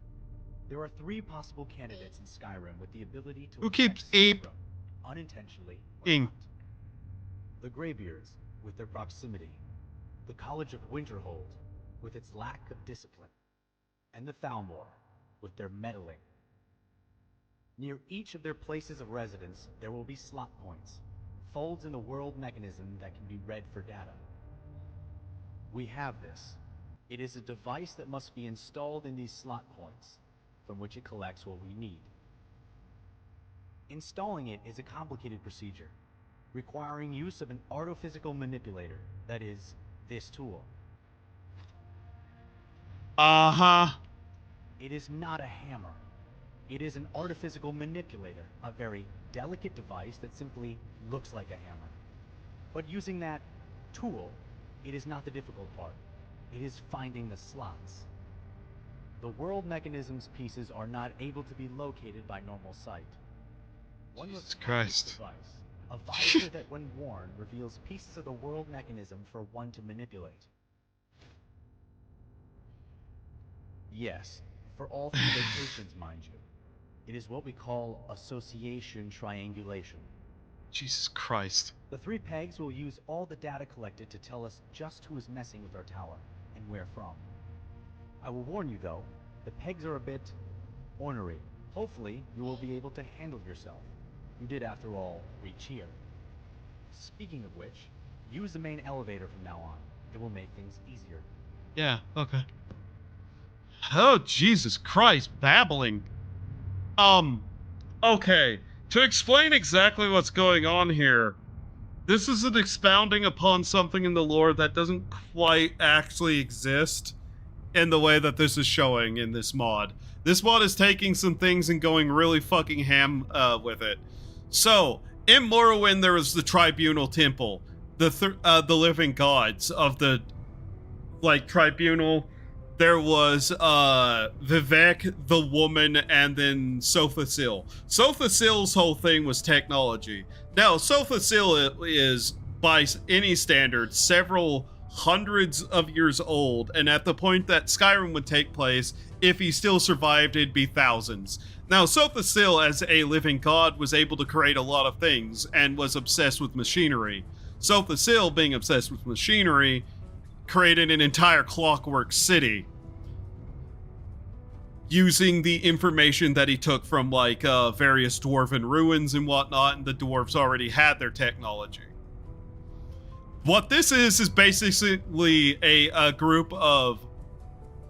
There are 3 possible candidates in Skyrim with the ability to Who keeps ape unintentionally ing? not. The Greybeards, with their proximity. The College of Winterhold, with its lack of discipline. And the Thalmor, with their meddling. Near each of their places of residence, there will be slot points, folds in the world mechanism that can be read for data. We have this. It is a device that must be installed in these slot points, from which it collects what we need. Installing it is a complicated procedure, requiring use of an artophysical manipulator, that is, this tool. It is not a hammer. It is an artophysical manipulator, a very delicate device that simply looks like a hammer. But using that tool, it is not the difficult part. It is finding the slots. The world mechanism's pieces are not able to be located by normal sight. One Jesus looks at Christ. this device, a visor that when worn reveals pieces of the world mechanism for one to manipulate. Yes, for all 3 locations, mind you. It is what we call association triangulation. Jesus Christ. The 3 pegs will use all the data collected to tell us just who is messing with our tower, and where from. I will warn you though, the pegs are a bit ornery. Hopefully, you will be able to handle yourself. You did, after all, reach here. Speaking of which, use the main elevator from now on. It will make things easier. Yeah, okay. Oh, Jesus Christ, babbling. Okay. To explain exactly what's going on here, this is an expounding upon something in the lore that doesn't quite actually exist in the way that this is showing in this mod. This mod is taking some things and going really fucking ham with it. So, in Morrowind, there was the Tribunal Temple, the living gods of the, Tribunal. There was Vivek, the woman, and then Sophasil. Sophasil's whole thing was technology. Now, Sophasil is, by any standard, several hundreds of years old, and at the point that Skyrim would take place, if he still survived, it'd be thousands. Now, Sophasil, as a living god, was able to create a lot of things, and was obsessed with machinery. Sophasil, being obsessed with machinery, created an entire clockwork city using the information that he took from various dwarven ruins and whatnot, and the dwarves already had their technology. What this is basically a group of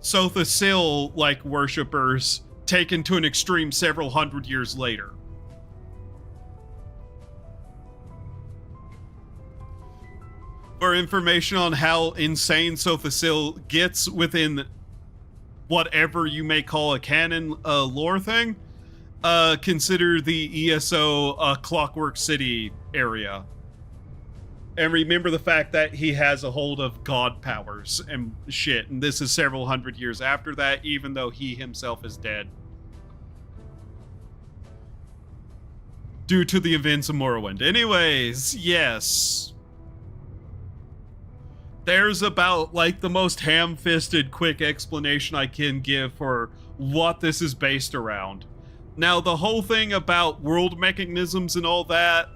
Sophasil worshippers taken to an extreme several hundred years later. For information on how insane Sophasil gets within whatever you may call a canon lore thing, consider the ESO Clockwork City area. And remember the fact that he has a hold of god powers and shit, and this is several hundred years after that, even though he himself is dead. Due to the events of Morrowind. Anyways, yes. There's about, the most ham-fisted quick explanation I can give for what this is based around. Now, the whole thing about world mechanisms and all that,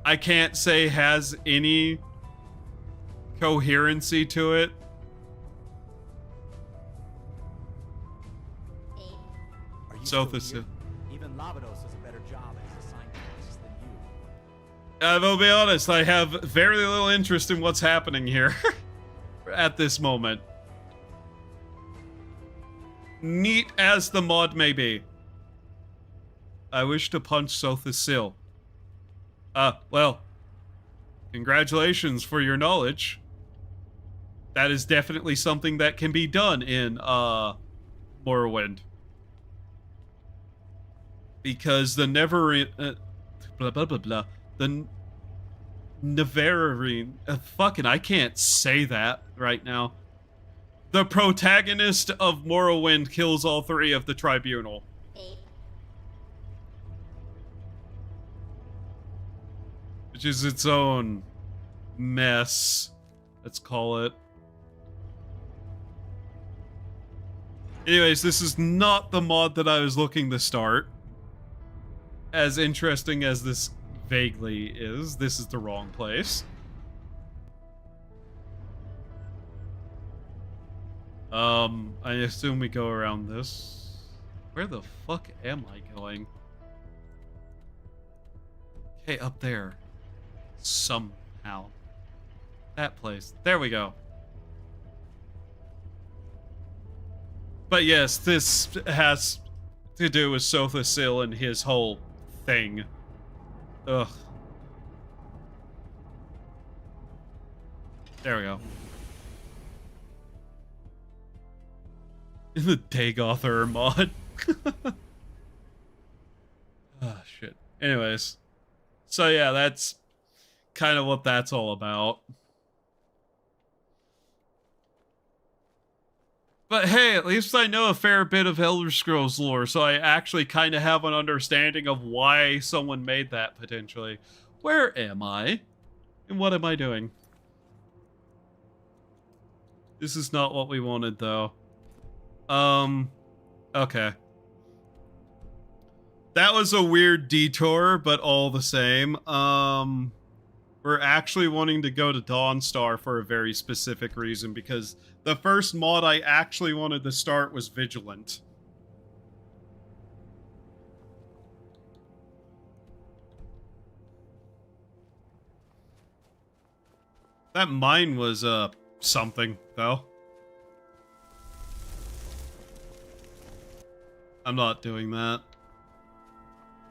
I can't say has any coherency to it. Sothasil. Even Lavados does a better job at his assigned tasks than you. I will be honest, I have very little interest in what's happening here at this moment. Neat as the mod may be. I wish to punch Sothasil. Well, congratulations for your knowledge. That is definitely something that can be done in, Morrowind. Because the the Neverine, fucking, I can't say that right now. The protagonist of Morrowind kills all three of the Tribunal. Which is its own mess, let's call it. Anyways, this is not the mod that I was looking to start. As interesting as this vaguely is, this is the wrong place. I assume we go around this. Where the fuck am I going? Okay, up there. Somehow. That place. There we go. But yes, this has to do with Sothasil and his whole thing. Ugh. There we go. In the Dagothur mod. Ah, shit. Anyways. So yeah, that's kind of what that's all about. But hey, at least I know a fair bit of Elder Scrolls lore, so I actually kind of have an understanding of why someone made that, potentially. Where am I? And what am I doing? This is not what we wanted, though. Okay. That was a weird detour, but all the same. We're actually wanting to go to Dawnstar for a very specific reason, because the first mod I actually wanted to start was Vigilant. That mine was, something, though. I'm not doing that.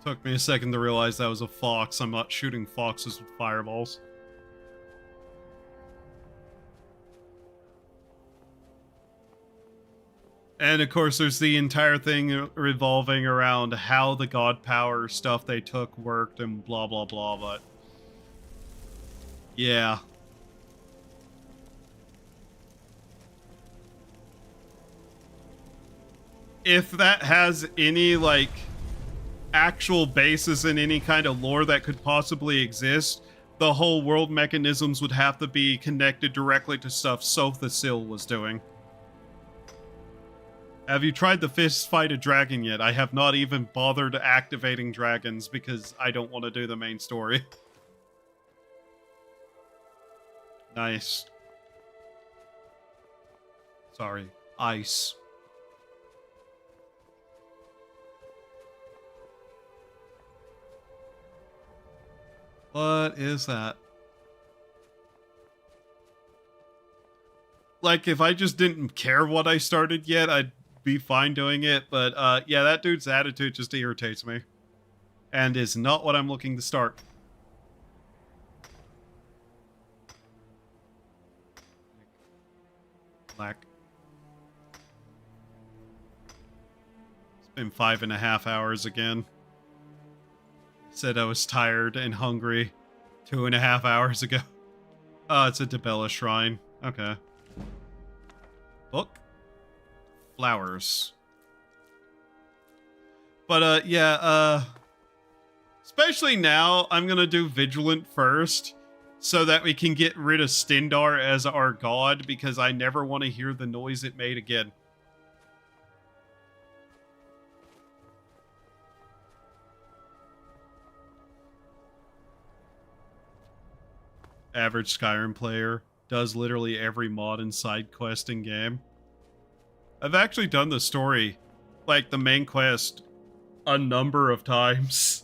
Took me a second to realize that was a fox. I'm not shooting foxes with fireballs. And of course, there's the entire thing revolving around how the god power stuff they took worked and blah blah blah, but... yeah. If that has any, like, actual basis in any kind of lore that could possibly exist, the whole world mechanisms would have to be connected directly to stuff Sothasil was doing. Have you tried to fist fight a dragon yet? I have not even bothered activating dragons because I don't want to do the main story. Nice. Sorry. Ice. What is that? Like, if I just didn't care what I started yet, I'd be fine doing it, but, yeah, that dude's attitude just irritates me. And is not what I'm looking to start. Black. It's been 5.5 hours again. Said I was tired and hungry 2.5 hours ago. Oh, it's a Debella shrine. Okay. Book. Flowers. But, yeah, especially now, I'm gonna do Vigilant first, so that we can get rid of Stindar as our god, because I never want to hear the noise it made again. Average Skyrim player does literally every mod and side quest in game. I've actually done the story like, the main quest a number of times.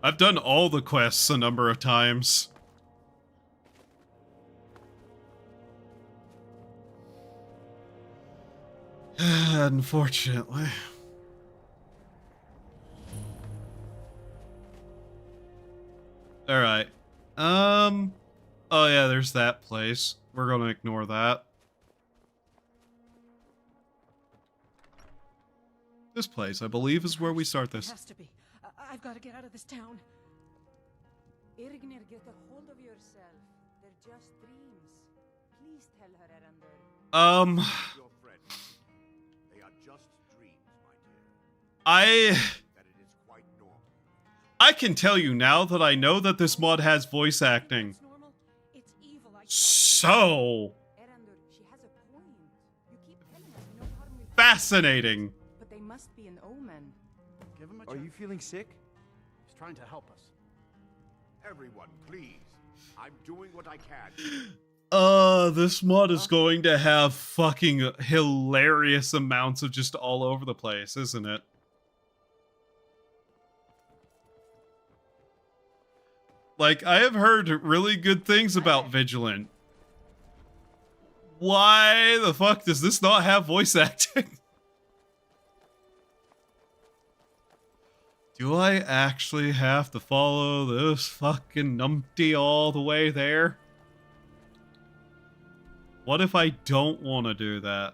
I've done all the quests a number of times. Unfortunately. Alright. Oh yeah, there's that place. We're gonna ignore that. This place, I believe, is where we start It this. has to be. I've got to get out of this town. Irgnir, get a hold of yourself. They're just dreams. Please tell her, Erander. Your friends. They are just dreams, my dear. That it is quite normal. I can tell you now that I know that this mod has voice acting. It's evil, I tell you. So Erander, she has a point. You keep telling us no harm will fascinating. But they must be an omen. Give him a Are you feeling sick? He's trying to help us. Everyone, please. I'm doing what I can. This mod is going to have fucking hilarious amounts of just all over the place, isn't it? Like, I have heard really good things about Vigilant. Why the fuck does this not have voice acting? Do I actually have to follow this fucking numpty all the way there? What if I don't want to do that?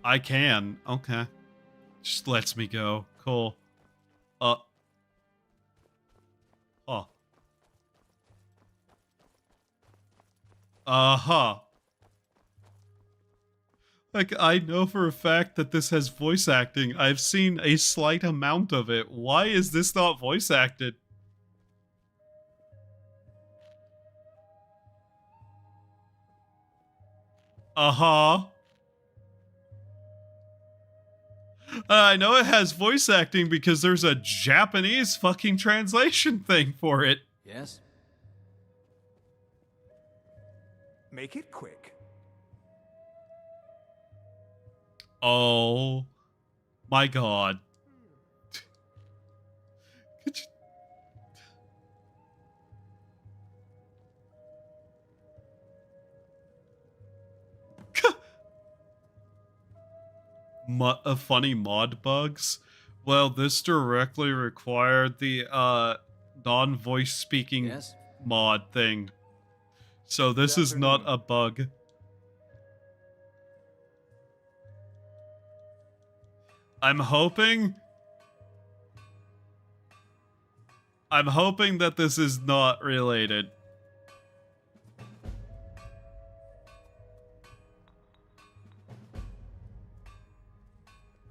I can. Okay. Just lets me go. Cool. Oh. Uh-huh. Like, I know for a fact that this has voice acting. I've seen a slight amount of it. Why is this not voice acted? Uh-huh. I know it has voice acting because there's a Japanese fucking translation thing for it. Yes? Make it quick. Oh my god. Could you... funny mod bugs? Well, this directly required the non-voice speaking mod thing. So this is not a bug. I'm hoping that this is not related.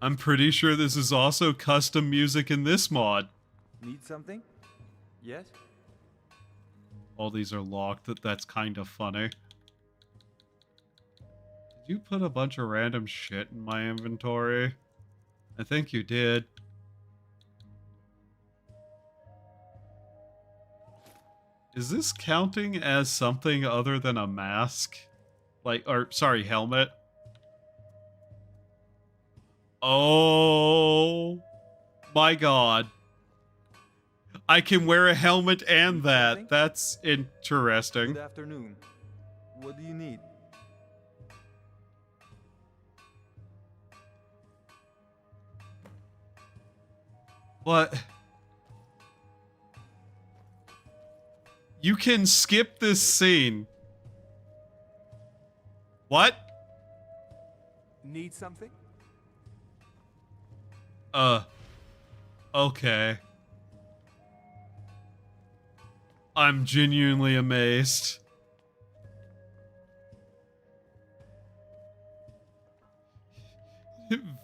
I'm pretty sure this is also custom music in this mod. Need something? Yes? All these are locked. That's kind of funny. Did you put a bunch of random shit in my inventory? I think you did. Is this counting as something other than a mask? Like, or, sorry, helmet? Oh my god. I can wear a helmet and that. That's interesting. Good afternoon. What do you need? What? You can skip this scene. What? Need something? Okay. I'm genuinely amazed.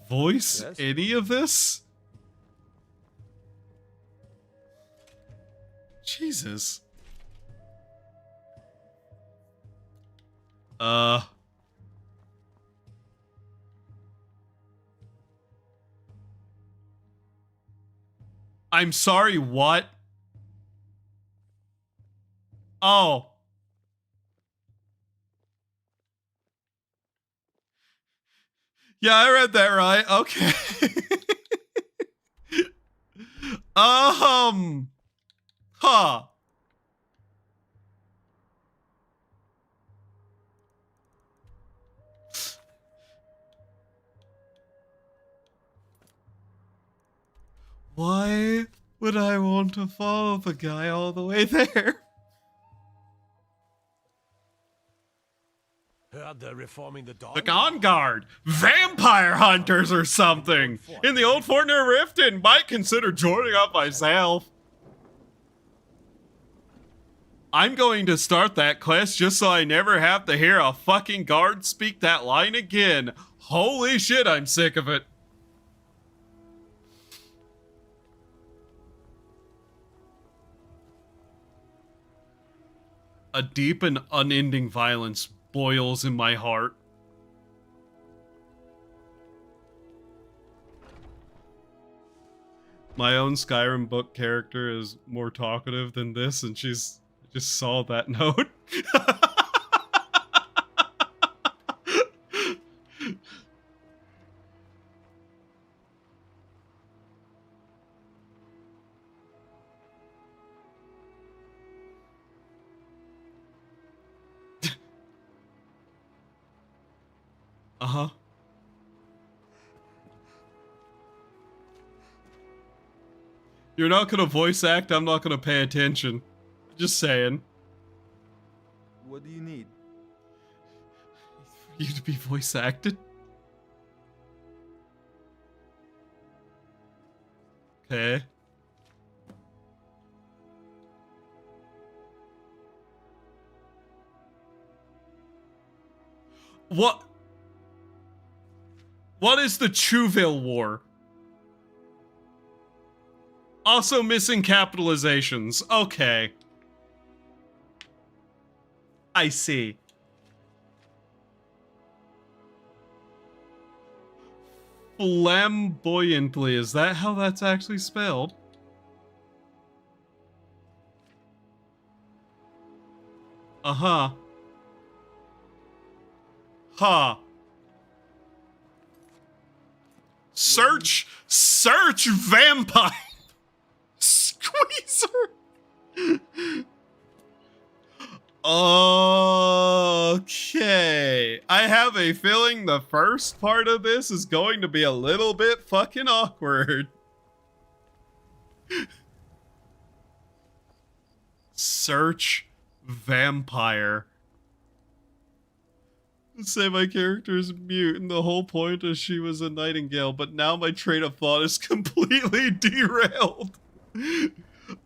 Voice any of this? Jesus. I'm sorry, what? Oh. Yeah, I read that right. Okay. Huh. Why would I want to follow the guy all the way there? Heard they're reforming the dawn. The Gone Guard, vampire hunters or something. In the old Fort near Riften, might consider joining up myself. I'm going to start that quest just so I never have to hear a fucking guard speak that line again. Holy shit, I'm sick of it. A deep and unending violence boils in my heart. My own Skyrim book character is more talkative than this, and I just saw that note. Uh-huh. You're not gonna voice act, I'm not gonna pay attention. Just saying. What do you need? For you to be voice acted? Okay. What is the Chuville War? Also missing capitalizations. Okay. I see. Flamboyantly, is that how that's actually spelled? Uh-huh. Huh. Search vampire squeezer. Okay. I have a feeling the first part of this is going to be a little bit fucking awkward. Search vampire. Let's say my character is mute and the whole point is she was a nightingale, but now my train of thought is completely derailed.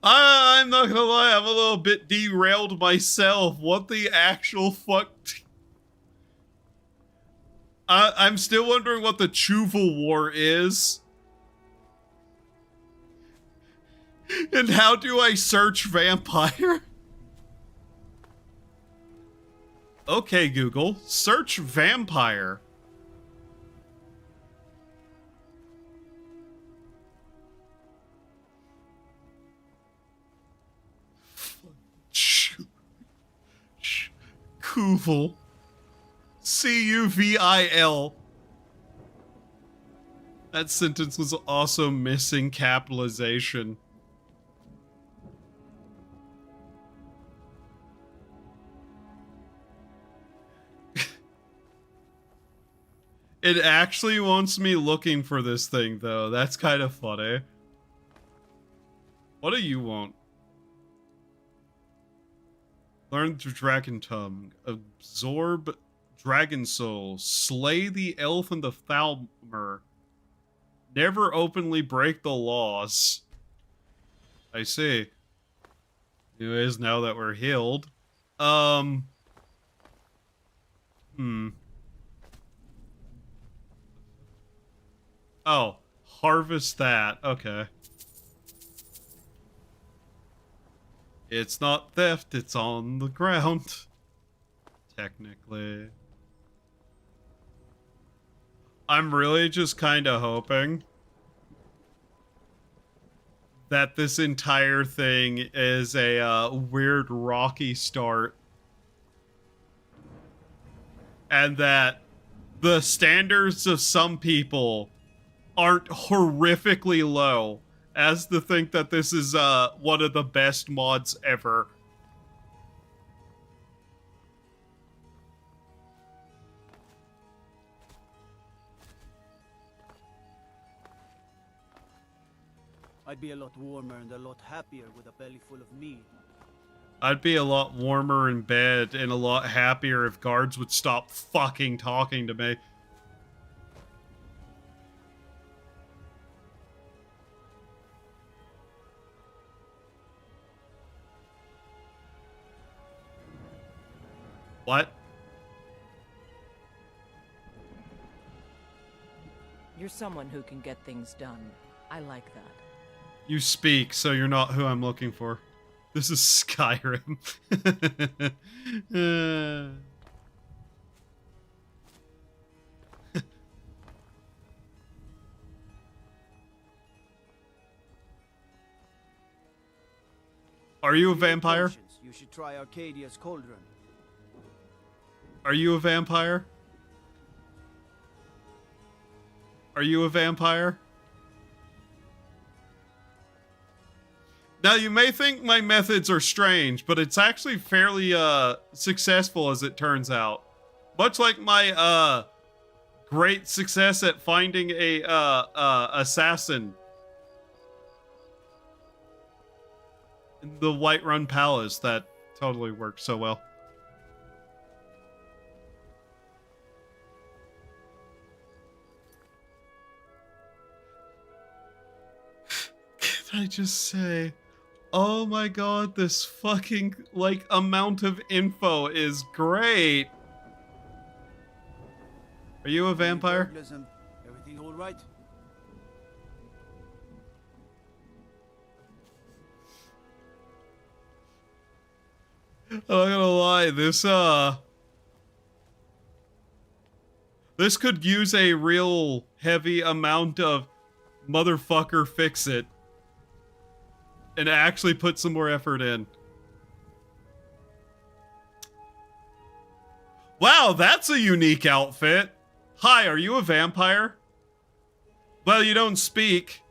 I'm not gonna lie, I'm a little bit derailed myself. What the actual fuck? I'm still wondering what the Chuville War is. And how do I search vampire? Okay, Google, search vampire. Cuvil. C-U-V-I-L. That sentence was also missing capitalization. It actually wants me looking for this thing, though. That's kind of funny. What do you want? Learn the dragon tongue. Absorb dragon soul. Slay the elf and the Thalmer. Never openly break the laws. I see. Anyways, now that we're healed. Oh, harvest that. Okay. It's not theft, it's on the ground. Technically. I'm really just kind of hoping that this entire thing is a weird rocky start. And that the standards of some people aren't horrifically low as to think that this is one of the best mods ever. I'd be a lot warmer and a lot happier with a belly full of meat. I'd be a lot warmer in bed and a lot happier if guards would stop fucking talking to me. What? You're someone who can get things done. I like that. You speak, so you're not who I'm looking for. This is Skyrim. Are you a vampire? You should try Arcadia's cauldron. Are you a vampire? Are you a vampire? Now, you may think my methods are strange, but it's actually fairly successful as it turns out. Much like my great success at finding a assassin in the Whiterun Palace, that totally worked so well. Can I just say, oh my god, this fucking, like, amount of info is great. Are you a vampire? Everything all right? I'm not gonna lie, this could use a real heavy amount of motherfucker fix it. And actually put some more effort in. Wow, that's a unique outfit. Hi, are you a vampire? Well, you don't speak.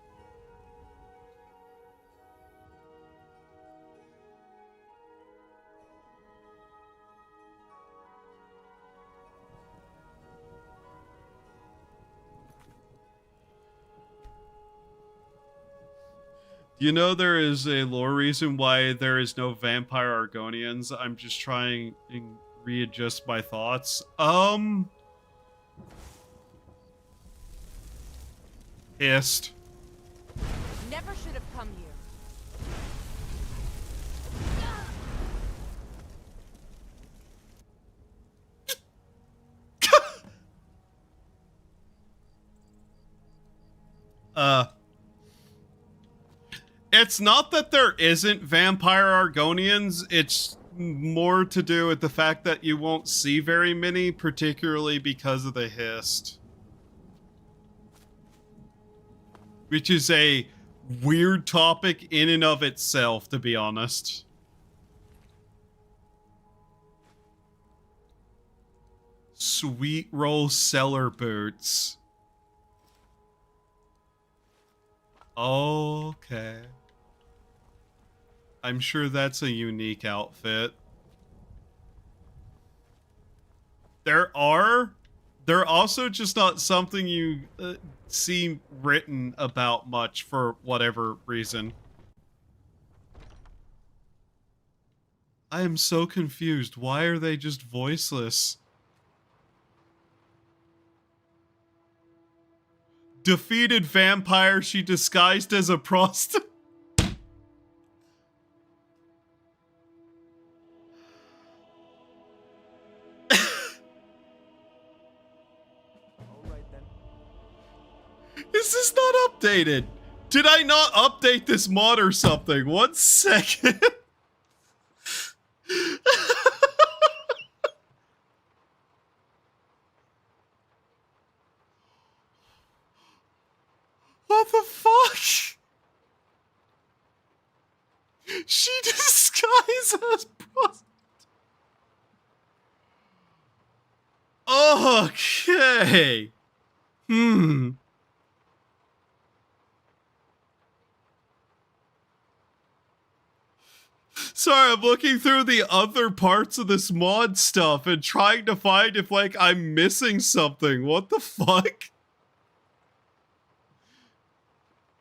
You know there is a lore reason why there is no vampire Argonians. I'm just trying to readjust my thoughts. Ist. Never should have come here. It's not that there isn't vampire Argonians, it's more to do with the fact that you won't see very many, particularly because of the Hist. Which is a weird topic in and of itself, to be honest. Sweet roll cellar boots. Okay. I'm sure that's a unique outfit. They're also just not something you see written about much for whatever reason. I am so confused. Why are they just voiceless? Defeated vampire she disguised as a prostitute. Is this not updated? Did I not update this mod or something? 1 second. What the fuck? She disguised as prostitute. Oh! Okay. Sorry, I'm looking through the other parts of this mod stuff and trying to find if, like, I'm missing something. What the fuck?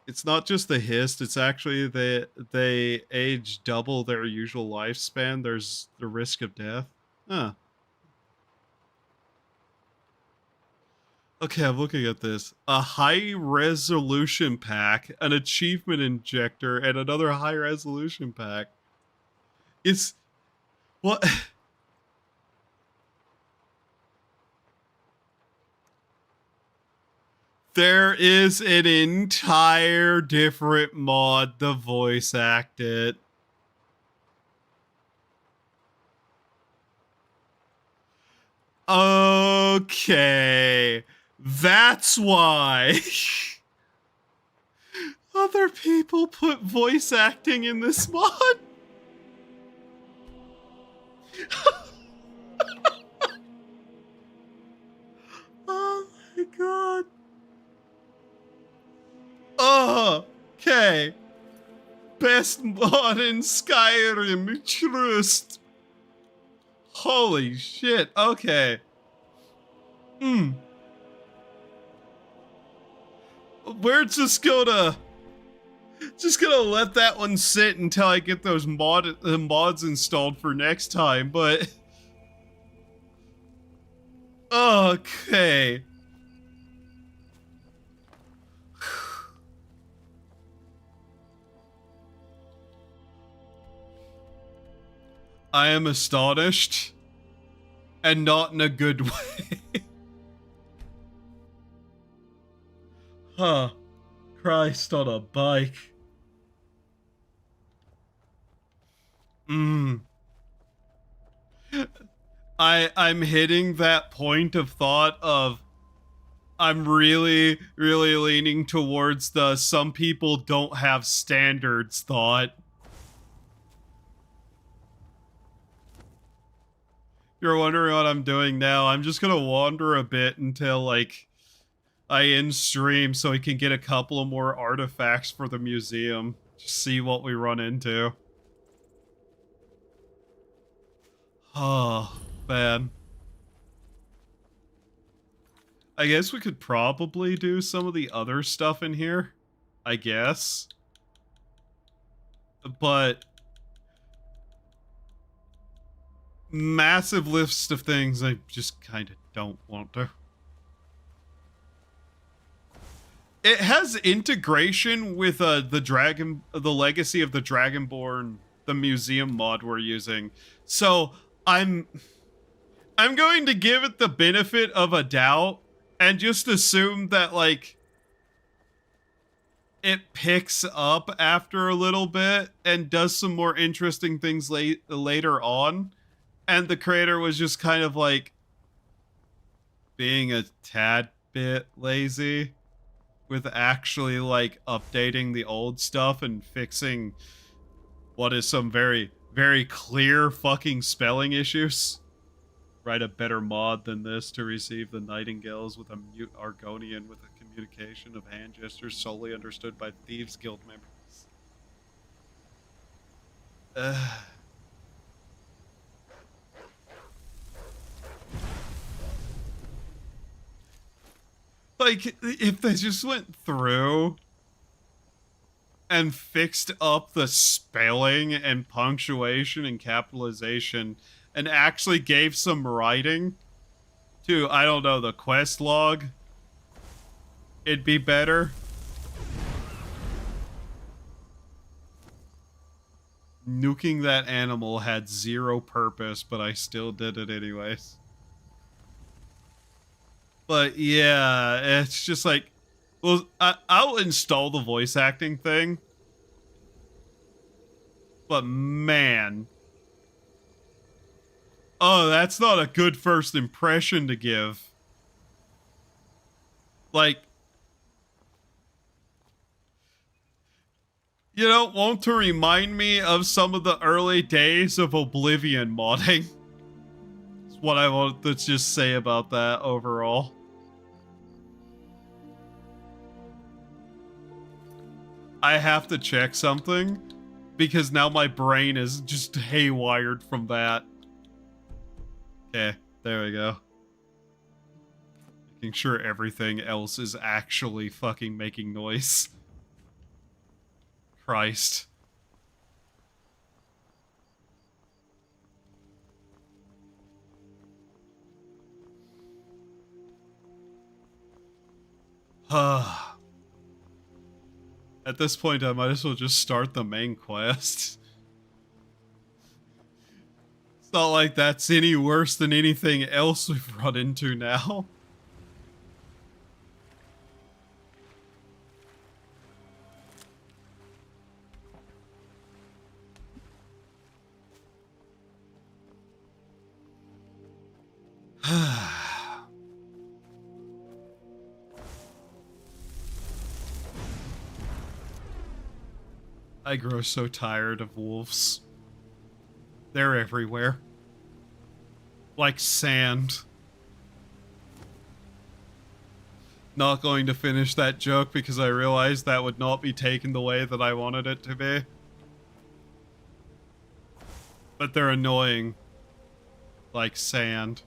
It's not just the hist, it's actually they age double their usual lifespan. There's the risk of death. Huh. Okay, I'm looking at this. A high-resolution pack, an achievement injector, and another high-resolution pack. It's... What? There is an entire different mod to voice act it. Okay. That's why other people put voice acting in this mod. Oh my god. Oh, okay. Best mod in Skyrim, trust. Holy shit, okay. We're just gonna let that one sit until I get those mods installed for next time, but okay. I am astonished, and not in a good way. Huh. Christ on a bike. I'm hitting that point of thought of I'm really leaning towards the some people don't have standards thought. You're wondering what I'm doing now. I'm just gonna wander a bit until, like, I end stream so we can get a couple of more artifacts for the museum. Just see what we run into. Oh, man. I guess we could probably do some of the other stuff in here. I guess. But massive list of things I just kind of don't want to. It has integration with the Legacy of the Dragonborn, the museum mod we're using. So I'm going to give it the benefit of a doubt and just assume that, like, it picks up after a little bit and does some more interesting things later on. And the creator was just kind of, like, being a tad bit lazy with actually, like, updating the old stuff and fixing what is some very, very clear fucking spelling issues. Write a better mod than this to receive the nightingales with a mute Argonian with a communication of hand gestures solely understood by Thieves Guild members. Like, if they just went through and fixed up the spelling and punctuation and capitalization and actually gave some writing to, I don't know, the quest log, it'd be better. Nuking that animal had zero purpose, but I still did it anyways. But yeah, it's just like, well, I'll install the voice acting thing. But man. Oh, that's not a good first impression to give. Like, you don't want to remind me of some of the early days of Oblivion modding. It's what I want to just say about that overall. I have to check something because now my brain is just haywired from that. Okay, there we go. Making sure everything else is actually fucking making noise. Christ. At this point, I might as well just start the main quest. It's not like that's any worse than anything else we've run into now. I grow so tired of wolves. They're everywhere. Like sand. Not going to finish that joke because I realized that would not be taken the way that I wanted it to be. But they're annoying. Like sand.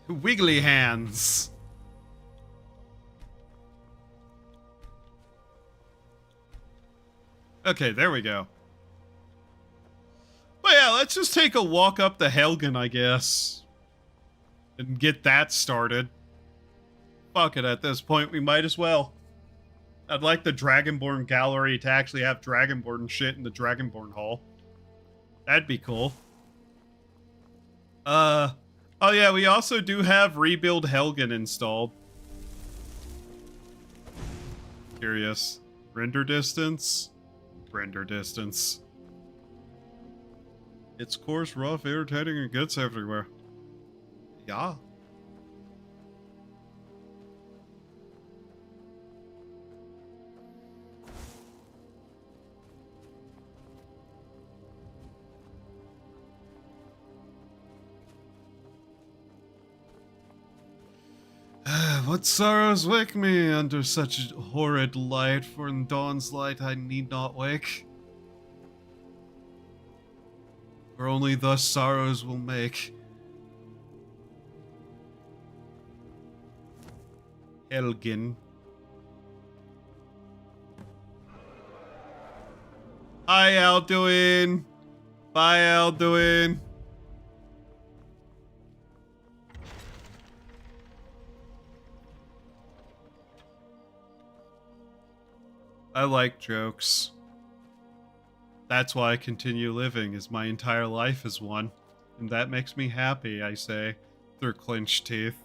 Wiggly hands. Okay, there we go. But yeah, let's just take a walk up to Helgen, I guess. And get that started. Fuck it, at this point, we might as well. I'd like the Dragonborn Gallery to actually have Dragonborn shit in the Dragonborn Hall. That'd be cool. Oh yeah, we also do have Rebuild Helgen installed. Curious. Render distance? Render distance. It's coarse, rough, irritating, and gets everywhere. Yeah. What sorrows wake me under such horrid light, for in dawn's light I need not wake. For only thus sorrows will make. Helgen. Hi, Alduin. Bye, Alduin. I like jokes. That's why I continue living, as my entire life is one. And that makes me happy, I say, through clenched teeth.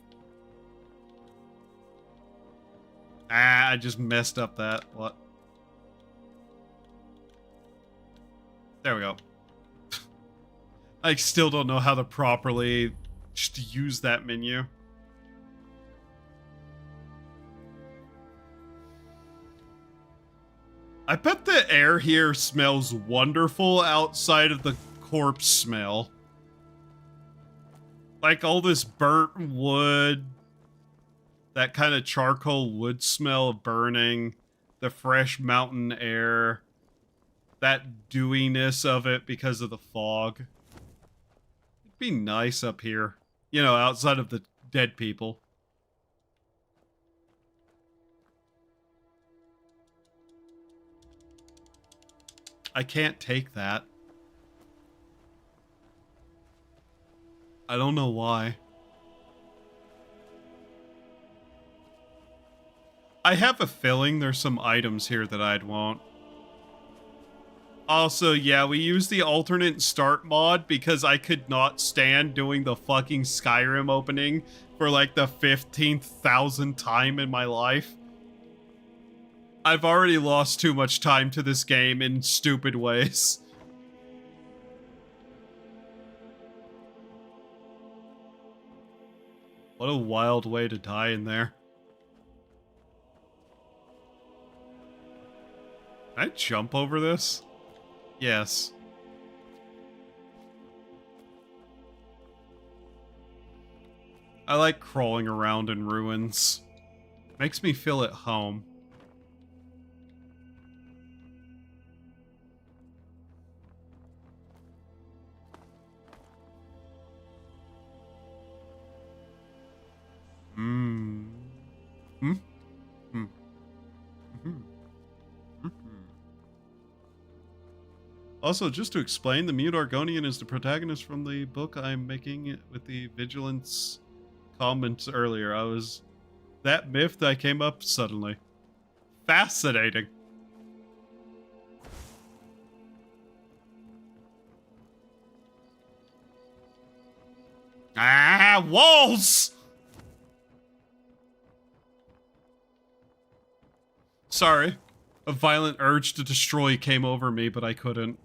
Ah, I just messed up that. What? There we go. I still don't know how to properly just use that menu. I bet the air here smells wonderful outside of the corpse smell. Like all this burnt wood, that kind of charcoal wood smell of burning, the fresh mountain air, that dewiness of it because of the fog. It'd be nice up here, you know, outside of the dead people. I can't take that. I don't know why. I have a feeling there's some items here that I'd want. Also, yeah, we used the alternate start mod because I could not stand doing the fucking Skyrim opening for like the 15,000th time in my life. I've already lost too much time to this game in stupid ways. What a wild way to die in there. Can I jump over this? Yes. I like crawling around in ruins. Makes me feel at home. Hmm. Hmm? Hmm. Hmm. Also, just to explain, the Mute Argonian is the protagonist from the book I'm making with the Vigilance comments earlier. That myth that came up suddenly. Fascinating. Ah, walls! Sorry. A violent urge to destroy came over me, but I couldn't.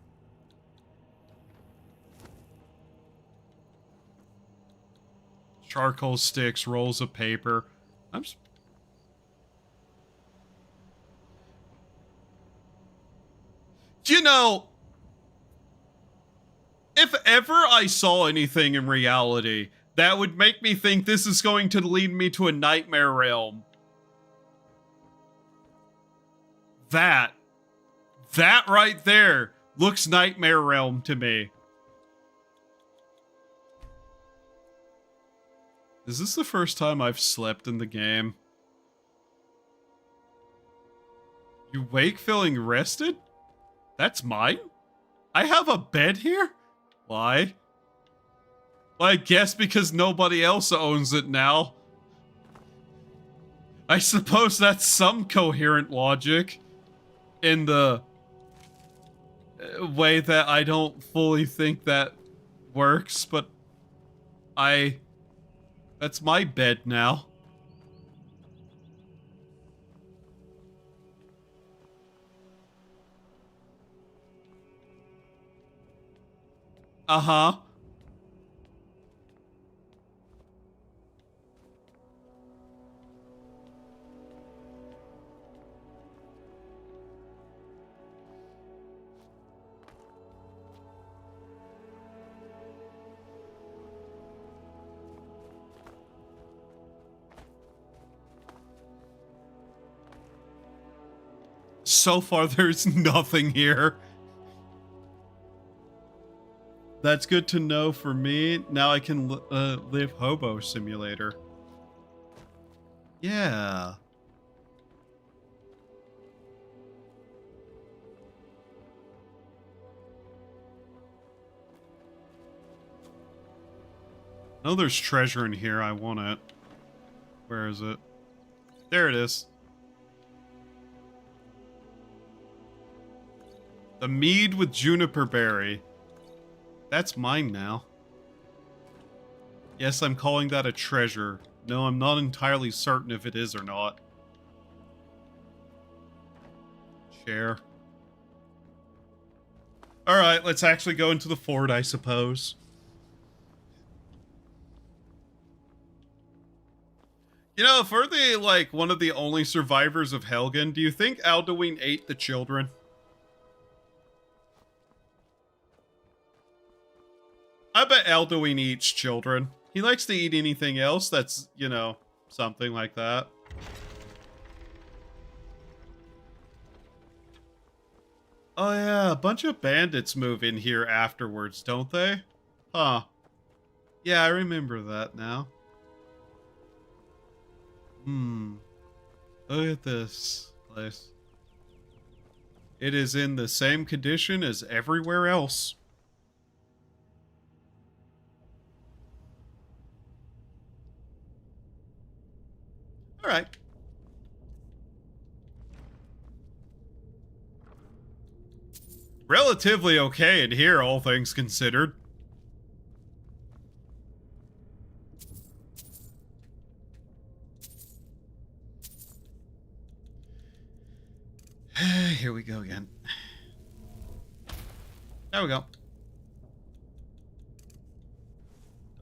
Charcoal sticks, rolls of paper. You know, if ever I saw anything in reality that would make me think this is going to lead me to a nightmare realm, that right there looks nightmare realm to me. Is this the first time I've slept in the game? You wake feeling rested? That's mine? I have a bed here? Why? Well, I guess because nobody else owns it now. I suppose that's some coherent logic in the way that I don't fully think that works, but that's my bed now. Uh-huh. So far, there's nothing here. That's good to know for me. Now I can live Hobo Simulator. Yeah. No, there's treasure in here. I want it. Where is it? There it is. The mead with juniper berry. That's mine now. Yes, I'm calling that a treasure. No, I'm not entirely certain if it is or not. Chair. Alright, let's actually go into the fort, I suppose. You know, if we're one of the only survivors of Helgen, do you think Alduin ate the children? I bet Alduin eats children. He likes to eat anything else that's, you know, something like that. Oh yeah, a bunch of bandits move in here afterwards, don't they? Huh. Yeah, I remember that now. Look at this place. It is in the same condition as everywhere else. Alright. Relatively okay in here, all things considered. Here we go again. There we go.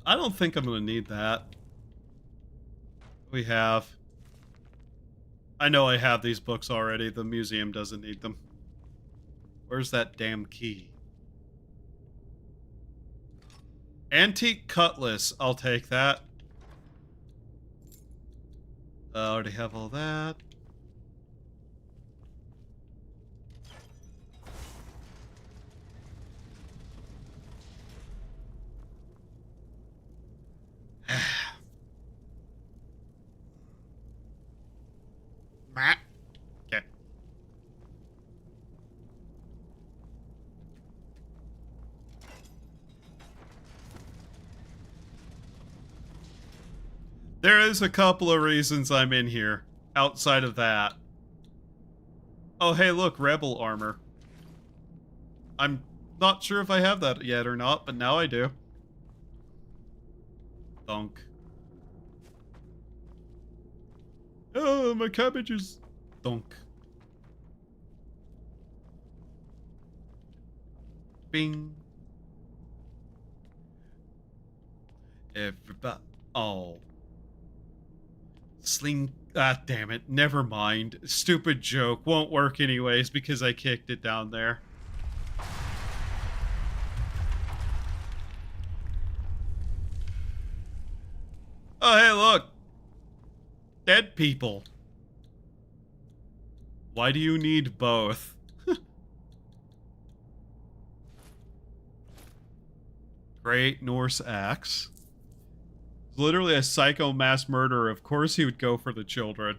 I don't think I'm gonna need that. We have. I know I have these books already. The museum doesn't need them. Where's that damn key? Antique cutlass. I'll take that. I already have all that. Okay. There is a couple of reasons I'm in here, outside of that. Oh, hey, look, rebel armor. I'm not sure if I have that yet or not, but now I do. Donk. Oh, my cabbage is... Donk. Bing. Everybody... Oh. Sling... Ah, damn it. Never mind. Stupid joke. Won't work anyways because I kicked it down there. Oh, hey, look. Dead people. Why do you need both? Great Norse axe. Literally a psycho mass murderer. Of course he would go for the children.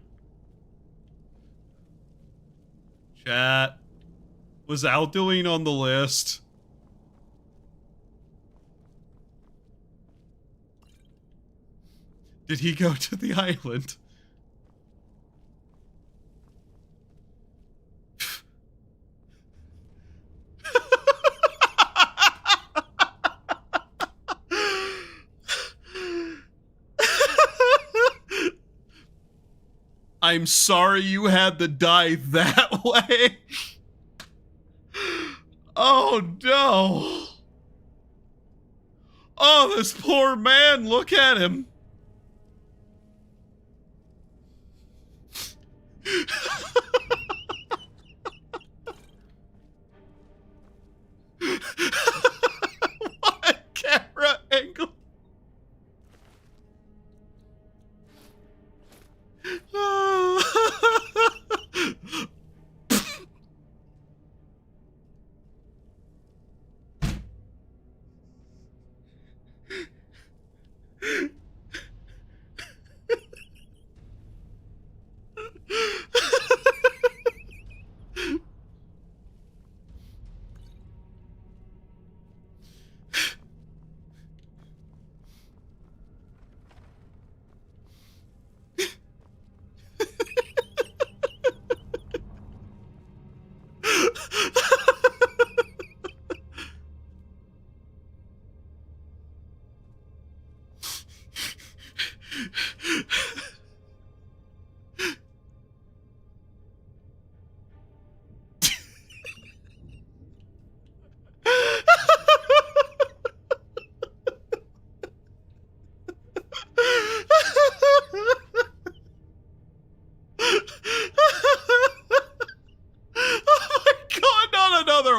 Chat. Was Alduin on the list? Did he go to the island? I'm sorry you had to die that way. Oh no. Oh, this poor man, look at him. What camera angle?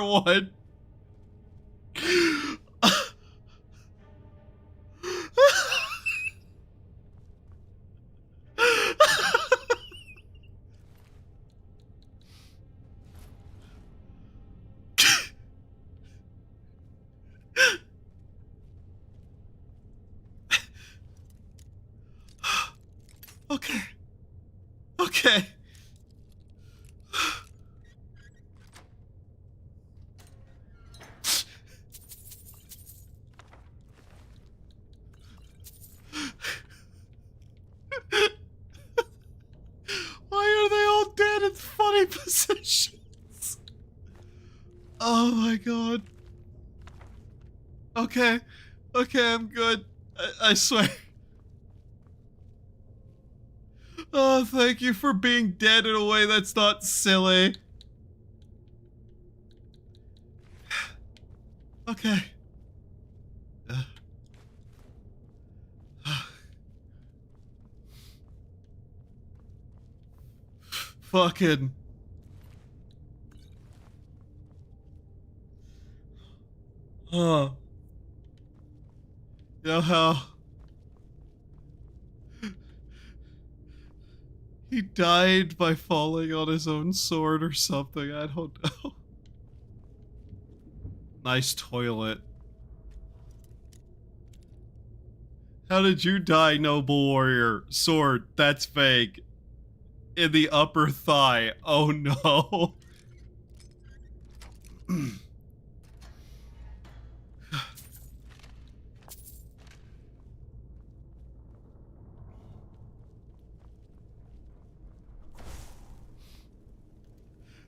One. Okay. Okay. Why are they all dead in funny positions? Oh my god. Okay. Okay, I'm good. I swear. Oh, thank you for being dead in a way that's not silly. Okay. Fucking. You know how he died by falling on his own sword or something? I don't know. Nice toilet. How did you die, noble warrior? Sword, that's vague. In the upper thigh. Oh no.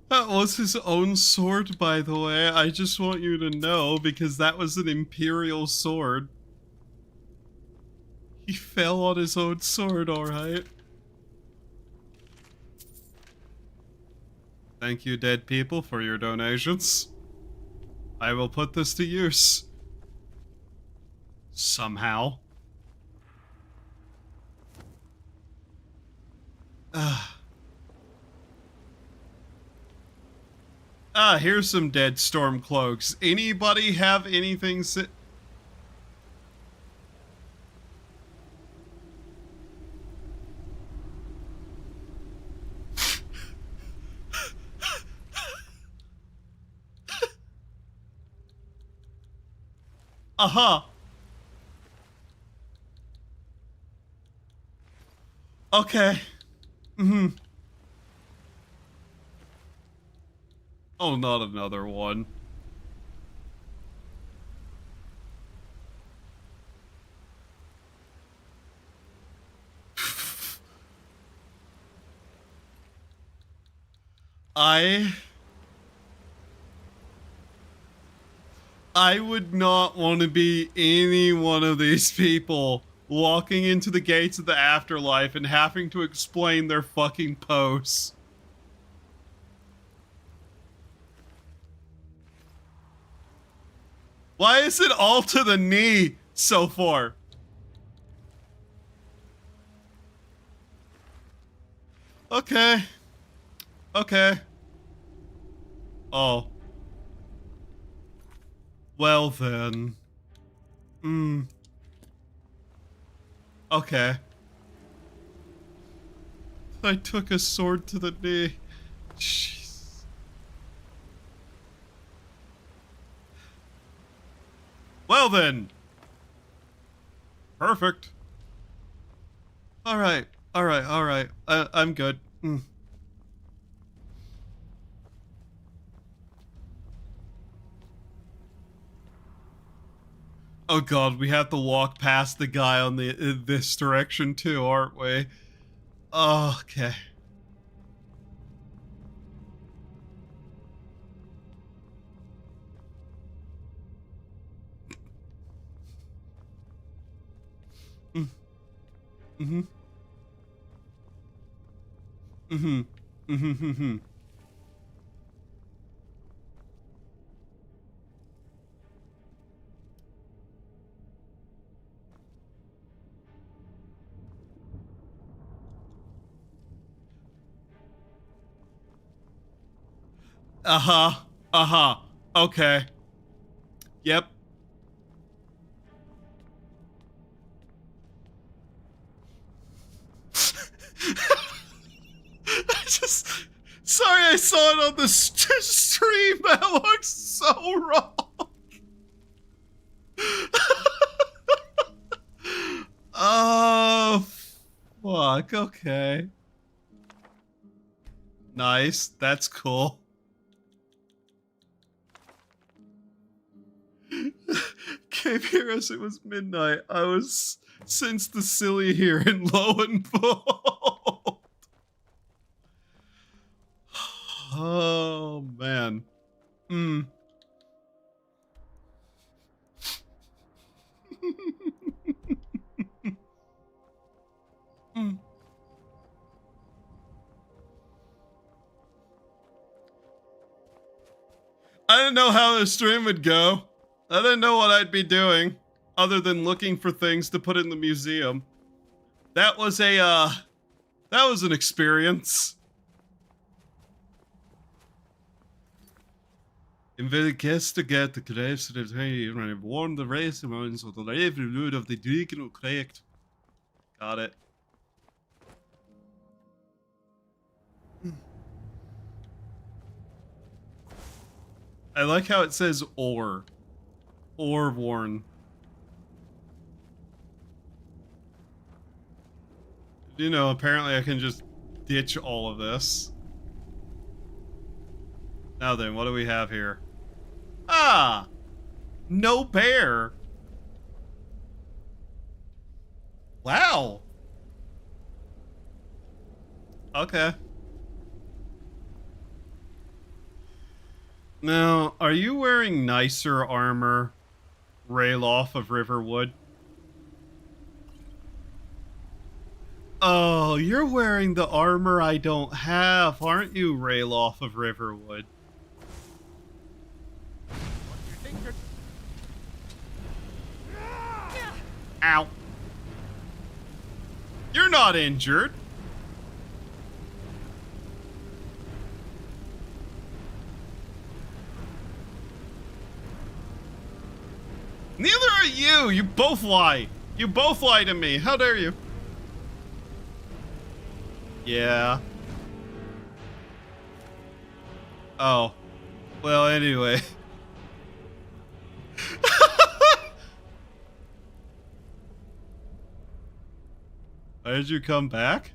That was his own sword, by the way. I just want you to know, because that was an Imperial sword. He fell on his own sword, alright. Thank you, dead people, for your donations. I will put this to use. Somehow. Here's some dead storm cloaks. Anybody have anything Okay. Oh, not another one. I would not want to be any one of these people walking into the gates of the afterlife and having to explain their fucking posts. Why is it all to the knee so far? Okay. Okay. Oh. Well then. Okay. I took a sword to the knee. Jeez. Well then. Perfect. Alright. Alright. Alright. I'm good. Oh god, we have to walk past the guy on this direction too, aren't we? Oh, okay. Okay. Yep. Sorry I saw it on the stream. That looks so wrong. Oh, fuck. Okay. Nice. That's cool. Came here as it was midnight. I was since the silly here, and lo and behold. Oh man. I didn't know how the stream would go. I didn't know what I'd be doing other than looking for things to put in the museum. That was that was an experience. Investigate the graves of the tree and warn the race amounts of the every root of the dragon correct. Got it. I like how it says or warn. You know, apparently I can just ditch all of this. Now then, what do we have here? Ah! No bear! Wow! Okay. Now, are you wearing nicer armor, Rayloff of Riverwood? Oh, you're wearing the armor I don't have, aren't you, Rayloff of Riverwood? Ow. You're not injured. Neither are you. You both lie. You both lie to me. How dare you? Yeah. Oh. Well, anyway. Why did you come back?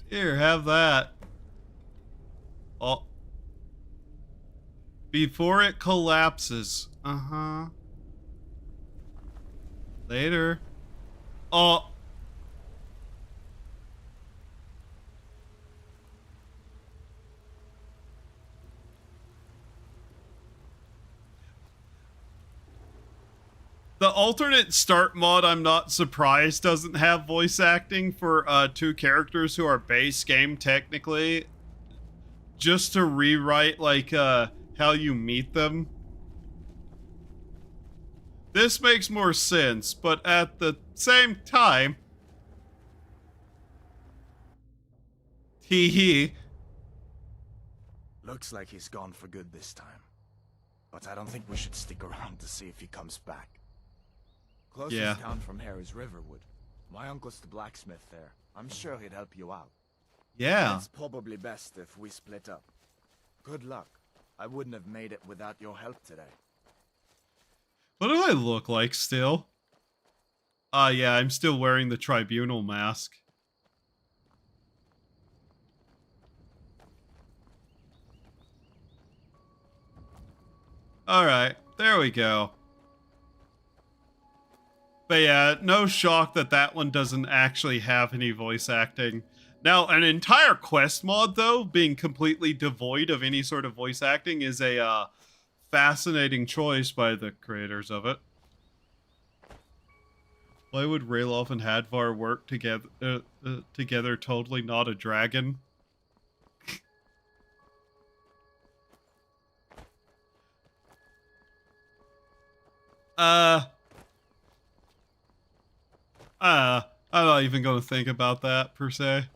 Here, have that. Oh. Before it collapses. Uh-huh. Later. Oh. The alternate start mod, I'm not surprised, doesn't have voice acting for two characters who are base game technically. Just to rewrite, like, how you meet them. This makes more sense, but at the same time... Hee hee. Looks like he's gone for good this time. But I don't think we should stick around to see if he comes back. Closest town from here is Riverwood. My uncle's the blacksmith there. I'm sure he'd help you out. Yeah. It's probably best if we split up. Good luck. I wouldn't have made it without your help today. What do I look like still? Yeah, I'm still wearing the tribunal mask. Alright, there we go. But yeah, no shock that that one doesn't actually have any voice acting. Now, an entire quest mod, though, being completely devoid of any sort of voice acting is a fascinating choice by the creators of it. Why would Rayloff and Hadvar work together? Together, totally not a dragon. I'm not even gonna think about that, per se.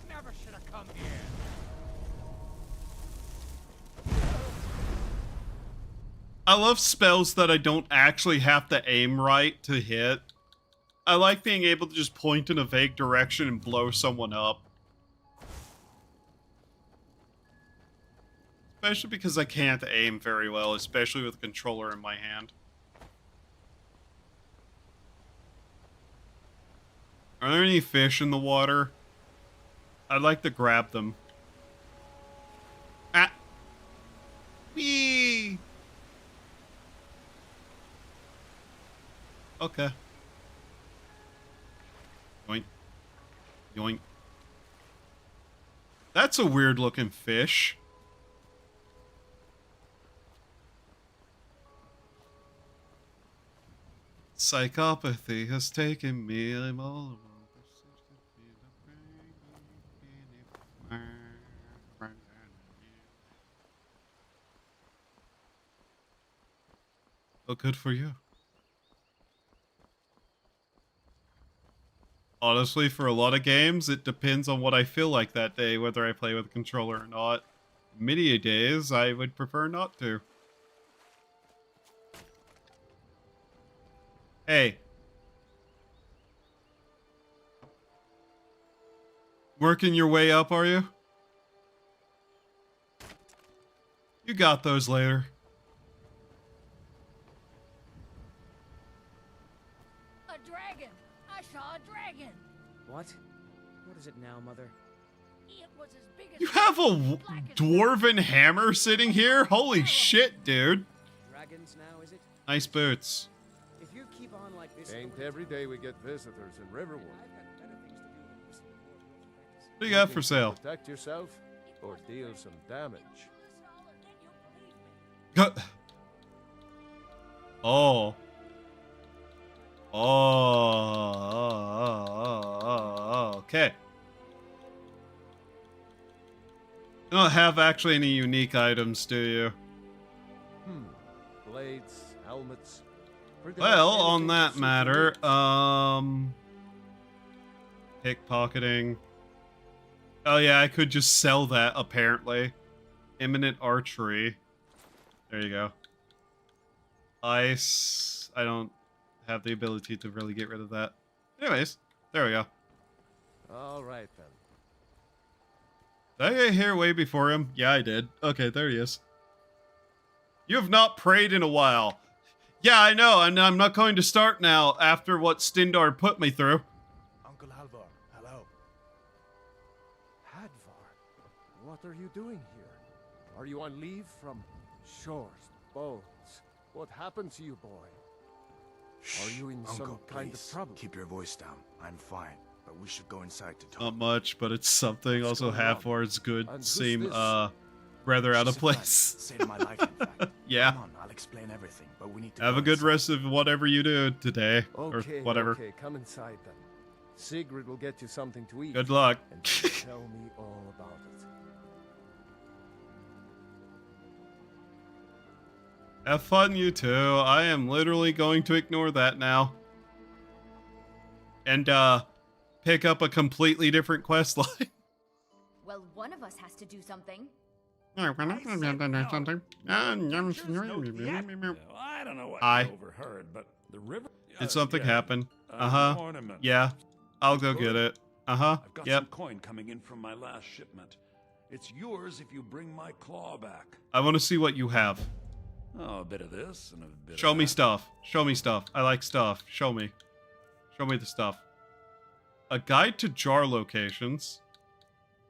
Never should have come here. I love spells that I don't actually have to aim right to hit. I like being able to just point in a vague direction and blow someone up. Especially because I can't aim very well, especially with a controller in my hand. Are there any fish in the water? I'd like to grab them. Ah! Whee! Okay. Yoink. Yoink. That's a weird looking fish. Psychopathy has taken me. I'm all alone. Oh, good for you. Honestly, for a lot of games, it depends on what I feel like that day, whether I play with a controller or not. Many days, I would prefer not to. Hey. Working your way up, are you? You got those later. A dragon! I saw a dragon! What? What is it now, Mother? It was as big as You have a dwarven hammer sitting here? Holy shit, dude. Dragons now, is it? Nice boots. If you keep on like this, Ain't every day we get visitors in Riverwood. What do you got for sale? Protect yourself or deal some damage. Oh. Okay. You don't have actually any unique items, do you? Blades, helmets. Well, on that matter, pickpocketing. Oh yeah, I could just sell that, apparently. Imminent archery. There you go. Ice. I don't have the ability to really get rid of that. Anyways, there we go. All right then. Did I get here way before him? Yeah, I did. Okay, there he is. You have not prayed in a while. Yeah, I know, and I'm not going to start now after what Stindar put me through. Uncle Halvar, hello. Hadvar, what are you doing here? Are you on leave from shores, boats? What happened to you, boy? Are you in some Uncle, kind of please, trouble? keep your voice down. I'm fine, but we should go inside to talk. Not much, but it's something. What's Also, going half on? words good And who's seem this? rather out of She's a friend. place. Saved my life, in fact. Yeah. Come on, I'll explain everything, but we need to Have go a good inside. rest of whatever you do today, Okay, or whatever. okay, come inside then. Sigrid will get you something to eat. Good luck. And tell me all about it. Have fun, you two. I am literally going to ignore that now. And, pick up a completely different quest line. Well, one of us has to do something. I don't know what I you overheard, but the river... Did something yeah, happen? an Uh-huh. ornament. Yeah. I'll go get it. Uh-huh. I've got Yep. some coin coming in from my last shipment. It's yours if you bring my claw back. I want to see what you have. Oh, a bit of this and a bit Show of me that. stuff. Show me stuff. I like stuff. Show me. Show me the stuff. A guide to jar locations.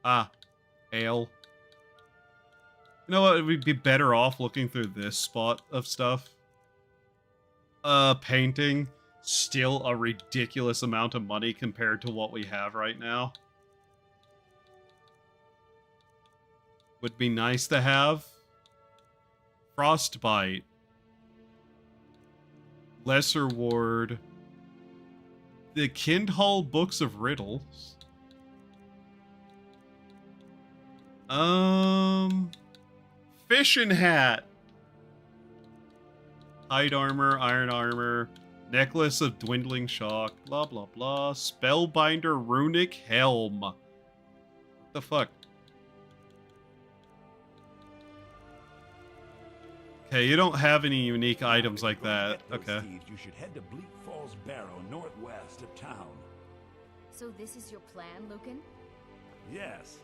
Ah. Ale. You know what? We'd be better off looking through this spot of stuff. Painting. Still a ridiculous amount of money compared to what we have right now. Would be nice to have. Frostbite. Lesser Ward. The Kindhall Books of Riddles. Fishing hat. Hide armor, iron armor, necklace of dwindling shock, blah blah blah. Spellbinder runic helm. What the fuck? Okay, you don't have any unique items like that. Okay. Thieves, you should head to Bleak Falls Barrow, northwest of town. So this is your plan, Lucan? Yes.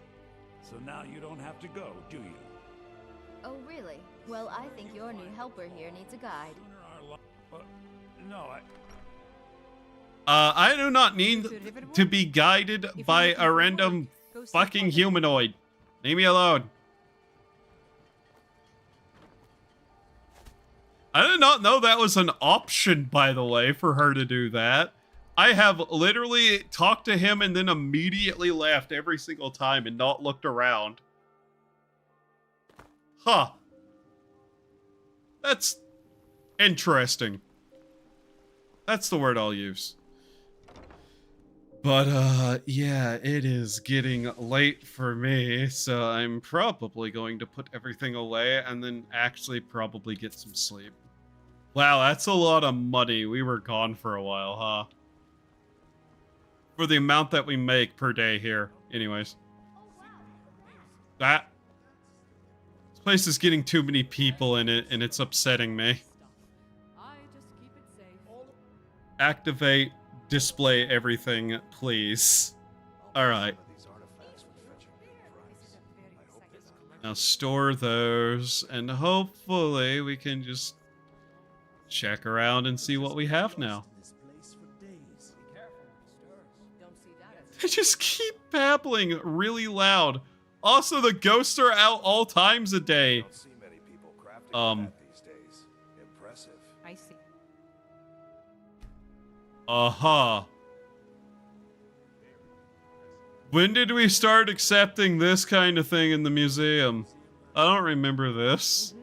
So now you don't have to go, do you? Oh, really? Well, I think your new helper here needs a guide. No, I do not need to be guided by a random fucking humanoid. Leave me alone. I did not know that was an option, by the way, for her to do that. I have literally talked to him and then immediately left every single time and not looked around. Huh. That's interesting. That's the word I'll use. But, yeah, it is getting late for me, so I'm probably going to put everything away and then actually probably get some sleep. Wow, that's a lot of money. We were gone for a while, huh? For the amount that we make per day here. Anyways. This place is getting too many people in it, and it's upsetting me. Activate, display everything, please. Alright. Now store those, and hopefully we can just check around and see what we have now. They just keep babbling really loud. Also, the ghosts are out all times a day. I see. Uh-huh. When did we start accepting this kind of thing in the museum? I don't remember this.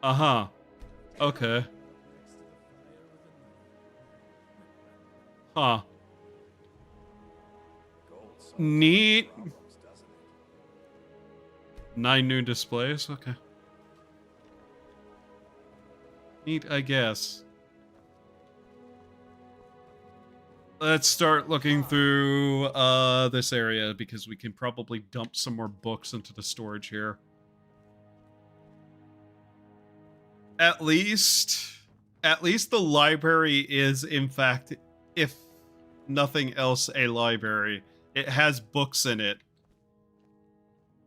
Uh-huh. Okay. Huh. Neat. 9 new displays? Okay. Neat, I guess. Let's start looking through this area because we can probably dump some more books into the storage here. At least the library is, in fact, if nothing else, a library. It has books in it.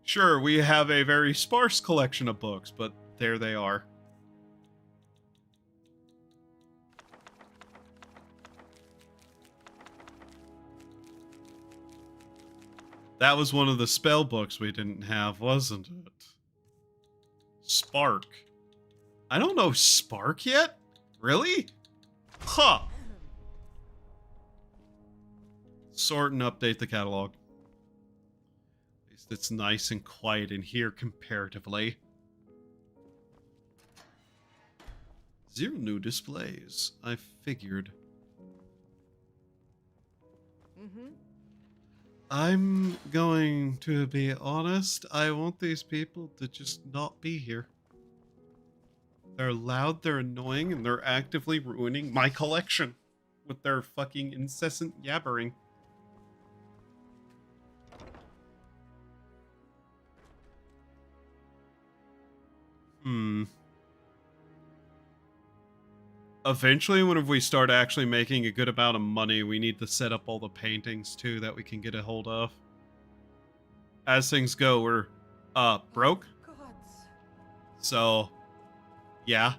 Sure, we have a very sparse collection of books, but there they are. That was one of the spell books we didn't have, wasn't it? Spark. I don't know Spark yet? Really? Huh. Sort and update the catalog. At least it's nice and quiet in here comparatively. 0 new displays. I figured. I'm going to be honest. I want these people to just not be here. They're loud, they're annoying, and they're actively ruining my collection with their fucking incessant yabbering. Eventually, whenever we start actually making a good amount of money, we need to set up all the paintings, too, that we can get a hold of. As things go, we're, broke. So, yeah.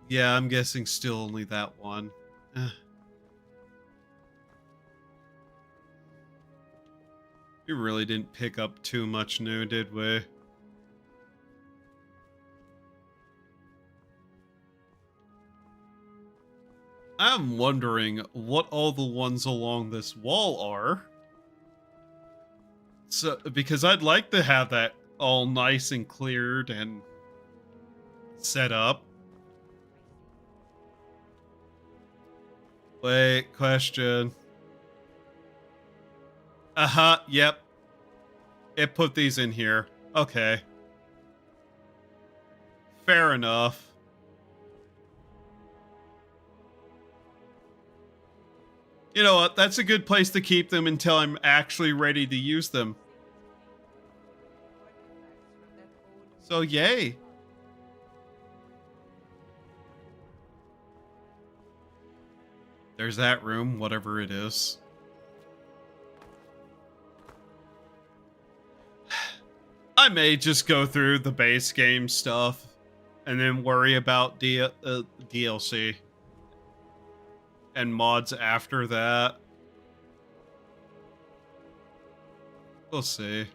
Yeah, I'm guessing still only that one. We really didn't pick up too much new, did we? I'm wondering what all the ones along this wall are. So, because I'd like to have that all nice and cleared and set up. Wait, question. Yep. It put these in here. Okay. Fair enough. You know what? That's a good place to keep them until I'm actually ready to use them. So, yay. There's that room, whatever it is. I may just go through the base game stuff and then worry about DLC and mods after that. We'll see. Am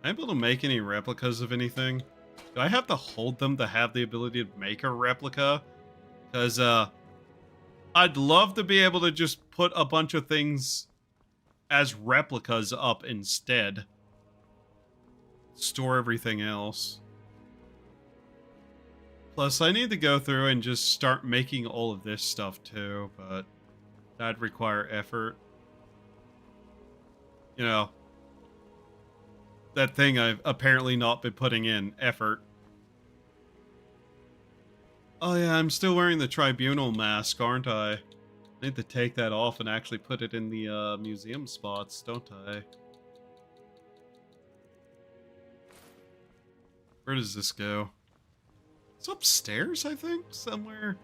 I able to make any replicas of anything? Do I have to hold them to have the ability to make a replica? Because, I'd love to be able to just put a bunch of things as replicas up instead. Store everything else. Plus, I need to go through and just start making all of this stuff too, but that'd require effort. You know, that thing I've apparently not been putting in effort. Oh yeah, I'm still wearing the tribunal mask, aren't I? I need to take that off and actually put it in the museum spots, don't I? Where does this go? It's upstairs, I think, somewhere.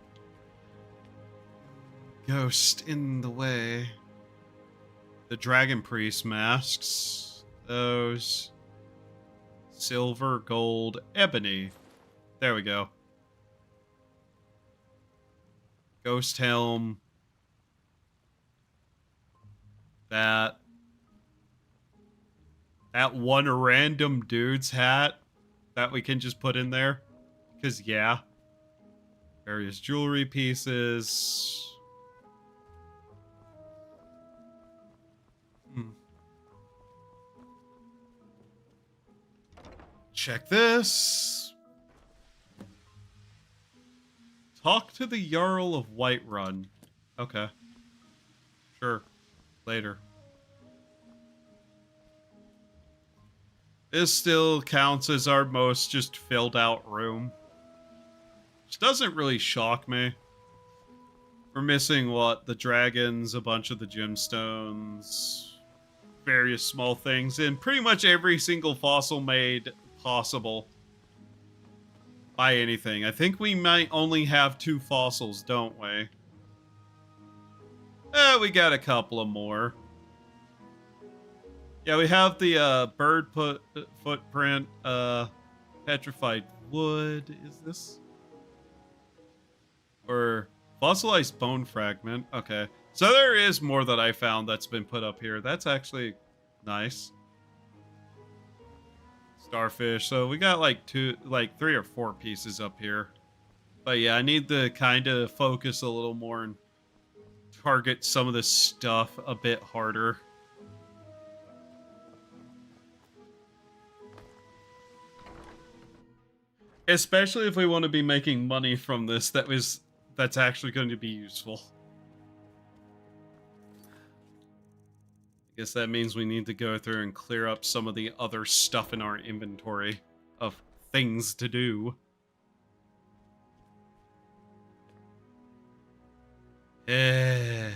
Ghost in the way. The Dragon Priest masks. Those. Silver, gold, ebony. There we go. Ghost helm. That one random dude's hat that we can just put in there. Because, yeah. Various jewelry pieces. Check this. Talk to the Jarl of Whiterun. Okay. Sure. Later. This still counts as our most just filled out room. Which doesn't really shock me. We're missing, what? The dragons, a bunch of the gemstones, various small things, and pretty much every single fossil made possible by anything. I think we might only have 2 fossils, don't we? We got a couple of more. Yeah, we have the bird footprint, petrified wood. Is this? Or fossilized bone fragment. Okay. So there is more that I found that's been put up here. That's actually nice. Starfish. So we got like 3 or 4 pieces up here. But yeah, I need to kind of focus a little more and target some of this stuff a bit harder. Especially if we want to be making money from this that's actually going to be useful. I guess that means we need to go through and clear up some of the other stuff in our inventory of things to do. Yeah.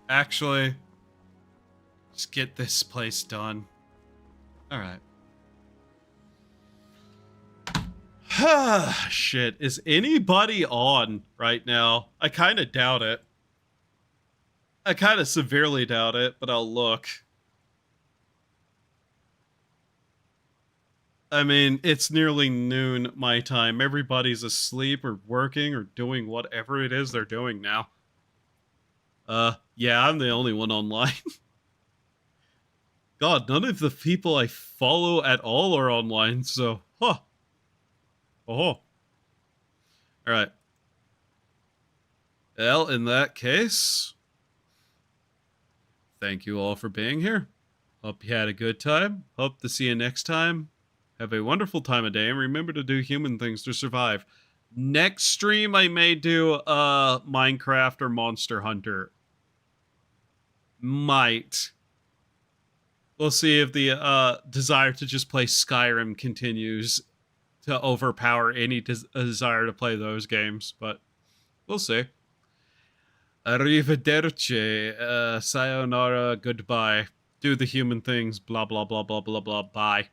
Actually, just get this place done. Alright. Shit, is anybody on right now? I kind of doubt it. I kind of severely doubt it, but I'll look. I mean, it's nearly noon my time. Everybody's asleep or working or doing whatever it is they're doing now. Yeah, I'm the only one online. God, none of the people I follow at all are online, so, huh. Oh. Alright. Well, in that case, thank you all for being here. Hope you had a good time. Hope to see you next time. Have a wonderful time of day, and remember to do human things to survive. Next stream, I may do Minecraft or Monster Hunter. Might. We'll see if the desire to just play Skyrim continues to overpower any desire to play those games, but we'll see. Arrivederci, sayonara, goodbye. Do the human things, blah, blah, blah, blah, blah, blah, bye.